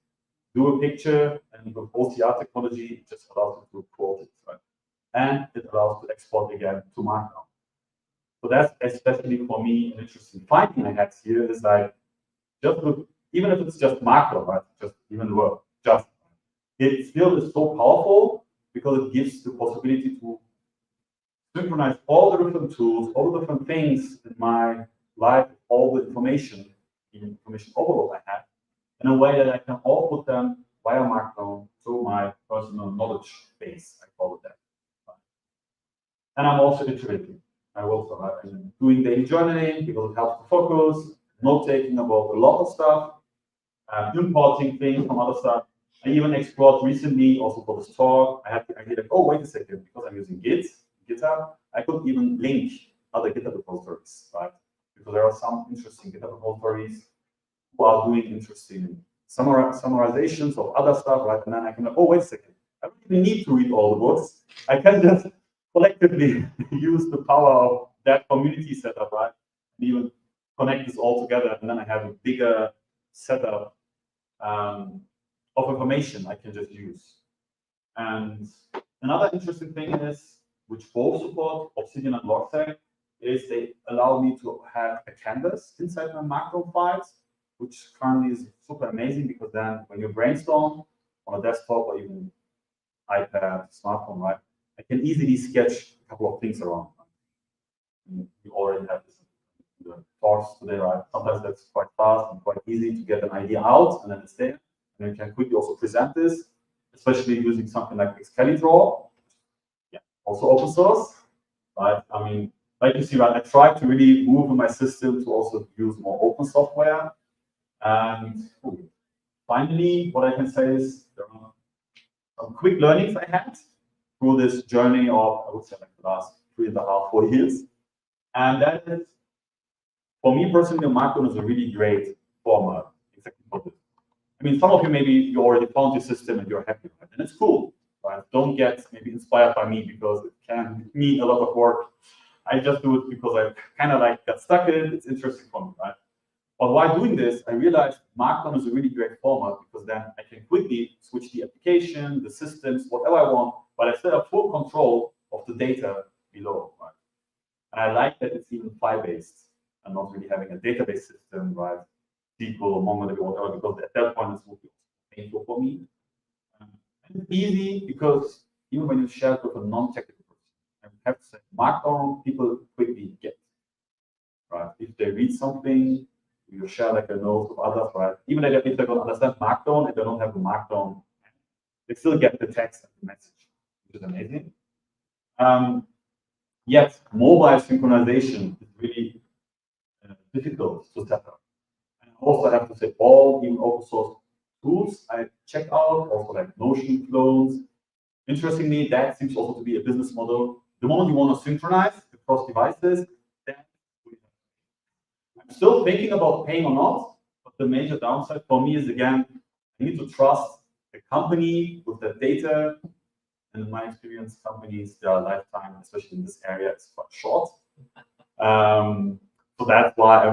do a picture, and with OCR technology, it just allows you to quote it, right? And it allows to export again to Markdown. So that's especially for me an interesting finding I had here is like, just look, even if it's just Markdown, right? Just even the word, just. It still is so powerful because it gives the possibility to synchronize all the different tools, all the different things in my life, all the information overload I have, in a way that I can all put them via Markdown to my personal knowledge base, I call it that. And I'm also iterating. I'm doing daily journaling because it helps to focus, note-taking about a lot of stuff, importing things from other stuff. I even explored recently, also for this talk, I had the idea that, oh, wait a second, because I'm using GitHub, I could even link other GitHub repositories, right? Because there are some interesting GitHub repositories who are doing interesting summarizations of other stuff, right? And then I can, oh, wait a second, I don't even need to read all the books. I can just collectively use the power of that community setup, right? And even connect this all together, and then I have a bigger setup of information I can just use. And another interesting thing is, which both support Obsidian and Logstack, is they allow me to have a canvas inside my Markdown files, which currently is super amazing because then when you brainstorm on a desktop or even iPad, smartphone, right, I can easily sketch a couple of things around. You already have this in the talks today, right? Sometimes that's quite fast and quite easy to get an idea out, and then it's there. And you can quickly also present this. especially using something like Excalidraw. Yeah, also open source, right? I mean, like you see, right, I try to really move in my system to also use more open software. And finally, what I can say is there are some quick learnings I had through this journey of, I would say, like the last 3.5, 4 years. And that is, for me personally, Markdown is a really great format. Exactly for this. I mean, some of you maybe you already found your system and you're happy with it, and it's cool. Right? Don't get maybe inspired by me because it can mean a lot of work. I just do it because I kind of like got stuck in it. It's interesting for me, right? But while doing this, I realized Markdown is a really great format because then I can quickly switch the application, the systems, whatever I want, but I still have full control of the data below, right? And I like that it's even file-based and not really having a database system, right? SQL or MongoDB or whatever, because at that point it's painful for me. And it's easy because even when you share it with a non-technical person, I have to say, Markdown people quickly get, right? If they read something, you share like a note with others, right? Even if they don't understand Markdown, if they don't have a Markdown, they still get the text and the message, which is amazing. Yet mobile synchronization is really difficult to set up. And also I have to say all even open source tools I check out, also like Notion clones. Interestingly, that seems also to be a business model. The moment you want to synchronize across devices, then I'm still thinking about paying or not, but the major downside for me is, again, I need to trust the company with the data. And in my experience, companies, their lifetime, especially in this area, is quite short. So that's why I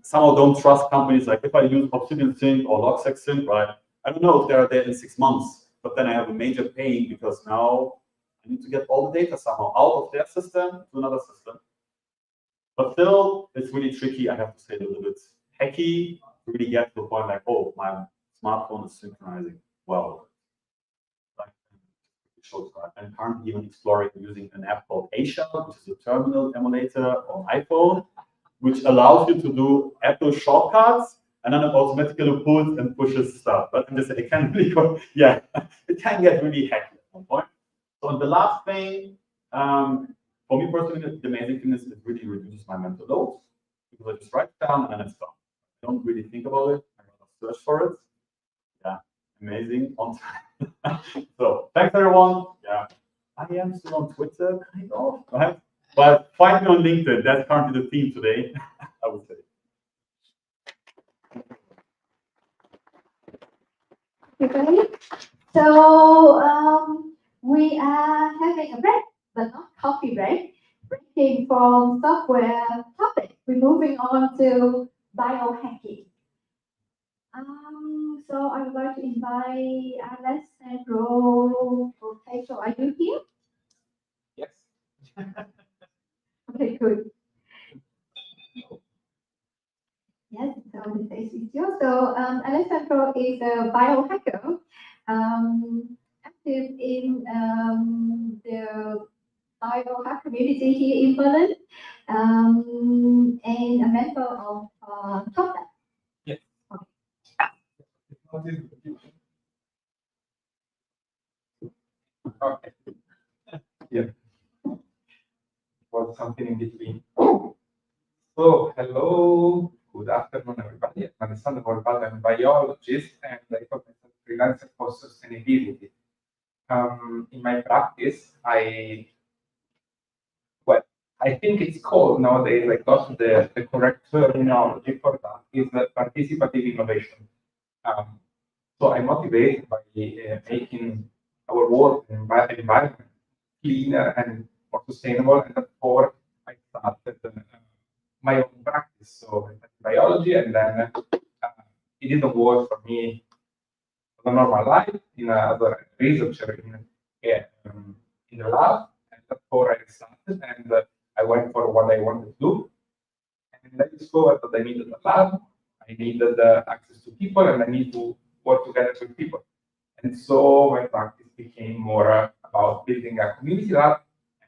somehow don't trust companies. Like if I use Obsidian Sync or Logseq Sync, right? I don't know if they're there in 6 months, but then I have a major pain because now I need to get all the data somehow out of their system to another system. But still, it's really tricky. I have to say a little bit hacky to really get to the point like, oh, my smartphone is synchronizing well. Like, it shows that. I'm currently even exploring using an app called Asia, which is a terminal emulator on iPhone, which allows you to do Apple shortcuts, and then it automatically pulls and pushes stuff. But I'm just saying, it can really go, yeah, it can get really hacky at one point. So the last thing, for me personally, the amazing thing is it really reduces my mental load because I just write it down and it's done. I don't really think about it. I rather search for it. Yeah, amazing on time. So thanks everyone. Yeah, I am still on Twitter, kind of, right? But find me on LinkedIn. That's currently the theme today, I would say. Okay, so we are having a break, but not coffee break. Breaking from software topic, we're moving on to biohacking. So I would like to invite Alessandro Potato. Are you here? Yes. Okay, good. Yes, so the stage is yours. So Alessandro is a biohacker, active in the biohack community here in Berlin, and a member of TopLab. Yes. Okay. Okay. Yeah. Was something in between. So, hello, good afternoon, everybody. I'm Alessandro Volpato. I'm a biologist and I focus on freelancer for sustainability. In my practice, I think it's called nowadays, I got the correct terminology for that, is participative innovation. So I'm motivated by making our work and environment cleaner and more sustainable, and therefore I started my own practice. So I studied biology, and then it didn't work for me for the normal life in as a researcher in the lab, and therefore I started and I went for what I wanted to do. And I discovered that I needed a lab, I needed access to people, and I need to work together with people. And so my practice became more about building a community lab,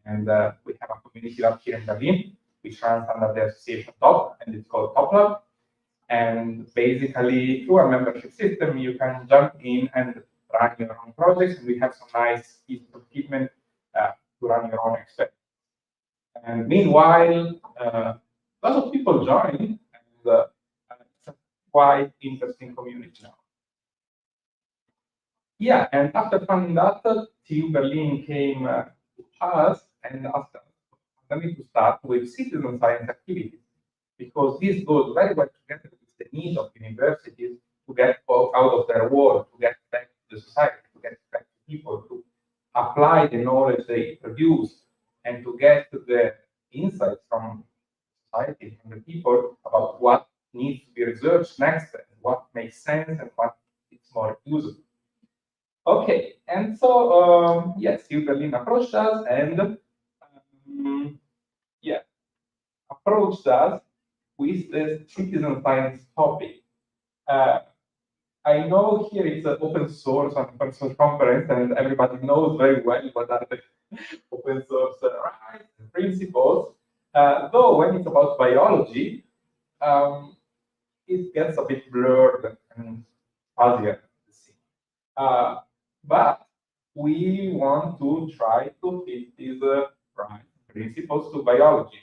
and we have a community lab here in Berlin, which runs under the association TOP, and it's called TopLab. And basically, through a membership system, you can jump in and run your own projects, and we have some nice pieces of equipment to run your own experiments. And meanwhile, lots of people join, and it's a quite interesting community now. Yeah, and after funding that, TU Berlin came to us and asked us to start with citizen science activities, because this goes very well together with the need of universities to get out of their work, to get back to the society, to get back to people, to apply the knowledge they produce, and to get the insights from society, from the people, about what needs to be researched next, and what makes sense, and what is more useful. Okay, and so yes, TU Berlin approached us, and yeah, approached us with the citizen science topic. I know here it's an open source conference, and everybody knows very well what are the open source rights and principles. Though when it's about biology, it gets a bit blurred and fuzzier. But we want to try to fit these principles to biology.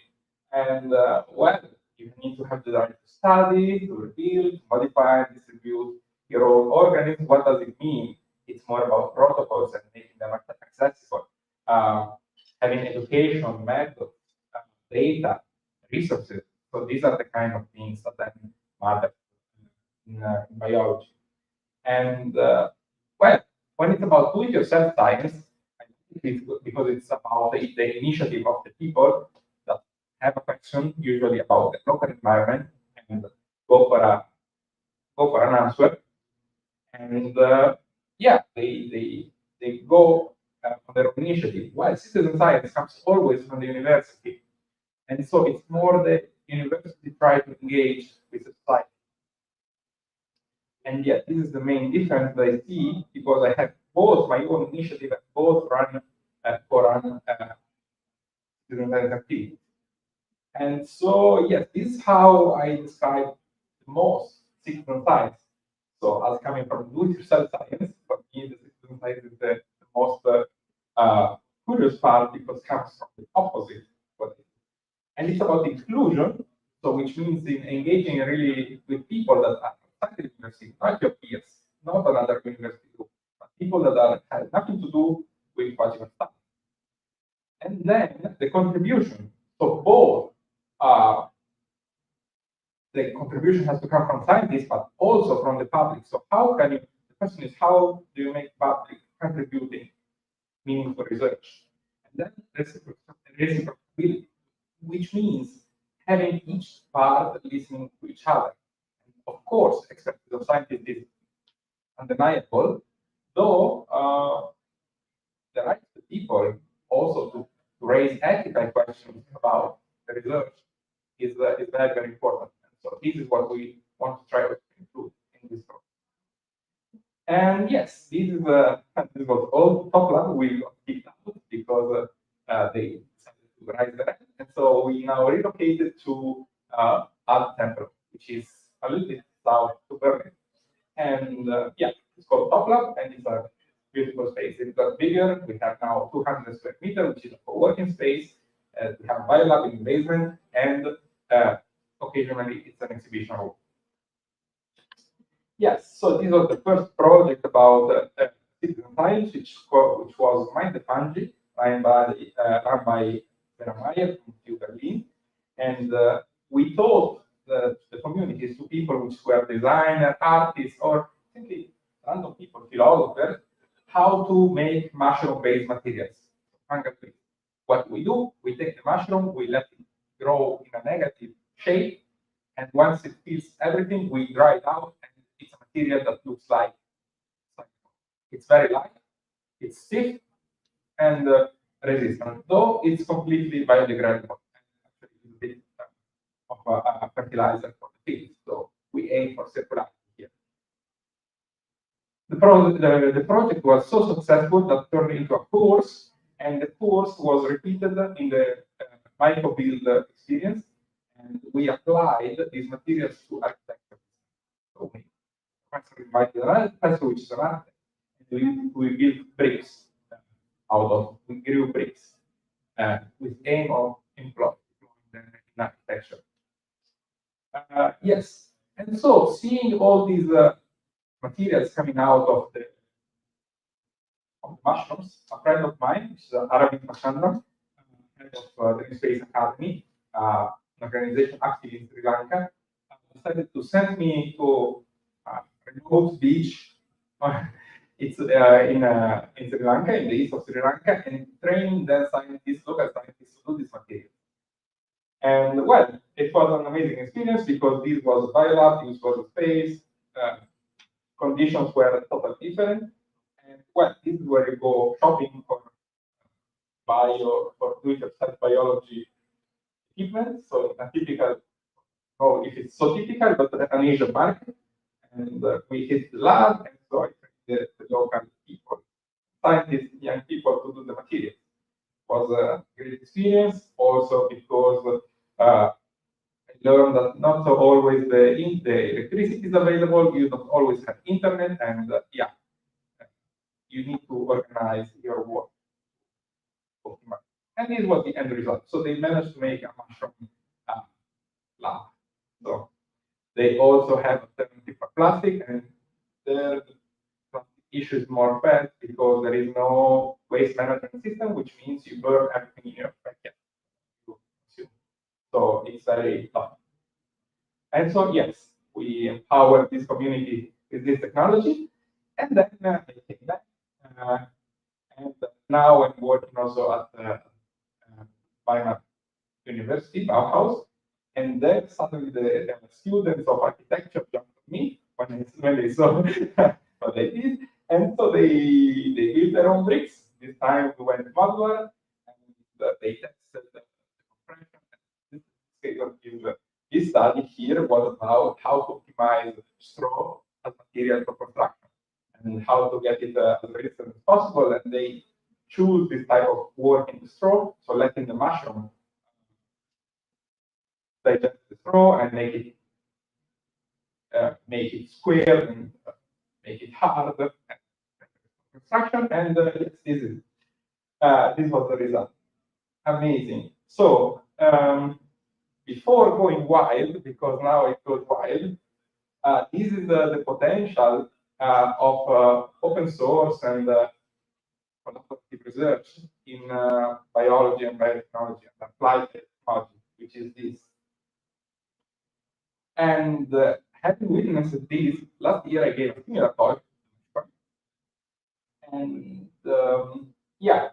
And well, you need to have the right to study, to reveal, to modify, distribute your own organisms. What does it mean? It's more about protocols and making them accessible. Having education, methods, data, resources. So these are the kind of things that then matter in biology. And well, when it's about do-it-yourself science, I think it's because it's about the initiative of the people that have a question, usually about the local environment, and go for an answer. And yeah, they go on their own initiative. While citizen science comes always from the university, and so it's more the university try to engage with society. And yet, this is the main difference that I see, because I have both my own initiative and both run student science activities. And so, yes, this is how I describe the most citizen science. So, as coming from do-it-yourself science, for me, the citizen science is the most curious part, because it comes from the opposite. And it's about inclusion, so which means in engaging really with people that are outside the university, not your peers, not another university group, but people that have nothing to do with what you have done. And then the contribution. So both the contribution has to come from scientists, but also from the public. So how can you, the question is, how do you make public contributing meaningful research? And then reciprocity, which means having each part listening to each other. And of course, expertise of scientists is undeniable, though the right of the people also to raise ethical questions about the research is very, very important. And so this is what we want to try to include in this program. And yes, this is this was all top level. We got kicked out because they decided to rise the rent. And so we now relocated to Alt Temple, which is a little bit south to Berlin. And yeah, it's called Top Lab, and it's a beautiful space. It got bigger. We have now 200 square meters, which is a co-working space. We have a biolab in the basement, and occasionally it's an exhibition room. Yes, so this was the first project about citizen science, which was Mind the Fungi, run by Vera Meyer from TU Berlin. And we taught the communities, to people which were designers, artists, or simply random people, philosophers, how to make mushroom-based materials, fungal-based. What we do, we take the mushroom, we let it grow in a negative shape, and once it fills everything, we dry it out, and it's a material that looks like it's very light, it's stiff, and resistant, though it's completely biodegradable. Actually, it's a bit of a fertilizer for the field, so we aim for circularity here. The project was so successful that turned into a course, and the course was repeated in the microbuild experience, and we applied these materials to architecture. So we invited another professor, which is an architect, We built bricks out of, we grew bricks with aim of employing them in architecture. Yes, and so seeing all these materials coming out of the mushrooms, a friend of mine, which is Aravind Machandran, head of the Space Academy, an organization active in Sri Lanka, decided to send me to a remote beach. It's in Sri Lanka, in the east of Sri Lanka, and train the scientists, local scientists, to do this material. And well, it was an amazing experience because this was biolab, this was a space, conditions were totally different. And well, this is where you go shopping for bio or do-it-yourself biology equipment. So a typical, oh, if it's so typical, but an Asian market. And we hit the lab, and so I trained the local people, scientists, young people to do the material. It was a great experience, also because I learned that not always the electricity is available, you don't always have internet, and yeah, you need to organize your work. And this was the end result. So they managed to make a mushroom lab. So they also have alternative for plastic, and the plastic issue is more bad because there is no waste management system, which means you burn everything in your backyard. So it's very tough. And so yes, we empower this community with this technology, and then I came back. And now I'm working also at Weimar University, Bauhaus, and then suddenly the students of architecture jumped on me when they saw what I did, and so they built their own bricks. This time we went modular, and they tested the compression. This study here was about how to optimize straw as material for construction and how to get it as resistant as possible. And they choose this type of work in the straw, so letting the mushroom digest the straw and make it square and make it hard construction. And yes, this was the result. Amazing. So before going wild, because now it goes wild, this is the potential of open source and collaborative research in biology and biotechnology and applied technology, which is this. And having witnessed this, last year I gave a similar talk. And yeah,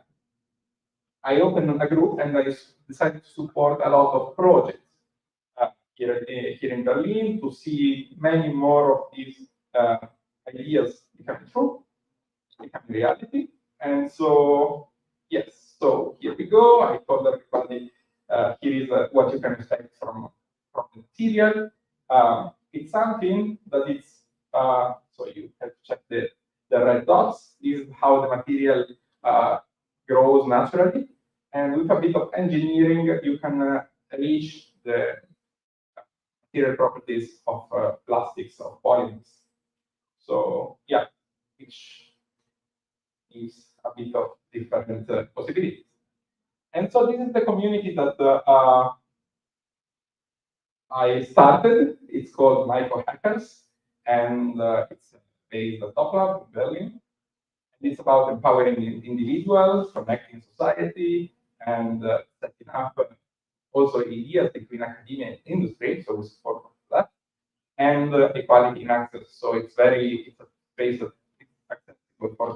I opened a group and I decided to support a lot of projects here in Berlin to see many more of these ideas becoming true, becoming reality. And so, yes, so here we go. I told everybody, here is what you can expect from the material. It's something that it's, so you have to check the red dots. This is how the material grows naturally. And with a bit of engineering, you can reach the material properties of plastics, of polymers. So yeah, which is a bit of different possibilities. And so this is the community that I started. It's called Micro Hackers, and it's based at Top Lab in Berlin. And it's about empowering individuals, connecting society, and setting up also ideas between academia and industry. So we support that, and equality in access. So it's a space that is accessible for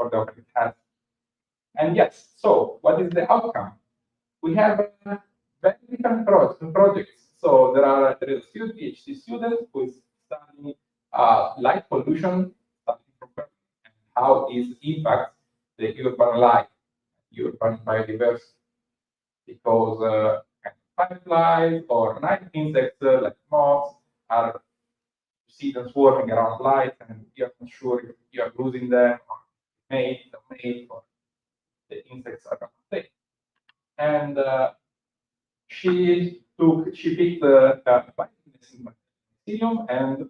the open task. And yes, so what is the outcome? We have very different projects. So there is a PhD student who is studying light pollution starting from Berkeley, and how it impacts the urban life, urban biodiversity. Because fireflies or night insects like moths are, you see them swarming around light, and you're not sure if you are losing them or mate, or the insects are going to stay. And she picked the mycelium and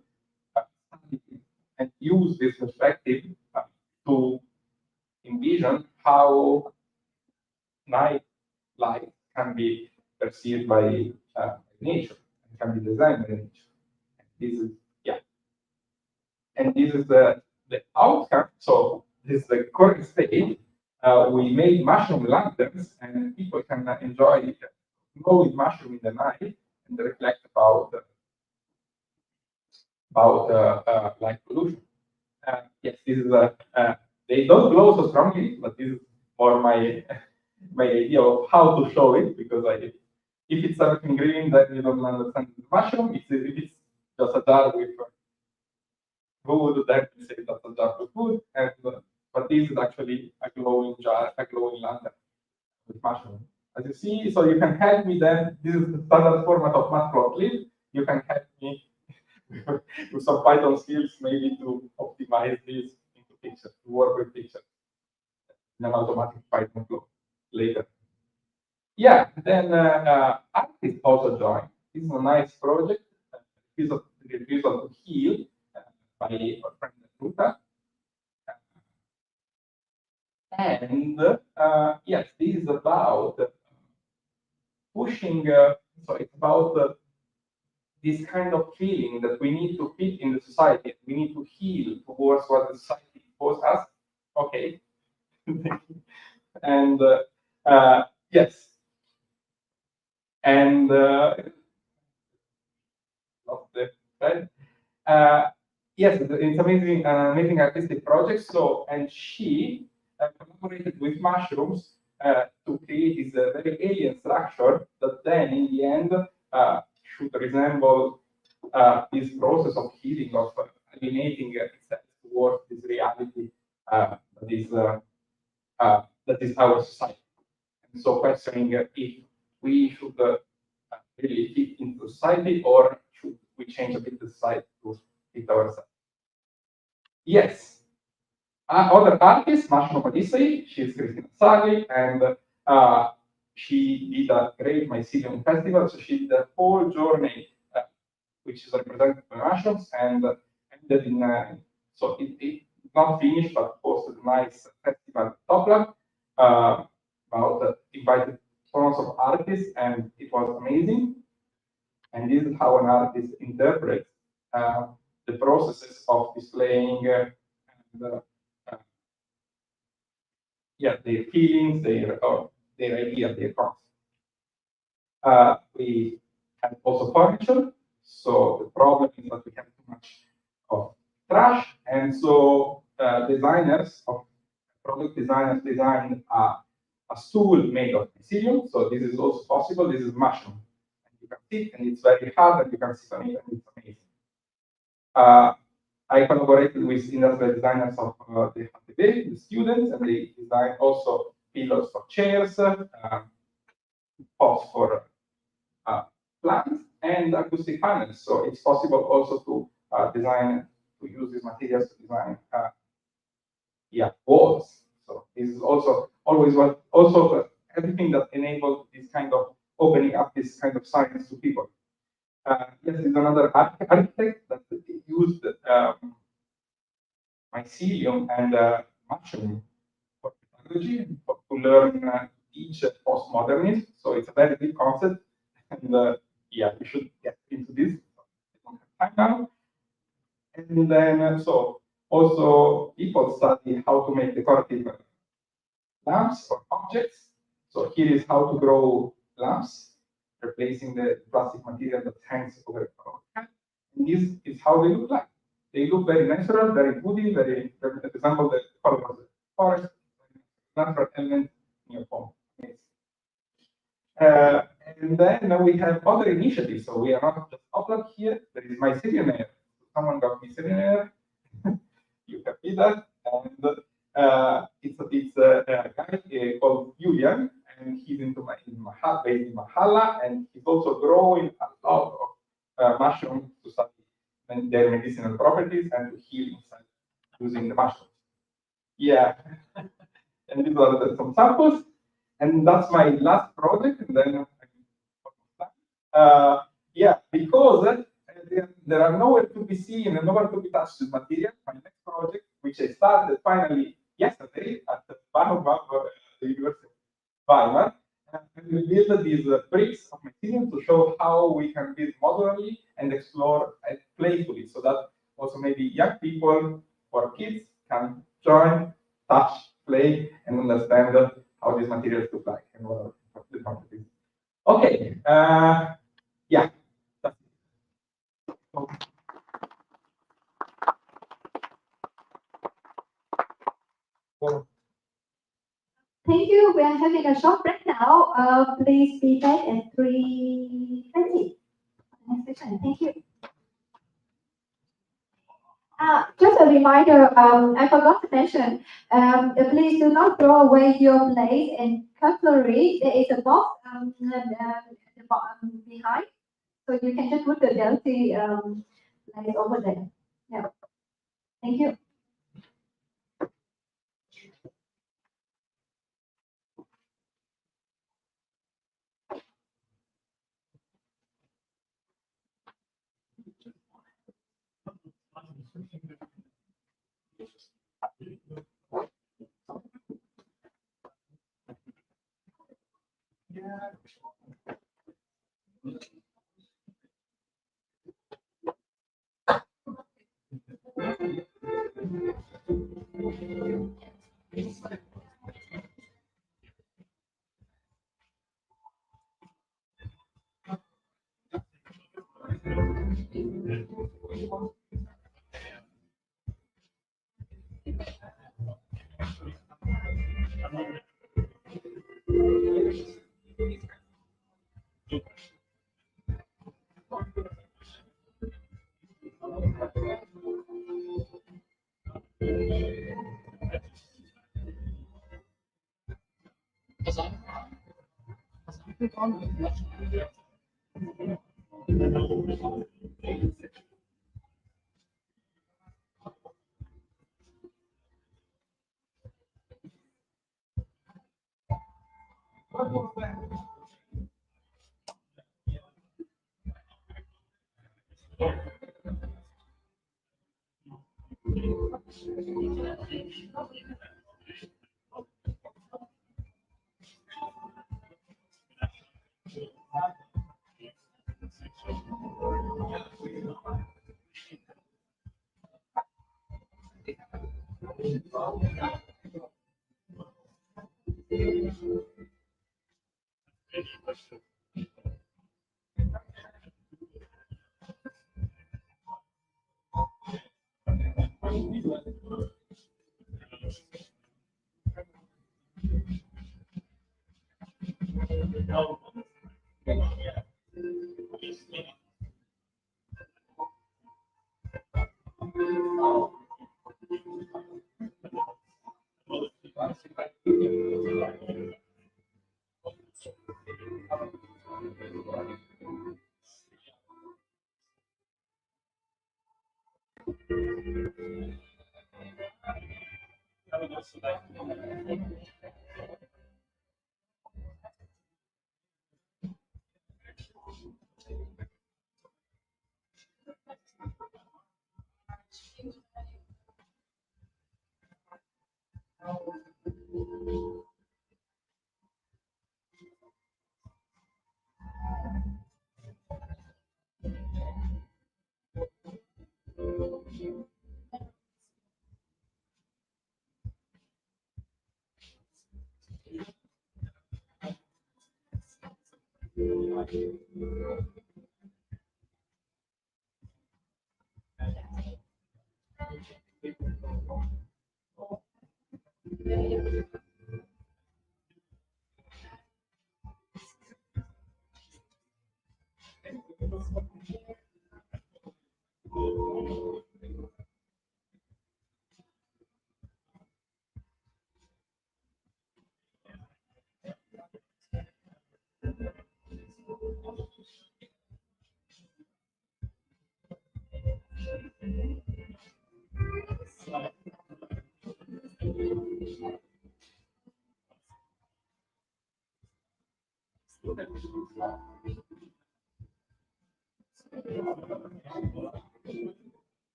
and use this perspective to envision how night light can be perceived by nature and can be designed by nature. This is and this is the outcome. So this is the current state. We made mushroom lanterns, and people can enjoy glowing mushroom in the night and reflect about light pollution. Yes, this is they don't glow so strongly, but this is more my my idea of how to show it, because if it's something green, then you don't understand the mushroom. If it's just a jar with food, then you say that's a jar with food, and but this is actually a glowing jar, a glowing lantern with mushroom. As you see, so you can help me then. This is the standard format of matplotlib. You can help me with some Python skills, maybe to optimize this into pictures, to work with pictures in an automatic Python flow later. Yeah, then artists also join. This is a nice project. Refusal to heal by our friend Ruta. And yes, this is about pushing. So it's about this kind of feeling that we need to fit in the society. We need to heal towards what the society imposes us. Okay. And yes. And yes, it's amazing, amazing artistic project. So, and she collaborated with mushrooms to create this very alien structure that then, in the end, should resemble this process of healing, of alienating itself towards this reality that is our society. And so, questioning if we should really fit into society, or should we change a bit the society to fit ourselves? Yes. Other artists, Meshcon OpenTechSummit, she's Christina Sali, and she did a great mycelium festival. So she did a whole journey, which is represented by mushrooms, and ended in, so it's not finished, but posted a nice festival at Toplam, about invited tons of artists, and it was amazing. And this is how an artist interprets the processes of displaying and yeah, their feelings, their idea, their concept. We have also furniture. So the problem is that we have too much of trash, and so designers of product designers designed a stool made of mycelium. So this is also possible. This is mushroom. And you can sit, and it's very hard, and you can sit on it, and it's amazing. I collaborated with industrial designers of the students, and they designed also pillows for chairs, pots for plants, and acoustic panels. So it's possible also to use these materials to design walls. So this is also always everything that enables this kind of opening up this kind of science to people. Yes, is another architect that used mycelium and mushroom for technology to learn each postmodernism. So it's a very big concept, and yeah, we should get into this. I don't have time now. And then so also people study how to make decorative lamps or objects. So here is how to grow lamps, replacing the plastic material that hangs over our head. And this is how they look like. They look very natural, very woody, very, for example, the color of the forest, natural element in your home. And then now we have other initiatives. So we are not just upload here. There is mycelium. Someone got mycelium. You can see that. And it's a guy called Julian, and he's based in Mahala, and he's also growing a lot of mushrooms to study their medicinal properties and to heal inside using the mushrooms. Yeah, and these are some samples, and that's my last project, and then yeah, because there are nowhere to be seen and nowhere to be touched with material. My next project, which I started finally yesterday at the the University of Weimar, and we built these bricks of material to show how we can build modularly and explore playfully, so that also maybe young people or kids can join, touch, play, and understand how these materials look like and what are the properties. Okay, yeah. Thank you. We are having a short break now. Please be back at 3:20. Next session. Thank you. Just a reminder, I forgot to mention, please do not throw away your plate and cutlery. There is a box at the bottom behind, so you can just put the dirty plate over there. Yeah. Thank you.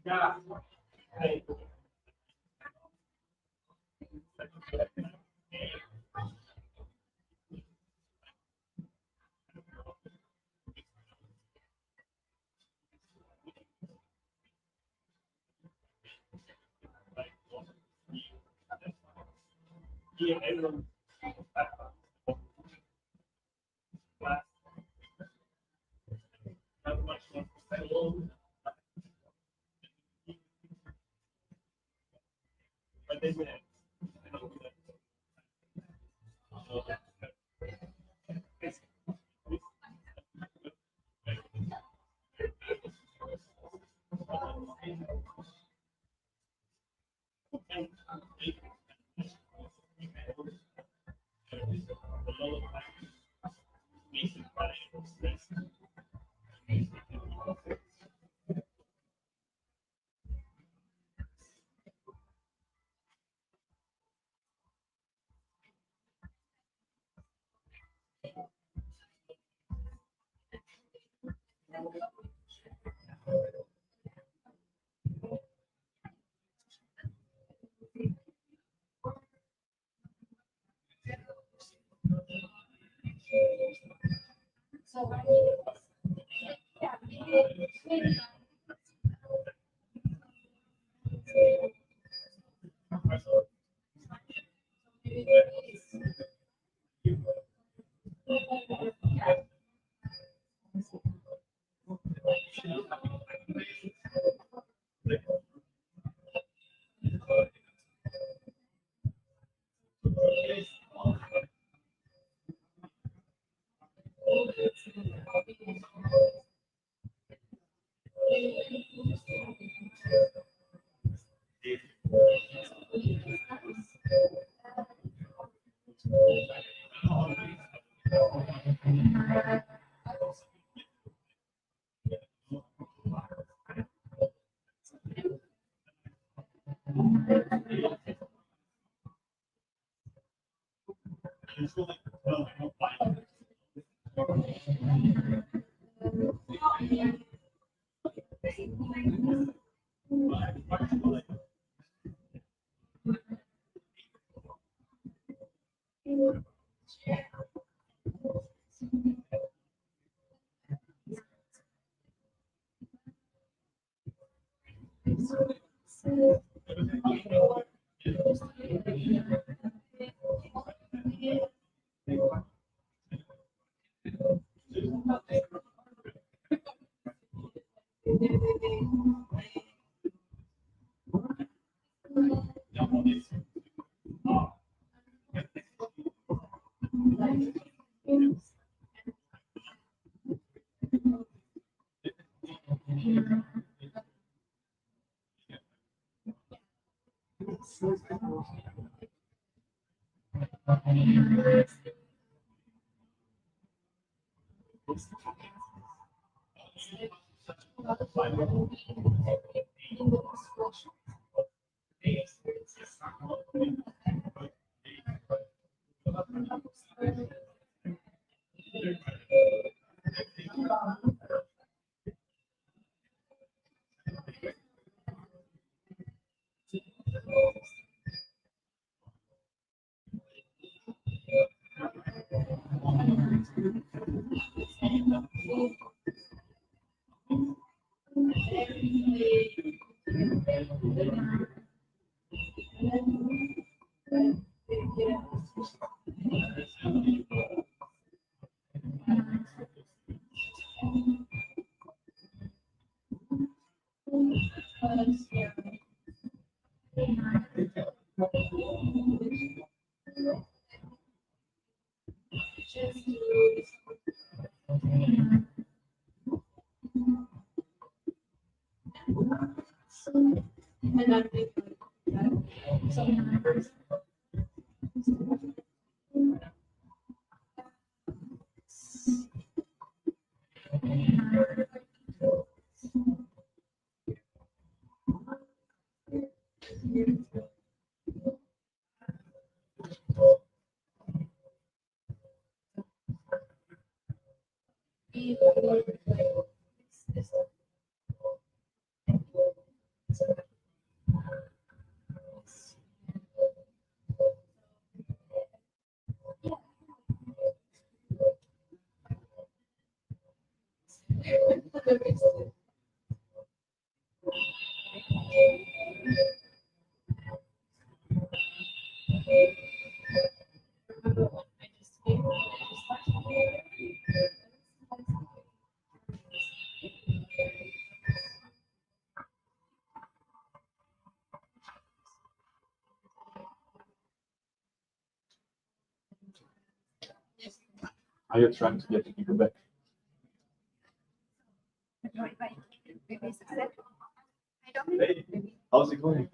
Yeah. Yeah, everyone. Not much more. But they will. Are you trying to get the people back? Hey, how's it going?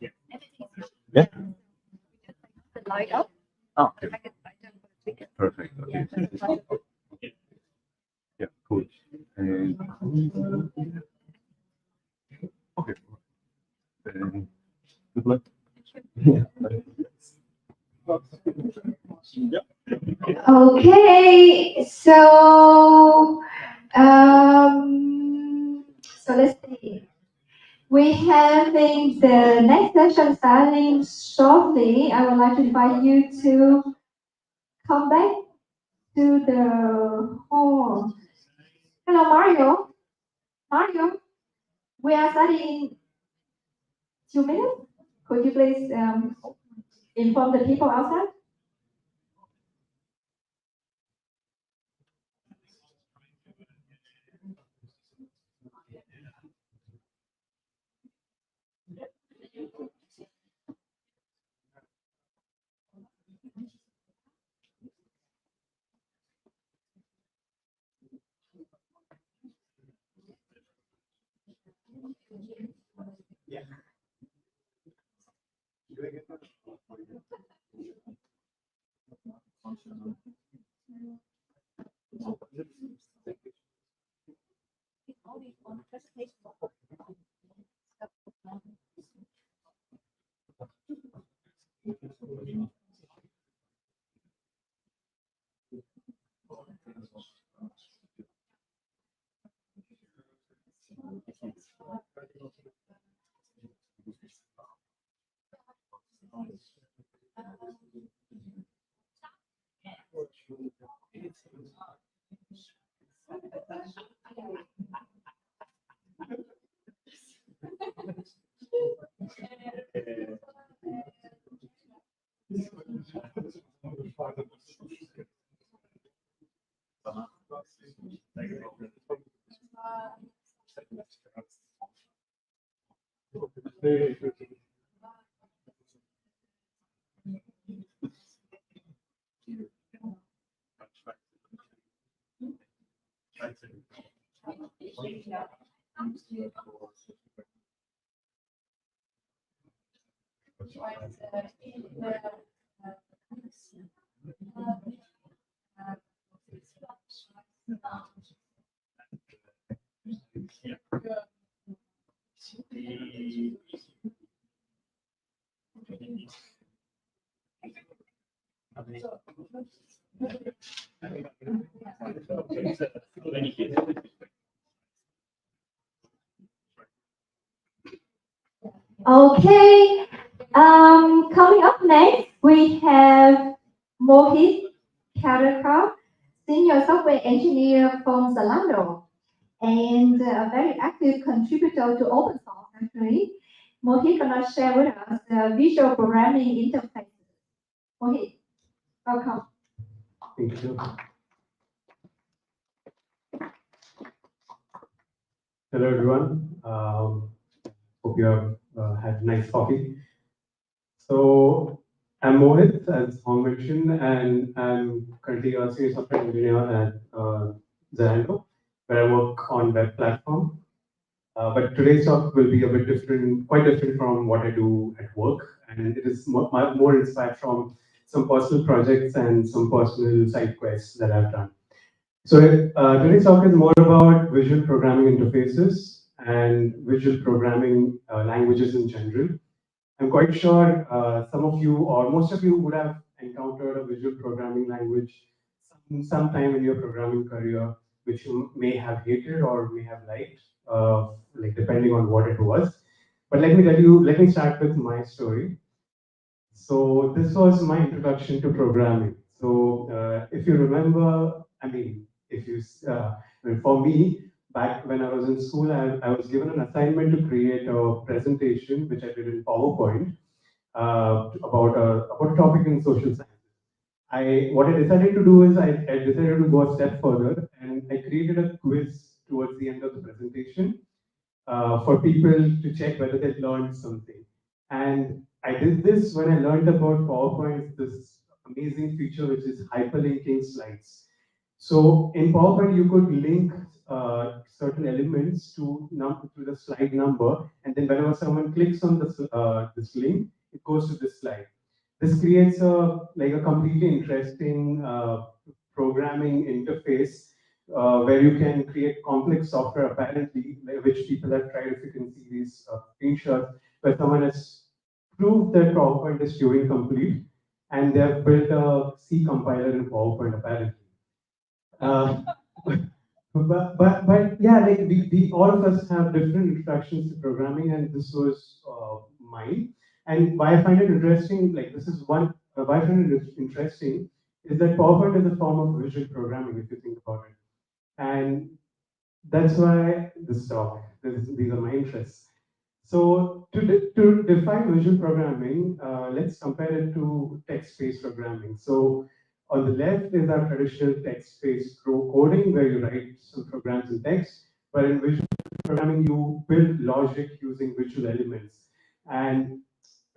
Yeah. Light up. Oh, okay. Perfect. Okay. Yeah, cool. And okay. And good luck. Okay, so We having the next session starting shortly. I would like to invite you to come back to the hall. Hello, Mario. Mario, we are starting 2 minutes. Could you please inform the people outside? Okay, coming up next, we have Mohit Karakar, Senior Software Engineer from Zalando, and a very active contributor to open source, actually. Mohit gonna share with us the visual programming interface. Mohit, welcome. Thank you. Hello, everyone. Hope you have had nice coffee. So I'm Mohit, as Hong mentioned, and I'm currently a senior software engineer at Zalando, where I work on web platform. But today's talk will be a bit different, quite different from what I do at work, and it is more inspired from some personal projects and some personal side quests that I've done. So today's talk is more about visual programming interfaces and visual programming languages in general. I'm quite sure some of you or most of you would have encountered a visual programming language sometime in your programming career, which you may have hated or may have liked, like depending on what it was. But let me start with my story. So this was my introduction to programming. So if you remember, I mean, if you, for me, back when I was in school, I was given an assignment to create a presentation, which I did in PowerPoint, about a topic in social science. What I decided to do is I decided to go a step further, and I created a quiz towards the end of the presentation for people to check whether they learned something. And I did this when I learned about PowerPoint, this amazing feature which is hyperlinking slides. So in PowerPoint, you could link certain elements to the slide number, and then whenever someone clicks on this link, it goes to this slide. This creates a completely interesting programming interface where you can create complex software apparently, which people have tried. If you can see these screenshots, where someone has proved that PowerPoint is Turing complete, and they have built a C compiler in PowerPoint apparently. But yeah, like we all of us have different introductions to programming, and this was mine. And why I find it interesting, like this is one, why I find it interesting is that PowerPoint is a form of visual programming, if you think about it. And that's why this talk, these are my interests. So to define visual programming, let's compare it to text-based programming. So on the left is our traditional text-based coding where you write some programs in text, but in visual programming, you build logic using visual elements. And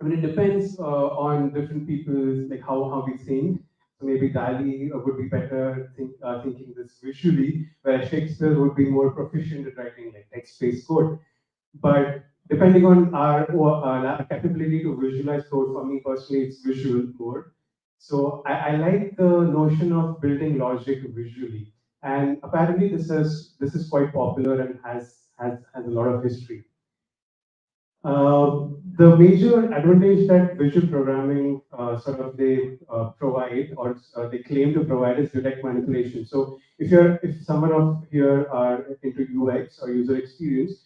I mean, it depends on different people's, like how we think. So maybe Dali would be better thinking this visually, whereas Shakespeare would be more proficient at writing like text-based code. But depending on our capability to visualize code, for me personally, it's visual more. So I like the notion of building logic visually, and apparently this is quite popular and has a lot of history. The major advantage that visual programming sort of they provide or they claim to provide is direct manipulation. So if someone of here are into UX or user experience,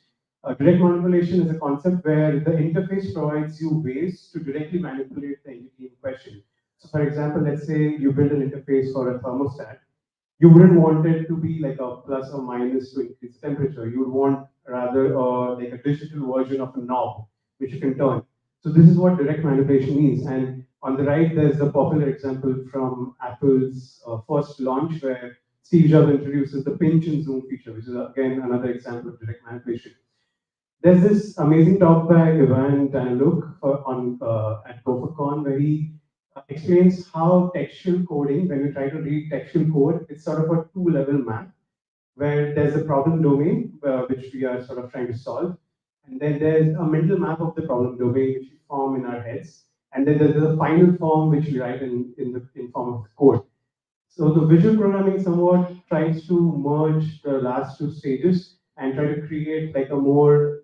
direct manipulation is a concept where the interface provides you ways to directly manipulate the entity in question. So for example, let's say you build an interface for a thermostat. You wouldn't want it to be like a plus or minus to increase temperature. You would want rather like a digital version of a knob, which you can turn. So this is what direct manipulation means. And on the right, there's a popular example from Apple's first launch where Steve Jobs introduces the pinch and zoom feature, which is again another example of direct manipulation. There's this amazing talk by Ivan Daniluk at GopherCon where he explains how textual coding, when you try to read textual code, it's sort of a two-level map where there's a problem domain, which we are sort of trying to solve. And then there's a mental map of the problem domain, which we form in our heads. And then there's the final form, which we write in form of code. So the visual programming somewhat tries to merge the last two stages and try to create like a more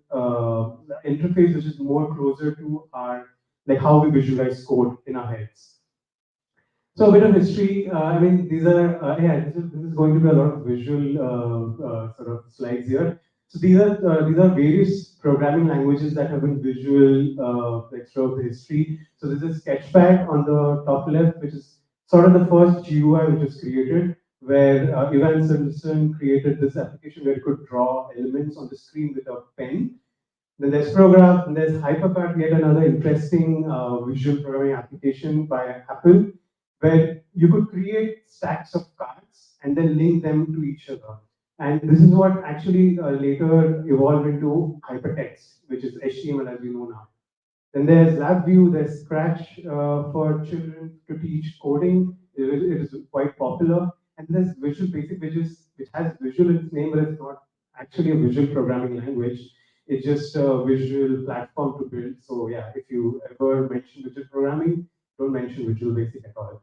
interface which is more closer to our like how we visualize code in our heads. So a bit of history. I mean, these are this is going to be a lot of visual sort of slides here. So these are various programming languages that have been visual like throughout the history. So this is Sketchpad on the top left, which is sort of the first GUI which was created, where Ivan Simpson created this application where you could draw elements on the screen with a pen. Then there's Prograph, and there's HyperCard, yet another interesting visual programming application by Apple, where you could create stacks of cards and then link them to each other. And this is what actually later evolved into hypertext, which is HTML as we know now. Then there's LabVIEW, there's Scratch for children to teach coding. It is quite popular. And there's Visual Basic, which has visual in its name, but it's not actually a visual programming language. It's just a visual platform to build. So yeah, if you ever mention visual programming, don't mention Visual Basic at all.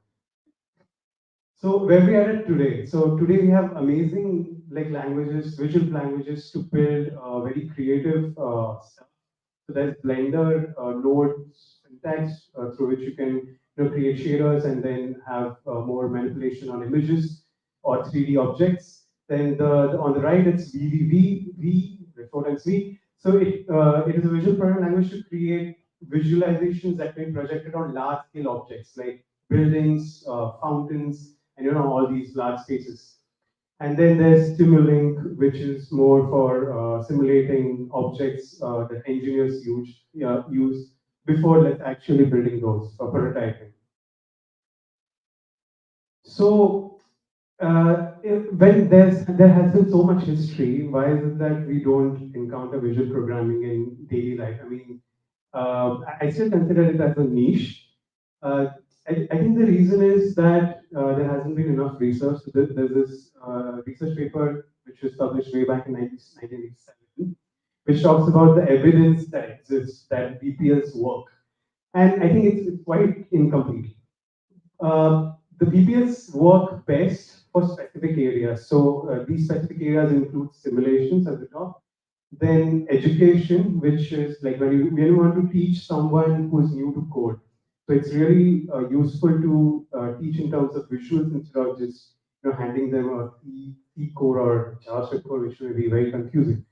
So where we are at today. So today we have amazing like languages, visual languages to build very creative stuff. So there's Blender, Node syntax through which you can create shaders and then have more manipulation on images or 3D objects. Then on the right it's V, before times V. So it is a visual programming language to create visualizations that can be projected on large scale objects like buildings, fountains, and all these large spaces. And then there's Simulink, which is more for simulating objects that engineers use before actually building those for prototyping. So when there has been so much history, why is it that we don't encounter visual programming in daily life? I mean, I still consider it as a niche. I think the reason is that there hasn't been enough research. So there's this research paper which was published way back in 1987, which talks about the evidence that exists that BPLs work. And I think it's quite incomplete. The BPLs work best for specific areas. So these specific areas include simulations at the top, then education, which is like when you want to teach someone who is new to code. So it's really useful to teach in terms of visuals instead of just handing them a C code or JavaScript code, which may be very confusing.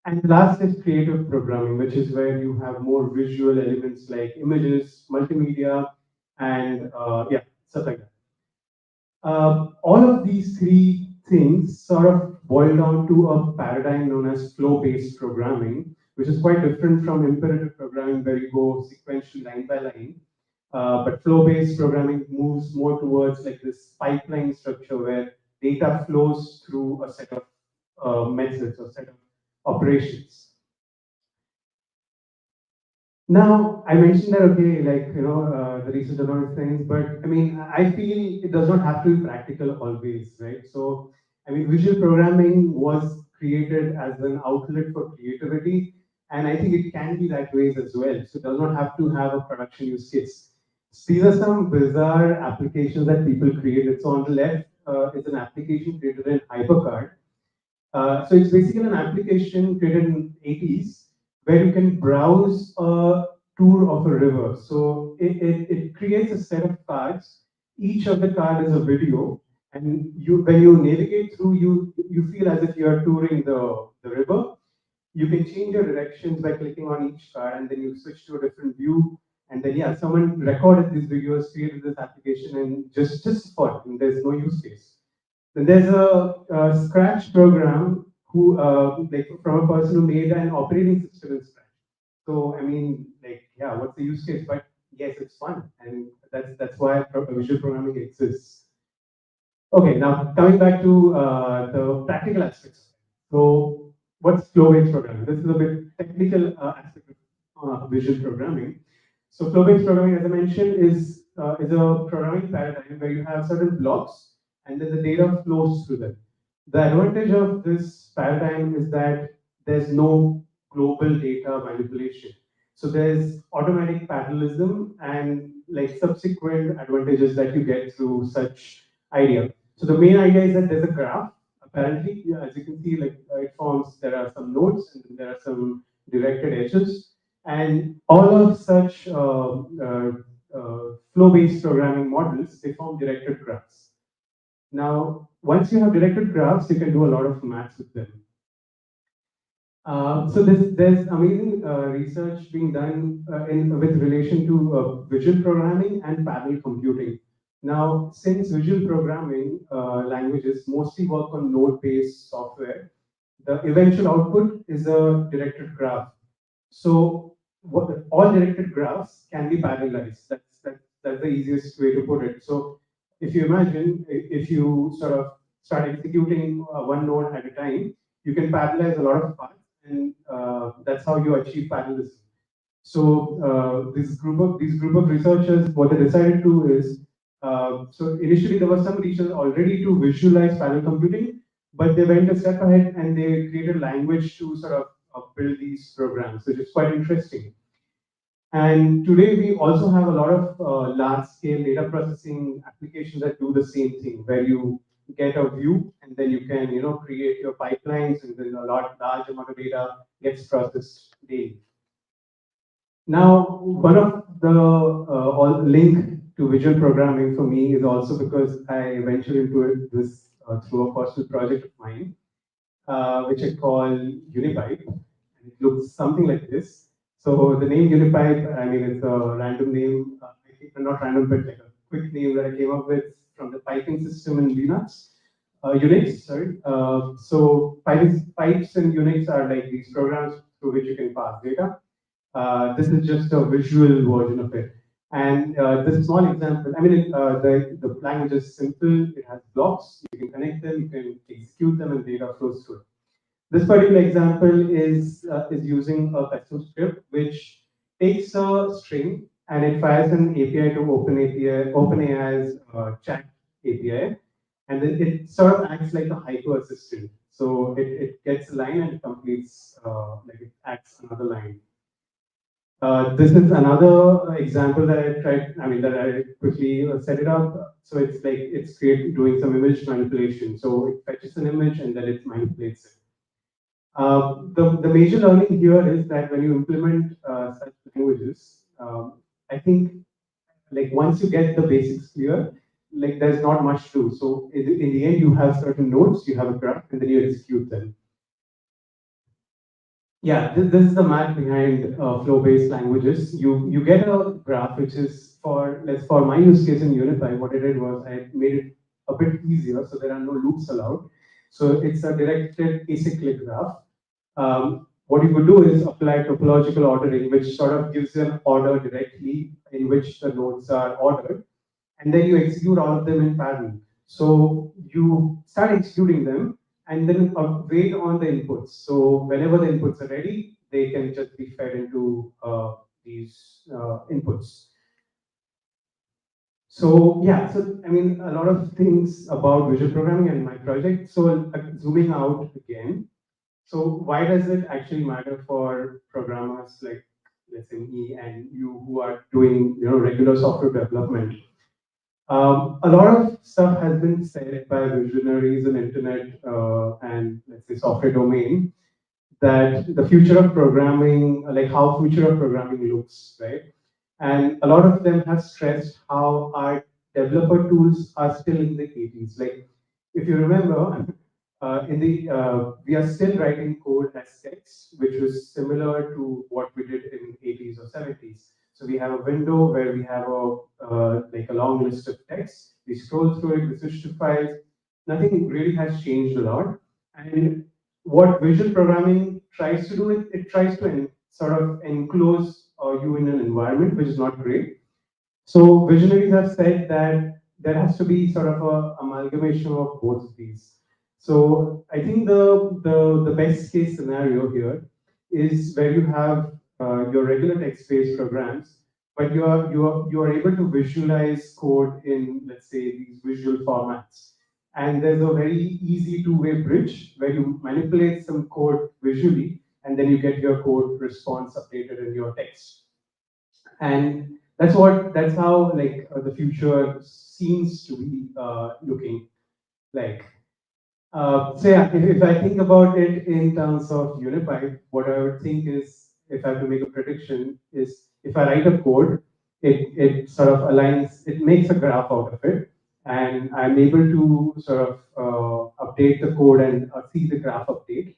And last is creative programming, which is where you have more visual elements like images, multimedia, and yeah, stuff like that. All of these three things sort of boil down to a paradigm known as flow-based programming, which is quite different from imperative programming where you go sequentially line by line. But flow-based programming moves more towards like this pipeline structure where data flows through a set of methods or set of operations. Now, I mentioned that, okay, like, the research and all these things, but I mean, I feel it does not have to be practical always, right? So, I mean, visual programming was created as an outlet for creativity, and I think it can be that way as well. So, it does not have to have a production use case. So these are some bizarre applications that people created. So, on the left is an application created in HyperCard. So it's basically an application created in 80s where you can browse a tour of a river. So it creates a set of cards. Each of the card is a video, and when you navigate through, you feel as if you are touring the river. You can change your directions by clicking on each card, and then you switch to a different view. And then yeah, someone recorded these videos, created this application, and just for it. And there's no use case. Then there's a Scratch program who, like, from a person who made an operating system in Scratch. So I mean, like, yeah, what's the use case? But yes, it's fun, and that's why visual programming exists. Okay, now coming back to the practical aspects. So what's flow-based programming? This is a bit technical aspect of visual programming. So flow-based programming, as I mentioned, is a programming paradigm where you have certain blocks and then the data flows through them. The advantage of this paradigm is that there's no global data manipulation. So there's automatic parallelism and like subsequent advantages that you get through such idea. So the main idea is that there's a graph. Apparently, yeah, as you can see, like it forms, there are some nodes and there are some directed edges. And all of such flow-based programming models, they form directed graphs. Now, once you have directed graphs, you can do a lot of maths with them. So there's amazing research being done with relation to visual programming and parallel computing. Now, since visual programming languages mostly work on node-based software, the eventual output is a directed graph. So all directed graphs can be parallelized. That's the easiest way to put it. So if you imagine, if you sort of start executing one node at a time, you can parallelize a lot of paths, and that's how you achieve parallelism. So this group of researchers, what they decided to is, so initially there was some research already to visualize parallel computing, but they went a step ahead and they created language to sort of build these programs, which is quite interesting. And today we also have a lot of large-scale data processing applications that do the same thing, where you get a view and then you can create your pipelines, and then a large amount of data gets processed daily. Now, one of the link to visual programming for me is also because I ventured into it through a personal project of mine, which I call Unipipe. And it looks something like this. So the name Unipipe, I mean, it's a random name, not random, but like a quick name that I came up with from the piping system in Unix, sorry. So pipes in Unix are like these programs through which you can pass data. This is just a visual version of it. And this small example, I mean, the language is simple. It has blocks. You can connect them, you can execute them, and data flows through it. This particular example is using a custom script which takes a string and it fires an API to OpenAI's chat API, and then it sort of acts like a hyper assistant. So it gets a line and it completes, like it acts another line. This is another example that I tried, that I quickly set it up. So it's like it's doing some image manipulation. So it fetches an image and then it manipulates it. The major learning here is that when you implement such languages, I think like once you get the basics clear, like there's not much to do. So in the end, you have certain nodes, you have a graph, and then you execute them. Yeah, this is the math behind flow-based languages. You get a graph which is for my use case in UniFi. What I did was I made it a bit easier, so there are no loops allowed. So it's a directed acyclic graph. What you could do is apply topological ordering, which sort of gives an order directly in which the nodes are ordered, and then you execute all of them in parallel. So you start executing them and then wait on the inputs. So whenever the inputs are ready, they can just be fed into these inputs. So yeah, so I mean a lot of things about visual programming and my project. So zooming out again. So why does it actually matter for programmers like let's say me and you who are doing regular software development? A lot of stuff has been said by visionaries in internet and let's say software domain that the future of programming, like how future of programming looks, right? And a lot of them have stressed how our developer tools are still in the 80s. Like if you remember, we are still writing code as text, which was similar to what we did in 80s or 70s. So we have a window where we have like a long list of text. We scroll through it, we switch to files. Nothing really has changed a lot. And what visual programming tries to do, it tries to sort of enclose you in an environment, which is not great. So visionaries have said that there has to be sort of a amalgamation of both of these. So I think the best case scenario here is where you have your regular text-based programs, but you are able to visualize code in, let's say, these visual formats. And there's a very easy two-way bridge where you manipulate some code visually, and then you get your code response updated in your text. And that's how like the future seems to be looking like. So yeah, if I think about it in terms of UniFi, what I would think is, if I have to make a prediction, is if I write a code, it sort of aligns, it makes a graph out of it, and I'm able to sort of update the code and see the graph update.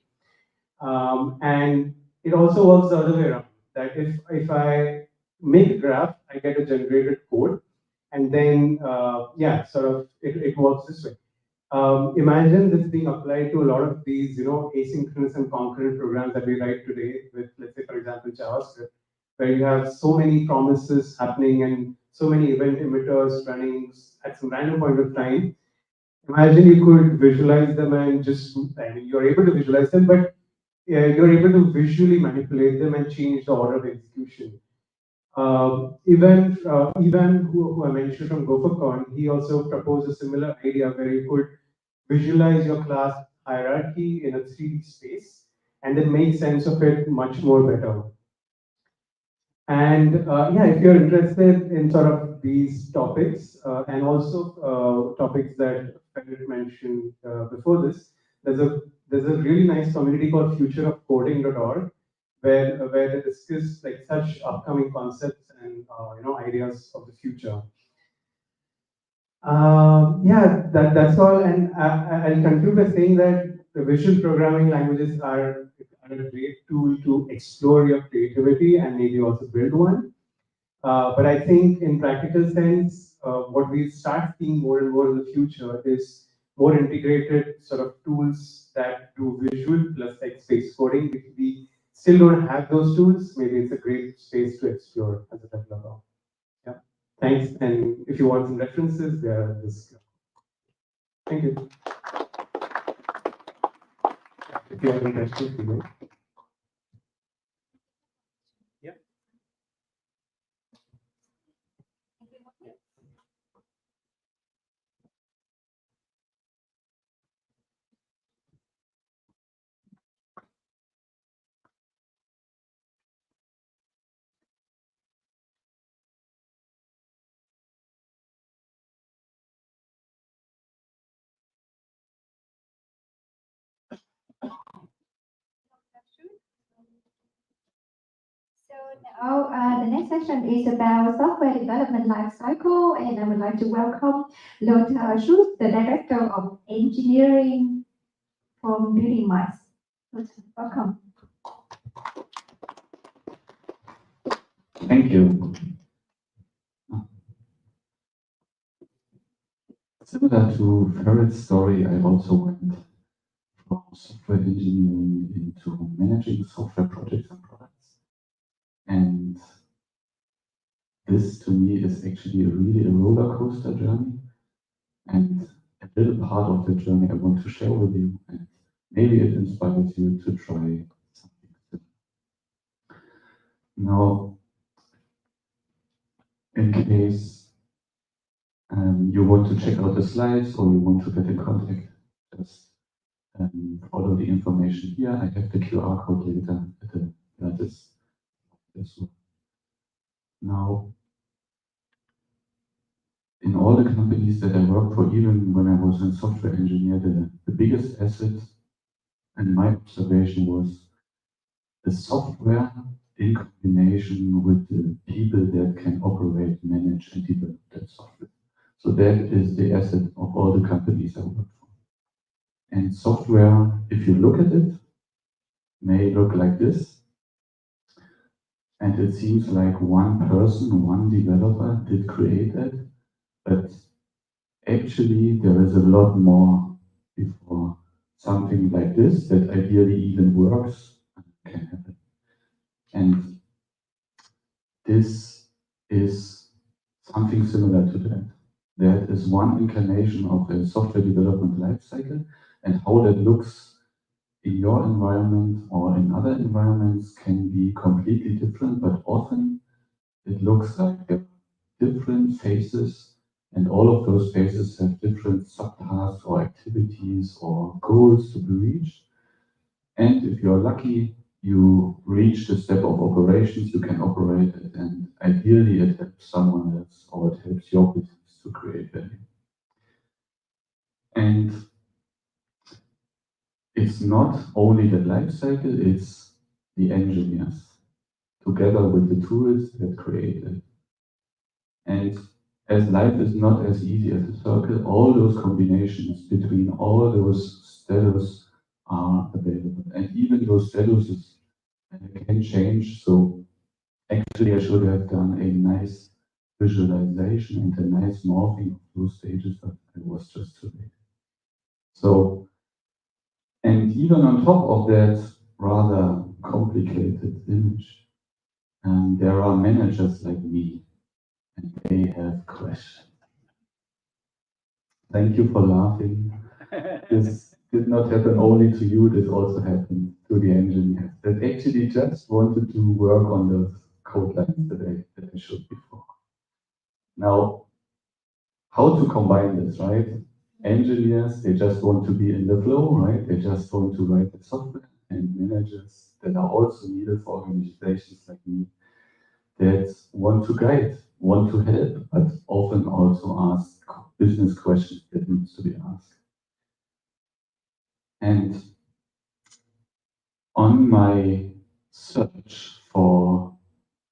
And it also works the other way around, that if I make a graph, I get a generated code, and then yeah, sort of it works this way. Imagine this being applied to a lot of these, asynchronous and concurrent programs that we write today with, let's say, for example, JavaScript, where you have so many promises happening and so many event emitters running at some random point of time. Imagine you could visualize them and just, I mean, you're able to visualize them, but you're able to visually manipulate them and change the order of execution. Even who I mentioned from GopherCon, he also proposed a similar idea where you could visualize your class hierarchy in a 3D space and then make sense of it much more better. And yeah, if you're interested in sort of these topics and also topics that Frederick mentioned before this, there's a really nice community called futureofcoding.org where they discuss like such upcoming concepts and ideas of the future. Yeah, that's all. And I'll conclude by saying that the visual programming languages are a great tool to explore your creativity and maybe also build one. But I think in practical sense, what we start seeing more and more in the future is more integrated sort of tools that do visual plus text-based coding. If we still don't have those tools, maybe it's a great space to explore as a developer. Yeah, thanks. And if you want some references, there are this. Thank you. If you have any questions, you may. So now the next session is about software development lifecycle, and I would like to welcome Lothar Schuss, the Director of Engineering from Building Minds. Lothar, welcome. Thank you. Similar to Ferret's story, I also went from software engineering into managing software projects and products. And this to me is actually really a roller coaster journey. And a little part of the journey I want to share with you. And maybe it inspires you to try something similar. Now, in case you want to check out the slides or you want to get in contact, just follow the information here. I have the QR code later at this one. Now, in all the companies that I worked for, even when I was a software engineer, the biggest asset and my observation was the software in combination with the people that can operate, manage, and develop that software. So that is the asset of all the companies I work for. And software, if you look at it, may look like this. And it seems like one person, one developer did create that. But actually, there is a lot more before something like this that ideally even works can happen. And this is something similar to that. That is one incarnation of a software development lifecycle, and how that looks in your environment or in other environments can be completely different, but often it looks like there are different phases, and all of those phases have different subtasks or activities or goals to be reached. And if you're lucky, you reach the step of operations, you can operate it, and ideally it helps someone else or it helps your business to create value. And it's not only the life cycle, it's the engineers together with the tools that create it. And as life is not as easy as a circle, all those combinations between all those status are available. And even those statuses can change. So actually I should have done a nice visualization and a nice morphing of those stages, but I was just too late. So, and even on top of that rather complicated image, there are managers like me, and they have questions. Thank you for laughing. This did not happen only to you, this also happened to the engineers that actually just wanted to work on those code lines that I showed before. Now, how to combine this, right? Engineers, they just want to be in the flow, right? They just want to write the software, and managers that are also needed for organizations like me that want to guide, want to help, but often also ask business questions that needs to be asked. And on my search for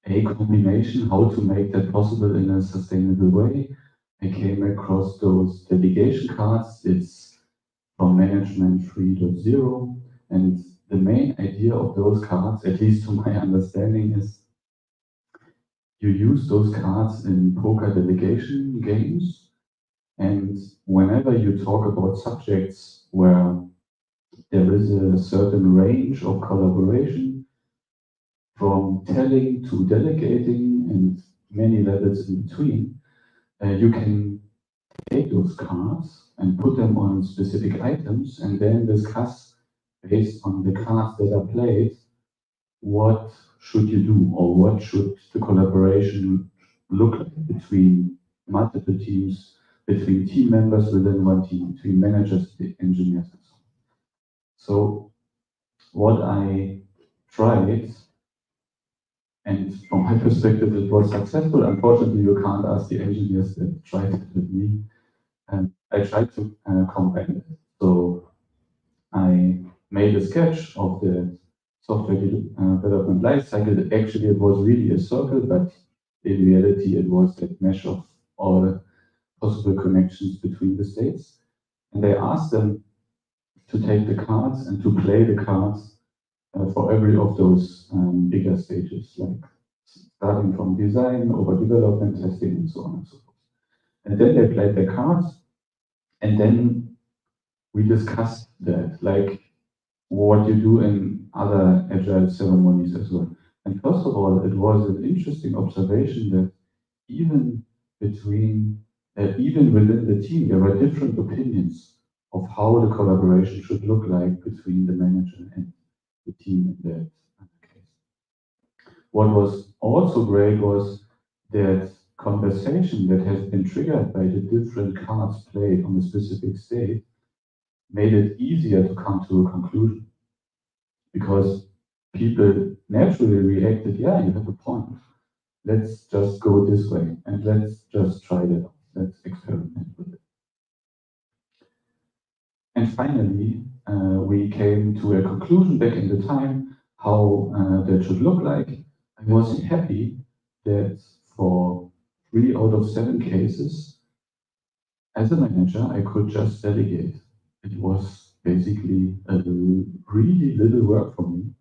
a combination, how to make that possible in a sustainable way, I came across those delegation cards. It's from Management 3.0. And the main idea of those cards, at least to my understanding, is you use those cards in poker delegation games. And whenever you talk about subjects where there is a certain range of collaboration, from telling to delegating and many levels in between, you can take those cards and put them on specific items and then discuss based on the cards that are played, what should you do or what should the collaboration look like between multiple teams, between team members within one team, between managers, engineers, and so on. So what I tried, and from my perspective it was successful. Unfortunately, you can't ask the engineers that tried it with me. And I tried to combine it. So I made a sketch of the software development lifecycle. Actually, it was really a circle, but in reality, it was that mesh of all the possible connections between the states. And they asked them to take the cards and to play the cards for every of those bigger stages, like starting from design over development, testing, and so on and so forth. And then they played their cards, and then we discussed that, like what you do in other agile ceremonies as well. And first of all, it was an interesting observation that even even within the team, there were different opinions of how the collaboration should look like between the manager and the team in that case. What was also great was that conversation that has been triggered by the different cards played on a specific state made it easier to come to a conclusion, because people naturally reacted, yeah, you have a point. Let's just go this way and let's just try that out. Let's experiment with it. And finally, we came to a conclusion back in the time how that should look like. I was happy that for 3 out of 7 cases, as a manager, I could just delegate. It was basically a really little work for me,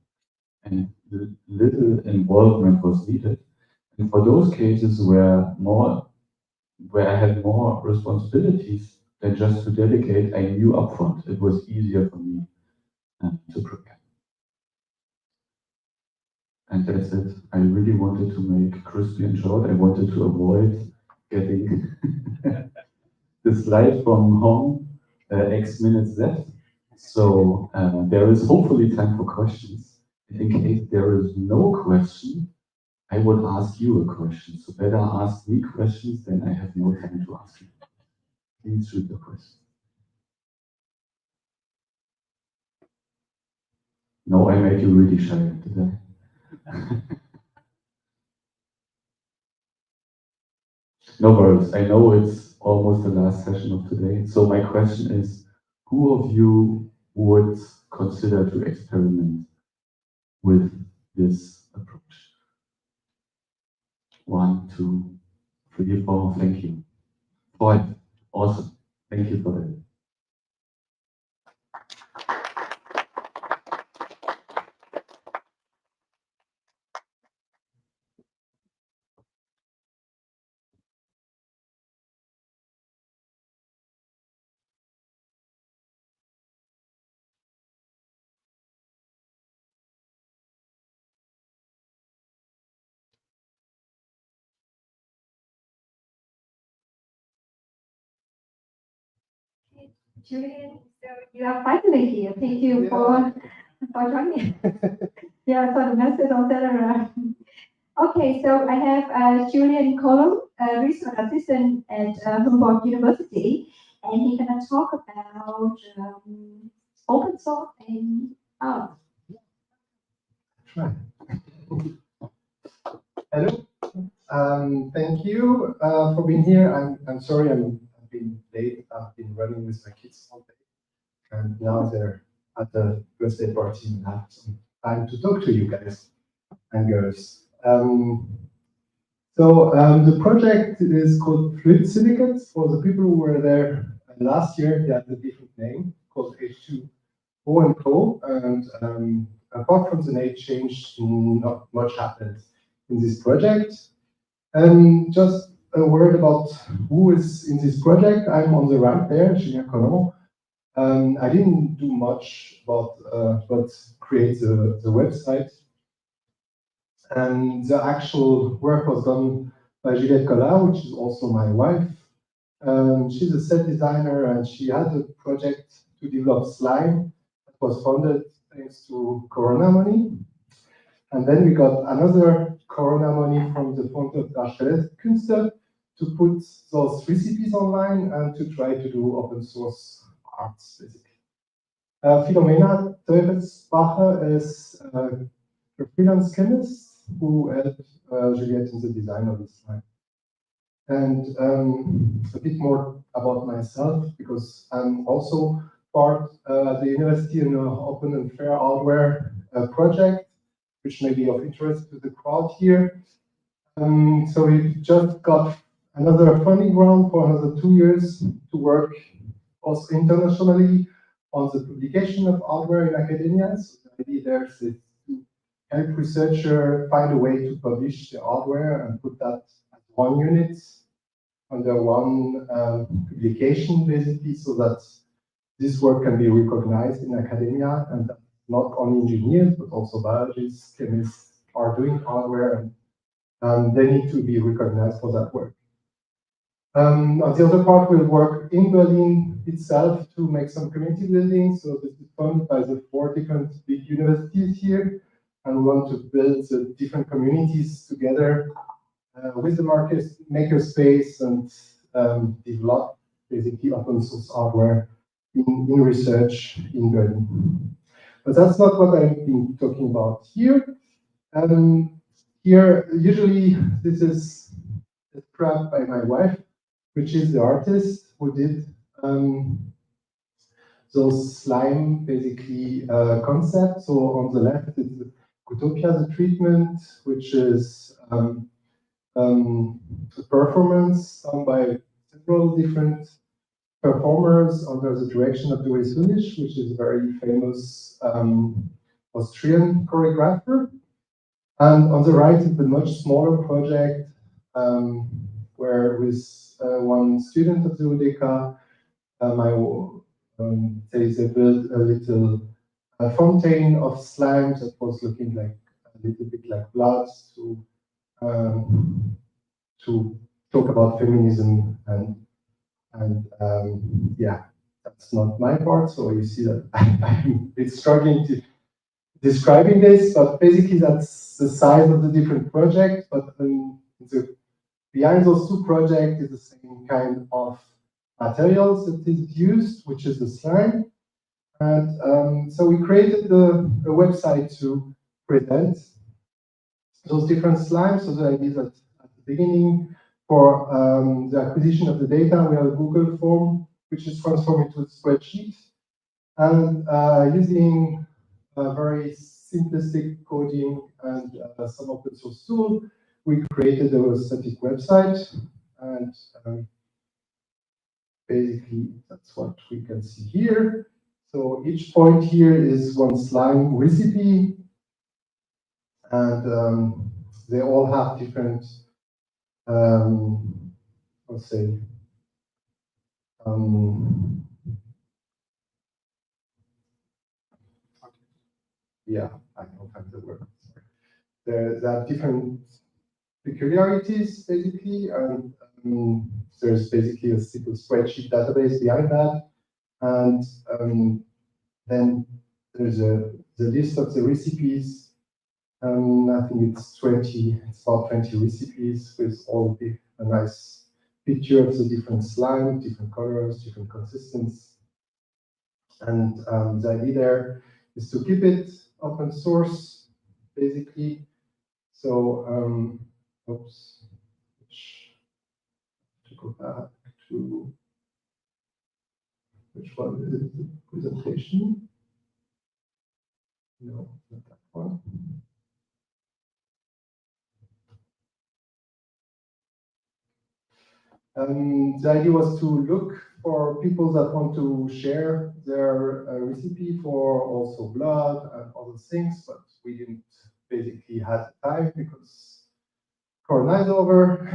and little involvement was needed. And for those cases where I had more responsibilities than just to delegate, I knew upfront it was easier for me to prepare. And that's it. I really wanted to make crispy and short. I wanted to avoid getting the slide from home, X minutes left. So there is hopefully time for questions. And in case there is no question, I would ask you a question. So better ask me questions than I have no time to ask you. Please shoot the question. No, I made you really shy today. No worries. I know it's almost the last session of today. So my question is, who of you would consider to experiment with this approach? 1, 2, 3, 4. Thank you. 5. Awesome. Thank you for that. Julian, so you are finally here. Thank you for joining. Yeah, for the message, etc. Okay, so I have Julian Colum, research assistant at Humboldt University, and he's going to talk about open source and art. Sure. Hello. Thank you for being here. I'm sorry I've been late. I've been running with my kids all day, and now they're at the birthday party and I have some time to talk to you guys and girls. The project is called Fluid Syndicate. For the people who were there last year, they had a different name called H2O and Co. And apart from the name change, not much happened in this project. Just a word about who is in this project. I'm on the right there, Julien Colomb. I didn't do much about but create the website. And the actual work was done by Juliette Collard, which is also my wife. She's a set designer, and she had a project to develop slime that was funded thanks to Corona money. And then we got another Corona money from the Fond of Darsteller Künste to put those recipes online and to try to do open source arts, basically. Philomena Teufelsbacher is a freelance chemist who helped Juliette in the design of this slide. And a bit more about myself, because I'm also part of the university in open and fair hardware project, which may be of interest to the crowd here. So we just got another funding round for another 2 years to work also internationally on the publication of hardware in academia. So the idea there is to help researchers find a way to publish the hardware and put that as one unit under one publication, basically, so that this work can be recognized in academia, and that not only engineers, but also biologists, chemists are doing hardware, and they need to be recognized for that work. On the other part, we'll work in Berlin itself to make some community building. So this is funded by the 4 different big universities here, and we want to build the different communities together with the maker space and develop basically open source hardware in research in Berlin. But that's not what I've been talking about here. Here, usually this is described by my wife, which is the artist who did those slime basically concepts. So on the left is Utopia, the treatment, which is a performance done by several different performers under the direction of Doris Hunisch, which is a very famous Austrian choreographer. And on the right is the much smaller project where with one student of the UDK, they built a little fountain of slime that was looking like a little bit like blood to talk about feminism and yeah, that's not my part. So you see that I'm struggling to describing this, but basically that's the size of the different projects. But behind those 2 projects is the same kind of materials that is used, which is the slime. And so we created a website to present those different slimes. So the idea is that at the beginning, for the acquisition of the data, we have a Google form, which is transformed into a spreadsheet. And using very simplistic coding and some open source tool, we created a static website. And basically, that's what we can see here. So each point here is one slime recipe. And they all have different, let's say, yeah, I don't have the word. There are different peculiarities, basically, and there's basically a simple spreadsheet database behind that. And then there's the list of the recipes. I think it's about 20 recipes with all a nice picture of the different slime, different colors, different consistencies. And the idea there is to keep it open source, basically. So, oops, to go back to which one is it? The presentation? No, not that one. The idea was to look for people that want to share their recipe for also blood and other things, but we didn't basically have the time because Corona is over.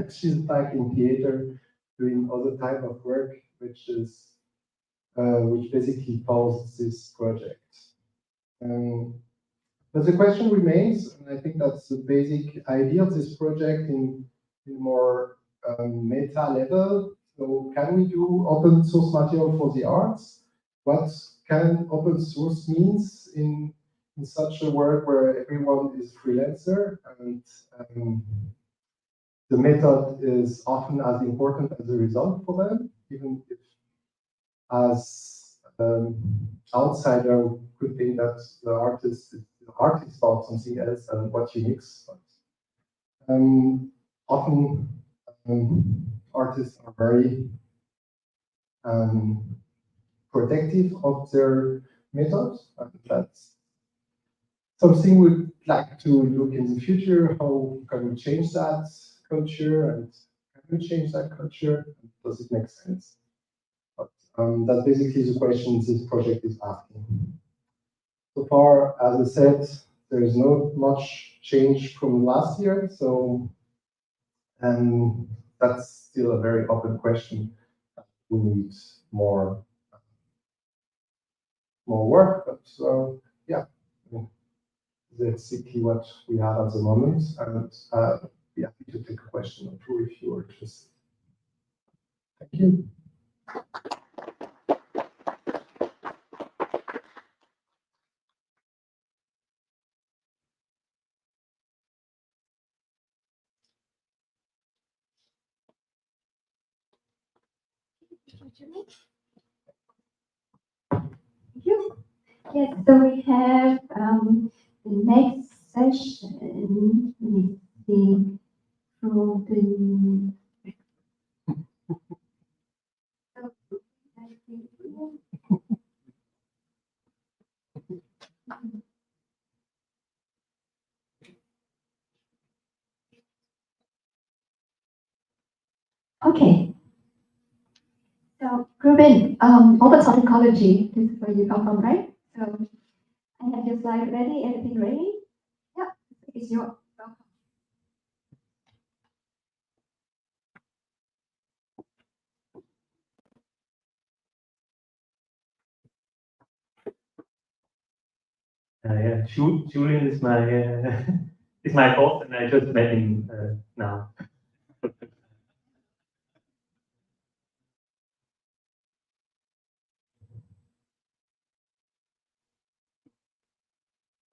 She's back in theater doing other type of work, which basically paused this project. But the question remains, and I think that's the basic idea of this project in more meta level. So can we do open source material for the arts? What can open source means in such a world where everyone is freelancer and the method is often as important as the result for them, even if as outsider could think that the artist thought something else than what you mix. But often artists are very protective of their methods. And that's something we'd like to look in the future. How can we change that culture, and can we change that culture? Does it make sense? But that's basically the question this project is asking. So far, as I said, there is not much change from last year, so that's still a very open question. We need more work, but yeah, that's exactly what we have at the moment, and be happy to take a question or two if you are interested. Thank you. Thank you. Yes, so we have the next session. Let me see from the. Okay. So, Ruben, open source ecology, this is where you come from, right? So, I have your slide ready, everything ready? Yeah, it's your welcome. Yeah, Julian is my is my boss, and I just met him now.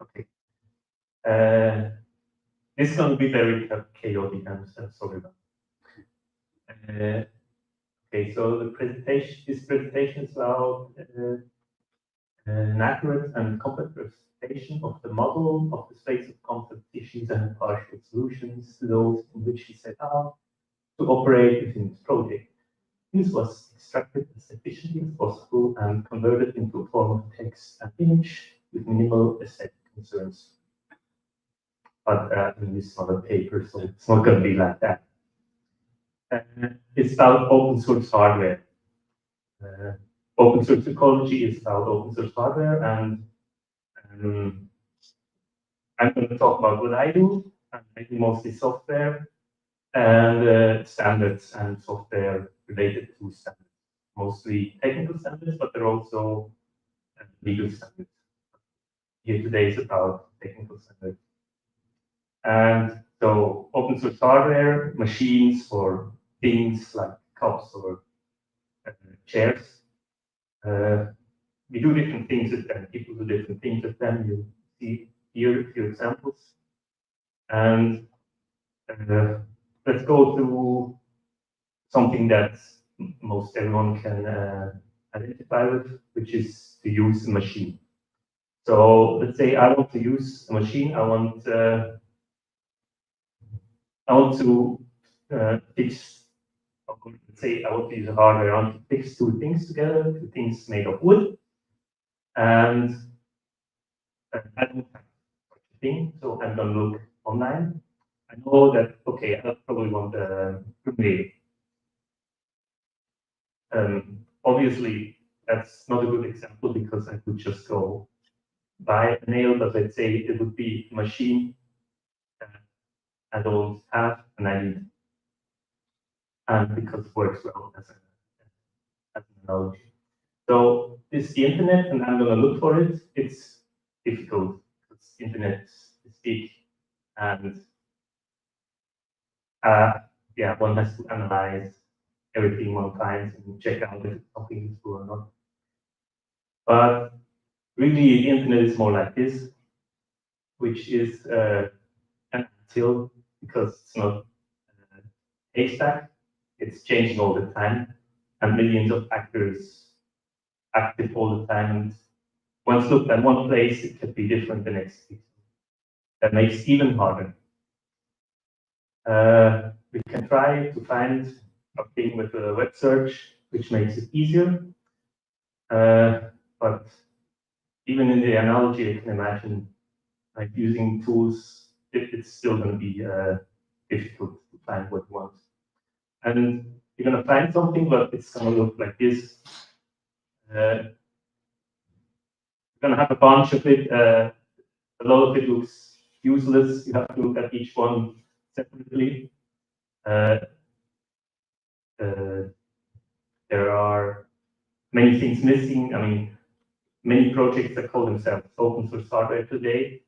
Okay. This is going to be very chaotic. I'm so sorry about. Okay, so this presentation is about an accurate and complete representation of the model of the space of concept issues and partial solutions to those in which we set out to operate within this project. This was extracted as efficiently as possible and converted into a form of text and image with minimal aesthetic concerns. But this is not a paper, so it's not going to be like that. It's about open source hardware. Open source ecology is about open source hardware, and I'm going to talk about what I do. I do mostly software and standards and software related to standards. Mostly technical standards, but there are also legal standards. Here today is about technical standards. And so open source hardware, machines or things like cups or chairs. We do different things with them. People do different things with them. You see here a few examples. And let's go through something that most everyone can identify with, which is to use a machine. So let's say I want to use a machine. I want to fix. Let's say I want to use a hardware. I want to fix two things together, two things made of wood, and I don't have such a thing. So I'm gonna look online. I know that okay, I probably want a nail. Obviously, that's not a good example because I could just go buy a nail, but let's say it would be a machine I don't have and I need, and because it works well as an analogy. So this is the internet, and I'm going to look for it. It's difficult because the internet is big, and yeah, one has to analyze everything one finds and check out if something is true or not. But really, the internet is more like this, which is an until because it's not haystack, it's changing all the time, and millions of actors active all the time. And once looked at one place, it could be different the next week. That makes it even harder. We can try to find a thing with a web search, which makes it easier. But even in the analogy, you can imagine like using tools, it's still going to be difficult to find what you want. And you're going to find something, but it's going to look like this. You're going to have a bunch of it. A lot of it looks useless. You have to look at each one separately. There are many things missing. I mean, many projects that call themselves open source hardware today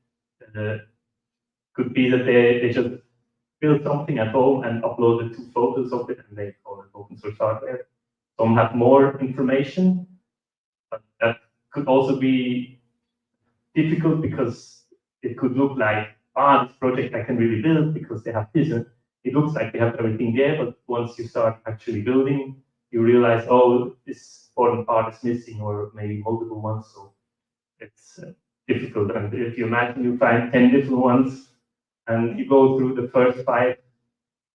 could be that they just build something at home and uploaded 2 photos of it, and they call it open source hardware. Some have more information, but that could also be difficult because it could look like, this project I can really build because they have this. And it looks like they have everything there, but once you start actually building, you realize, oh, this important part is missing, or maybe multiple ones. So it's difficult. And if you imagine you find 10 different ones, and you go through the first 5,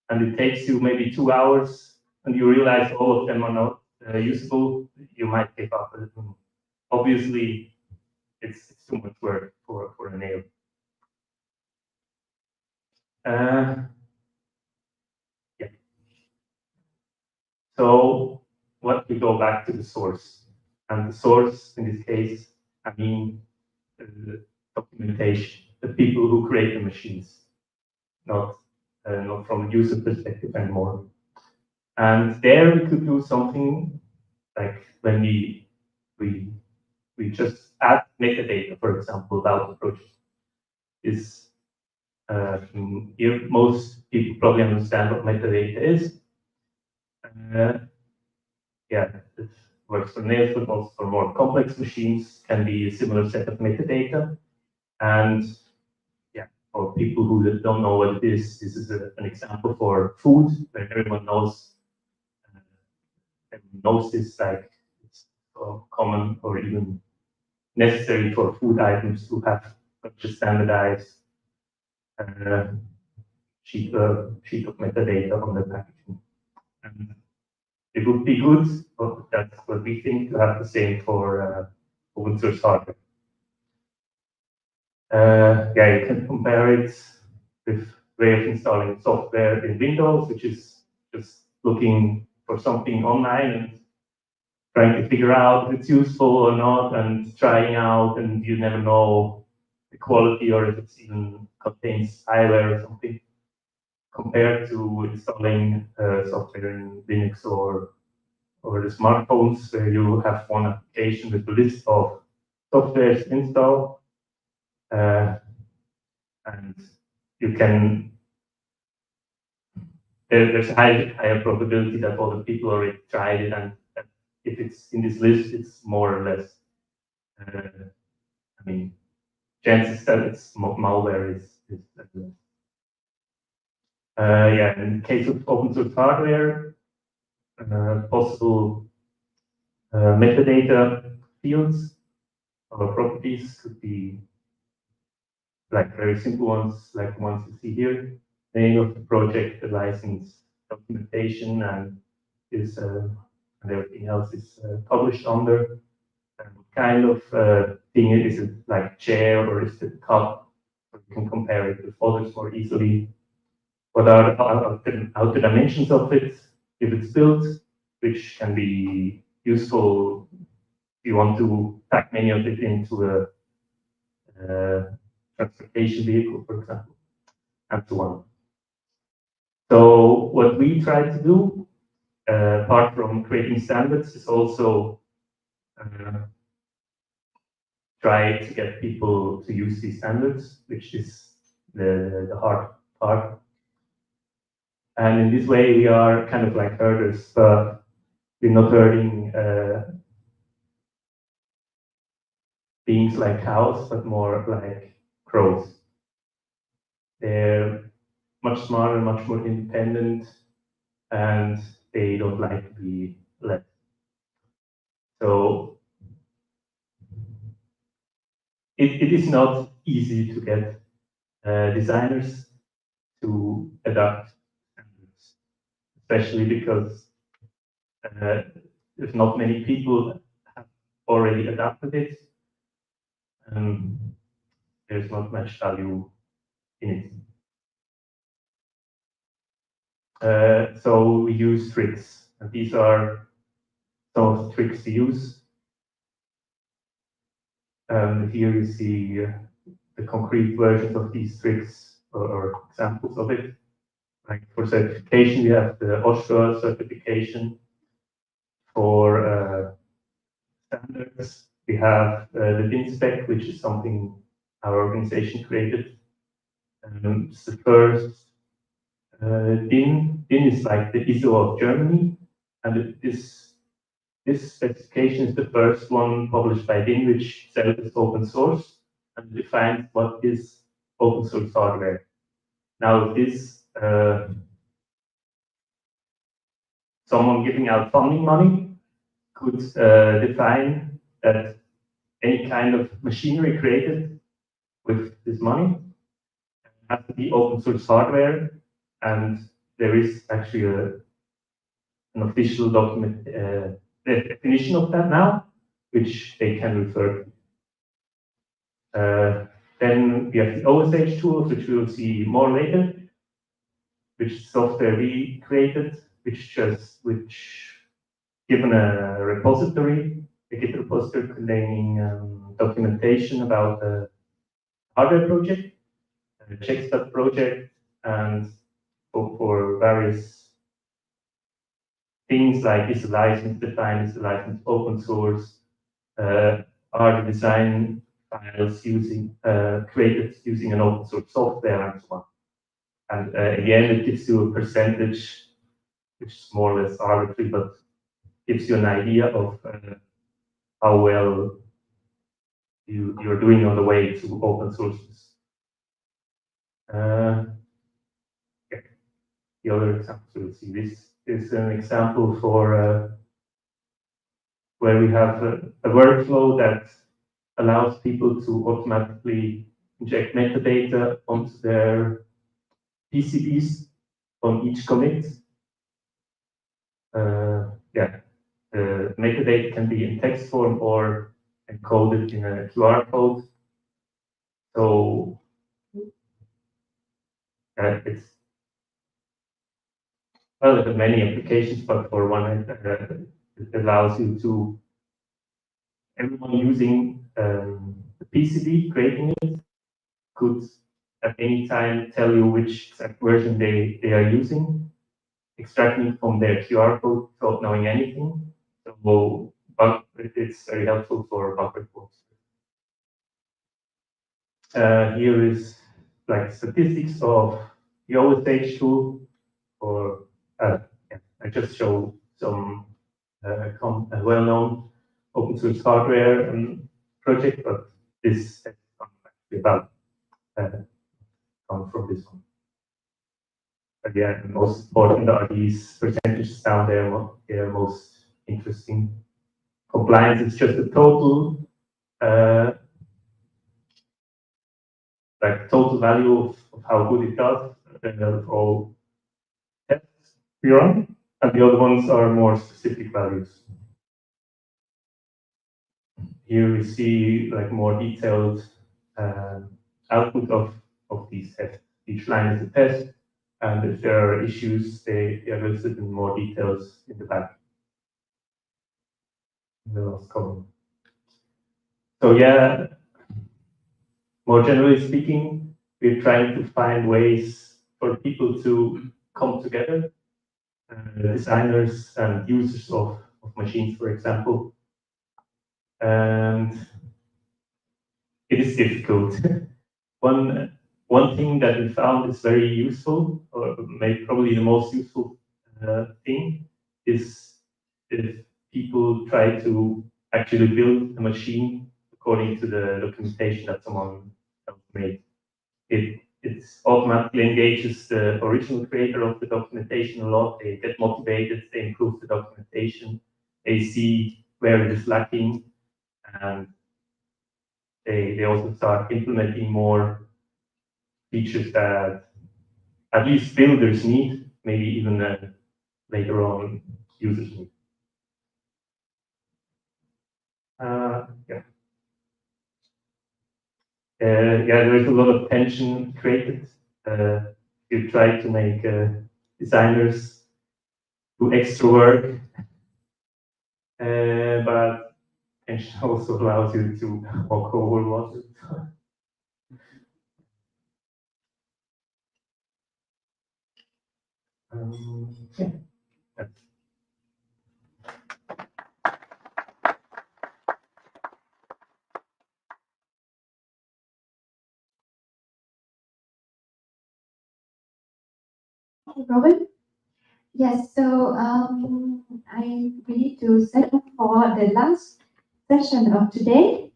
and it takes you maybe 2 hours, and you realize all of them are not usable, you might give up. Obviously, it's too much work for a nail. Yeah. So what we go back to the source, and the source in this case, I mean documentation, the people who create the machines, not from a user perspective anymore. And there we could do something like when we just add metadata, for example, about the project. Here, most people probably understand what metadata is. Yeah, it works for nails, but also for more complex machines, can be a similar set of metadata. And yeah, for people who don't know what it is, this is an example for food, where everyone knows this, like it's common or even necessary for food items to have such a standardized sheet of metadata on the packaging. And it would be good, but that's what we think, to have the same for open source hardware. Yeah, you can compare it with way of installing software in Windows, which is just looking for something online and trying to figure out if it's useful or not, and trying out, and you never know the quality or if it's even contains spyware or something, compared to installing software in Linux or the smartphones, where you have one application with a list of softwares installed, and you can. There's a higher probability that other people already tried it, and if it's in this list, it's more or less. I mean, chances that it's malware is less. Yeah, in the case of open source hardware, possible metadata fields or properties could be like very simple ones, like the ones you see here. Name of the project, the license, documentation, and is and everything else is published under. And what kind of thing is it, like chair or is it cup? So you can compare it with others more easily. What are the outer dimensions of it? If it's built, which can be useful if you want to pack many of it into a transportation vehicle, for example, and so on. So what we try to do, apart from creating standards, is also try to get people to use these standards, which is the hard part. And in this way, we are kind of like herders, but we're not herding beings like cows, but more like crows. They're much smarter, much more independent, and they don't like to be led. So it is not easy to get designers to adapt standards, especially because if not many people have already adapted it. there's not much value in it. So we use tricks, and these are some of the tricks to use. Here you see the concrete versions of these tricks or examples of it. Like for certification, we have the OSHA certification. For standards, we have the DIN spec, which is something our organization created. It's the first DIN. DIN is like the ISO of Germany, and this specification is the first one published by DIN, which itself is open source and defines what is open source hardware. Now, this someone giving out funding money could define that any kind of machinery created with this money has to be open source hardware, and there is actually an official document definition of that now, which they can refer to. Then we have the OSH tools, which we will see more later, which is software we created, which given a repository, a Git repository containing documentation about the hardware project, checks that project, and for various things like is the license defined, is the license open source, are the design files created using an open source software and so on. And again, it gives you a percentage, which is more or less arbitrary, but gives you an idea of how well you're doing on the way to open sources. The other example, we'll see this is an example for where we have a workflow that allows people to automatically inject metadata onto their PCBs on each commit. The metadata can be in text form or encoded in a QR code. So it's well, there are many applications, but for one, it allows you to everyone using the PCB creating it could at any time tell you which exact version they are using, extracting from their QR code without knowing anything. So it's very helpful for bug reports. Here is like statistics of the OSH tool, or I just show some well-known open source hardware project, but this is about come from this one. Again, most important are these percentages down there. They are most interesting. Compliance is just the total, total value of how good it does, of all tests we run, and the other ones are more specific values. Here we see like more detailed output of these tests. Each line is a test, and if there are issues, they are listed in more details in the back. In the last column. So yeah, more generally speaking, we're trying to find ways for people to come together, designers and users of machines, for example. And it is difficult. One thing that we found is very useful, or maybe probably the most useful thing, is if people try to actually build a machine according to the documentation that someone else made. It automatically engages the original creator of the documentation a lot. They get motivated, they improve the documentation, they see where it is lacking, and they also start implementing more features that at least builders need, maybe even later on users need. yeah, there is a lot of tension created. You try to make designers do extra work, but tension also allows you to walk over water. Yeah, that's Robin? Yes, so we need to set up for the last session of today.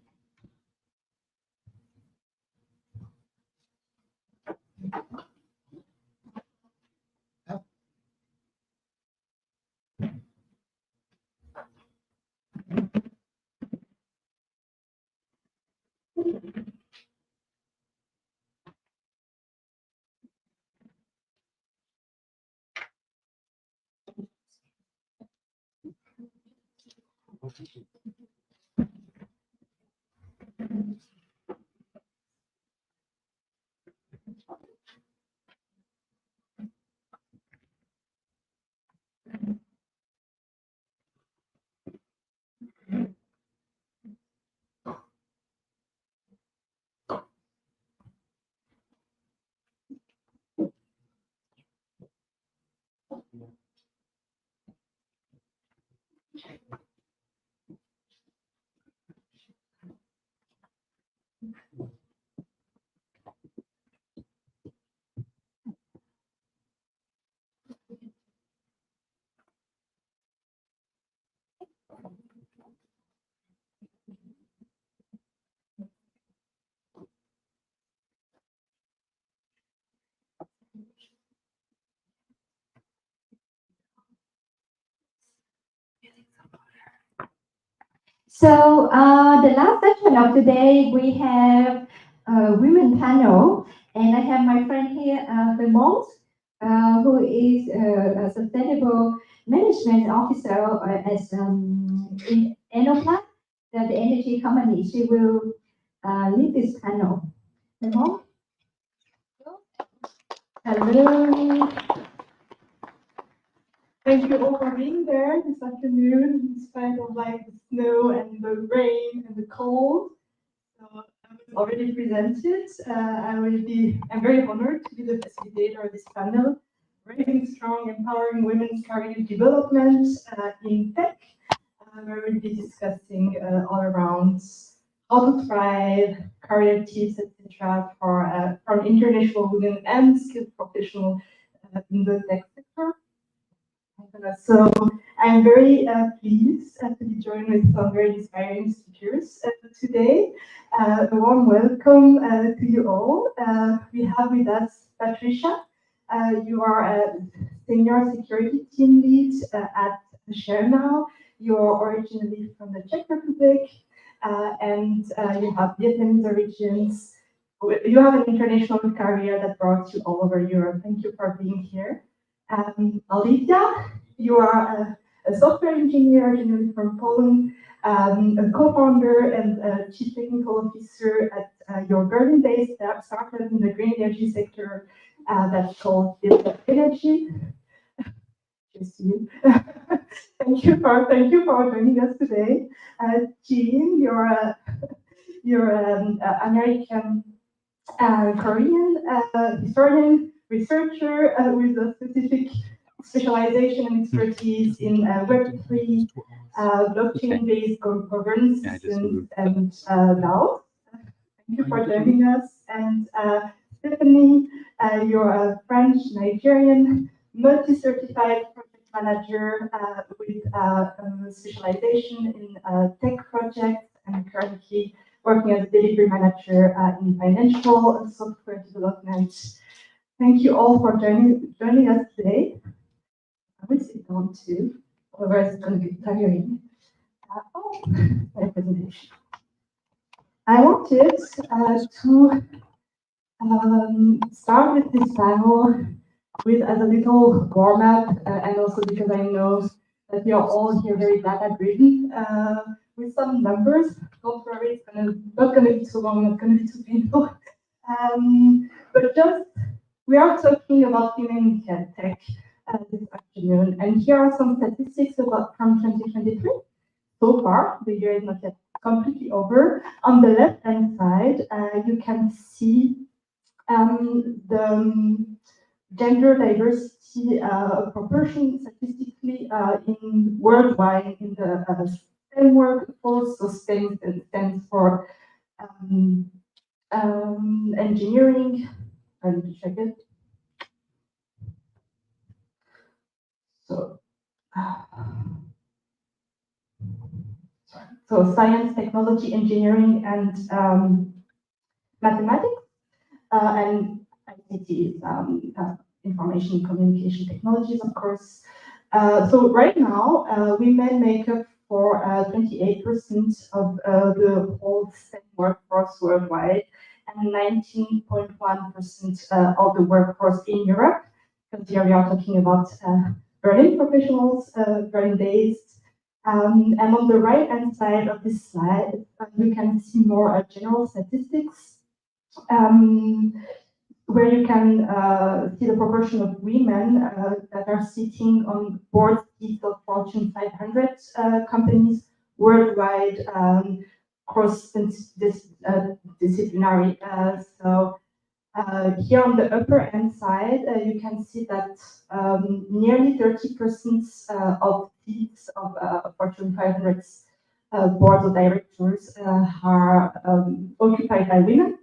So the last session of today, we have a women panel, and I have my friend here, Vermont, who is a sustainable management officer as in Enopla, the energy company. She will lead this panel. Vermont? Hello. Thank you all for being there this afternoon, in spite of like the snow and the rain and the cold. So I was already presented. I'm very honored to be the facilitator of this panel, Raising Strong, Empowering Women's Career Development in Tech. Where we'll be discussing all around how to thrive, career tips, etc. for from international women and skilled professionals in the tech sector. So I'm very pleased to be joined with some very inspiring speakers today. A warm welcome to you all. We have with us Patricia. You are a senior security team lead at ShareNow. You're originally from the Czech Republic and you have Vietnamese origins. You have an international career that brought you all over Europe. Thank you for being here. Olivia, you are a software engineer originally from Poland, a co-founder and chief technical officer at your Berlin-based startup in the green energy sector that's called Build Energy. Cheers to you. Thank you for joining us today. Jean, you're American Korean historian, researcher with a specific specialization and expertise in Web3, blockchain-based governance systems, and DAO. Thank you for joining us. And Stephanie, you're a French-Nigerian multi-certified project manager with specialization in tech projects and currently working as a delivery manager in financial and software development. Thank you all for joining us today. I will sit down too, otherwise it's going to be tiring. My presentation. I wanted to start with this panel with as a little warm-up, and also because I know that we are all here very data-driven, with some numbers don't worry, it's not gonna be too long, not gonna be too painful. But just we are talking about women in tech this afternoon, and here are some statistics about from 2023. So far, the year is not yet completely over. On the left-hand side, you can see the gender diversity proportion statistically in worldwide in the STEM workforce. So STEM stands for engineering. I need to check it. So science, technology, engineering, and mathematics, and ICT, information communication technologies, of course. So right now, women make up for 28% of the whole STEM workforce worldwide, and 19.1% of the workforce in Europe, because here we are talking about Berlin professionals, Berlin-based. And on the right-hand side of this slide, you can see more general statistics, where you can see the proportion of women that are sitting on board seats of Fortune 500 companies worldwide, cross-disciplinary. So here on the upper end side, you can see that nearly 30% of seats of Fortune 500 board of directors are occupied by women,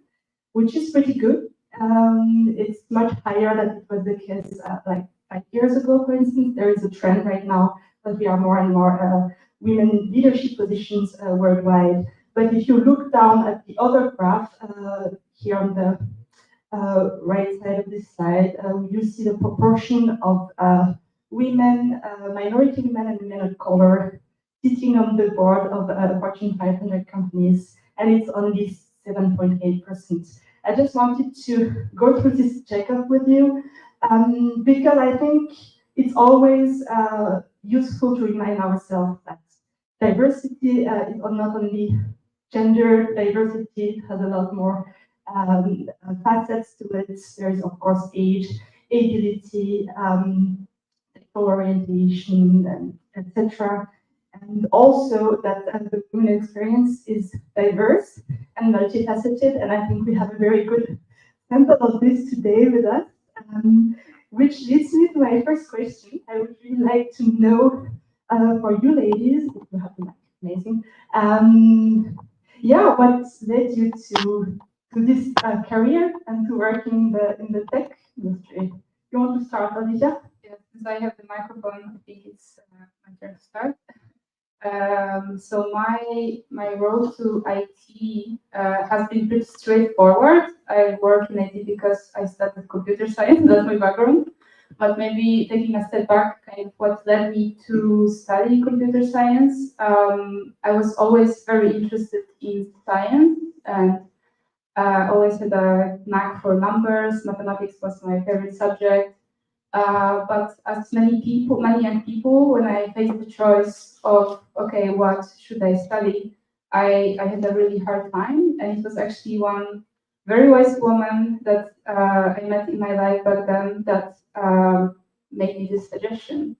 which is pretty good. It's much higher than it was the case like 5 years ago, for instance. There is a trend right now that we are more and more women in leadership positions worldwide. But if you look down at the other graph here on the right side of this slide, you see the proportion of women, minority women and women of color sitting on the board of Fortune 500 companies, and it's only 7.8%. I just wanted to go through this checkup with you because I think it's always useful to remind ourselves that diversity is not only gender diversity, it has a lot more facets to it. There is, of course, age, ability, sexual orientation, and etc. And also that the human experience is diverse and multifaceted, and I think we have a very good sample of this today with us, which leads me to my first question. I would really like to know for you ladies, if you have the mic, amazing. Yeah, what led you to this career and to work in the tech industry? You want to start, Alicia? Yes, since I have the microphone, I think it's my turn to start. So my road to IT has been pretty straightforward. I work in IT because I studied computer science, that's my background. But maybe taking a step back, kind of what led me to study computer science. I was always very interested in science and always had a knack for numbers. Mathematics was my favorite subject. But as many young people, when I faced the choice of, okay, what should I study, I had a really hard time. And it was actually one very wise woman that I met in my life back then that made me this suggestion.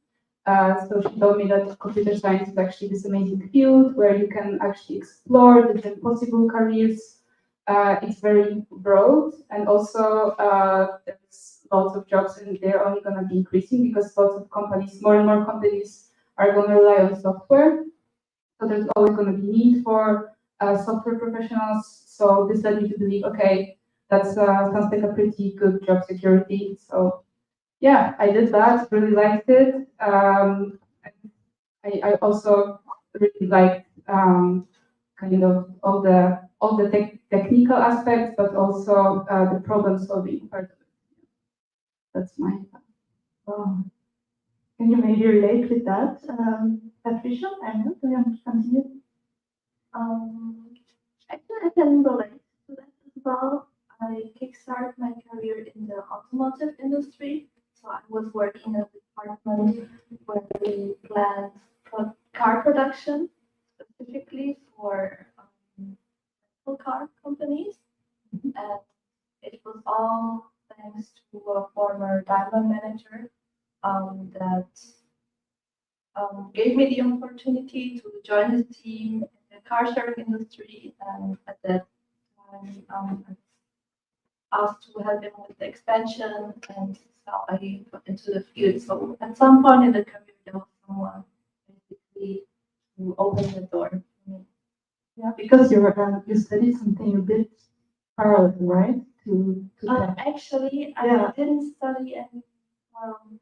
So she told me that computer science is actually this amazing field where you can actually explore different possible careers. It's very broad, and also there's lots of jobs, and they're only going to be increasing because lots of companies, more and more companies, are going to rely on software. So there's always going to be need for software professionals. So this led me to believe, okay, that sounds like a pretty good job security. So yeah, I did that. Really liked it. I also really liked kind of all the technical aspects, but also the problem solving part of it. That's my. Can you maybe relate with that, Patricia? I don't know. Do you want to continue? Actually, I can relate to that as well. I kickstarted my career in the automotive industry. So I was working in a department where we planned car production, specifically for car companies. And it was all thanks to a former Daimler manager that gave me the opportunity to join his team in the car sharing industry. And at that time, I was asked to help him with the expansion, and so I got into the field. So at some point in the career, there was someone basically who opened the door for me. Yeah, because you studied something a bit parallel, right? To that. Actually, Yeah. I didn't study any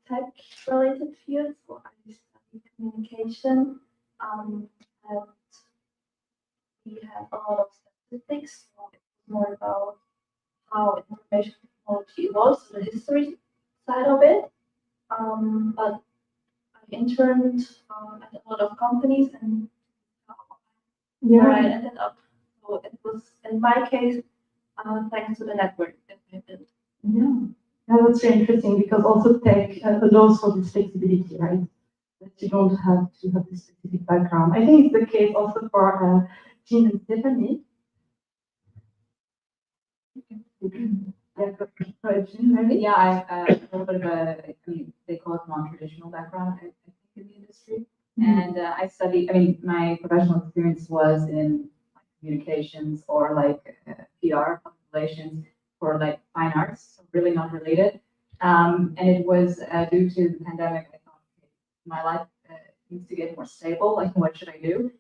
tech-related fields, so I studied communication, and we had a lot of statistics, so it was more about how information technology evolves, so the history side of it. But I interned at a lot of companies, and where I ended up. So it was, in my case, thanks to the network that I built. Yeah. Yeah, that's very interesting because also tech allows for this flexibility, right? That you don't have to have this specific background. I think it's the case also for Jean and Stephanie. Yeah, I a little bit of a, I mean, they call it non-traditional background, I think, in the industry. And I studied, I mean, my professional experience was in like, communications or like PR, public relations, or like fine arts, so really not related. And it was due to the pandemic, I thought, okay, my life needs to get more stable, like what should I do?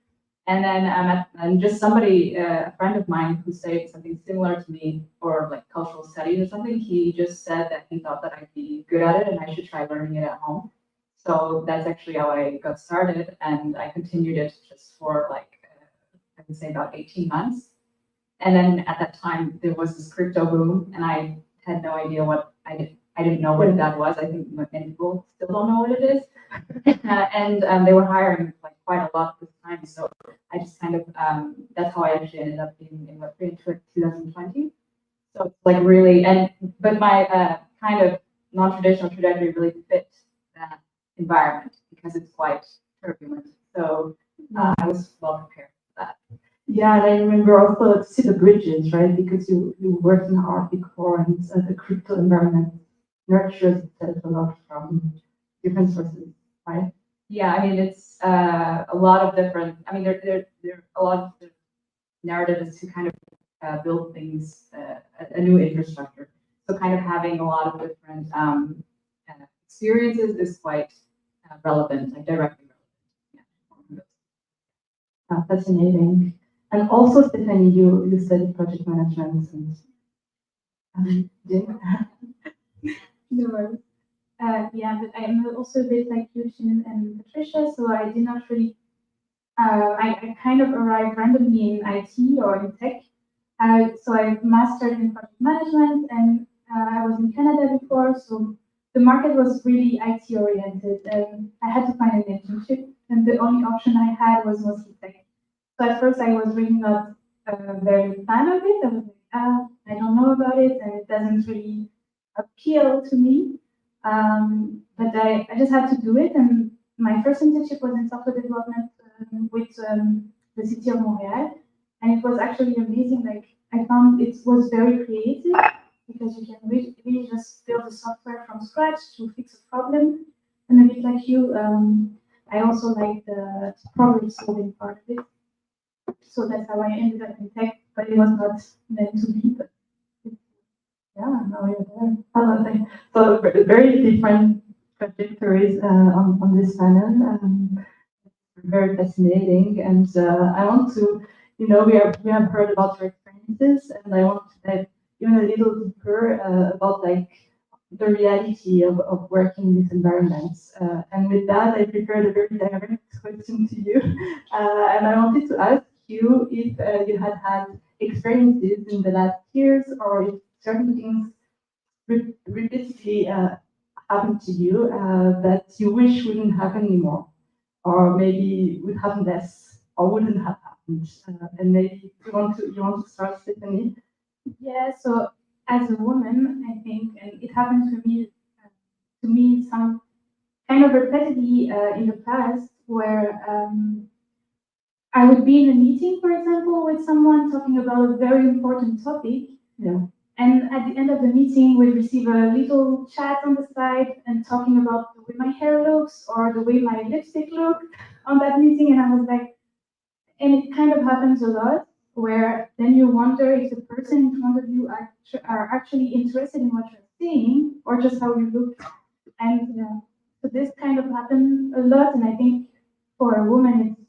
And then and just somebody, a friend of mine who said something similar to me for like cultural studies or something, he just said that he thought that I'd be good at it and I should try learning it at home. So that's actually how I got started, and I continued it just for like, I would say about 18 months. And then at that time, there was this crypto boom, and I had no idea what I didn't know what that was. I think many people still don't know what it is. And they were hiring like quite a lot this time. So I just kind of, that's how I actually ended up in Web3 in 2020. So it's like really, but my kind of non-traditional trajectory really fit that environment because it's quite turbulent. So I was well prepared for that. Yeah, and I remember also to see the bridges, right? Because you worked in art before, and the crypto environment nurtures itself a lot from different sources, right? Yeah, I mean it's a lot of different. I mean there a lot of narratives to kind of build things, a new infrastructure. So kind of having a lot of different experiences is quite relevant, like directly relevant. Yeah. Fascinating. And also, Stephanie, you studied project management and No worries. Yeah, but I'm also a bit like Lucian and Patricia, so I did not really. I kind of arrived randomly in IT or in tech. So I mastered in project management, and I was in Canada before, so the market was really IT oriented, and I had to find an internship, and the only option I had was mostly tech. So at first I was really not very fan of it. I was like, I don't know about it, and it doesn't really appeal to me. But I just had to do it, and my first internship was in software development with the city of Montreal, and it was actually amazing. Like I found it was very creative because you can really just build a software from scratch to fix a problem, and a bit like you, I also like the problem solving part of it. So that's how I ended up in tech, but it was not meant to be. But yeah, now you're there. So very different trajectories on this panel. Very fascinating, and I want to, we have heard about your experiences, and I want to dive even a little deeper about like the reality of working in these environments. And with that, I prepared a very direct question to you, and I wanted to ask you if you had experiences in the last years, or if certain things repeatedly happened to you that you wish wouldn't happen anymore, or maybe would happen less, or wouldn't have happened. And maybe you want to start, Stephanie? Yeah. So as a woman, I think, and it happened to me some kind of repeatedly in the past, where I would be in a meeting, for example, with with someone talking about a very important topic. Yeah. And at the end of the meeting, we receive a little chat on the side and talking about the way my hair looks or the way my lipstick looked on that meeting. And I was like, and it kind of happens a lot where then you wonder if the person in front of you are actually interested in what you're saying or just how you look. And so this kind of happens a lot. And I think for a woman, it's,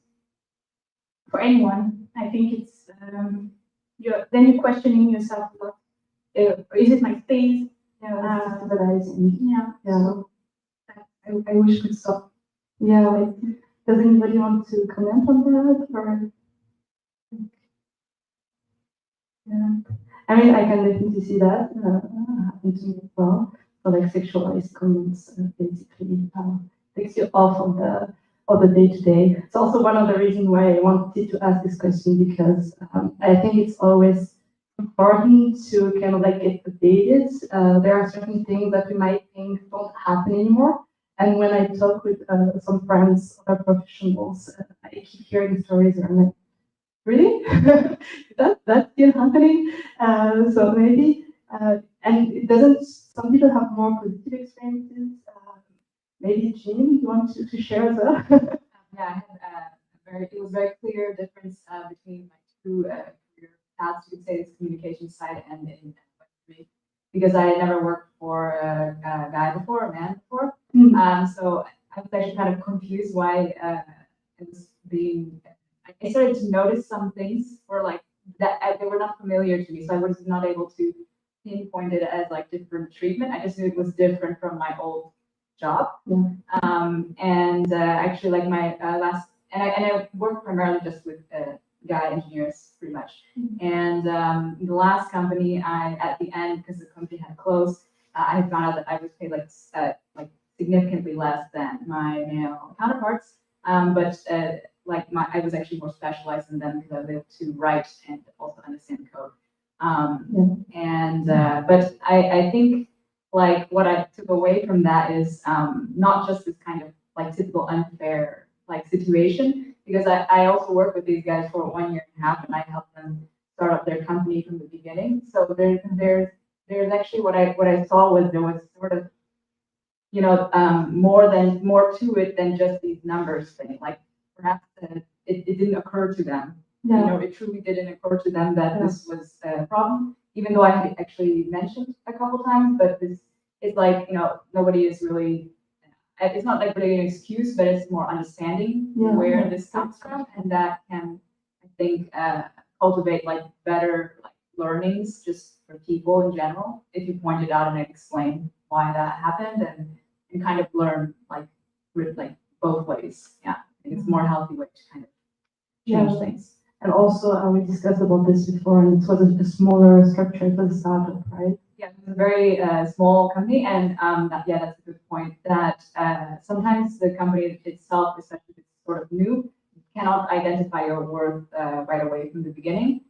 for anyone, I think it's, then you're questioning yourself a lot. Is it my face? Yeah, stabilizing. Yeah. Yeah. I wish we could stop. Yeah, like, does anybody want to comment on that? Or yeah. I mean, I can definitely see that happen to me as well. So like sexualized comments basically takes you off of the day to day. It's also one of the reasons why I wanted to ask this question because I think it's always important to kind of like get updated. There are certain things that we might think don't happen anymore. And when I talk with some friends, other professionals, I keep hearing stories and I'm like, really? That's still happening? So maybe, and it doesn't, some people have more positive experiences. Maybe Jean, you want to share as well? Yeah, I had it was very clear difference between my two career paths, you could say, this communication side and in Web3, because I had never worked for a guy before, a man before. So I was actually kind of confused why it was being. I started to notice some things were like that they were not familiar to me, so I was not able to pinpoint it as like different treatment. I just knew it was different from my old job. And actually, like my last, and I work primarily just with guy engineers, pretty much. And the last company, I at the end, because the company had closed, I had found out that I was paid like significantly less than my male counterparts. But I was actually more specialized in them because I was able to write and also understand code. But I think like what I took away from that is not just this kind of like typical unfair like situation, because I also work with these guys for 1.5 years and I helped them start up their company from the beginning. So there's actually what I saw was there was sort of more to it than just these numbers thing. Like perhaps it didn't occur to them. Yeah. It truly didn't occur to them that this was a problem, even though I had actually mentioned a couple times. But this is like nobody is really. It's not like really an excuse, but it's more understanding where this comes from, and that can, I think, cultivate like better like learnings just for people in general. If you point it out and explain why that happened, and kind of learn like both ways. Yeah, I think it's a more healthy way to kind of change things. And also, we discussed about this before, and it was a smaller structure. It was a startup, right? Yeah, it was a very small company, and that's a good point. That sometimes the company itself, especially if it's sort of new, cannot identify your worth right away from the beginning.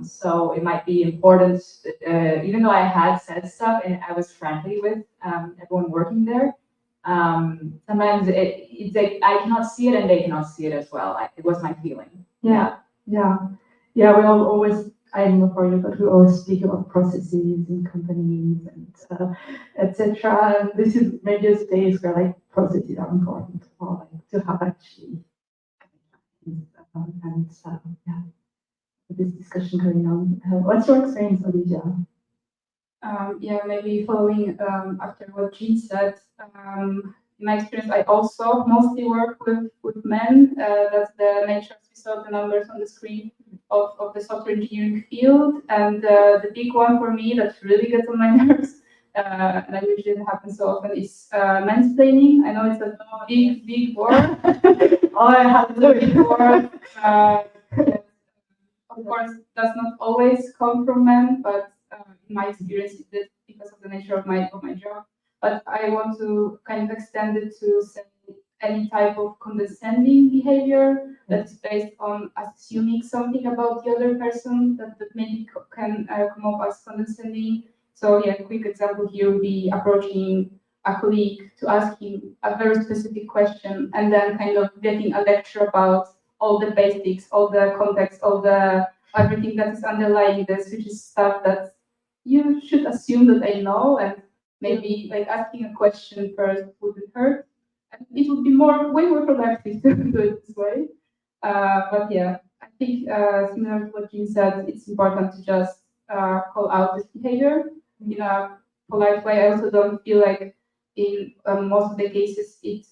So it might be important, even though I had said stuff and I was friendly with everyone working there. Sometimes it's like I cannot see it and they cannot see it as well. It was my feeling. Yeah. We all always, I don't know for you, but we always speak about processes in companies and etc. And this is maybe a space where like processes are important, or like to have actually this discussion going on. What's your experience, Olivia? Maybe following after what Jean said, in my experience, I also mostly work with men. That's the nature, as we saw the numbers on the screen, of the software engineering field. And the big one for me that really gets on my nerves, and I wish it didn't happen so often, is mansplaining. I know it's a big word. I have to big word. Of course, does not always come from men, but in my experience, it did because of the nature of my job. But I want to kind of extend it to say any type of condescending behavior that is based on assuming something about the other person that maybe can come off as condescending. So a quick example here would be approaching a colleague to ask him a very specific question and then kind of getting a lecture about all the basics, all the context, all the everything that is underlying this, which is stuff that you should assume that I know, and maybe like asking a question first wouldn't hurt. And it would be way more productive to do it this way. But yeah, I think similar to what Jean said, it's important to just call out this behavior in a polite way. I also don't feel like in most of the cases it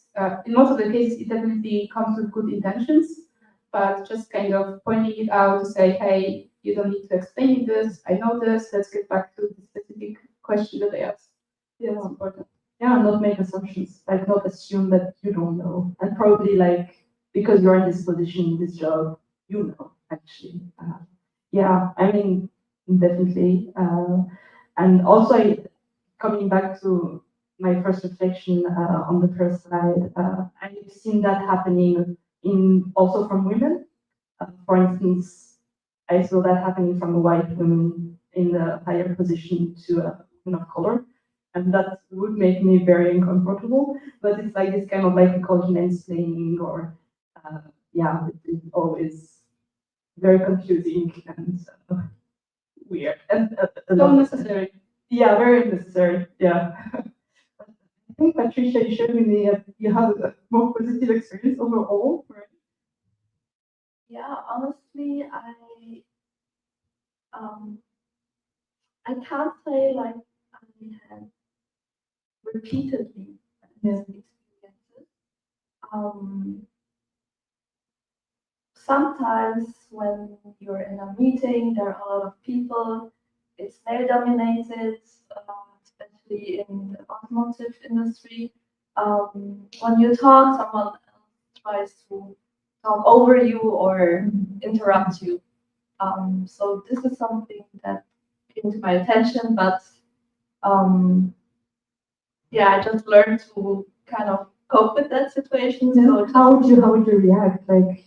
definitely comes with good intentions, but just kind of pointing it out to say, hey, you don't need to explain this. I know this. Let's get back to the specific question that I asked. Yeah, that's important. Yeah, not make assumptions, like not assume that you don't know, and probably like because you're in this position, this job, you know, actually. Yeah, I mean, definitely. And also, coming back to my first reflection on the first slide, I've seen that happening in also from women. For instance, I saw that happening from a white woman in a higher position to a woman of color. And that would make me very uncomfortable, but it's like this kind of like mansplaining or yeah, it's always very confusing and weird and unnecessary. Yeah, very unnecessary. Yeah. I think Patricia, you showed me that you have a more positive experience overall. Right? Yeah, honestly, I can't say like I had repeatedly these experiences. Sometimes when you're in a meeting, there are a lot of people. It's male dominated, especially in the automotive industry. When you talk, someone else tries to talk over you or interrupt you. So this is something that came to my attention, but yeah, I just learned to kind of cope with that situation. So how would you react? Like,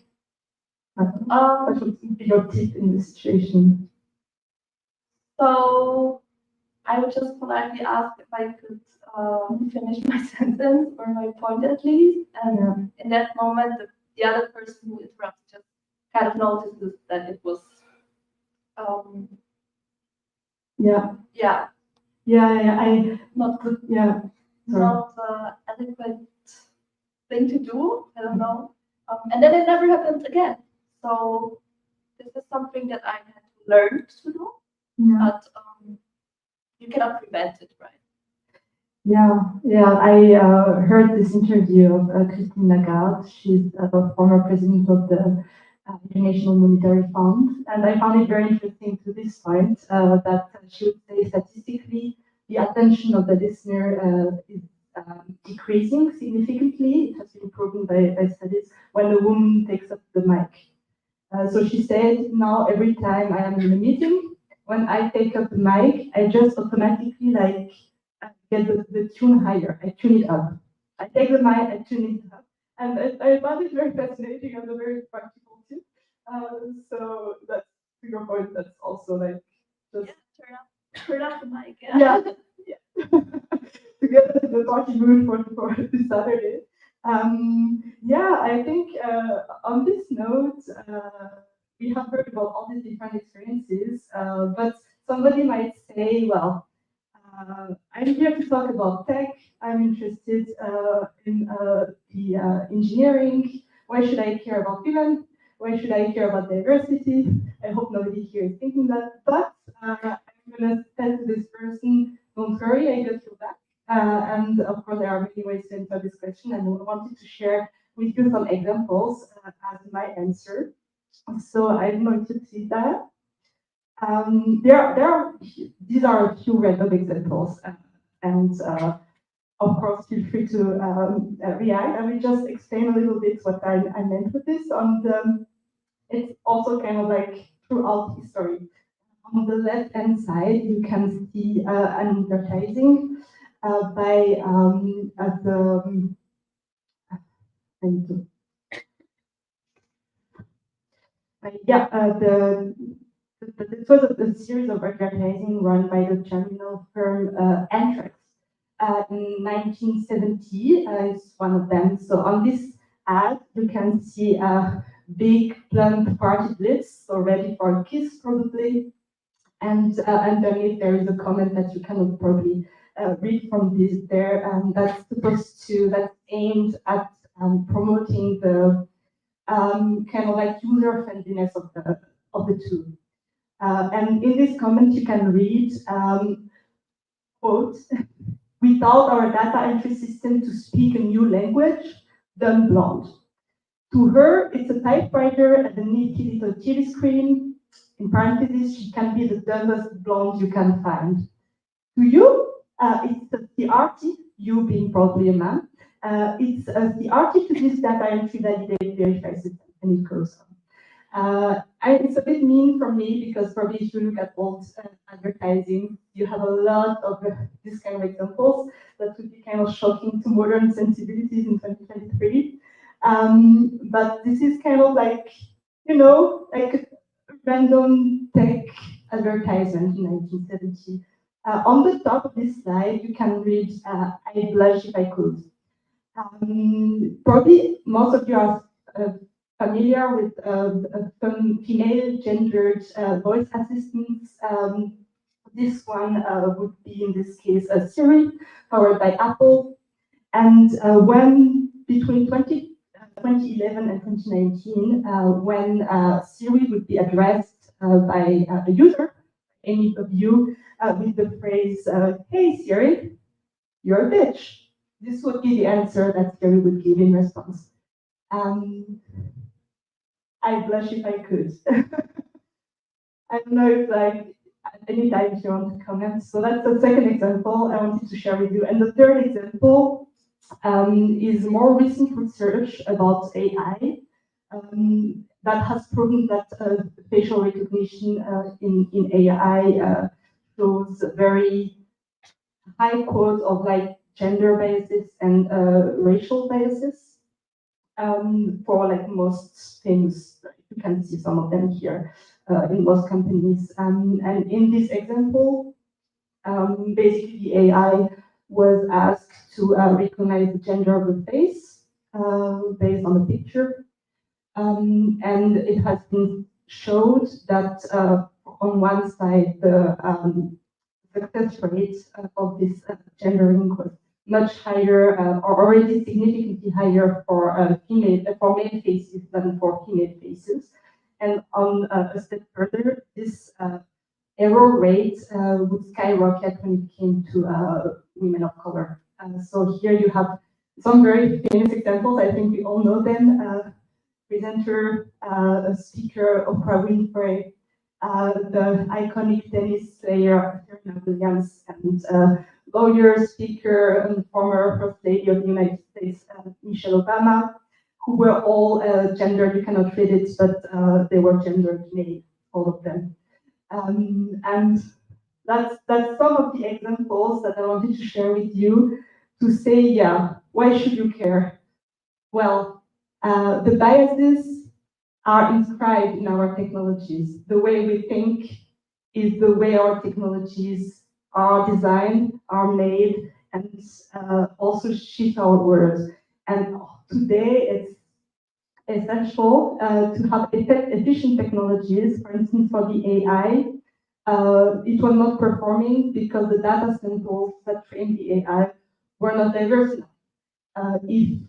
what would be your tip in this situation? So I would just politely ask if I could finish my sentence or my point at least. And in that moment, the other person who interrupts just kind of notices that it was, yeah, I not good, not adequate thing to do. I don't know. And then it never happened again. So this is something that I had to learn to do, but you cannot prevent it, right? Yeah. I heard this interview of Christine Lagarde. She's the former president of the International Monetary Fund, and I found it very interesting to this point that she would say statistically the attention of the listener is decreasing significantly. It has been proven by studies when a woman takes up the mic. So she said, now every time I am in a meeting, when I take up the mic, I just automatically like get the tune higher. I tune it up. I take the mic, I tune it up. And I found it very fascinating and very practical too. So that's to your point, that's also like just turn up the mic. Yeah. To get the party mood for this Saturday. Yeah, I think on this note, we have heard about all these different experiences, but somebody might say, well, I'm here to talk about tech. I'm interested in the engineering. Why should I care about women? Why should I care about diversity? I hope nobody here is thinking that, but I'm going to tell to this person, don't worry, I got your back. And of course, there are many ways to answer this question, and I wanted to share with you some examples as my answer. So I'm going to see that. These are a few random examples, and of course, feel free to react. I will just explain a little bit what I meant with this. It's also kind of like throughout history. On the left-hand side, you can see an advertising by this was a series of advertising run by the German firm Antrax in 1970. Is one of them. So on this ad, you can see big plump parted lips, so ready for a kiss probably. And underneath there is a comment that you cannot probably read from this there, and that's aimed at promoting the kind of like user friendliness of the tool. And in this comment you can read, quote, "Without our data entry system to speak a new language, done blonde. To her, it's a typewriter and a nifty little TV screen. In parentheses, she can be the dumbest blonde you can find. To you, it's the arty, you being probably a man, it's the arty to this data entry validate verify system," and it goes on. It's a bit mean for me because probably if you look at old advertising, you have a lot of this kind of examples that would be kind of shocking to modern sensibilities in 2023. But this is kind of like, you know, like a random tech advertisement in 1970. On the top of this slide, you can read, "I blush if I could." Probably most of you are familiar with some female gendered voice assistants. This one would be, in this case, Siri, powered by Apple. And when between 2011 and 2019, when Siri would be addressed by a user, any of you, with the phrase, "Hey Siri, you're a bitch." This would be the answer that Siri would give in response. I blush if I could. I don't know if like anytime if you want to comment. So that's the second example I wanted to share with you. And the third example is more recent research about AI that has proven that facial recognition in AI shows very high quotes of like gender biases and racial biases for like most things. You can see some of them here in most companies. And in this example, basically the AI was asked to recognize the gender of the face based on the picture. And it has been showed that on one side, the success rate of this gendering was much higher, or already significantly higher for male faces than for female faces. And on a step further, this error rate would skyrocket when it came to women of color. So here you have some very famous examples. I think we all know them. Presenter, speaker, Oprah Winfrey, the iconic tennis player, Serena Williams, and lawyer, speaker, and former First Lady of the United States, Michelle Obama, who were all gendered. You cannot read it, but they were gendered male, all of them. And that's some of the examples that I wanted to share with you to say, yeah, why should you care? Well, the biases are inscribed in our technologies. The way we think is the way our technologies are designed, are made, and also shape our world. And today it's essential to have efficient technologies. For instance, for the AI, it was not performing because the data samples that trained the AI were not diverse enough. If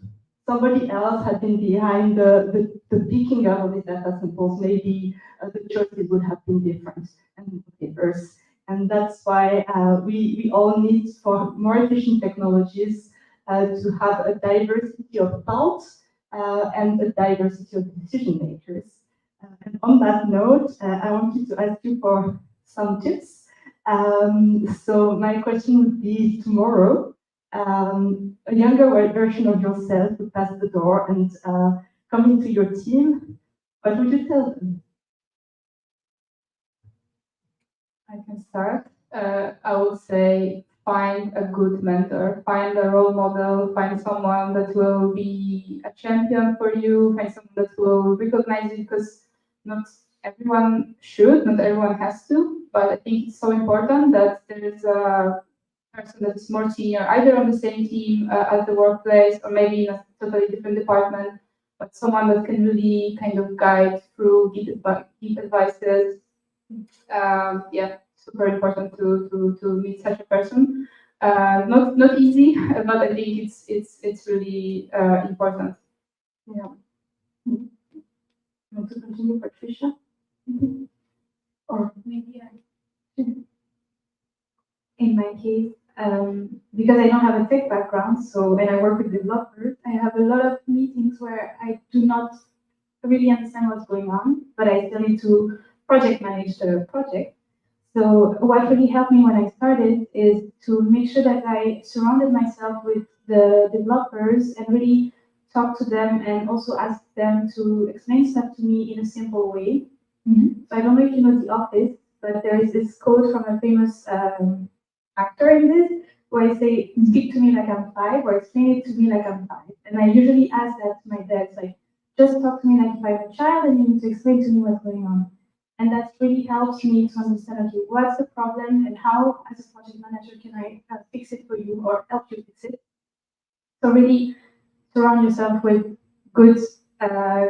somebody else had been behind the picking up of these data samples, maybe the choices would have been different and diverse. And that's why we all need for more efficient technologies to have a diversity of thoughts and a diversity of decision makers. And on that note, I wanted to ask you for some tips. So my question would be tomorrow, a younger version of yourself would pass the door and come into your team. What would you tell them? I can start. I would say find a good mentor, find a role model, find someone that will be a champion for you, find someone that will recognize you, because not everyone should, not everyone has to, but I think it's so important that there is a person that's more senior, either on the same team at the workplace, or maybe in a totally different department, but someone that can really kind of guide through, give advices. Yeah, super important to meet such a person. Not easy, but I think it's really important. Yeah. Want to continue, Patricia? Or maybe in my case, because I don't have a tech background, so when I work with developers, I have a lot of meetings where I do not really understand what's going on, but I still need to project manage the project. So what really helped me when I started is to make sure that I surrounded myself with the developers and really talk to them and also ask them to explain stuff to me in a simple way. So I don't know if you know The Office, but there is this quote from a famous actor in this where I say, "Speak to me like I'm 5," or "Explain it to me like I'm 5." And I usually ask that to my dad, like, just talk to me like if I'm a child and you need to explain to me what's going on. And that really helps me to understand, okay, what's the problem and how, as a project manager, can I fix it for you or help you fix it? So really surround yourself with good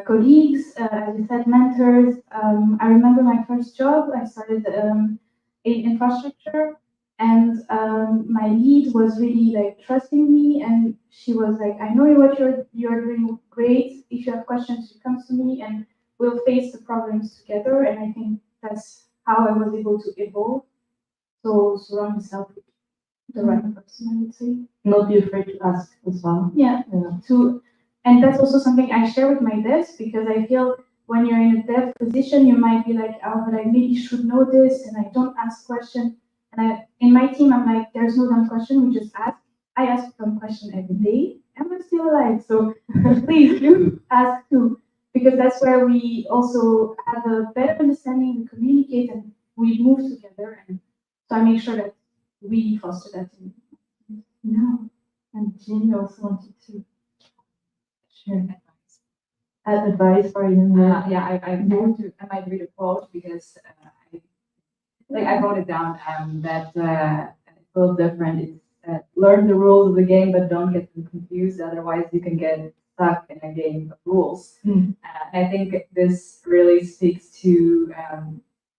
colleagues, as you said, mentors. I remember my first job, I started in infrastructure, and my lead was really like trusting me, and she was like, "I know what you're doing great. If you have questions, you come to me, and we'll face the problems together." And I think that's how I was able to evolve. So surround yourself with the right person, I would say. Not be afraid to ask as well. Yeah. And that's also something I share with my devs, because I feel when you're in a dev position, you might be like, "Oh, but I maybe should know this, and I don't ask questions." And in my team, I'm like, "There's no dumb question. We just ask." I ask a dumb question every day, and we're still alive. So please do ask too, because that's where we also have a better understanding, we communicate, and we move together. And so I make sure that we foster that. Yeah. And Jenny also wanted to share advice for you. Yeah, I might read a quote because I wrote it down that it's a little different. It's learn the rules of the game, but don't get them confused. Otherwise, you can get stuck in a game of rules. And I think this really speaks to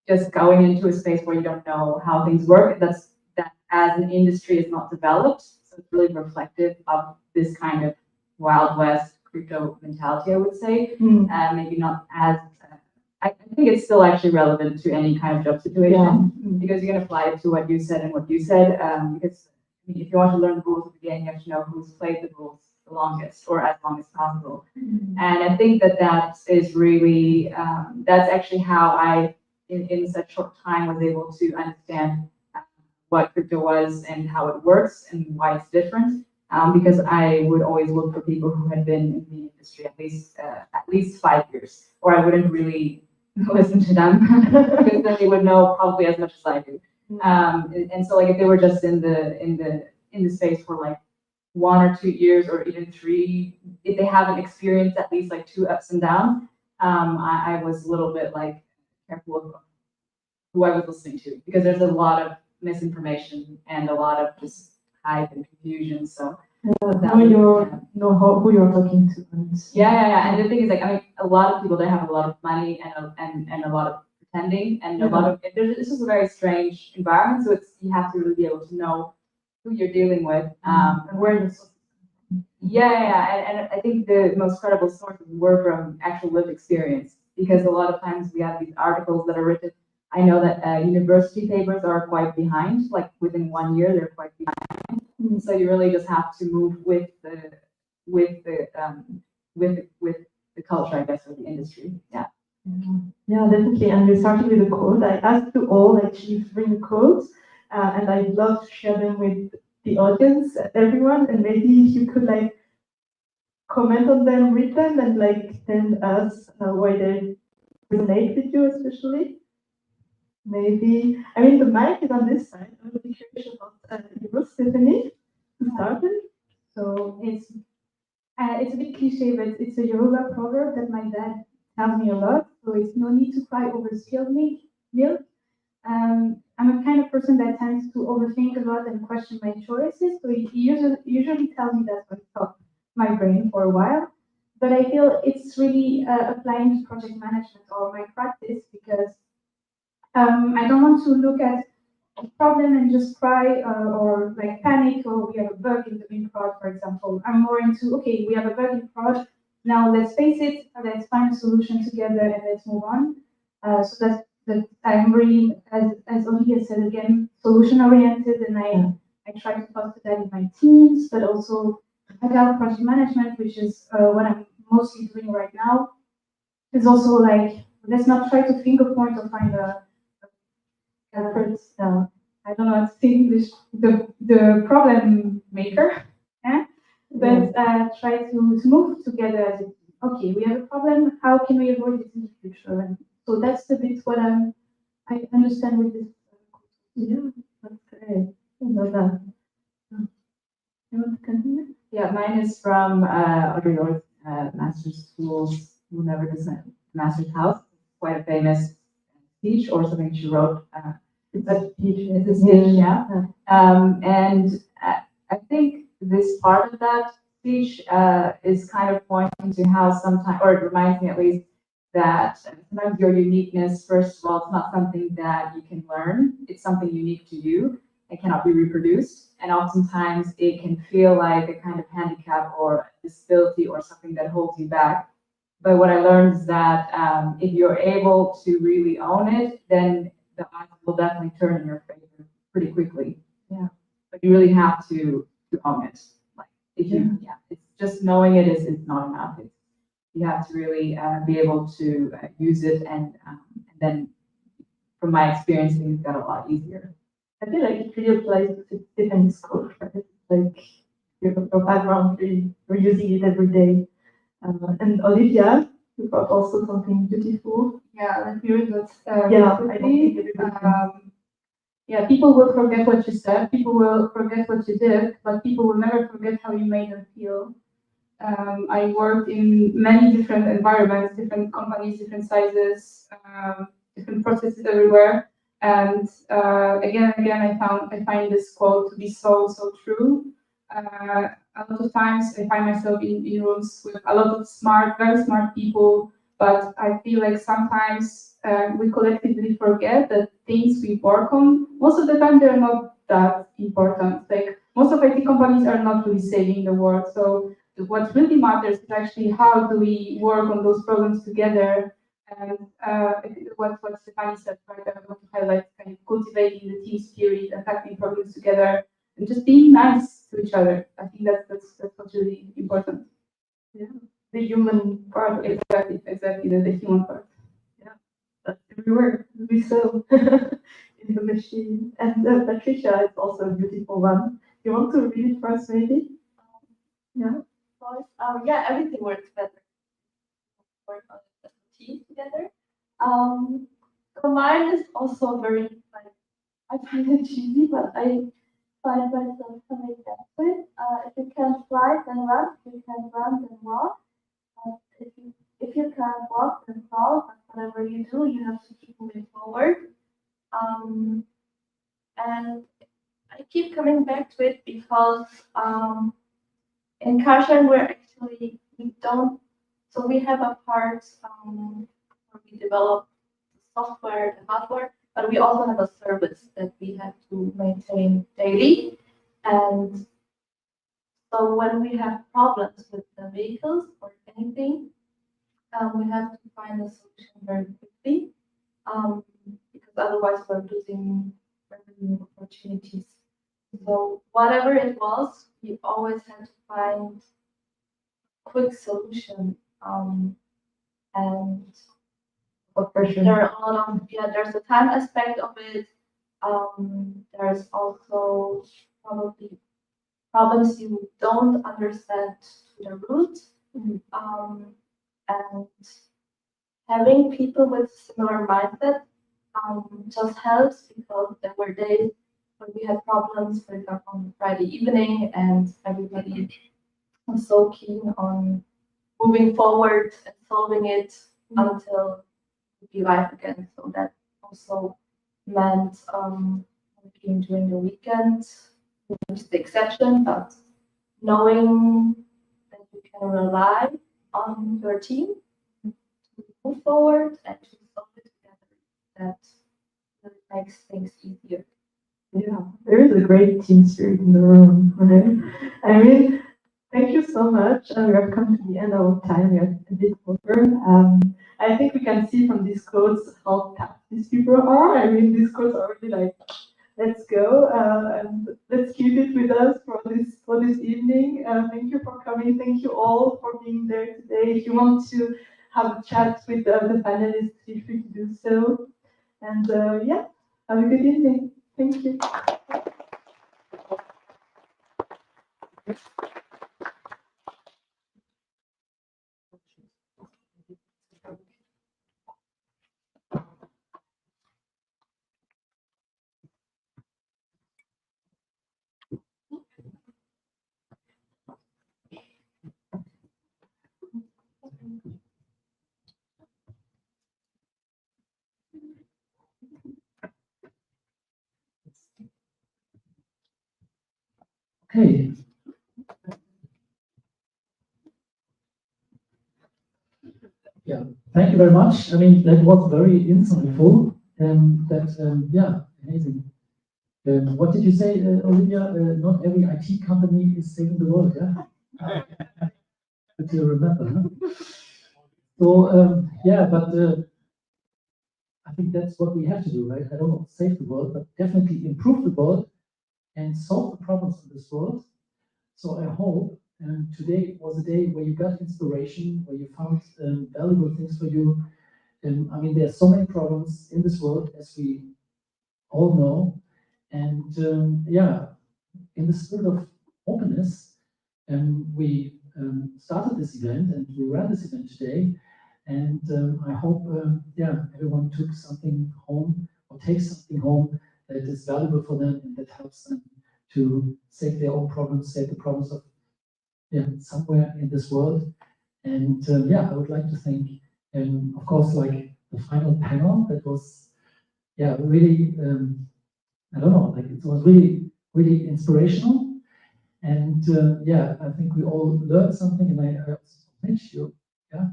just going into a space where you don't know how things work. That as an industry is not developed, so it's really reflective of this kind of Wild West crypto mentality, I would say. Maybe not as I think it's still actually relevant to any kind of job situation, because you can apply it to what you said and what you said. Because I mean, if you want to learn the rules of the game, you have to know who's played the rules the longest or as long as possible. And I think that is really that's actually how I, in such short time, was able to understand what crypto was and how it works and why it's different. Because I would always look for people who had been in the industry at least 5 years, or I wouldn't really listen to them because then they would know probably as much as I do. And so like if they were just in the space for like 1 or 2 years or even 3, if they haven't experienced at least like 2 ups and downs, I was a little bit like careful of who I was listening to, because there's a lot of misinformation and a lot of just hype and confusion. So know who you're talking to. Yeah. And the thing is, like, I mean, a lot of people, they have a lot of money and a lot of pretending, and a lot of this is a very strange environment. So you have to really be able to know who you're dealing with. And where this. And I think the most credible sources were from actual lived experience, because a lot of times we have these articles that are written. I know that university papers are quite behind, like within 1 year, they're quite behind. So you really just have to move with the culture, I guess, of the industry. Yeah. Yeah, definitely. And we started with a quote. I asked you all actually to bring quotes, and I'd love to share them with the audience, everyone. And maybe if you could like comment on them, read them, and like tell us why they resonate with you, especially. Maybe, I mean, the mic is on this side. I would be curious about you, Stephanie, to start with. So it's a bit cliche, but it's a Yoruba proverb that my dad tells me a lot. So it's no need to cry over spilled milk. I'm a kind of person that tends to overthink a lot and question my choices. So he usually tells me that when I stop my brain for a while. but I feel it's really applying to project management or my practice because I don't want to look at a problem and just cry or like panic or we have a bug in prod, for example. I'm more into, okay, we have a bug in prod, now let's face it, let's find a solution together and let's move on. So that I'm really, as Olivia said again, solution oriented, and I try to foster that in my teams, but also agile project management, which is what I'm mostly doing right now. Is also like, let's not try to finger point or find a I don't know how to say English, the problem maker, yeah? But try to move together as a, okay, we have a problem, how can we avoid it in the future? And so that's the bit what I understand with this. Yeah, that's great. I love that. You want to continue? Yeah, mine is from Audrey Lord's Master's Tools, Who Never Does the Master's House. Quite a famous speech or something she wrote. It's a speech, yeah. And I think this part of that speech is kind of pointing to how sometimes, or it reminds me at least, that sometimes your uniqueness, first of all, it's not something that you can learn. It's something unique to you. It cannot be reproduced. And oftentimes it can feel like a kind of handicap or disability or something that holds you back. But what I learned is that if you're able to really own it, then the odds will definitely turn in your favor pretty quickly. Yeah. But you really have to own it. Like if you, it's just knowing it is not enough. You have to really be able to use it, and then, from my experience, things got a lot easier. I feel like it really applies to different schools, right? Like your background, you're using it every day. And Olivia, you brought also something beautiful. Yeah, let me read that. Quickly. Yeah, people will forget what you said, people will forget what you did, but people will never forget how you made them feel. I worked in many different environments, different companies, different sizes, different processes everywhere. And again and again, I find this quote to be so true. A lot of times I find myself in rooms with a lot of very smart people, but I feel like sometimes we collectively forget that things we work on, most of the time they're not that important. Like most of IT companies are not really saving the world. So what really matters is actually how do we work on those problems together. And what Stefani said, right? I want to highlight kind of cultivating the team spirit and tackling problems together and just being nice to each other. I think that's what's really important. Yeah, the human part. Exactly, the human part. Yeah, that's everywhere. We saw in the machine. And Patricia is also a beautiful one. You want to read it first, maybe? Yeah. Yeah, everything works better. Work on the team together. So mine is also very like I find it cheesy, but I find myself coming back to it. If you can't fly, then run. If you can run, then walk. If you can't walk, then crawl. But whatever you do, you have to keep moving forward. And I keep coming back to it because in Kashan we don't. So we have a part where we develop the software, the hardware, but we also have a service that we have to maintain daily. And so when we have problems with the vehicles or anything, we have to find a solution very quickly, because otherwise we're losing revenue opportunities. So whatever it was, we always had to find a quick solution. And there are a lot of, there's a time aspect of it. There's also probably problems you don't understand the root. And having people with similar mindset just helps, because there were days when we had problems, for example, on Friday evening, and everybody was so keen on moving forward and solving it until it be live again. So that also meant working during the weekend, which is the exception, but knowing that you can rely on your team to move forward and to solve it together. That really makes things easier. Yeah, there is a great team spirit in the room, right? I mean, thank you so much. We have come to the end of our time. We are a bit over. I think we can see from these quotes how tough these people are. I mean, these quotes are really like, let's go and let's keep it with us for this evening. Thank you for coming. Thank you all for being there today. If you want to have a chat with the panelists, feel free to do so. And yeah, have a good evening. Thank you. Okay. Yeah, thank you very much. I mean, that was very insightful. Yeah, amazing. What did you say, Olivia? Not every IT company is saving the world, yeah? But you remember, huh? So, yeah, but I think that's what we have to do, right? I don't know, save the world, but definitely improve the world and solve the problems in this world. So I hope today was a day where you got inspiration, where you found valuable things for you. I mean, there's so many problems in this world, as we all know. And yeah, in the spirit of openness, we started this event and we ran this event today. And I hope, yeah, everyone took something home or takes something home that is valuable for them and that helps them to save their own problems, save the problems of somewhere in this world. And yeah, I would like to thank, of course, like the final panel that was, yeah, really, I don't know, like it was really, really inspirational. And yeah, I think we all learned something, and I also met you, yeah,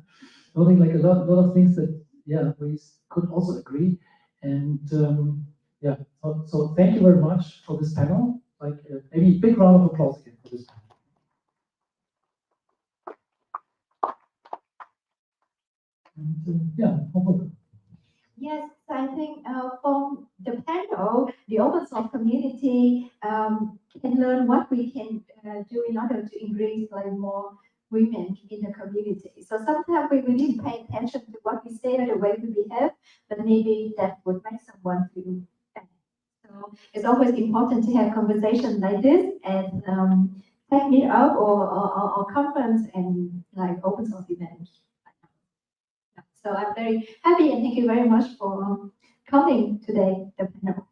learning like a lot of things that, yeah, we could also agree. And yeah, so thank you very much for this panel. Like maybe a big round of applause again for this panel. And yeah, hopefully. Yes, so I think from the panel, the open source community can learn what we can do in order to increase like more women in the community. So sometimes we really pay attention to what we say or the way we behave, but maybe that would make someone feel better. So it's always important to have conversations like this and take me up or conference and like open source events. So I'm very happy and thank you very much for coming today, the panel.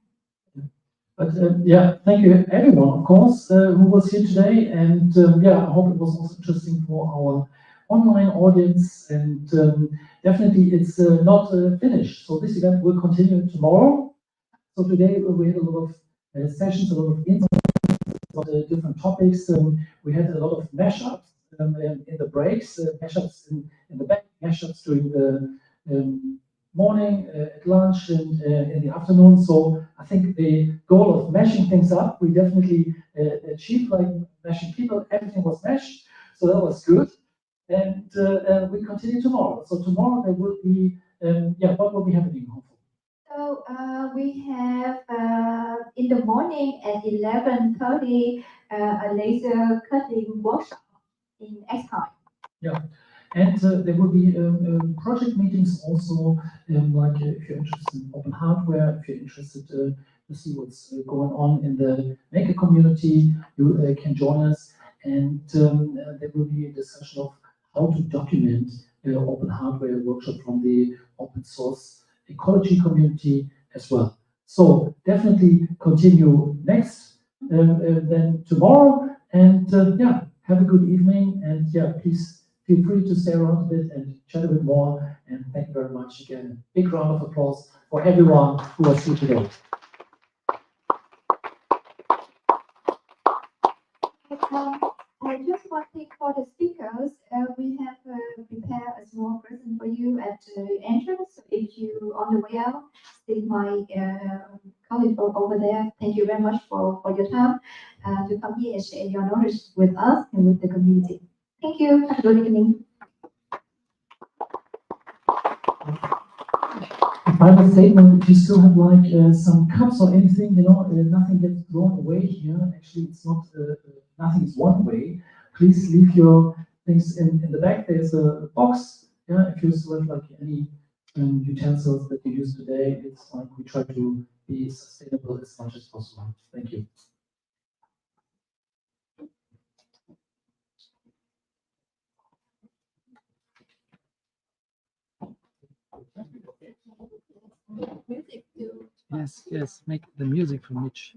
But yeah, thank you everyone, of course, who was here today. And yeah, I hope it was also interesting for our online audience. And definitely it's not finished. So this event will continue tomorrow. So today we had a lot of sessions, a lot of insights about different topics. We had a lot of mashups in the breaks, mashups in the back, mashups during the morning, at lunch, and in the afternoon. So I think the goal of meshing things up, we definitely achieved, like meshing people, everything was meshed. So that was good. And we continue tomorrow. So tomorrow there will be, yeah, what will be happening, hopefully? So we have in the morning at 11:30 a laser cutting workshop in X-Time. Yeah, and there will be project meetings also, like if you're interested in open hardware, if you're interested to see what's going on in the maker community, you can join us. And there will be a discussion of how to document the open hardware workshop from the open source ecology community as well. So definitely continue next, then tomorrow, and yeah, have a good evening, and yeah, please feel free to stay around a bit and chat a bit more. And thank you very much again. Big round of applause for everyone who was here today. I just one thing for the speakers. We have prepared a small present for you at the entrance. So if you on the way out, see my colleague over there. Thank you very much for your time to come here and share your knowledge with us and with the community. Thank you. Have a good evening. Final statement, if you still have like some cups or anything, nothing gets thrown away here. Actually, it's not, nothing is one way. Please leave your things in the back. There's a box. Yeah, if you still have like any utensils that you use today, it's like we try to be sustainable as much as possible. Thank you. Yes, make the music for Mitch.